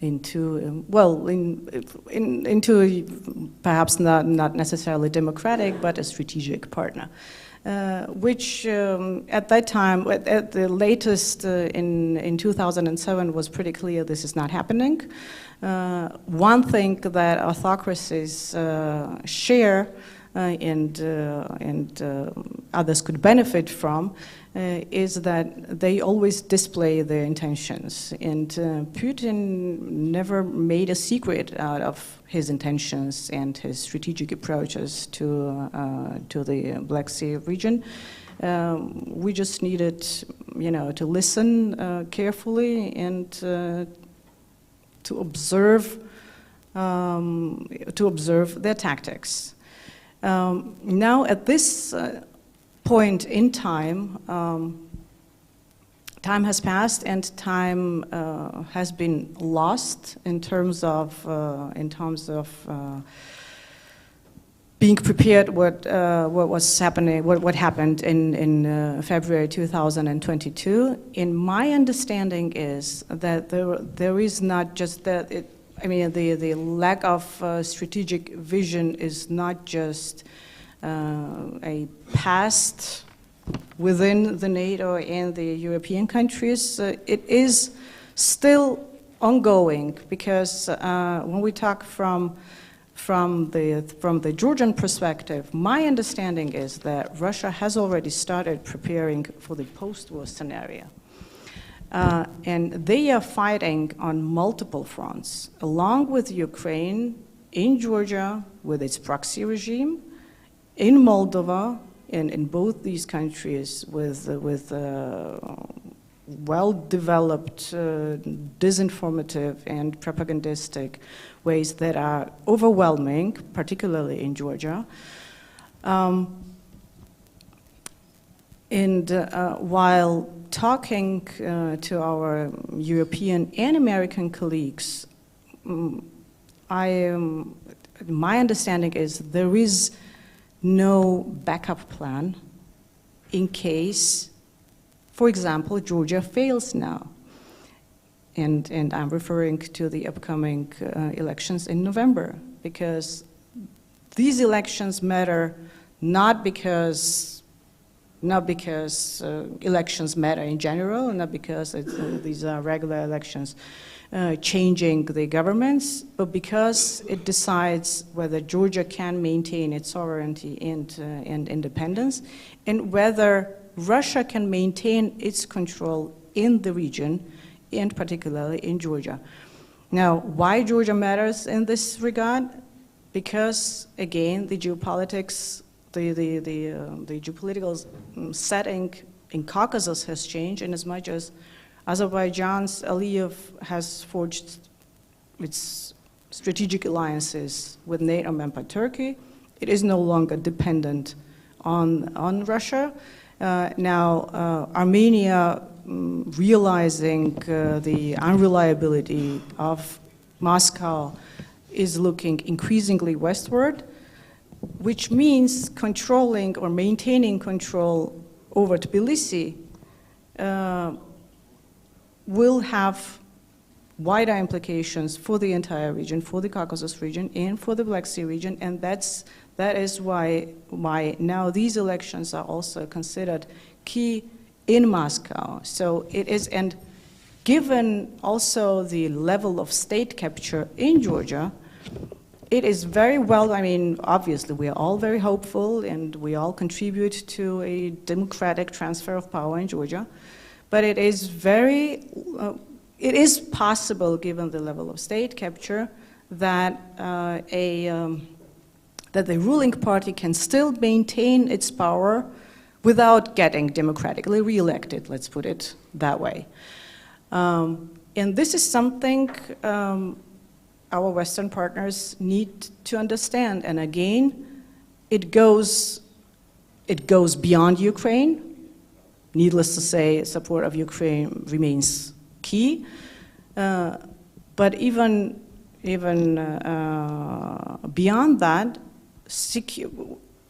into perhaps not necessarily democratic, but a strategic partner. Which at that time, at the latest in 2007, was pretty clear this is not happening. One thing that autocracies share and others could benefit from is that they always display their intentions. And Putin never made a secret out of his intentions and his strategic approaches to the Black Sea region. We just needed, to listen carefully and to observe their tactics. Now, at this point in time, time has passed and time has been lost in terms of being prepared. What was happening? What happened in February 2022? In my understanding is that there is not just that. The lack of strategic vision is not just a past within the NATO and the European countries. It is still ongoing because when we talk from the Georgian perspective, my understanding is that Russia has already started preparing for the post-war scenario. And they are fighting on multiple fronts, along with Ukraine, in Georgia, with its proxy regime, in Moldova, and in both these countries with well-developed disinformative and propagandistic ways that are overwhelming, particularly in Georgia. While talking to our European and American colleagues, my understanding is there is no backup plan in case, for example, Georgia fails now. And I'm referring to the upcoming elections in November, because these elections matter not because elections matter in general, not because these are regular elections changing the governments, but because it decides whether Georgia can maintain its sovereignty and independence, and whether Russia can maintain its control in the region, and particularly in Georgia. Now, why Georgia matters in this regard? Because, again, the geopolitics, the geopolitical setting in Caucasus has changed, in as much as Azerbaijan's Aliyev has forged its strategic alliances with NATO member Turkey. It is no longer dependent on Russia. Now, Armenia, realizing the unreliability of Moscow, is looking increasingly westward. which means controlling or maintaining control over Tbilisi will have wider implications for the entire region, for the Caucasus region, and for the Black Sea region, and that is why now these elections are also considered key in Moscow. So it is, and given also the level of state capture in Georgia, it is very well, I mean, obviously we are all very hopeful and we all contribute to a democratic transfer of power in Georgia, but it is very, it is possible, given the level of state capture, that that the ruling party can still maintain its power without getting democratically reelected, let's put it that way. And this is something our Western partners need to understand. And again, it goes beyond Ukraine. Needless to say, support of Ukraine remains key. But even beyond that,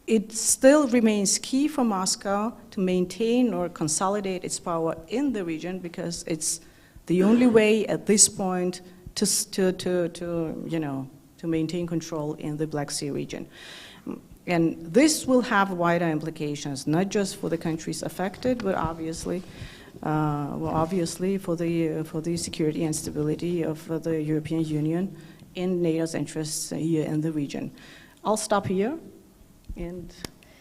it still remains key for Moscow to maintain or consolidate its power in the region, because it's the only way at this point to maintain control in the Black Sea region. And this will have wider implications, not just for the countries affected, but obviously for the security and stability of the European Union in NATO's interests here in the region. I'll stop here, and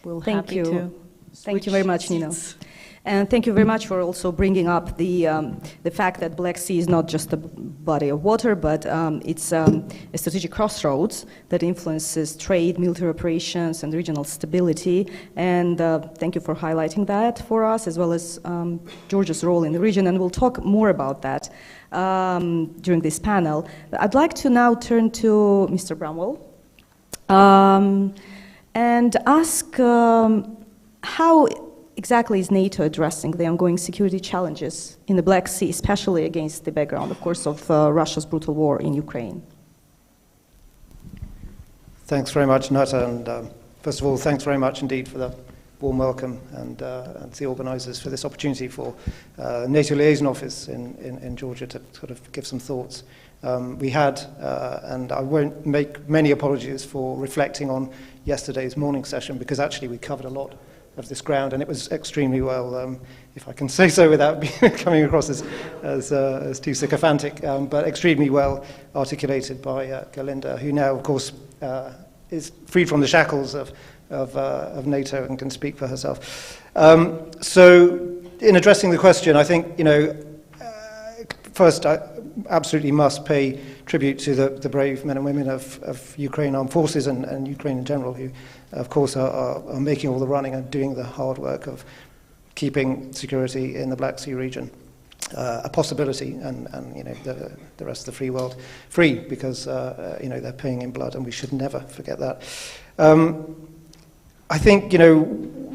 we'll Thank you. to Thank you very much, Nino. seats. And thank you very much for also bringing up the fact that Black Sea is not just a body of water, but it's a strategic crossroads that influences trade, military operations, and regional stability. And thank you for highlighting that for us, as well as Georgia's role in the region. And we'll talk more about that during this panel. I'd like to now turn to Mr. Bramwell and ask how exactly is NATO addressing the ongoing security challenges in the Black Sea, especially against the background, of course, of Russia's brutal war in Ukraine? Thanks very much, Nata, and first of all, thanks very much indeed for the warm welcome and the organisers for this opportunity for NATO Liaison Office in Georgia to sort of give some thoughts. We had, and I won't make many apologies for reflecting on yesterday's morning session, because actually we covered a lot of this ground, and it was extremely well, if I can say so without coming across as too sycophantic, but extremely well articulated by Galinda, who now, of course, is freed from the shackles of NATO and can speak for herself. So, in addressing the question, I think, first I absolutely must pay tribute to the brave men and women of Ukraine Armed Forces and Ukraine in general, who, of course, are making all the running and doing the hard work of keeping security in the Black Sea region a possibility, and the rest of the free world free, because they're paying in blood, and we should never forget that. I think,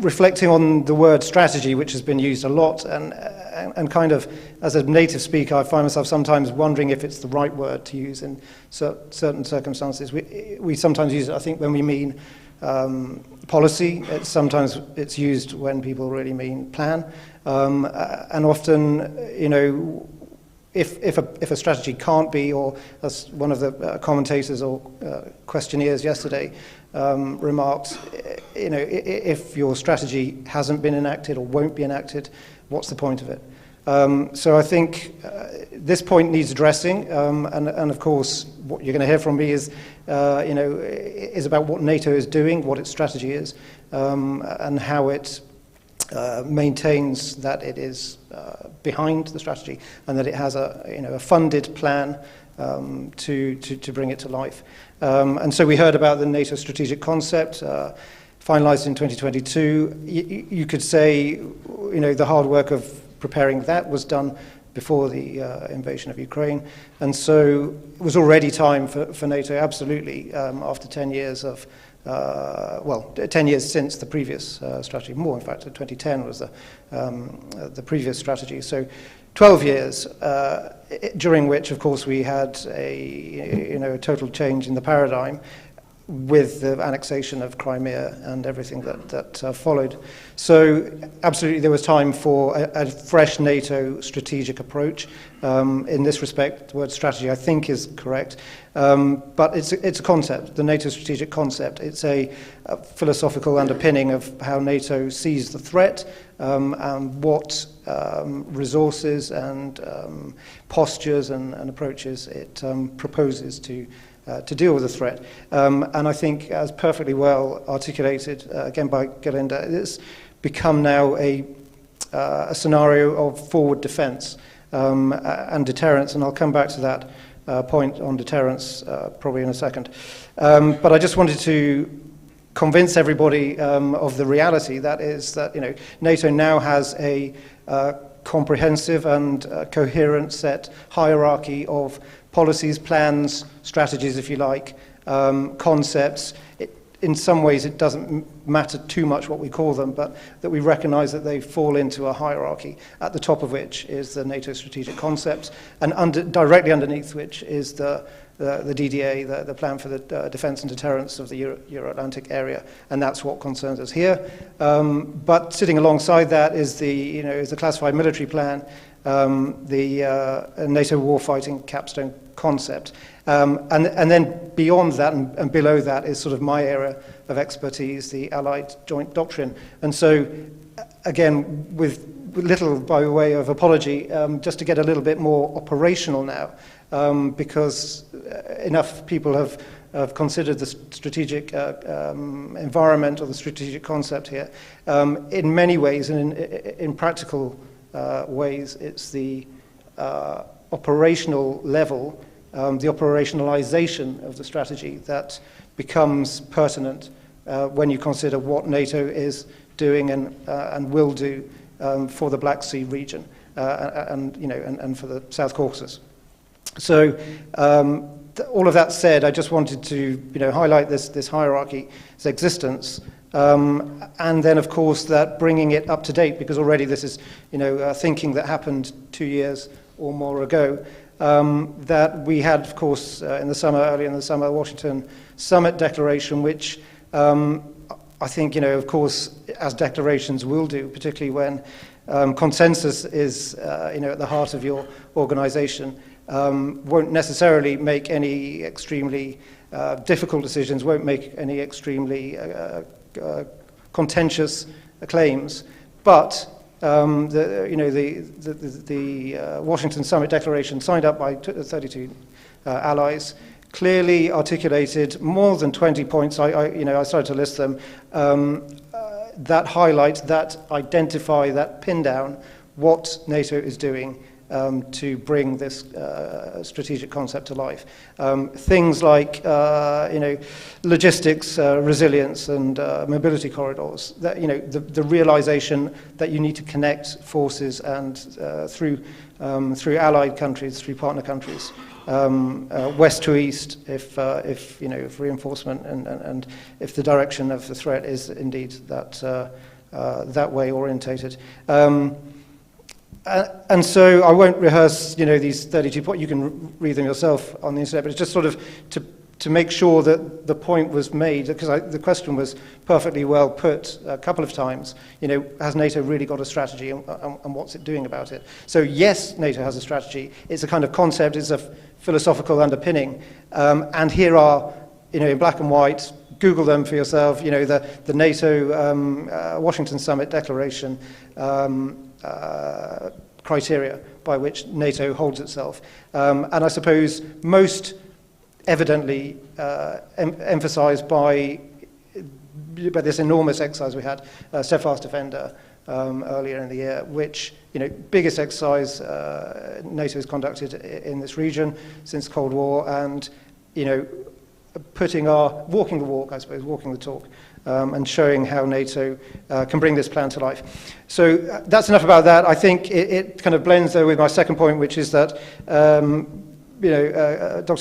reflecting on the word strategy, which has been used a lot, and kind of, as a native speaker, I find myself sometimes wondering if it's the right word to use in certain circumstances. We sometimes use it, I think, when we mean policy. Sometimes it's used when people really mean plan. And often, if a strategy can't be, or as one of the commentators or questionnaires yesterday remarked, if your strategy hasn't been enacted or won't be enacted, what's the point of it? So I think this point needs addressing, and of course what you're going to hear from me is about what NATO is doing, what its strategy is, and how it maintains that it is behind the strategy, and that it has a funded plan to bring it to life. And so we heard about the NATO strategic concept, finalized in 2022. You could say, the hard work of preparing that was done before the invasion of Ukraine. And so it was already time for NATO, absolutely, after 10 years of, 10 years since the previous strategy. More, in fact, 2010 was the previous strategy. So 12 years, during which, of course, we had a total change in the paradigm. with the annexation of Crimea and everything that followed. So absolutely there was time for a fresh NATO strategic approach. In this respect, the word strategy I think is correct, but it's a concept, the NATO strategic concept. It's a philosophical underpinning of how NATO sees the threat and what resources and postures and approaches it proposes to deal with the threat. And I think, as perfectly well articulated, again by Galinda, it's become now a scenario of forward defense and deterrence, and I'll come back to that point on deterrence probably in a second. But I just wanted to convince everybody of the reality, that is that NATO now has a comprehensive and coherent set hierarchy of policies, plans, strategies, if you like, concepts. In some ways, it doesn't matter too much what we call them, but that we recognize that they fall into a hierarchy, at the top of which is the NATO strategic concept, and directly underneath which is the DDA, the Plan for the Defense and Deterrence of the Euro-Atlantic area, and that's what concerns us here. But sitting alongside that is the classified military plan, the NATO warfighting capstone concept. And then beyond that and below that is sort of my area of expertise, the Allied Joint Doctrine. And so, again, with little by way of apology, just to get a little bit more operational now, because enough people have considered the strategic environment or the strategic concept here. In many ways, and in practical ways, it's the operational level, the operationalization of the strategy that becomes pertinent when you consider what NATO is doing and will do for the Black Sea region and for the South Caucasus. So all of that said, I just wanted to highlight this hierarchy, its existence, and then of course that bringing it up to date, because already this is thinking that happened 2 years or more ago. That we had, of course, early in the summer, Washington Summit Declaration, which I think, of course, as declarations will do, particularly when consensus is, at the heart of your organization, won't necessarily make any extremely difficult decisions, won't make any extremely contentious claims, but the Washington Summit Declaration, signed up by 32 allies, clearly articulated more than 20 points. I started to list them that highlight, that identify, that pin down what NATO is doing to bring this strategic concept to life. Things like logistics, resilience, and mobility corridors. That the realization that you need to connect forces and through allied countries, through partner countries, west to east, if reinforcement and if the direction of the threat is indeed that way orientated. And so I won't rehearse, these 32 points. You can read them yourself on the internet, but it's just sort of to make sure that the point was made, because the question was perfectly well put a couple of times. Has NATO really got a strategy, and what's it doing about it? So yes, NATO has a strategy. It's a kind of concept. It's a philosophical underpinning. And here are, in black and white. Google them for yourself. The NATO Washington Summit Declaration. Criteria by which NATO holds itself. And I suppose most evidently emphasized by this enormous exercise we had, Steadfast Defender, earlier in the year, which, biggest exercise NATO has conducted in this region since the Cold War, and, walking the walk, I suppose, walking the talk. And showing how NATO can bring this plan to life. So that's enough about that. I think it kind of blends, though, with my second point, which is that, Dr.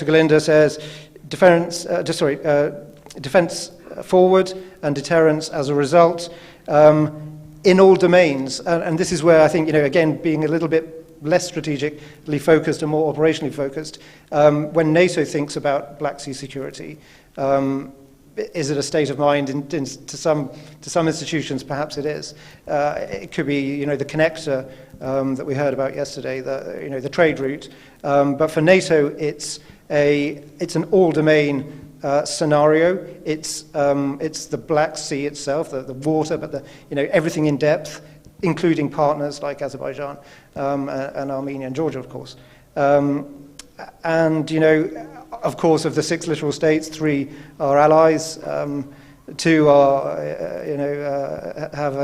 Galinda says defense forward and deterrence as a result in all domains. And this is where I think, again, being a little bit less strategically focused and more operationally focused, when NATO thinks about Black Sea security, is it a state of mind? To some institutions, perhaps it is. It could be, the connector that we heard about yesterday, the trade route. But for NATO, it's an all-domain scenario. It's the Black Sea itself, the water, but everything in depth, including partners like Azerbaijan and Armenia and Georgia, of course. And of course, of the 6 littoral states, 3 are allies. 2 are, have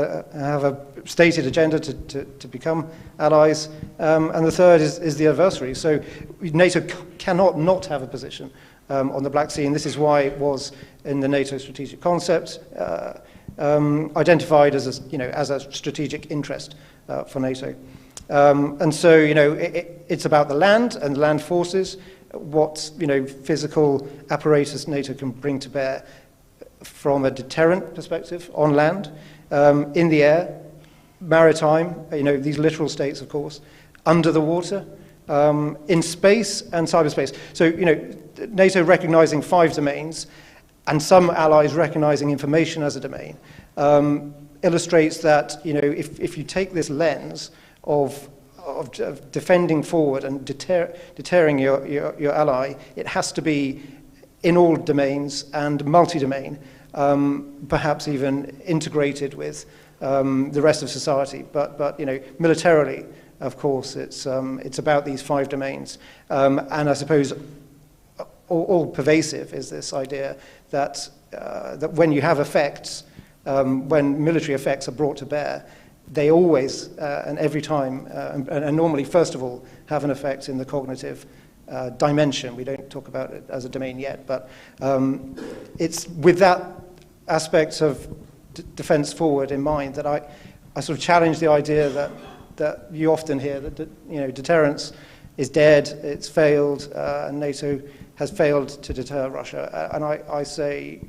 a stated agenda to become allies, and the 3rd is the adversary. So NATO cannot not have a position on the Black Sea, and this is why it was in the NATO strategic concept identified as a strategic interest for NATO. And so it's about the land and land forces, what physical apparatus NATO can bring to bear from a deterrent perspective on land, in the air, maritime, these littoral states, of course, under the water, in space and cyberspace. So, NATO recognizing 5 domains and some allies recognizing information as a domain illustrates that, if you take this lens of defending forward and deterring your ally, it has to be in all domains and multi-domain, perhaps even integrated with the rest of society. But militarily, of course, it's about these 5 domains. And I suppose all pervasive is this idea that when you have effects, when military effects are brought to bear, they always and every time, and normally, first of all, have an effect in the cognitive dimension. We don't talk about it as a domain yet, but it's with that aspect of defense forward in mind that I sort of challenge the idea that you often hear that deterrence is dead, it's failed, and NATO has failed to deter Russia. And I say,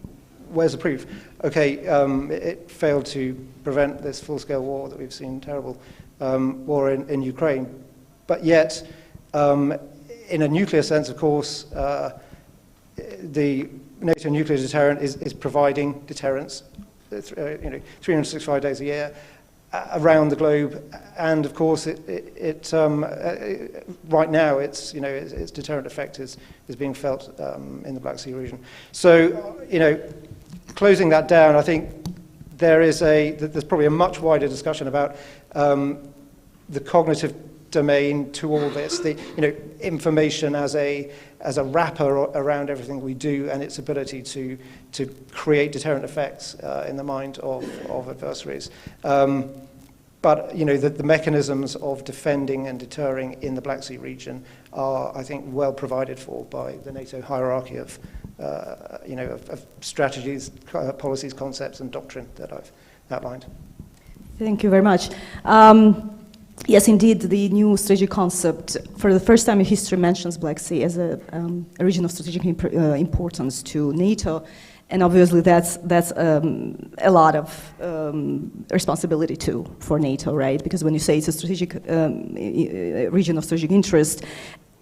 where's the proof? Okay, it failed to prevent this full-scale war that we've seen, terrible war in Ukraine. But yet, in a nuclear sense, of course, the NATO nuclear deterrent is providing deterrence, 365 days a year around the globe, and of course, right now, its deterrent effect is being felt in the Black Sea region. So, closing that down, I think there's probably a much wider discussion about the cognitive domain to all this, the information as a wrapper around everything we do, and its ability to create deterrent effects in the mind of adversaries. But the mechanisms of defending and deterring in the Black Sea region are, I think, well provided for by the NATO hierarchy of strategies, policies, concepts, and doctrine that I've outlined. Thank you very much. Yes, indeed, the new strategy concept, for the first time in history, mentions Black Sea as a region of strategic importance to NATO, and obviously that's a lot of responsibility too for NATO, right? Because when you say it's a strategic region of strategic interest,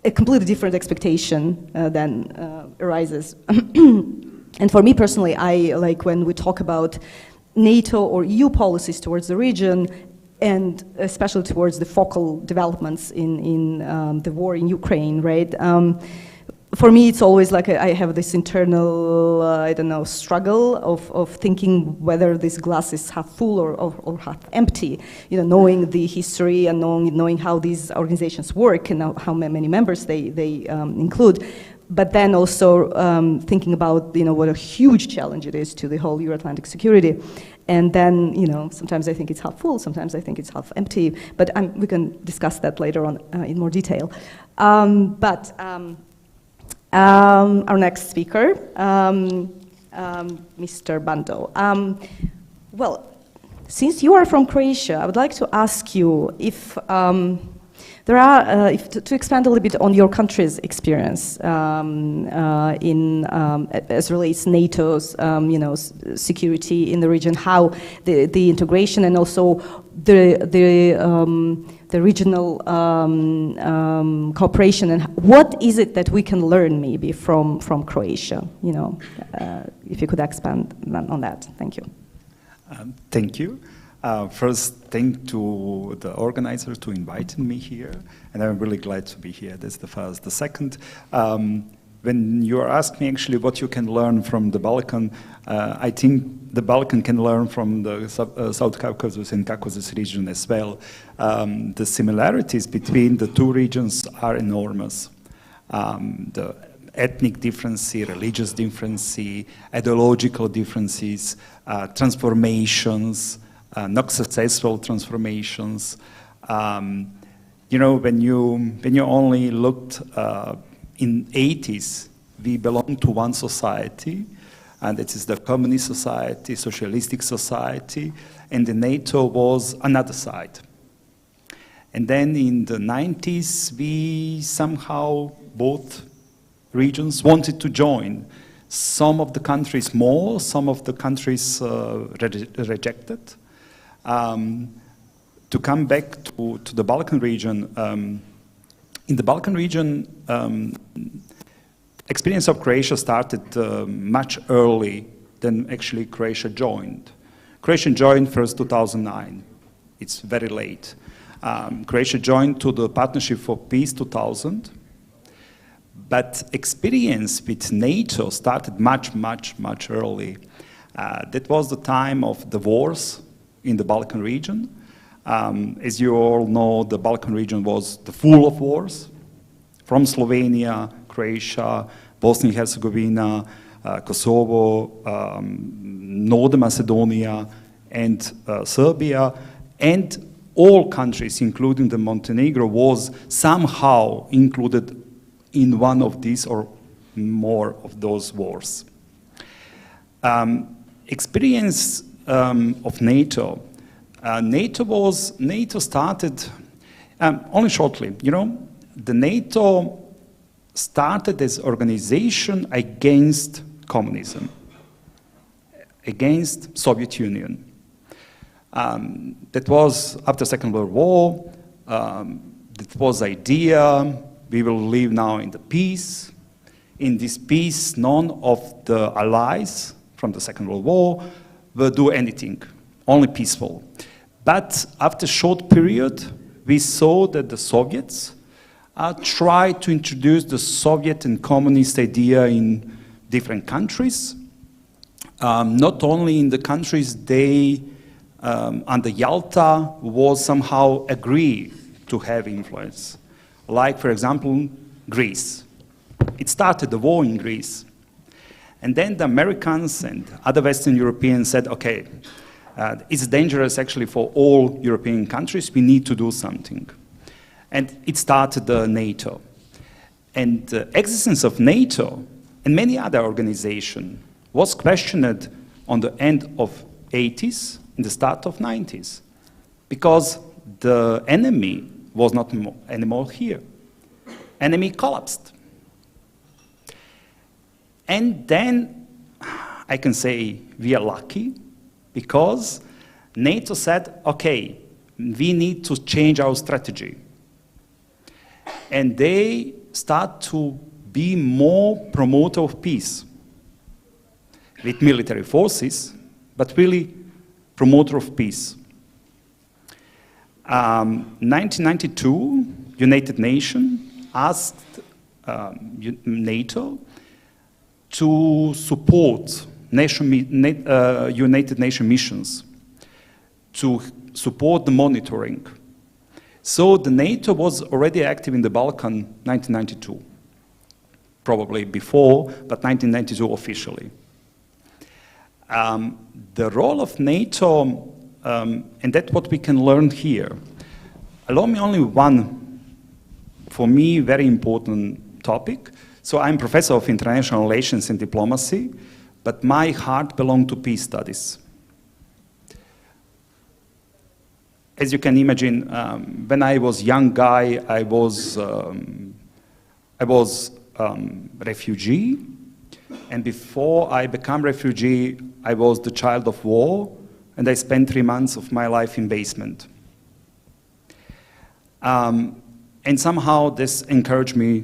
a completely different expectation then arises. And for me personally, I like when we talk about NATO or EU policies towards the region, and especially towards the focal developments in the war in Ukraine, right? For me, it's always like I have this internal, struggle of thinking whether this glass is half full or half empty. Knowing the history and knowing how these organizations work and how many members they include. But then also thinking about what a huge challenge it is to the whole Euro-Atlantic security. And then, sometimes I think it's half full, sometimes I think it's half empty, but we can discuss that later on in more detail. But our next speaker, Mr. Bando. Well, since you are from Croatia, I would like to ask you if There are, to expand a little bit on your country's experience as relates NATO's, security in the region, how the integration and also the regional cooperation, and what is it that we can learn maybe from Croatia? If you could expand on that, thank you. Thank you. First, thank to the organizers to inviting me here, and I'm really glad to be here. That's the first. The second, when you are asking me actually what you can learn from the Balkan, I think the Balkan can learn from the South Caucasus and Caucasus region as well. The similarities between the two regions are enormous. The ethnic difference, religious difference, ideological differences, transformations, not successful transformations. When you only looked in 80s, we belonged to one society, and it is the communist society, socialistic society, and the NATO was another side. And then in the 90s, we somehow, both regions wanted to join. Some of the countries more, some of the countries rejected. To come back to the Balkan region, in the Balkan region, experience of Croatia started much early than actually Croatia joined. Croatia joined first 2009. It's very late. Croatia joined to the Partnership for Peace 2000. But experience with NATO started much, much, much early. That was the time of the wars in the Balkan region. As you all know, the Balkan region was full of wars, from Slovenia, Croatia, Bosnia and Herzegovina, Kosovo, Northern Macedonia, and Serbia, and all countries, including the Montenegro, was somehow included in one of these or more of those wars. Experience of NATO. NATO started only shortly. The NATO started as organization against communism, against Soviet Union. That was after Second World War. That was the idea. We will live now in the peace. In this peace, none of the allies from the Second World War will do anything, only peaceful. But after a short period, we saw that the Soviets tried to introduce the Soviet and communist idea in different countries. Not only in the countries they, under Yalta, was somehow agree to have influence. Like, for example, Greece. It started the war in Greece. And then the Americans and other Western Europeans said, okay, it's dangerous actually for all European countries, we need to do something. And it started the NATO. And the existence of NATO and many other organizations was questioned on the end of 80s, in the start of 90s, because the enemy was not anymore here. Enemy collapsed. And then I can say we are lucky because NATO said, okay, we need to change our strategy. And they start to be more promoter of peace with military forces, but really promoter of peace. 1992, United Nations asked NATO to support United Nations missions, to support the monitoring. So the NATO was already active in the Balkan 1992, probably before, but 1992 officially. The role of NATO, and that's what we can learn here. Allow me only one, for me, very important topic. So I'm professor of international relations and diplomacy, but my heart belongs to peace studies. as you can imagine, when I was young guy, I was refugee, and before I became refugee, I was the child of war, and I spent 3 months of my life in basement. And somehow this encouraged me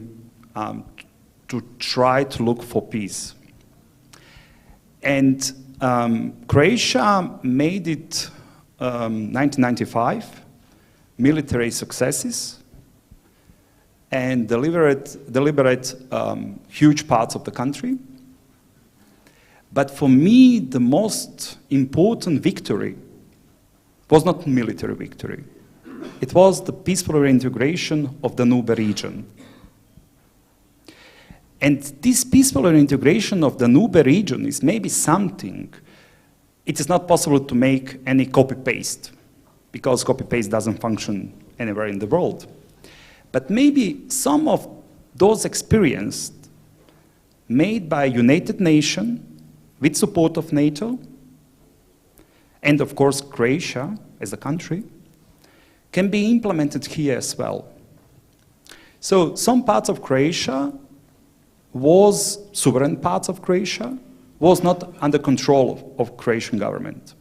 to try to look for peace. And Croatia made it 1995, military successes, and delivered huge parts of the country. But for me, the most important victory was not military victory. It was the peaceful reintegration of the Danube region. And this peaceful reintegration of the Danube region is maybe something. It is not possible to make any copy-paste, because copy-paste doesn't function anywhere in the world. But maybe some of those experiences made by United Nations with support of NATO, and of course Croatia as a country, can be implemented here as well. So some parts of Croatia sovereign parts of Croatia, was not under control of Croatian government.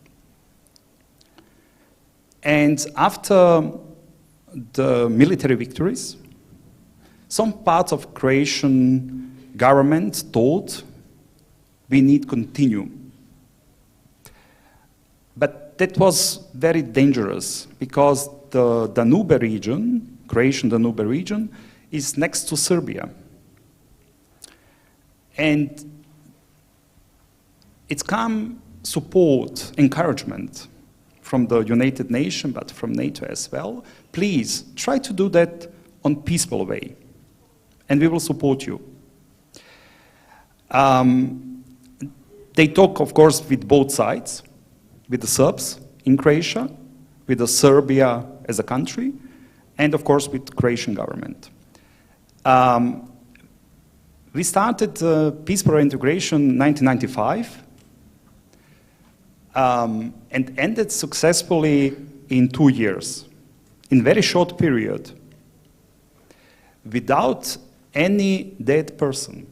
And after the military victories, some parts of Croatian government thought we need continue. But that was very dangerous because the Danube region, Croatian Danube region, is next to Serbia. And it's come support, encouragement from the United Nations, but from NATO as well. Please try to do that on peaceful way, and we will support you. They talk, of course, with both sides, with the Serbs in Croatia, with the Serbia as a country, and of course with Croatian government. We started peaceful reintegration in 1995 and ended successfully in 2 years, in very short period, without any dead person,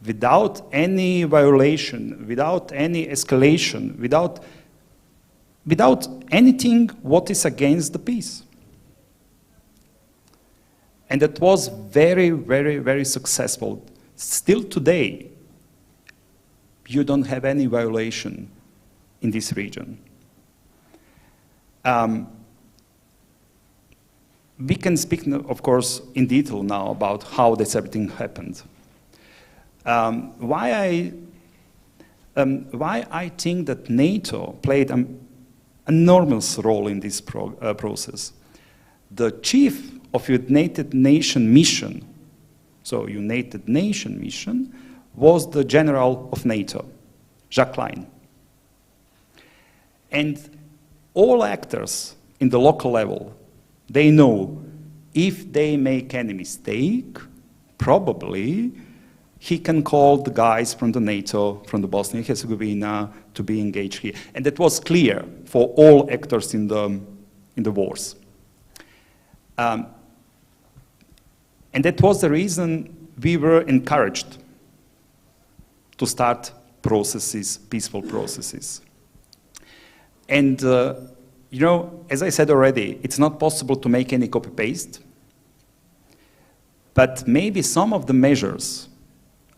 without any violation, without any escalation, without anything what is against the peace. And that was very, very, very successful. Still today, you don't have any violation in this region. We can speak, of course, in detail now about how this everything happened. Why I think that NATO played an enormous role in this process. The chief of United Nations mission, so United Nations mission, was the general of NATO, Jacques Klein. And all actors in the local level, they know if they make any mistake, probably he can call the guys from the NATO, from the Bosnia and Herzegovina to be engaged here. And that was clear for all actors in the wars. And that was the reason we were encouraged to start processes, peaceful processes. And, you know, as I said already, it's not possible to make any copy-paste, but maybe some of the measures,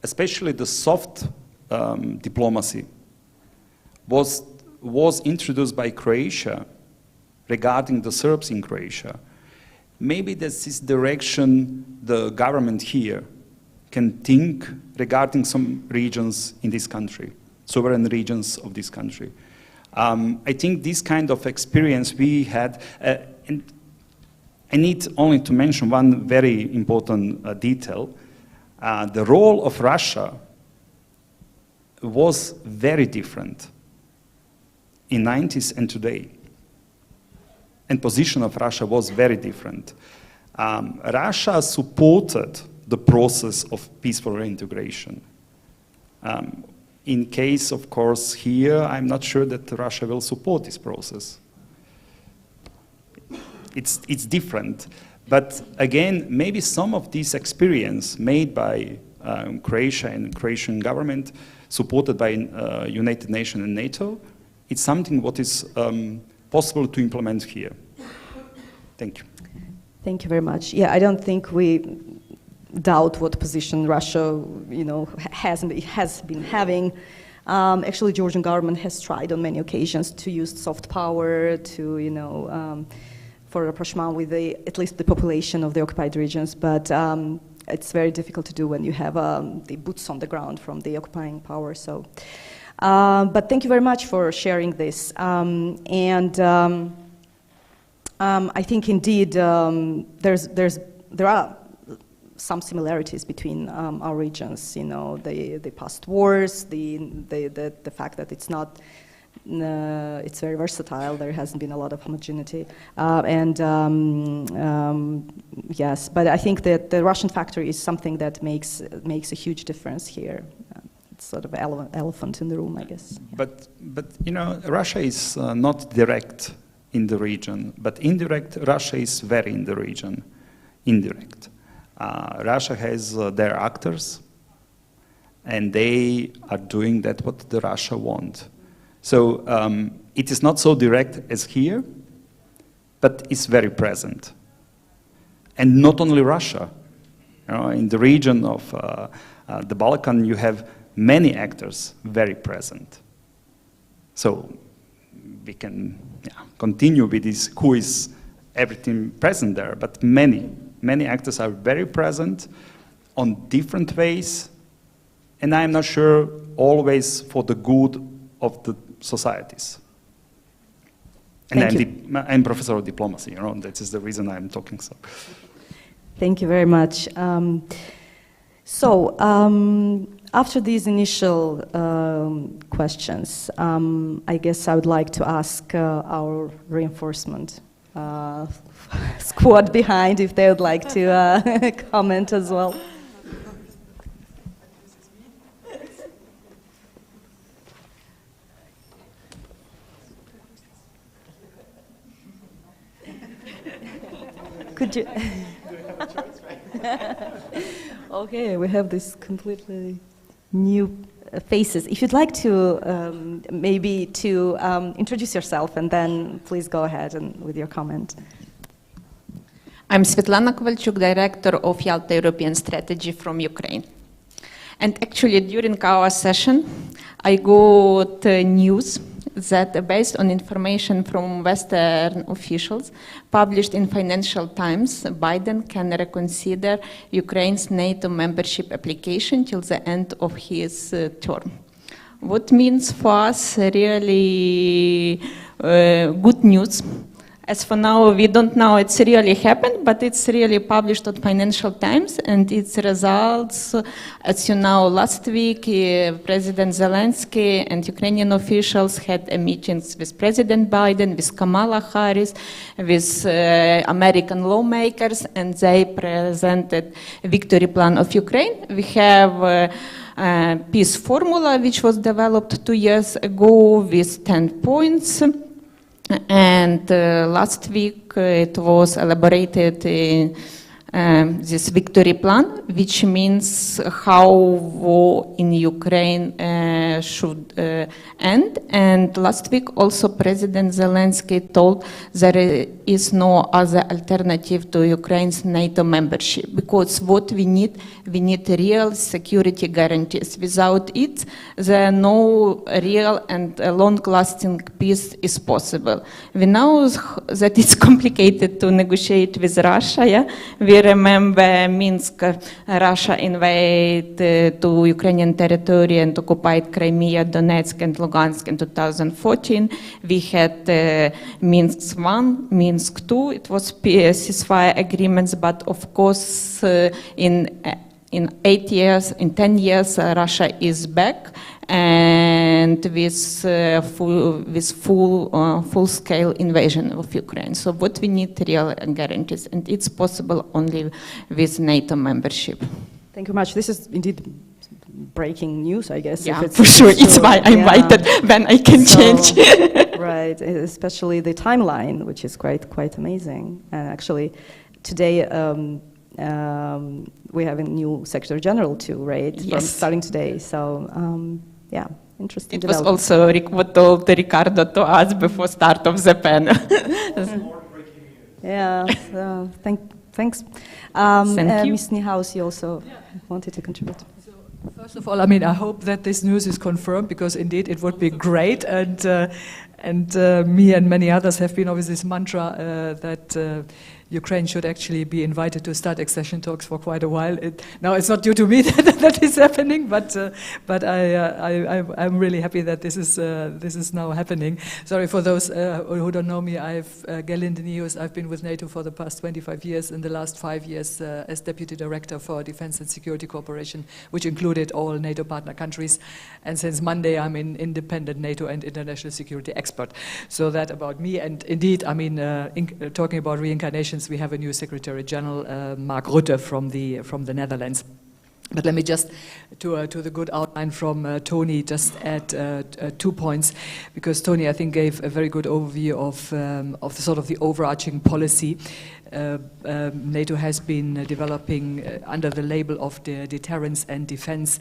especially the soft diplomacy, was introduced by Croatia regarding the Serbs in Croatia. Maybe that's this direction the government here can think regarding some regions in this country, sovereign regions of this country. I think this kind of experience we had, and I need only to mention one very important detail. The role of Russia was very different in the 90s and today. And position of Russia was very different. Russia supported the process of peaceful reintegration. In case, of course, here, I'm not sure that Russia will support this process. it's different. But again, maybe some of this experience made by Croatia and Croatian government, supported by United Nations and NATO, it's something what is possible to implement here. Thank you. Thank you very much. Yeah, I don't think we doubt what position Russia, has been having. Actually, Georgian government has tried on many occasions to use soft power to, for rapprochement with at least the population of the occupied regions, but it's very difficult to do when you have the boots on the ground from the occupying power. So, but thank you very much for sharing this. I think indeed there are some similarities between our regions. The past wars, the fact that it's not. It's very versatile. There hasn't been a lot of homogeneity, yes. But I think that the Russian factor is something that makes a huge difference here. It's sort of an elephant in the room, I guess. Yeah. But Russia is not direct in the region, but indirect. Russia is very in the region, indirect. Russia has their actors, and they are doing that what the Russia want. So it is not so direct as here, but it's very present. And not only Russia. In the region of the Balkan, you have many actors very present. So we can continue with this, who is everything present there, but many actors are very present on different ways, and I'm not sure always for the good of the societies. And I'm professor of diplomacy, that is the reason I'm talking so. Thank you very much. After these initial questions, I guess I would like to ask our reinforcement squad behind if they would like to comment as well. Could you? Okay, we have this completely new faces. If you'd like to maybe to introduce yourself, and then please go ahead and with your comment. I'm Svetlana Kovalchuk, Director of Yalta European Strategy from Ukraine. And actually, during our session, I got news that based on information from Western officials published in Financial Times, Biden can reconsider Ukraine's NATO membership application till the end of his term. What means for us really good news. As for now, we don't know it's really happened, but it's really published on Financial Times, and its results, as you know, last week, President Zelensky and Ukrainian officials had meetings with President Biden, with Kamala Harris, with American lawmakers, and they presented victory plan of Ukraine. We have peace formula, which was developed 2 years ago with 10 points. And last week it was elaborated in this victory plan, which means how war in Ukraine should end. And last week also President Zelensky told there is no other alternative to Ukraine's NATO membership, because what we need real security guarantees. Without it, there no real and long-lasting peace is possible. We know that it's complicated to negotiate with Russia. Yeah? We remember Minsk, Russia invaded to Ukrainian territory and occupied Crimea, Donetsk and Lugansk in 2014. We had Minsk 1, Minsk 2. It was ceasefire agreements, but of course in 8 years, in 10 years, Russia is back and with full-scale invasion of Ukraine. So what we need real guarantees, and it's possible only with NATO membership. Thank you much. This is indeed breaking news, I guess. Yeah, if it's for sure. It's why I invited when I can change. Right, especially the timeline, which is quite amazing. And actually, today we have a new Secretary General too, right? Yes. From starting today. So yeah, interesting. It was also what told Ricardo to us before start of the panel. Yeah. So thanks. Thank you. Ms. Niehaus, you also wanted to contribute. First of all, I mean, I hope that this news is confirmed, because indeed it would be great, and me and many others have been always this mantra that Ukraine should actually be invited to start accession talks for quite a while. Now it's not due to me that is happening, but I'm really happy that this is now happening. Sorry for those who don't know me. Gerlinde Niehaus. I've been with NATO for the past 25 years. In the last 5 years, as Deputy Director for Defense and Security Cooperation, which included all NATO partner countries. And since Monday, I'm an independent NATO and international security expert. So that about me. And indeed, I mean, talking about reincarnation, we have a new Secretary General, Mark Rutte, from the Netherlands. But let me just, to the good outline from Tony, just add 2 points, because Tony, I think, gave a very good overview of the sort of the overarching policy NATO has been developing under the label of the deterrence and defense.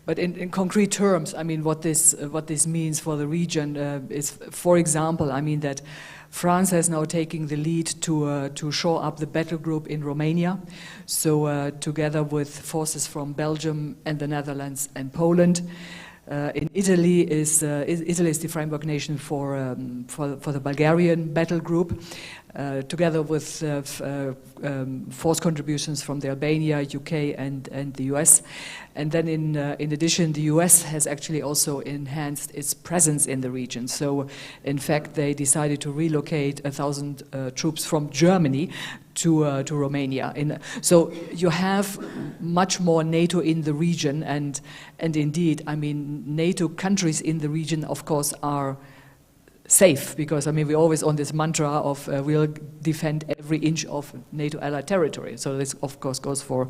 But in concrete terms, I mean, what this means for the region is, for example, I mean that France has now taken the lead to shore up the battle group in Romania. So together with forces from Belgium and the Netherlands and Poland. In Italy is the framework nation for the Bulgarian battle group, together with force contributions from the Albania, UK, and the US. And then in addition, the US has actually also enhanced its presence in the region. So in fact, they decided to relocate 1,000 troops from Germany to Romania. So you have much more NATO in the region, and indeed, I mean, NATO countries in the region, of course, are safe, because I mean we're always on this mantra of we'll defend every inch of NATO allied territory. So this, of course, goes for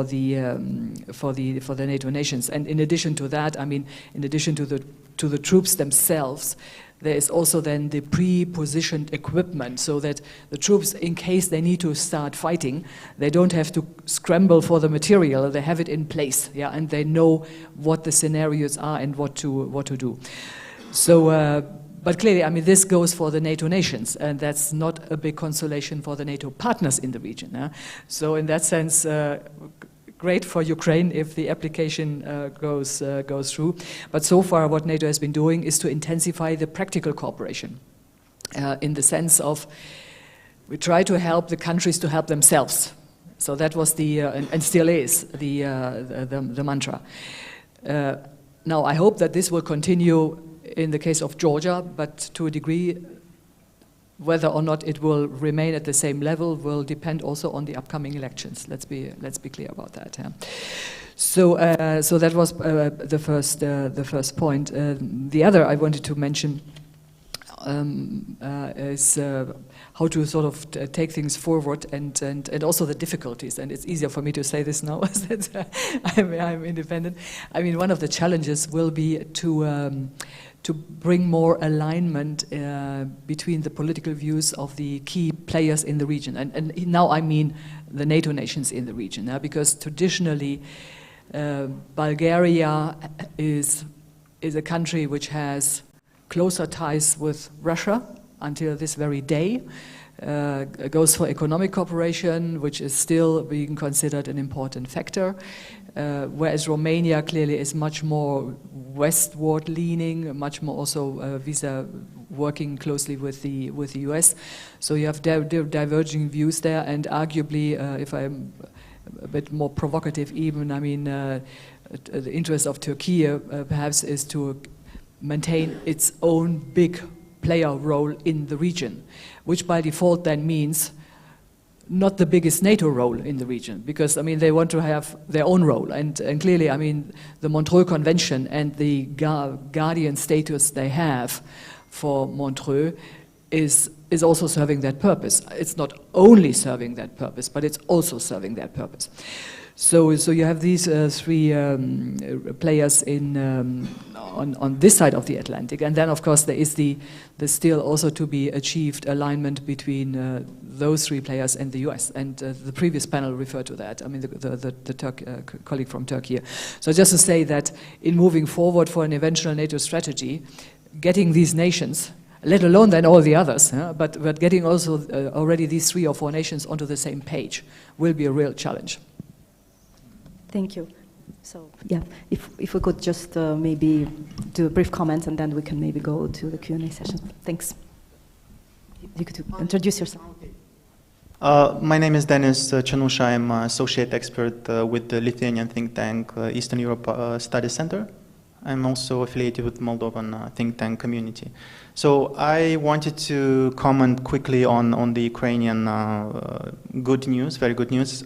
the NATO nations. And in addition to that, I mean, in addition to the troops themselves, there is also then the pre-positioned equipment, so that the troops, in case they need to start fighting, they don't have to scramble for the material. They have it in place, yeah, and they know what the scenarios are and what to do. So, but clearly, I mean, this goes for the NATO nations, and that's not a big consolation for the NATO partners in the region. So, in that sense, great for Ukraine if the application goes through. But so far, what NATO has been doing is to intensify the practical cooperation, in the sense of we try to help the countries to help themselves. So that was the and still is the mantra. Now, I hope that this will continue in the case of Georgia, but to a degree, whether or not it will remain at the same level will depend also on the upcoming elections. Let's be clear about that. Yeah. So that was the first point. The other I wanted to mention is how to sort of take things forward, and also the difficulties. And it's easier for me to say this now since I'm independent. I mean, one of the challenges will be to bring more alignment between the political views of the key players in the region. And now I mean the NATO nations in the region, because traditionally Bulgaria is a country which has closer ties with Russia until this very day. Goes for economic cooperation, which is still being considered an important factor. Whereas Romania clearly is much more westward leaning, much more also working closely with the US. So you have diverging views there, and arguably, if I'm a bit more provocative even, I mean, the interest of Turkey perhaps is to maintain its own big player role in the region, which by default then means not the biggest NATO role in the region, because I mean they want to have their own role, and clearly I mean the Montreux Convention and the guardian status they have for Montreux is also serving that purpose. It's not only serving that purpose, but it's also serving that purpose. So you have these three players on this side of the Atlantic, and then of course there is the still also to be achieved alignment between those three players and the US. And the previous panel referred to that. I mean the colleague from Turkey. So just to say that in moving forward for an eventual NATO strategy, getting these nations, let alone then all the others, but getting also already these 3 or 4 nations onto the same page will be a real challenge. Thank you. So yeah, if we could just maybe do a brief comment and then we can maybe go to the Q&A session. Thanks. You could introduce yourself. My name is Denis Chanusha. I'm an associate expert with the Lithuanian think tank Eastern Europe Study Center. I'm also affiliated with Moldovan think tank community. So I wanted to comment quickly on the Ukrainian good news, very good news.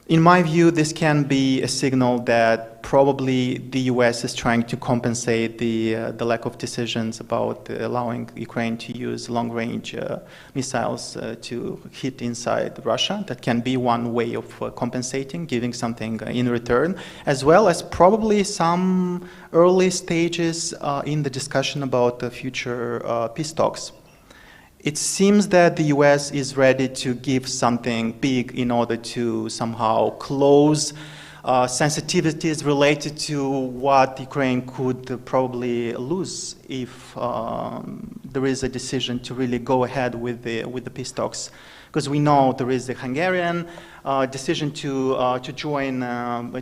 In my view, this can be a signal that probably the US is trying to compensate the lack of decisions about allowing Ukraine to use long-range missiles to hit inside Russia. That can be one way of compensating, giving something in return, as well as probably some early stages in the discussion about the future peace talks. It seems that the US is ready to give something big in order to somehow close sensitivities related to what Ukraine could probably lose if there is a decision to really go ahead with the peace talks. Because we know there is the Hungarian decision to join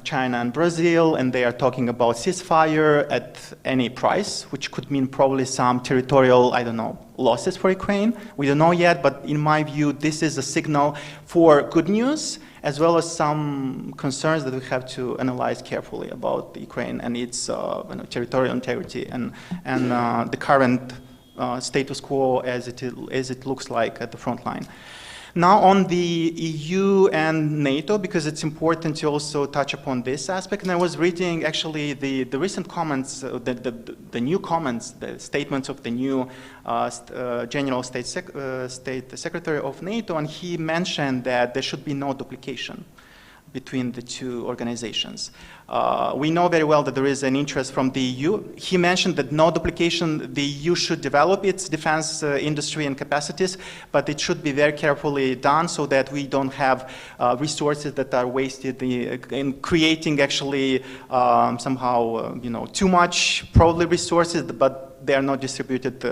China and Brazil, and they are talking about ceasefire at any price, which could mean probably some territorial, I don't know, losses for Ukraine. We don't know yet, but in my view, this is a signal for good news, as well as some concerns that we have to analyze carefully about Ukraine and its territorial integrity and the current status quo as it looks like at the front line. Now on the EU and NATO, because it's important to also touch upon this aspect, and I was reading actually the recent comments, the new comments, the statements of the new General State Secretary of NATO, and he mentioned that there should be no duplication between the two organizations. We know very well that there is an interest from the EU. He mentioned that no duplication, the EU should develop its defense industry and capacities, but it should be very carefully done so that we don't have resources that are wasted in creating actually somehow too much probably resources, but they are not distributed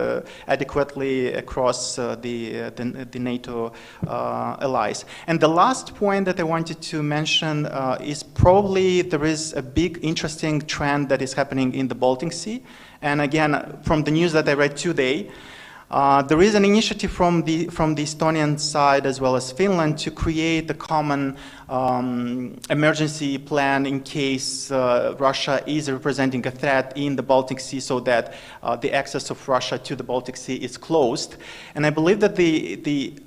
adequately across the NATO allies. And the last point that I wanted to mention is probably there is a big interesting trend that is happening in the Baltic Sea. And again, from the news that I read today, there is an initiative from the Estonian side as well as Finland to create a common emergency plan in case Russia is representing a threat in the Baltic Sea, so that the access of Russia to the Baltic Sea is closed. And I believe that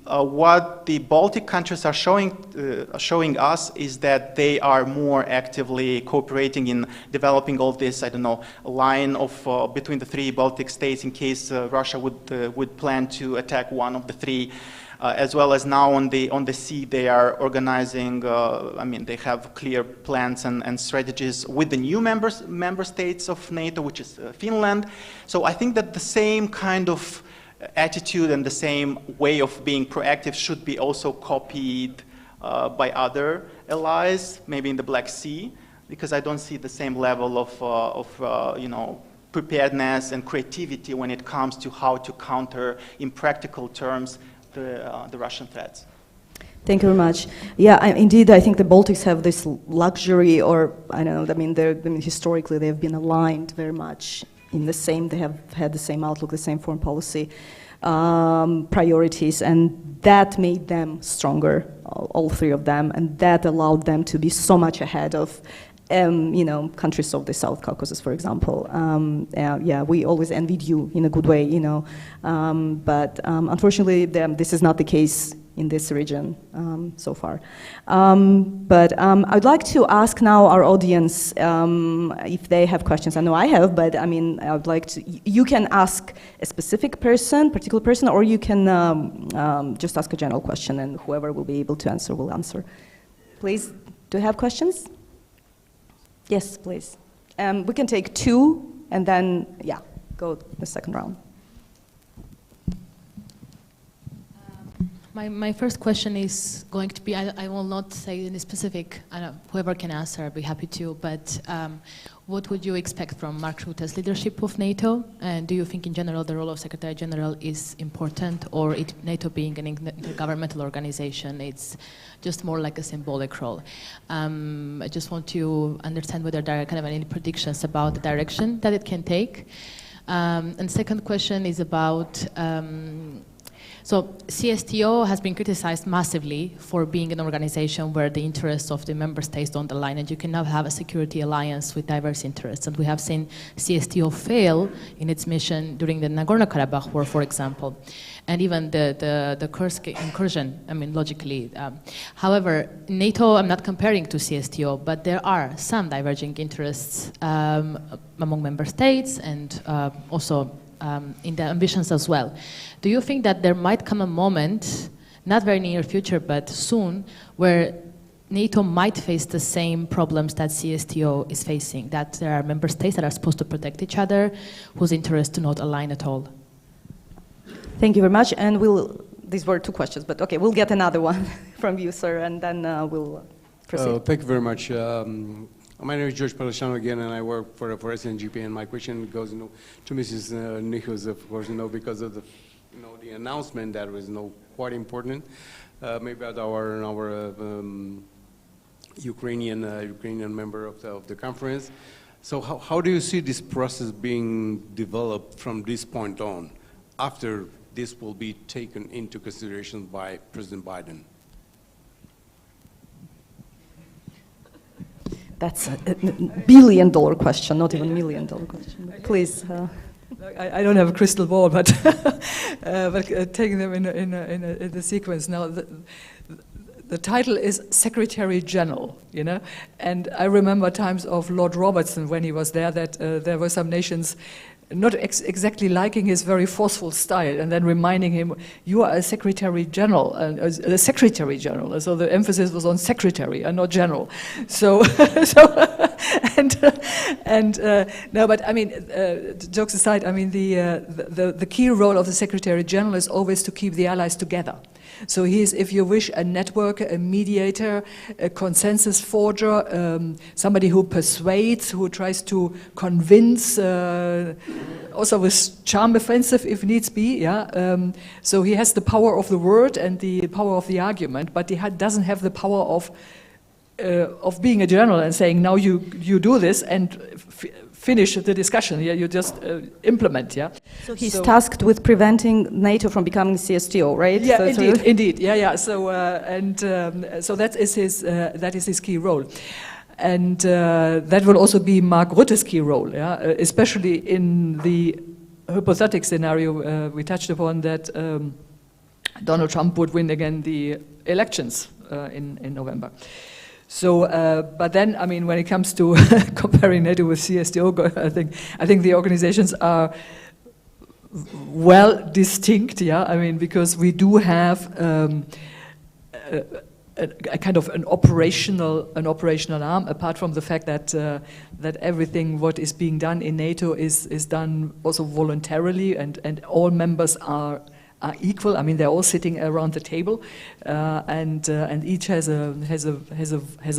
what the Baltic countries are showing us is that they are more actively cooperating in developing all this, I don't know, line of between the 3 Baltic states in case Russia would plan to attack one of the 3. As well as now on the sea, they are organizing. They have clear plans and strategies with the new member states of NATO, which is Finland. So I think that the same kind of attitude and the same way of being proactive should be also copied by other allies, maybe in the Black Sea, because I don't see the same level of preparedness and creativity when it comes to how to counter in practical terms the Russian threats. Thank you very much. Yeah, indeed, I think the Baltics have this luxury, or I don't know, historically they have been aligned very much in the same, they have had the same outlook, the same foreign policy priorities, and that made them stronger, all 3 of them, and that allowed them to be so much ahead of countries of the South Caucasus, for example. Yeah, we always envied you in a good way, but unfortunately, this is not the case in this region so far. But I'd like to ask now our audience if they have questions. I know I have, but I would like to, you can ask a specific person, particular person, or you can just ask a general question and whoever will be able to answer will answer. Please. Do you have questions? Yes, please. We can take 2 and then, yeah, go the second round. My first question is going to be, I will not say any specific, whoever can answer, I'd be happy to, but what would you expect from Mark Rutte's leadership of NATO? And do you think in general the role of Secretary General is important, or NATO being an intergovernmental organization, it's just more like a symbolic role? I just want to understand whether there are kind of any predictions about the direction that it can take. And second question is about, so CSTO has been criticized massively for being an organization where the interests of the member states don't align, and you cannot have a security alliance with diverse interests. And we have seen CSTO fail in its mission during the Nagorno-Karabakh war, for example, and even the Kursk incursion, I mean, logically. However, NATO, I'm not comparing to CSTO, but there are some diverging interests among member states and also in the ambitions as well. Do you think that there might come a moment, not very near future, but soon, where NATO might face the same problems that CSTO is facing, that there are member states that are supposed to protect each other, whose interests do not align at all? Thank you very much, and these were 2 questions, but okay, we'll get another one from you, sir, and then we'll proceed. Thank you very much. My name is George Pelishano again, and I work for SNGP, and my question goes to Mrs. Nichols, of course, because of the the announcement that was quite important, maybe about our Ukrainian member of the conference. So how do you see this process being developed from this point on, after this will be taken into consideration by President Biden? That's a billion-dollar question, not even million-dollar question. Please. I don't have a crystal ball, but taking them in the sequence now. The title is Secretary General, and I remember times of Lord Robertson when he was there that there were some nations not exactly liking his very forceful style, and then reminding him, you are a Secretary General, a Secretary General. So the emphasis was on Secretary and not General. So, no, but I mean, jokes aside, I mean the key role of the Secretary General is always to keep the allies together. So he is, if you wish, a networker, a mediator, a consensus forger, somebody who persuades, who tries to convince, also with charm offensive if needs be. Yeah. So he has the power of the word and the power of the argument, but he doesn't have the power of being a general and saying, now you do this and finish the discussion. Yeah, you just implement. Yeah. So he's tasked with preventing NATO from becoming CSTO, right? Yeah, so indeed. Yeah, yeah. So so that is his key role, and that will also be Mark Rutte's key role. Yeah, especially in the hypothetical scenario we touched upon that Donald Trump would win again the elections in November. So, but then, I mean, when it comes to comparing NATO with CSTO, I think the organizations are well distinct. Yeah, I mean, because we do have a kind of an operational arm. Apart from the fact that that everything what is being done in NATO is done also voluntarily, and all members are equal. I mean, they're all sitting around the table, and each has a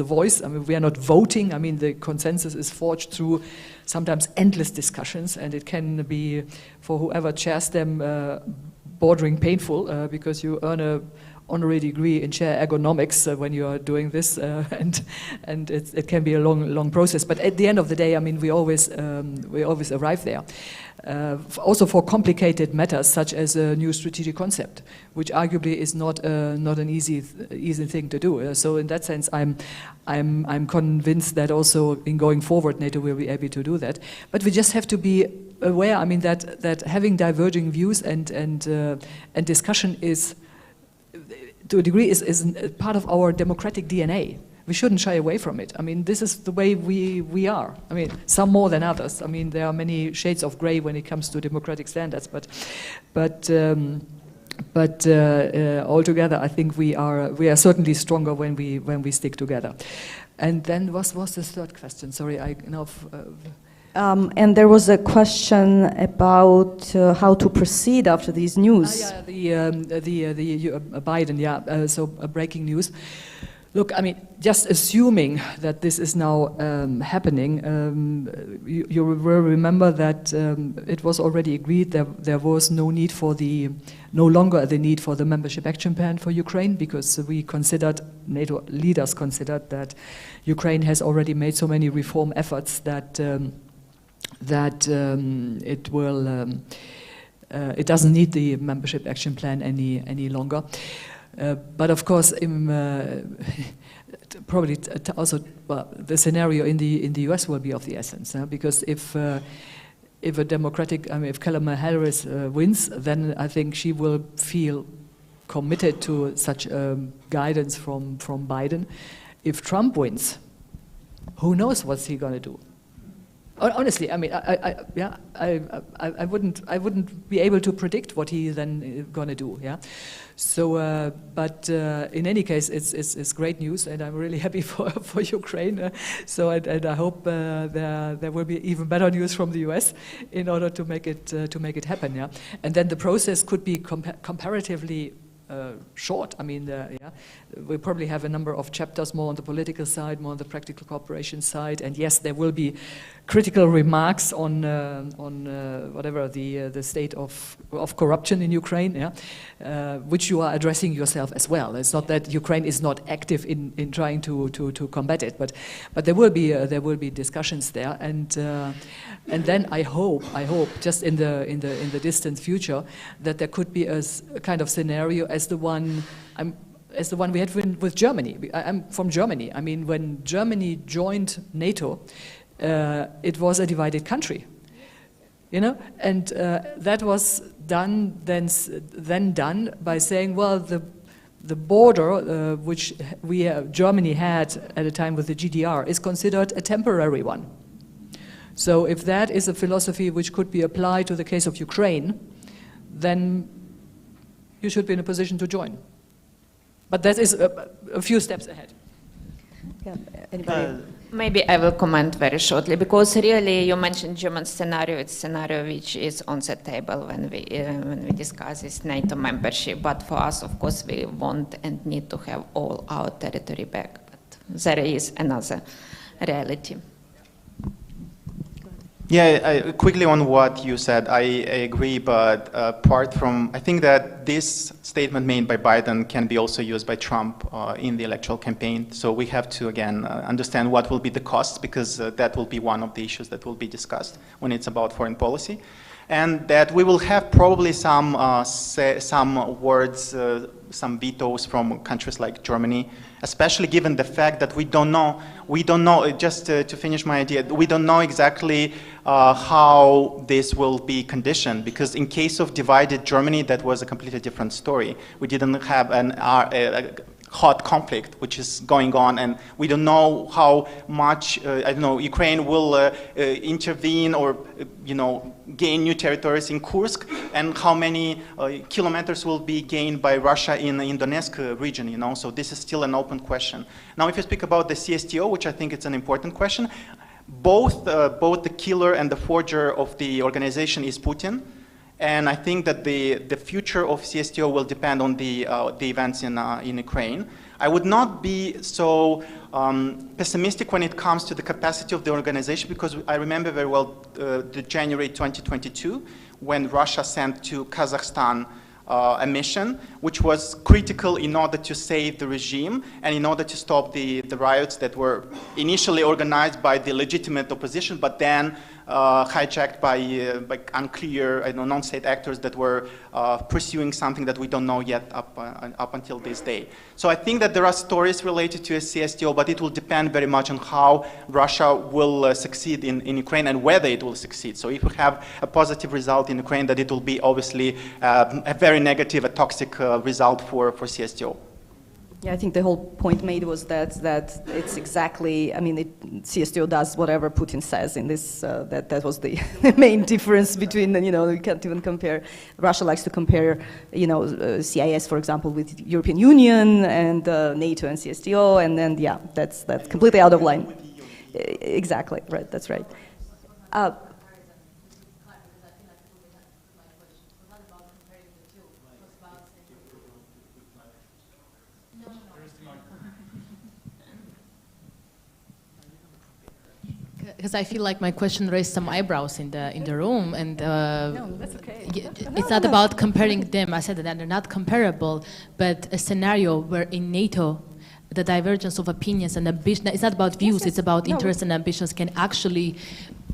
voice. I mean, we are not voting. I mean, the consensus is forged through sometimes endless discussions, and it can be, for whoever chairs them, bordering painful because you earn a honorary degree in chair ergonomics when you are doing this, and it can be a long process. But at the end of the day, I mean, we always arrive there. Also for complicated matters such as a new strategic concept, which arguably is not an easy thing to do. So in that sense, I'm convinced that also in going forward, NATO will be able to do that. But we just have to be aware. I mean that having diverging views and discussion is, to a degree, is part of our democratic DNA. We shouldn't shy away from it. I mean, this is the way we are. I mean, some more than others. I mean, there are many shades of gray when it comes to democratic standards, but but altogether, I think we are certainly stronger when we stick together. And then what was the third question? Sorry, and there was a question about how to proceed after these news. Biden, so breaking news. Look, I mean, just assuming that this is now happening, you will remember that it was already agreed that there was no longer the need for the membership action plan for Ukraine, because NATO leaders considered that Ukraine has already made so many reform efforts that it doesn't need the membership action plan any longer. But of course, probably also the scenario in the U.S. will be of the essence, because if Kamala Harris wins, then I think she will feel committed to such guidance from Biden. If Trump wins, who knows what's he going to do? Honestly, I mean, I wouldn't be able to predict what he then going to do. Yeah. So, but in any case, it's great news, and I'm really happy for Ukraine. And I hope there will be even better news from the US in order to make it happen. Yeah. And then the process could be comparatively short. I mean, we probably have a number of chapters, more on the political side, more on the practical cooperation side, and yes, there will be critical remarks on whatever the state of corruption in Ukraine, which you are addressing yourself as well. It's not that Ukraine is not active in trying to combat it, but there will be discussions there, and then I hope just in the distant future that there could be a kind of scenario as the one we had with Germany. I'm from Germany. I mean, when Germany joined NATO, it was a divided country, and that was done by saying, well, the border which Germany had at a time with the GDR is considered a temporary one. So if that is a philosophy which could be applied to the case of Ukraine, then you should be in a position to join. But that is a few steps ahead. Yeah, anybody? Maybe I will comment very shortly, because really you mentioned German scenario. It's a scenario which is on the table when we discuss this NATO membership. But for us, of course, we want and need to have all our territory back. But there is another reality. Yeah, quickly on what you said, I agree, but apart from, I think that this statement made by Biden can be also used by Trump in the electoral campaign. So we have to, again, understand what will be the costs, because that will be one of the issues that will be discussed when it's about foreign policy. And that we will have probably some words, some vetoes from countries like Germany, especially given the fact that we don't know, just to finish my idea, we don't know exactly how this will be conditioned, because in case of divided Germany, that was a completely different story. We didn't have a hot conflict which is going on, and we don't know how much Ukraine will intervene or gain new territories in Kursk, and how many kilometers will be gained by Russia in the Donetsk region. So this is still an open question. Now, if you speak about the CSTO, which I think it's an important question, both the killer and the forger of the organization is Putin. And I think that the future of CSTO will depend on the events in Ukraine. I would not be so pessimistic when it comes to the capacity of the organization, because I remember very well the January 2022 when Russia sent to Kazakhstan a mission which was critical in order to save the regime and in order to stop the riots that were initially organized by the legitimate opposition, but then hijacked by unclear, non-state actors that were pursuing something that we don't know yet up until this day. So I think that there are stories related to a CSTO, but it will depend very much on how Russia will succeed in Ukraine and whether it will succeed. So if we have a positive result in Ukraine, that it will be obviously a very negative, a toxic result for CSTO. Yeah, I think the whole point made was that it's exactly, I mean, CSTO does whatever Putin says in this, that was the main difference between, you know, you can't even compare, Russia likes to compare, you know, CIS, for example, with European Union and NATO and CSTO, and then, yeah, that's completely out of line. Exactly, right, that's right. Because I feel like my question raised some eyebrows in the room, and no, that's okay. It's not about comparing them. I said that they're not comparable, but a scenario where in NATO, the divergence of opinions and ambition, it's not about views, it's about interests and ambitions can actually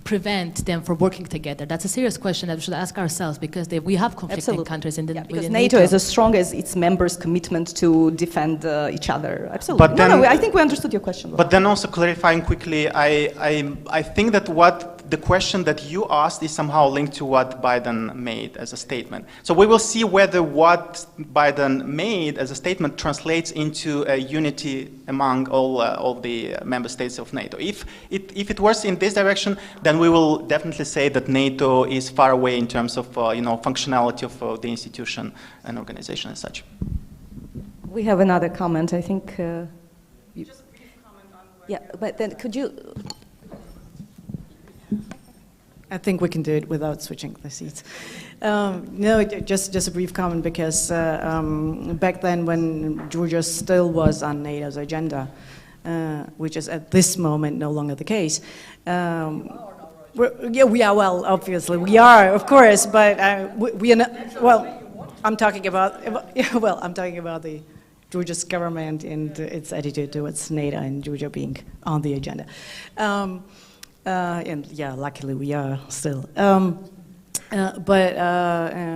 prevent them from working together. That's a serious question that we should ask ourselves, because we have conflicting countries in the because NATO is as strong as its members' commitment to defend each other. Absolutely. But then, I think we understood your question. But then also clarifying quickly, I think that what the question that you asked is somehow linked to what Biden made as a statement. So we will see whether what Biden made as a statement translates into a unity among all the member states of NATO. If it works in this direction, then we will definitely say that NATO is far away in terms of functionality of the institution and organization as such. We have another comment, I think. Just a brief comment on yeah, but then could you... I think we can do it without switching the seats. No, just a brief comment, because back then when Georgia still was on NATO's agenda, which is at this moment no longer the case. Yeah, we are, well, obviously, we are, of course, but we are not, well, I'm talking about the Georgia's government and its attitude towards NATO and Georgia being on the agenda. And yeah, luckily we are still. But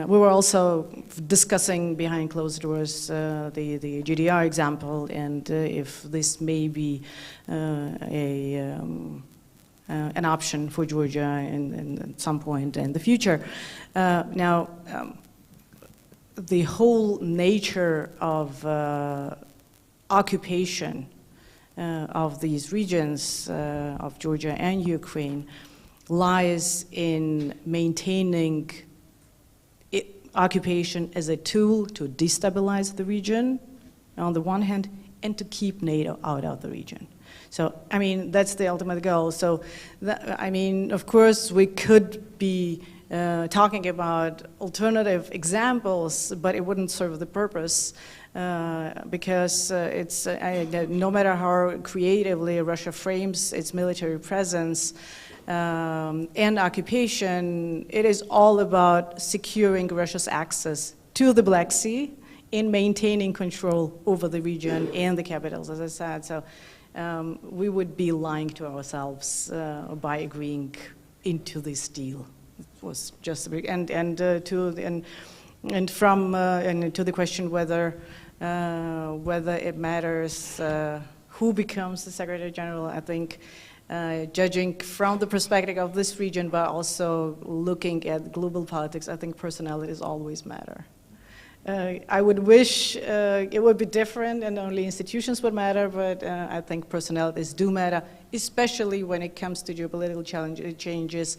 we were also discussing behind closed doors the GDR example, and if this may be an option for Georgia at some point in the future. Now, the whole nature of occupation of these regions of Georgia and Ukraine lies in maintaining occupation as a tool to destabilize the region on the one hand, and to keep NATO out of the region. So, I mean, that's the ultimate goal. So, I mean, of course, we could be talking about alternative examples, but it wouldn't serve the purpose. Because it's no matter how creatively Russia frames its military presence and occupation, it is all about securing Russia's access to the Black Sea and maintaining control over the region and the capitals, as I said. So we would be lying to ourselves by agreeing into this deal. It was just a big, and to the question whether it matters who becomes the Secretary General, I think judging from the perspective of this region, but also looking at global politics, I think personalities always matter. I would wish it would be different and only institutions would matter, but I think personalities do matter, especially when it comes to geopolitical changes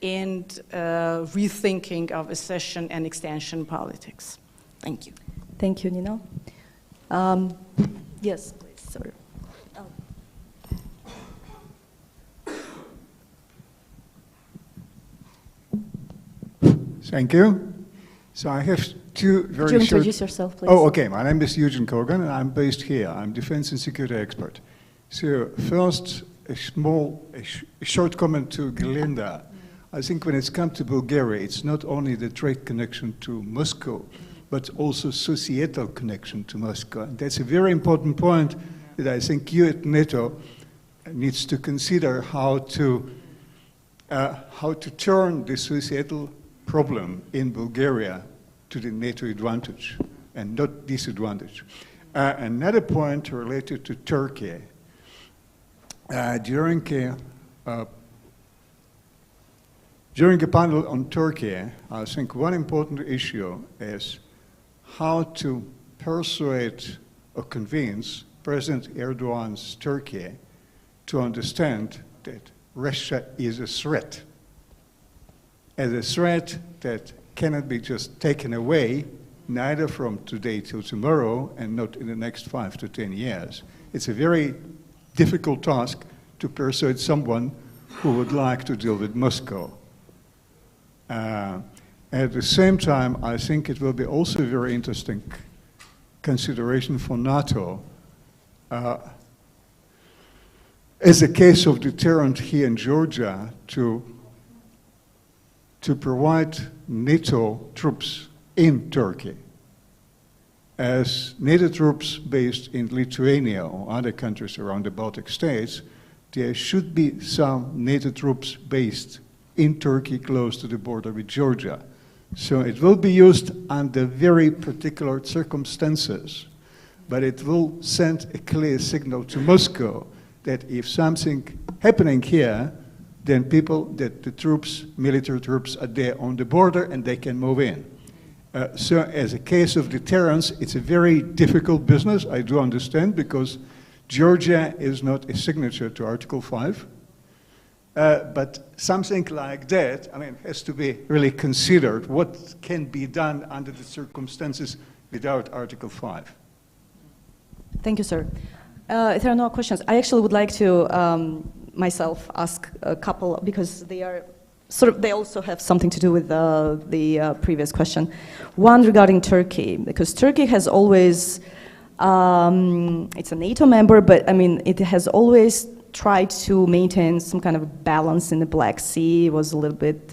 and rethinking of accession and extension politics. Thank you. Thank you, Nino. Yes, please, sorry. Thank you. So I have two very short... Could you introduce yourself, please? Oh, okay. My name is Eugen Kogan, and I'm based here. I'm defense and security expert. So first, a short comment to Gelinda. I think when it's come to Bulgaria, it's not only the trade connection to Moscow, but also societal connection to Moscow. And that's a very important point that I think you at NATO needs to consider how to turn the societal problem in Bulgaria to the NATO advantage and not disadvantage. Another point related to Turkey. During a panel on Turkey, I think one important issue is how to persuade or convince President Erdogan's Turkey to understand that Russia is a threat, as a threat that cannot be just taken away, neither from today till tomorrow and not in the next 5 to 10 years. It's a very difficult task to persuade someone who would like to deal with Moscow. At the same time, I think it will be also a very interesting consideration for NATO. As a case of deterrent here in Georgia, to provide NATO troops in Turkey. As NATO troops based in Lithuania or other countries around the Baltic states, there should be some NATO troops based in Turkey close to the border with Georgia. So it will be used under very particular circumstances, but it will send a clear signal to Moscow that if something happening here, then the troops, military troops are there on the border and they can move in. So as a case of deterrence, it's a very difficult business, I do understand, because Georgia is not a signature to Article 5. But something like that, I mean, has to be really considered. What can be done under the circumstances without Article 5? Thank you, sir. If there are no questions, I actually would like to myself ask a couple, because they are they also have something to do with the previous question. One regarding Turkey, because Turkey has always, it's a NATO member, but I mean, it has always tried to maintain some kind of balance in the Black Sea, was a little bit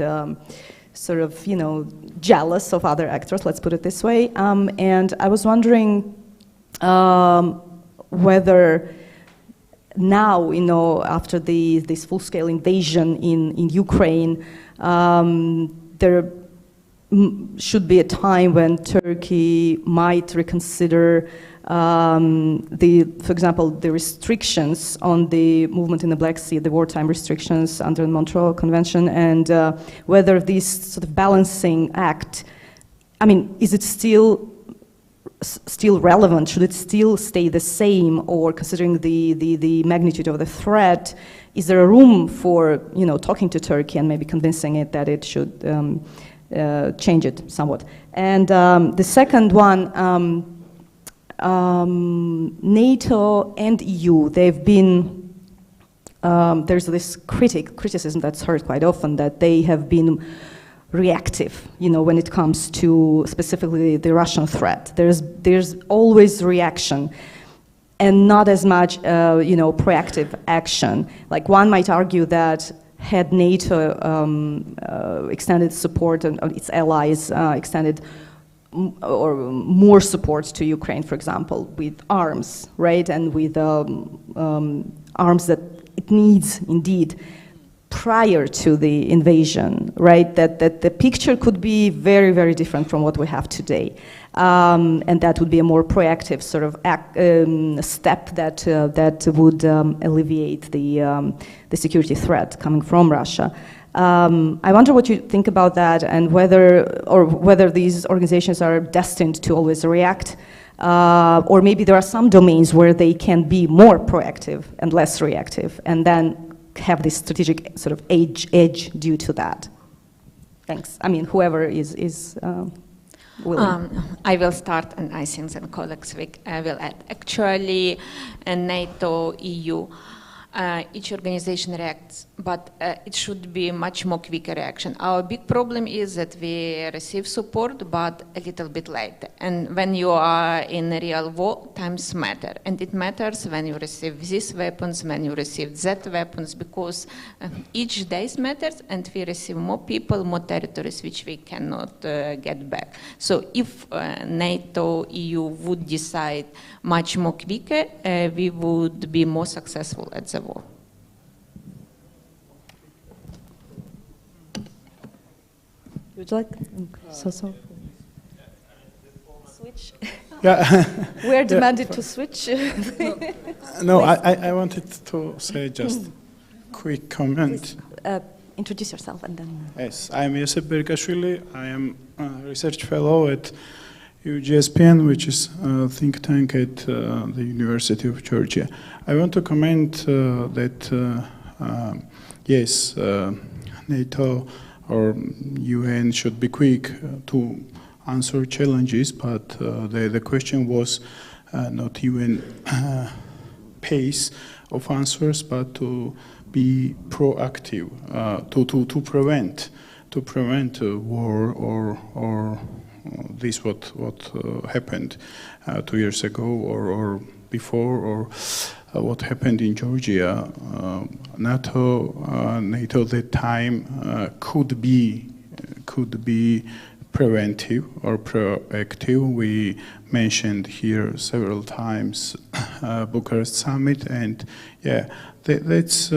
jealous of other actors, let's put it this way. And I was wondering whether now, after this full-scale invasion in Ukraine, there should be a time when Turkey might reconsider for example, the restrictions on the movement in the Black Sea, the wartime restrictions under the Montreal Convention, and whether this sort of balancing act, I mean, is it still relevant? Should it still stay the same, or considering the magnitude of the threat, is there a room for talking to Turkey and maybe convincing it that it should change it somewhat? And the second one, NATO and EU, they've been, there's this criticism that's heard quite often that they have been reactive, when it comes to specifically the Russian threat. There's always reaction and not as much, proactive action. Like one might argue that had NATO extended support and its allies extended or more support to Ukraine, for example, with arms, right, and with arms that it needs indeed prior to the invasion, right, that the picture could be very, very different from what we have today. And that would be a more proactive sort of step that would alleviate the security threat coming from Russia. I wonder what you think about that, and whether these organizations are destined to always react, or maybe there are some domains where they can be more proactive and less reactive, and then have this strategic sort of edge due to that. Thanks. I mean, whoever is willing. I will start, and I think that colleagues will add. Actually, NATO, EU, each organization reacts, but it should be much more quicker reaction. Our big problem is that we receive support, but a little bit late. And when you are in a real war, times matter. And it matters when you receive these weapons, when you receive that weapons, because each day matters, and we receive more people, more territories, which we cannot get back. So if NATO, EU would decide much more quicker, we would be more successful at the war. Would you like? So. Switch? Yeah. We are demanded to switch. No, I wanted to say just quick comment. Please, introduce yourself and then. Yes, I am Yosef Berkashvili. I am a research fellow at UGSPN, which is a think tank at the University of Georgia. I want to comment that yes, NATO or UN should be quick to answer challenges, but the question was not even pace of answers, but to be proactive, to prevent war or this what happened 2 years ago or before, or what happened in Georgia. NATO at that time could be preventive or proactive. We mentioned here several times Bucharest summit, and yeah, that's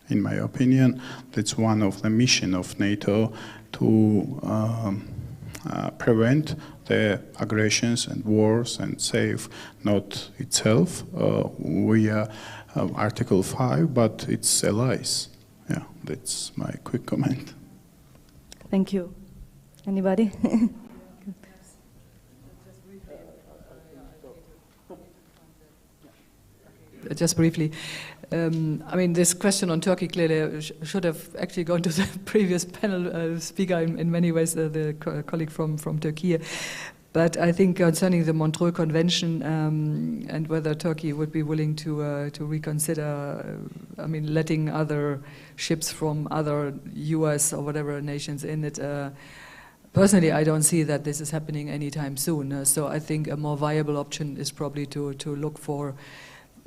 in my opinion, that's one of the mission of NATO to prevent the aggressions and wars and save not itself via Article 5, but its allies. Yeah, that's my quick comment. Thank you. Anybody? Just briefly, I mean, this question on Turkey clearly should have actually gone to the previous panel speaker in many ways, the colleague from Turkey. But I think concerning the Montreux Convention and whether Turkey would be willing to reconsider, I mean, letting other ships from other US or whatever nations in it, personally, I don't see that this is happening anytime soon. So I think a more viable option is probably to look for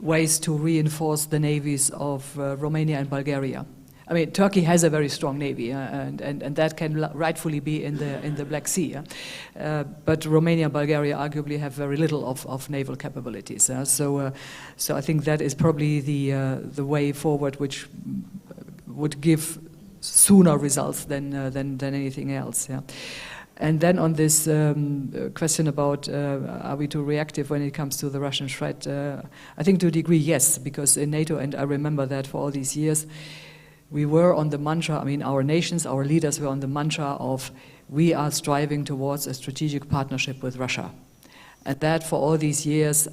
ways to reinforce the navies of Romania and Bulgaria. I mean, Turkey has a very strong navy, and that can rightfully be in the Black Sea. But Romania and Bulgaria arguably have very little of naval capabilities. So I think that is probably the way forward, which would give sooner results than anything else. Yeah. And then on this question about are we too reactive when it comes to the Russian threat, I think to a degree, yes, because in NATO, and I remember that for all these years, we were on the mantra, I mean, our nations, our leaders were on the mantra of we are striving towards a strategic partnership with Russia. And that for all these years,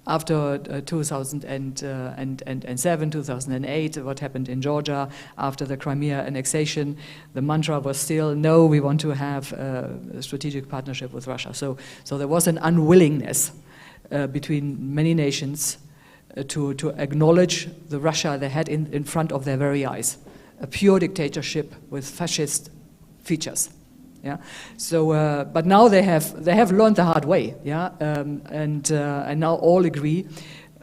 after 2007, 2008, what happened in Georgia, after the Crimea annexation, the mantra was still, no, we want to have a strategic partnership with Russia. So there was an unwillingness between many nations to acknowledge the Russia they had in front of their very eyes, a pure dictatorship with fascist features. Yeah. So, but now they have learned the hard way. Yeah. And now all agree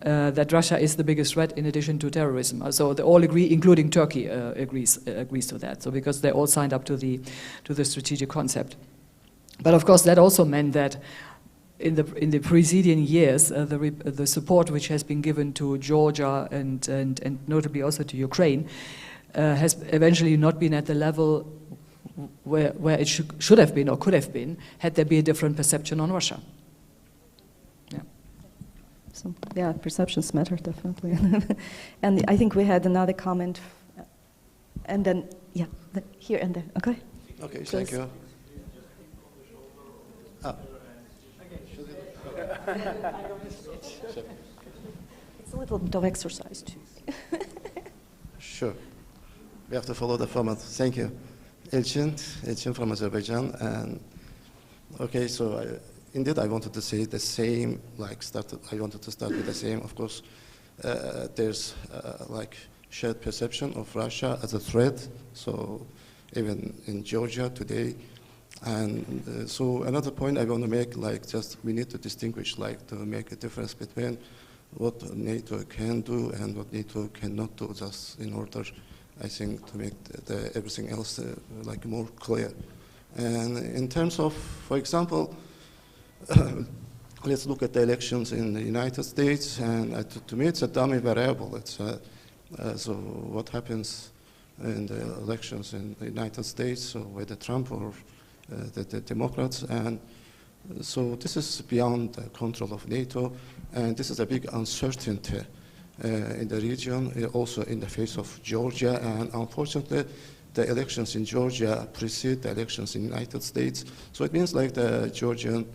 that Russia is the biggest threat in addition to terrorism. So they all agree, including Turkey agrees to that. So because they all signed up to the strategic concept. But of course, that also meant that in the preceding years, the support which has been given to Georgia and notably also to Ukraine has eventually not been at the level where it should have been or could have been had there been a different perception on Russia. Yeah. So, yeah, perceptions matter, definitely. And I think we had another comment. And then, yeah, here and there. Okay. Okay, Please. thank you. It's a little bit of exercise, too. Sure. We have to follow the format. Thank you. Elchin from Azerbaijan. And okay, so indeed I wanted to say the same, I wanted to start with the same. Of course, there's like shared perception of Russia as a threat. So even in Georgia today. And so another point I want to make, we need to distinguish, to make a difference between what NATO can do and what NATO cannot do, just in order, I think, to make everything else more clear. And in terms of, for example, let's look at the elections in the United States, and to me it's a dummy variable. It's so what happens in the elections in the United States, so whether Trump or the Democrats, and so this is beyond the control of NATO, and this is a big uncertainty in the region, also in the face of Georgia, and unfortunately, the elections in Georgia precede the elections in the United States. So it means like the Georgian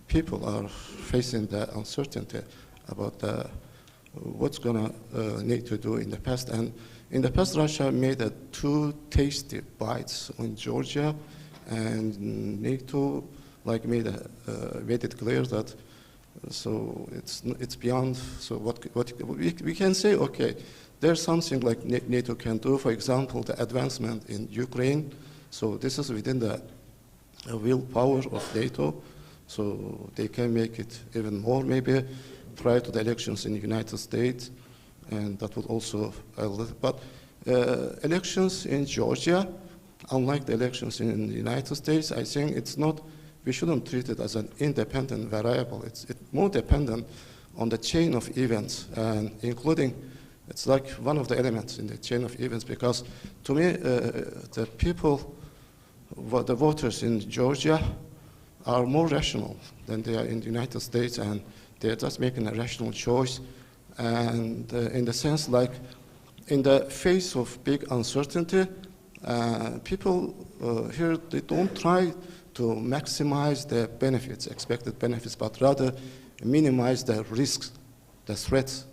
people are facing the uncertainty about what's going to need to do in the past. And in the past, Russia made 2 tasty bites on Georgia, and NATO like made it clear that so it's beyond. So what we can say, okay, there's something like NATO can do. For example, the advancement in Ukraine. So this is within the willpower of NATO. So they can make it even more maybe prior to the elections in the United States, and that would also. But elections in Georgia, unlike the elections in the United States, I think it's not. We shouldn't treat it as an independent variable. It's more dependent on the chain of events, and including, it's like one of the elements in the chain of events, because to me, the people, the voters in Georgia are more rational than they are in the United States, and they're just making a rational choice. And in the sense, like, in the face of big uncertainty, people here, they don't try to maximize the benefits, expected benefits, but rather minimize the risks, the threats.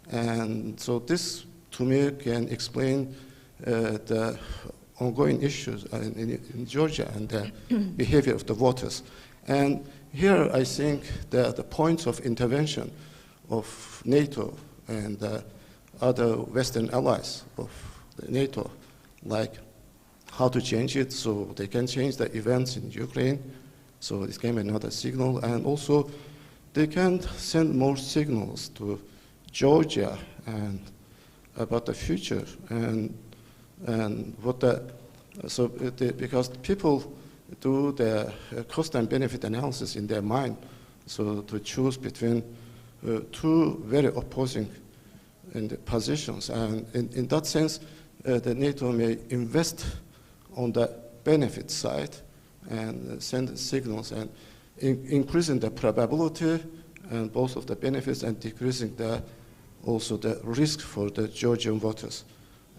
And so this, to me, can explain the ongoing issues in Georgia and the behavior of the voters. And here, I think that the points of intervention of NATO and other Western allies of NATO, like how to change it so they can change the events in Ukraine. So this came another signal. And also, they can send more signals to Georgia and about the future and what because people do the cost and benefit analysis in their mind, so to choose between 2 very opposing positions. And in that sense, the NATO may invest on the benefit side and send signals and increasing the probability and both of the benefits and decreasing also the risk for the Georgian voters.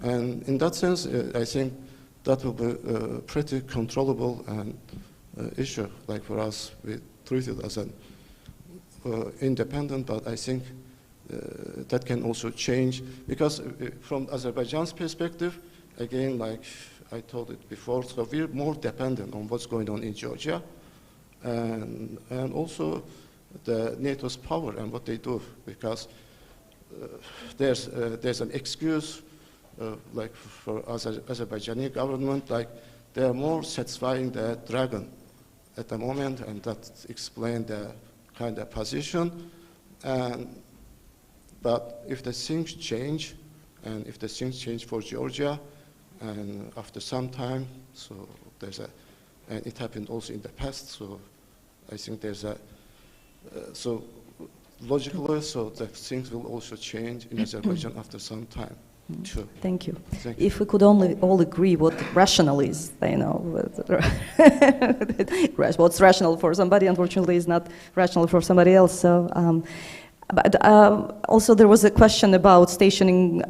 And in that sense, I think that will be a pretty controllable issue. Like for us, we treat it as an independent, but I think that can also change, because from Azerbaijan's perspective, again, like I told it before, so we're more dependent on what's going on in Georgia, and also the NATO's power and what they do, because there's an excuse, like for Azerbaijani government, like they are more satisfying the dragon at the moment, and that explains the kind of position. But if the things change, and if the things change for Georgia, and after some time, so and it happened also in the past, so I think there's so logically, so the things will also change in Azerbaijan after some time. Sure. Thank you. Thank you. If we could only all agree what rational is, what's rational for somebody, unfortunately, is not rational for somebody else. So, but also there was a question about stationing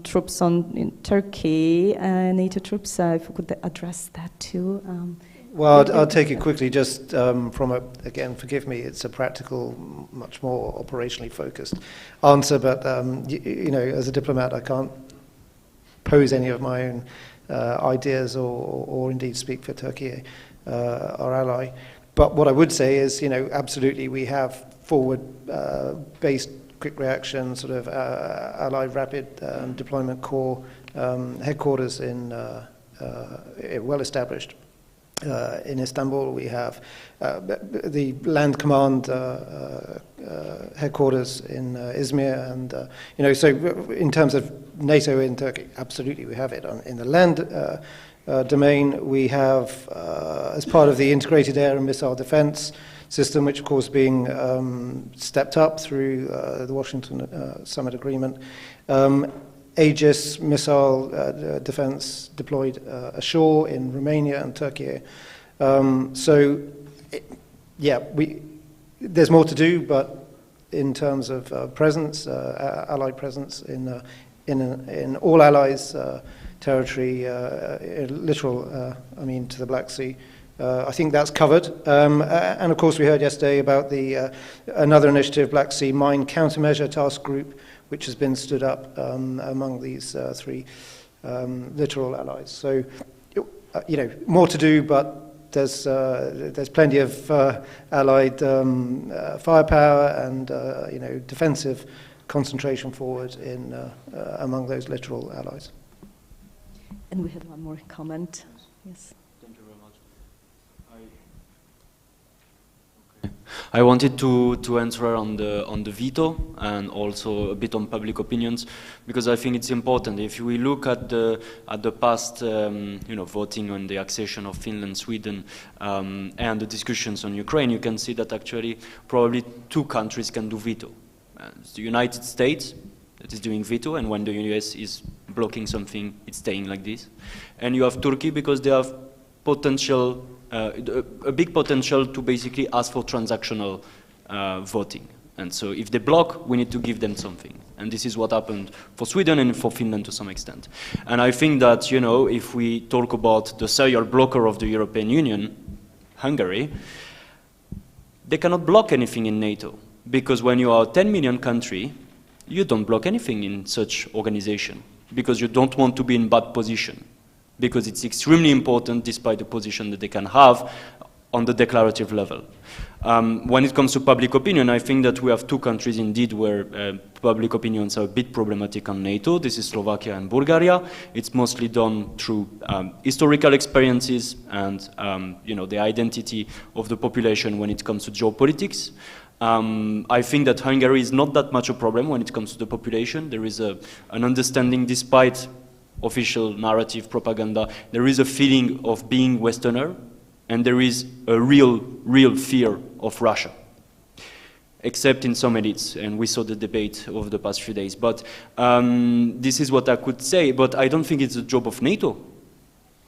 troops in Turkey, NATO troops. If we could address that too. Well, I'll take it quickly, just from again, forgive me, it's a practical, much more operationally focused answer, but you know, as a diplomat, I can't pose any of my own ideas or indeed speak for Turkey, our ally. But what I would say is, you know, absolutely we have forward-based quick reaction, sort of Allied Rapid Deployment Corps headquarters well established. In Istanbul, we have the Land Command headquarters in Izmir, and you know, so in terms of NATO in Turkey, absolutely we have it. In the land domain, we have, as part of the integrated air and missile defense system, which of course being stepped up through the Washington Summit Agreement, Aegis missile defense deployed ashore in Romania and Turkey. There's more to do, but in terms of presence, Allied presence in in all allies' territory, literal, I mean, to the Black Sea. I think that's covered. And of course, we heard yesterday about the another initiative, Black Sea Mine Countermeasure Task Group, which has been stood up among these three littoral allies. So, you know, more to do, but there's plenty of allied firepower and you know, defensive concentration forward in among those littoral allies. And we had one more comment. Yes. Thank you very much. I wanted to answer on the veto and also a bit on public opinions, because I think it's important. If we look at the past, you know, voting on the accession of Finland, Sweden, and the discussions on Ukraine, you can see that actually probably two countries can do veto. It's the United States that is doing veto, and when the US is blocking something, it's staying like this. And you have Turkey because they have potential. A big potential to basically ask for transactional voting. And so if they block, we need to give them something. And this is what happened for Sweden and for Finland to some extent. And I think that, you know, if we talk about the serial blocker of the European Union, Hungary, they cannot block anything in NATO. Because when you are a 10 million country, you don't block anything in such organization. Because you don't want to be in bad position. Because it's extremely important despite the position that they can have on the declarative level. When it comes to public opinion, I think that we have two countries indeed where public opinions are a bit problematic on NATO. This is Slovakia and Bulgaria. It's mostly done through historical experiences and you know, the identity of the population when it comes to geopolitics. I think that Hungary is not that much a problem when it comes to the population. There is an understanding despite official narrative propaganda, there is a feeling of being Westerner, and there is a real fear of Russia, except in some elites, and we saw the debate over the past few days. But this is what I could say, but I don't think it's the job of NATO.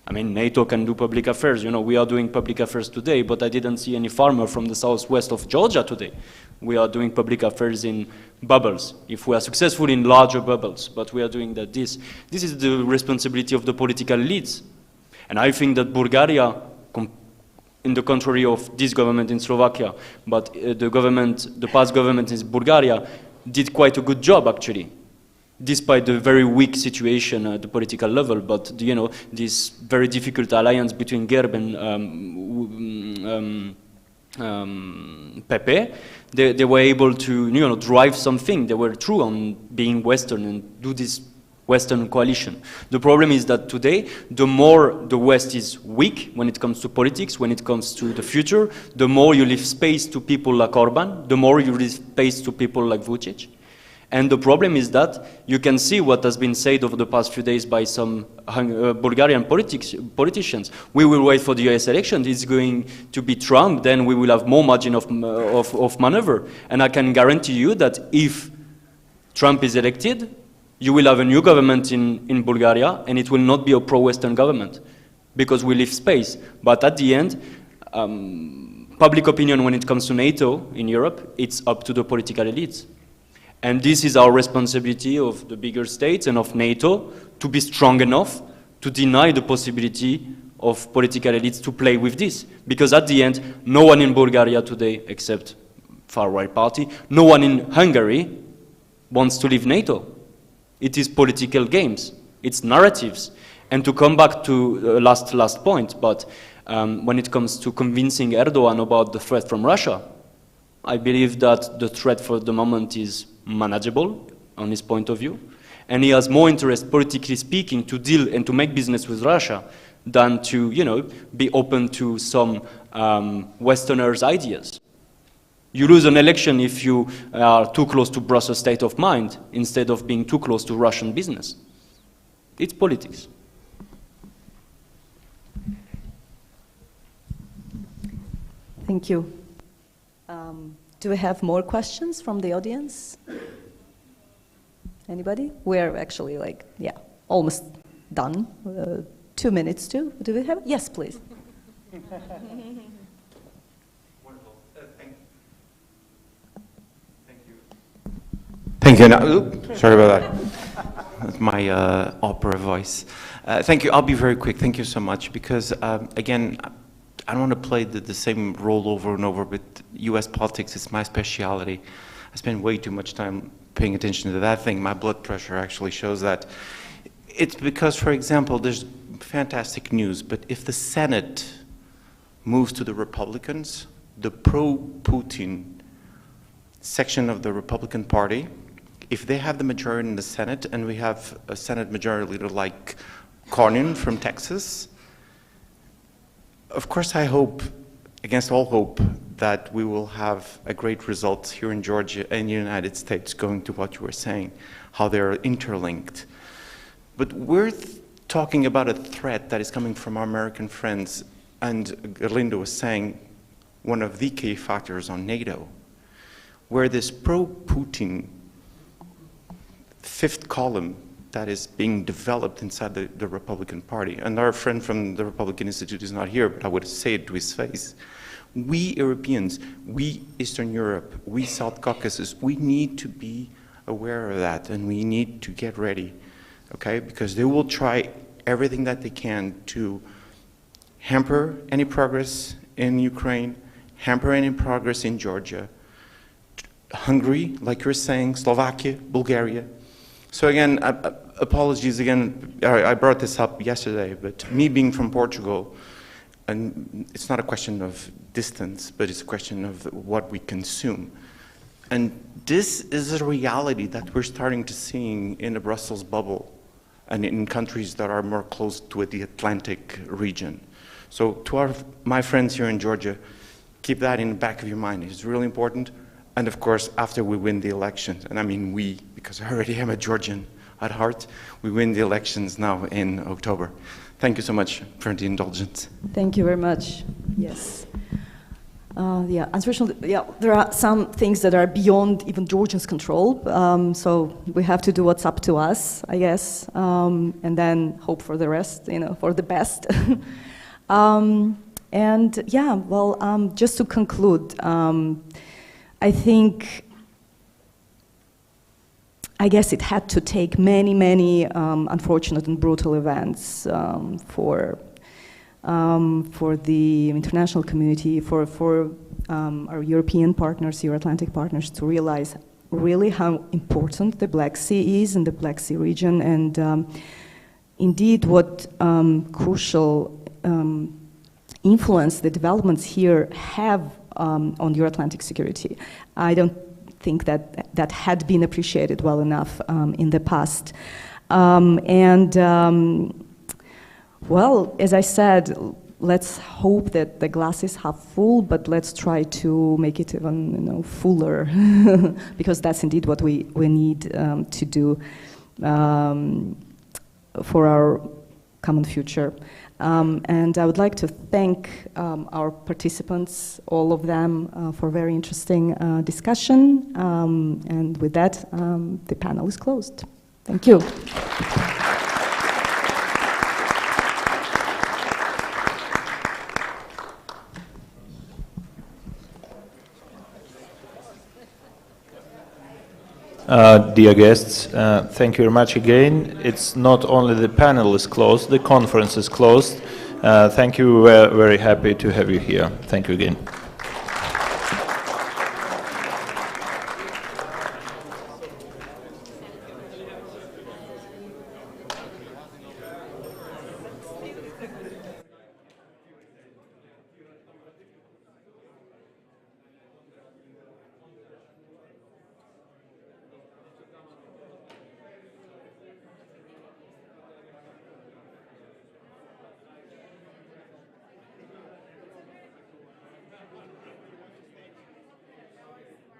I mean, NATO can do public affairs. You know, we are doing public affairs today, but I didn't see any farmer from the southwest of Georgia today. We are doing public affairs in bubbles, if we are successful in larger bubbles, but we are doing that. This is the responsibility of the political elites. And I think that Bulgaria, in the contrary of this government in Slovakia, but the past government in Bulgaria did quite a good job, actually, despite the very weak situation at the political level. But, you know, this very difficult alliance between Gerb and Pepe, they were able to, you know, drive something. They were true on being Western and do this Western coalition. The problem is that today, the more the West is weak when it comes to politics, when it comes to the future, the more you leave space to people like Orban, the more you leave space to people like Vučić. And the problem is that you can see what has been said over the past few days by some Bulgarian politicians. We will wait for the US election. It's going to be Trump. Then we will have more margin of maneuver. And I can guarantee you that if Trump is elected, you will have a new government in Bulgaria, and it will not be a pro-Western government because we leave space. But at the end, public opinion when it comes to NATO in Europe, it's up to the political elites. And this is our responsibility of the bigger states and of NATO to be strong enough to deny the possibility of political elites to play with this. Because at the end, no one in Bulgaria today, except far-right party, no one in Hungary wants to leave NATO. It is political games. It's narratives. And to come back to last point, but when it comes to convincing Erdogan about the threat from Russia, I believe that the threat for the moment is manageable on his point of view, and he has more interest, politically speaking, to deal and to make business with Russia than to, you know, be open to some Westerners' ideas. You lose an election if you are too close to Brussels' state of mind instead of being too close to Russian business. It's politics. Thank you. Do we have more questions from the audience? Anybody? We're actually like, yeah, almost done. 2 minutes too. Do we have? Yes, please. Thank you. Sorry about that. my opera voice. Thank you. I'll be very quick. Thank you so much. Because, again, I don't want to play the same role over and over, but US politics is my speciality. I spend way too much time paying attention to that thing. My blood pressure actually shows that. It's because, for example, there's fantastic news, but if the Senate moves to the Republicans, the pro-Putin section of the Republican Party, if they have the majority in the Senate, and we have a Senate majority leader like Cornyn from Texas, of course I hope, against all hope, that we will have a great result here in Georgia and the United States, going to what you were saying, how they're interlinked. But we're talking about a threat that is coming from our American friends, and Gerlinda was saying one of the key factors on NATO, where this pro-Putin fifth column that is being developed inside the Republican Party. And our friend from the Republican Institute is not here, but I would say it to his face. We Europeans, we Eastern Europe, we South Caucasus, we need to be aware of that, and we need to get ready, okay? Because they will try everything that they can to hamper any progress in Ukraine, hamper any progress in Georgia, Hungary, like you're saying, Slovakia, Bulgaria. So again, apologies again, I brought this up yesterday, but me being from Portugal, and it's not a question of distance, but it's a question of what we consume. And this is a reality that we're starting to see in the Brussels bubble and in countries that are more close to the Atlantic region. So to my friends here in Georgia, keep that in the back of your mind. It's really important. And of course, after we win the elections, and I mean we, because I already am a Georgian at heart, we win the elections now in October. Thank you so much for the indulgence. Thank you very much. Yes. Yeah, unfortunately, yeah, there are some things that are beyond even Georgians' control. So we have to do what's up to us, I guess, and then hope for the rest, you know, for the best. And yeah, well, just to conclude, I think, I guess it had to take many, many unfortunate and brutal events for the international community, for our European partners, Euro-Atlantic partners, to realize really how important the Black Sea is and the Black Sea region, and indeed what crucial influence the developments here have on Euro-Atlantic security. I don't think that that had been appreciated well enough in the past. Well, as I said, let's hope that the glass is half full, but let's try to make it even, you know, fuller, because that's indeed what we need to do for our common future. And I would like to thank our participants, all of them, for a very interesting discussion. And with that, the panel is closed. Thank you. Dear guests, thank you very much again. It's not only the panel is closed, the conference is closed. Thank you, we're very happy to have you here. Thank you again.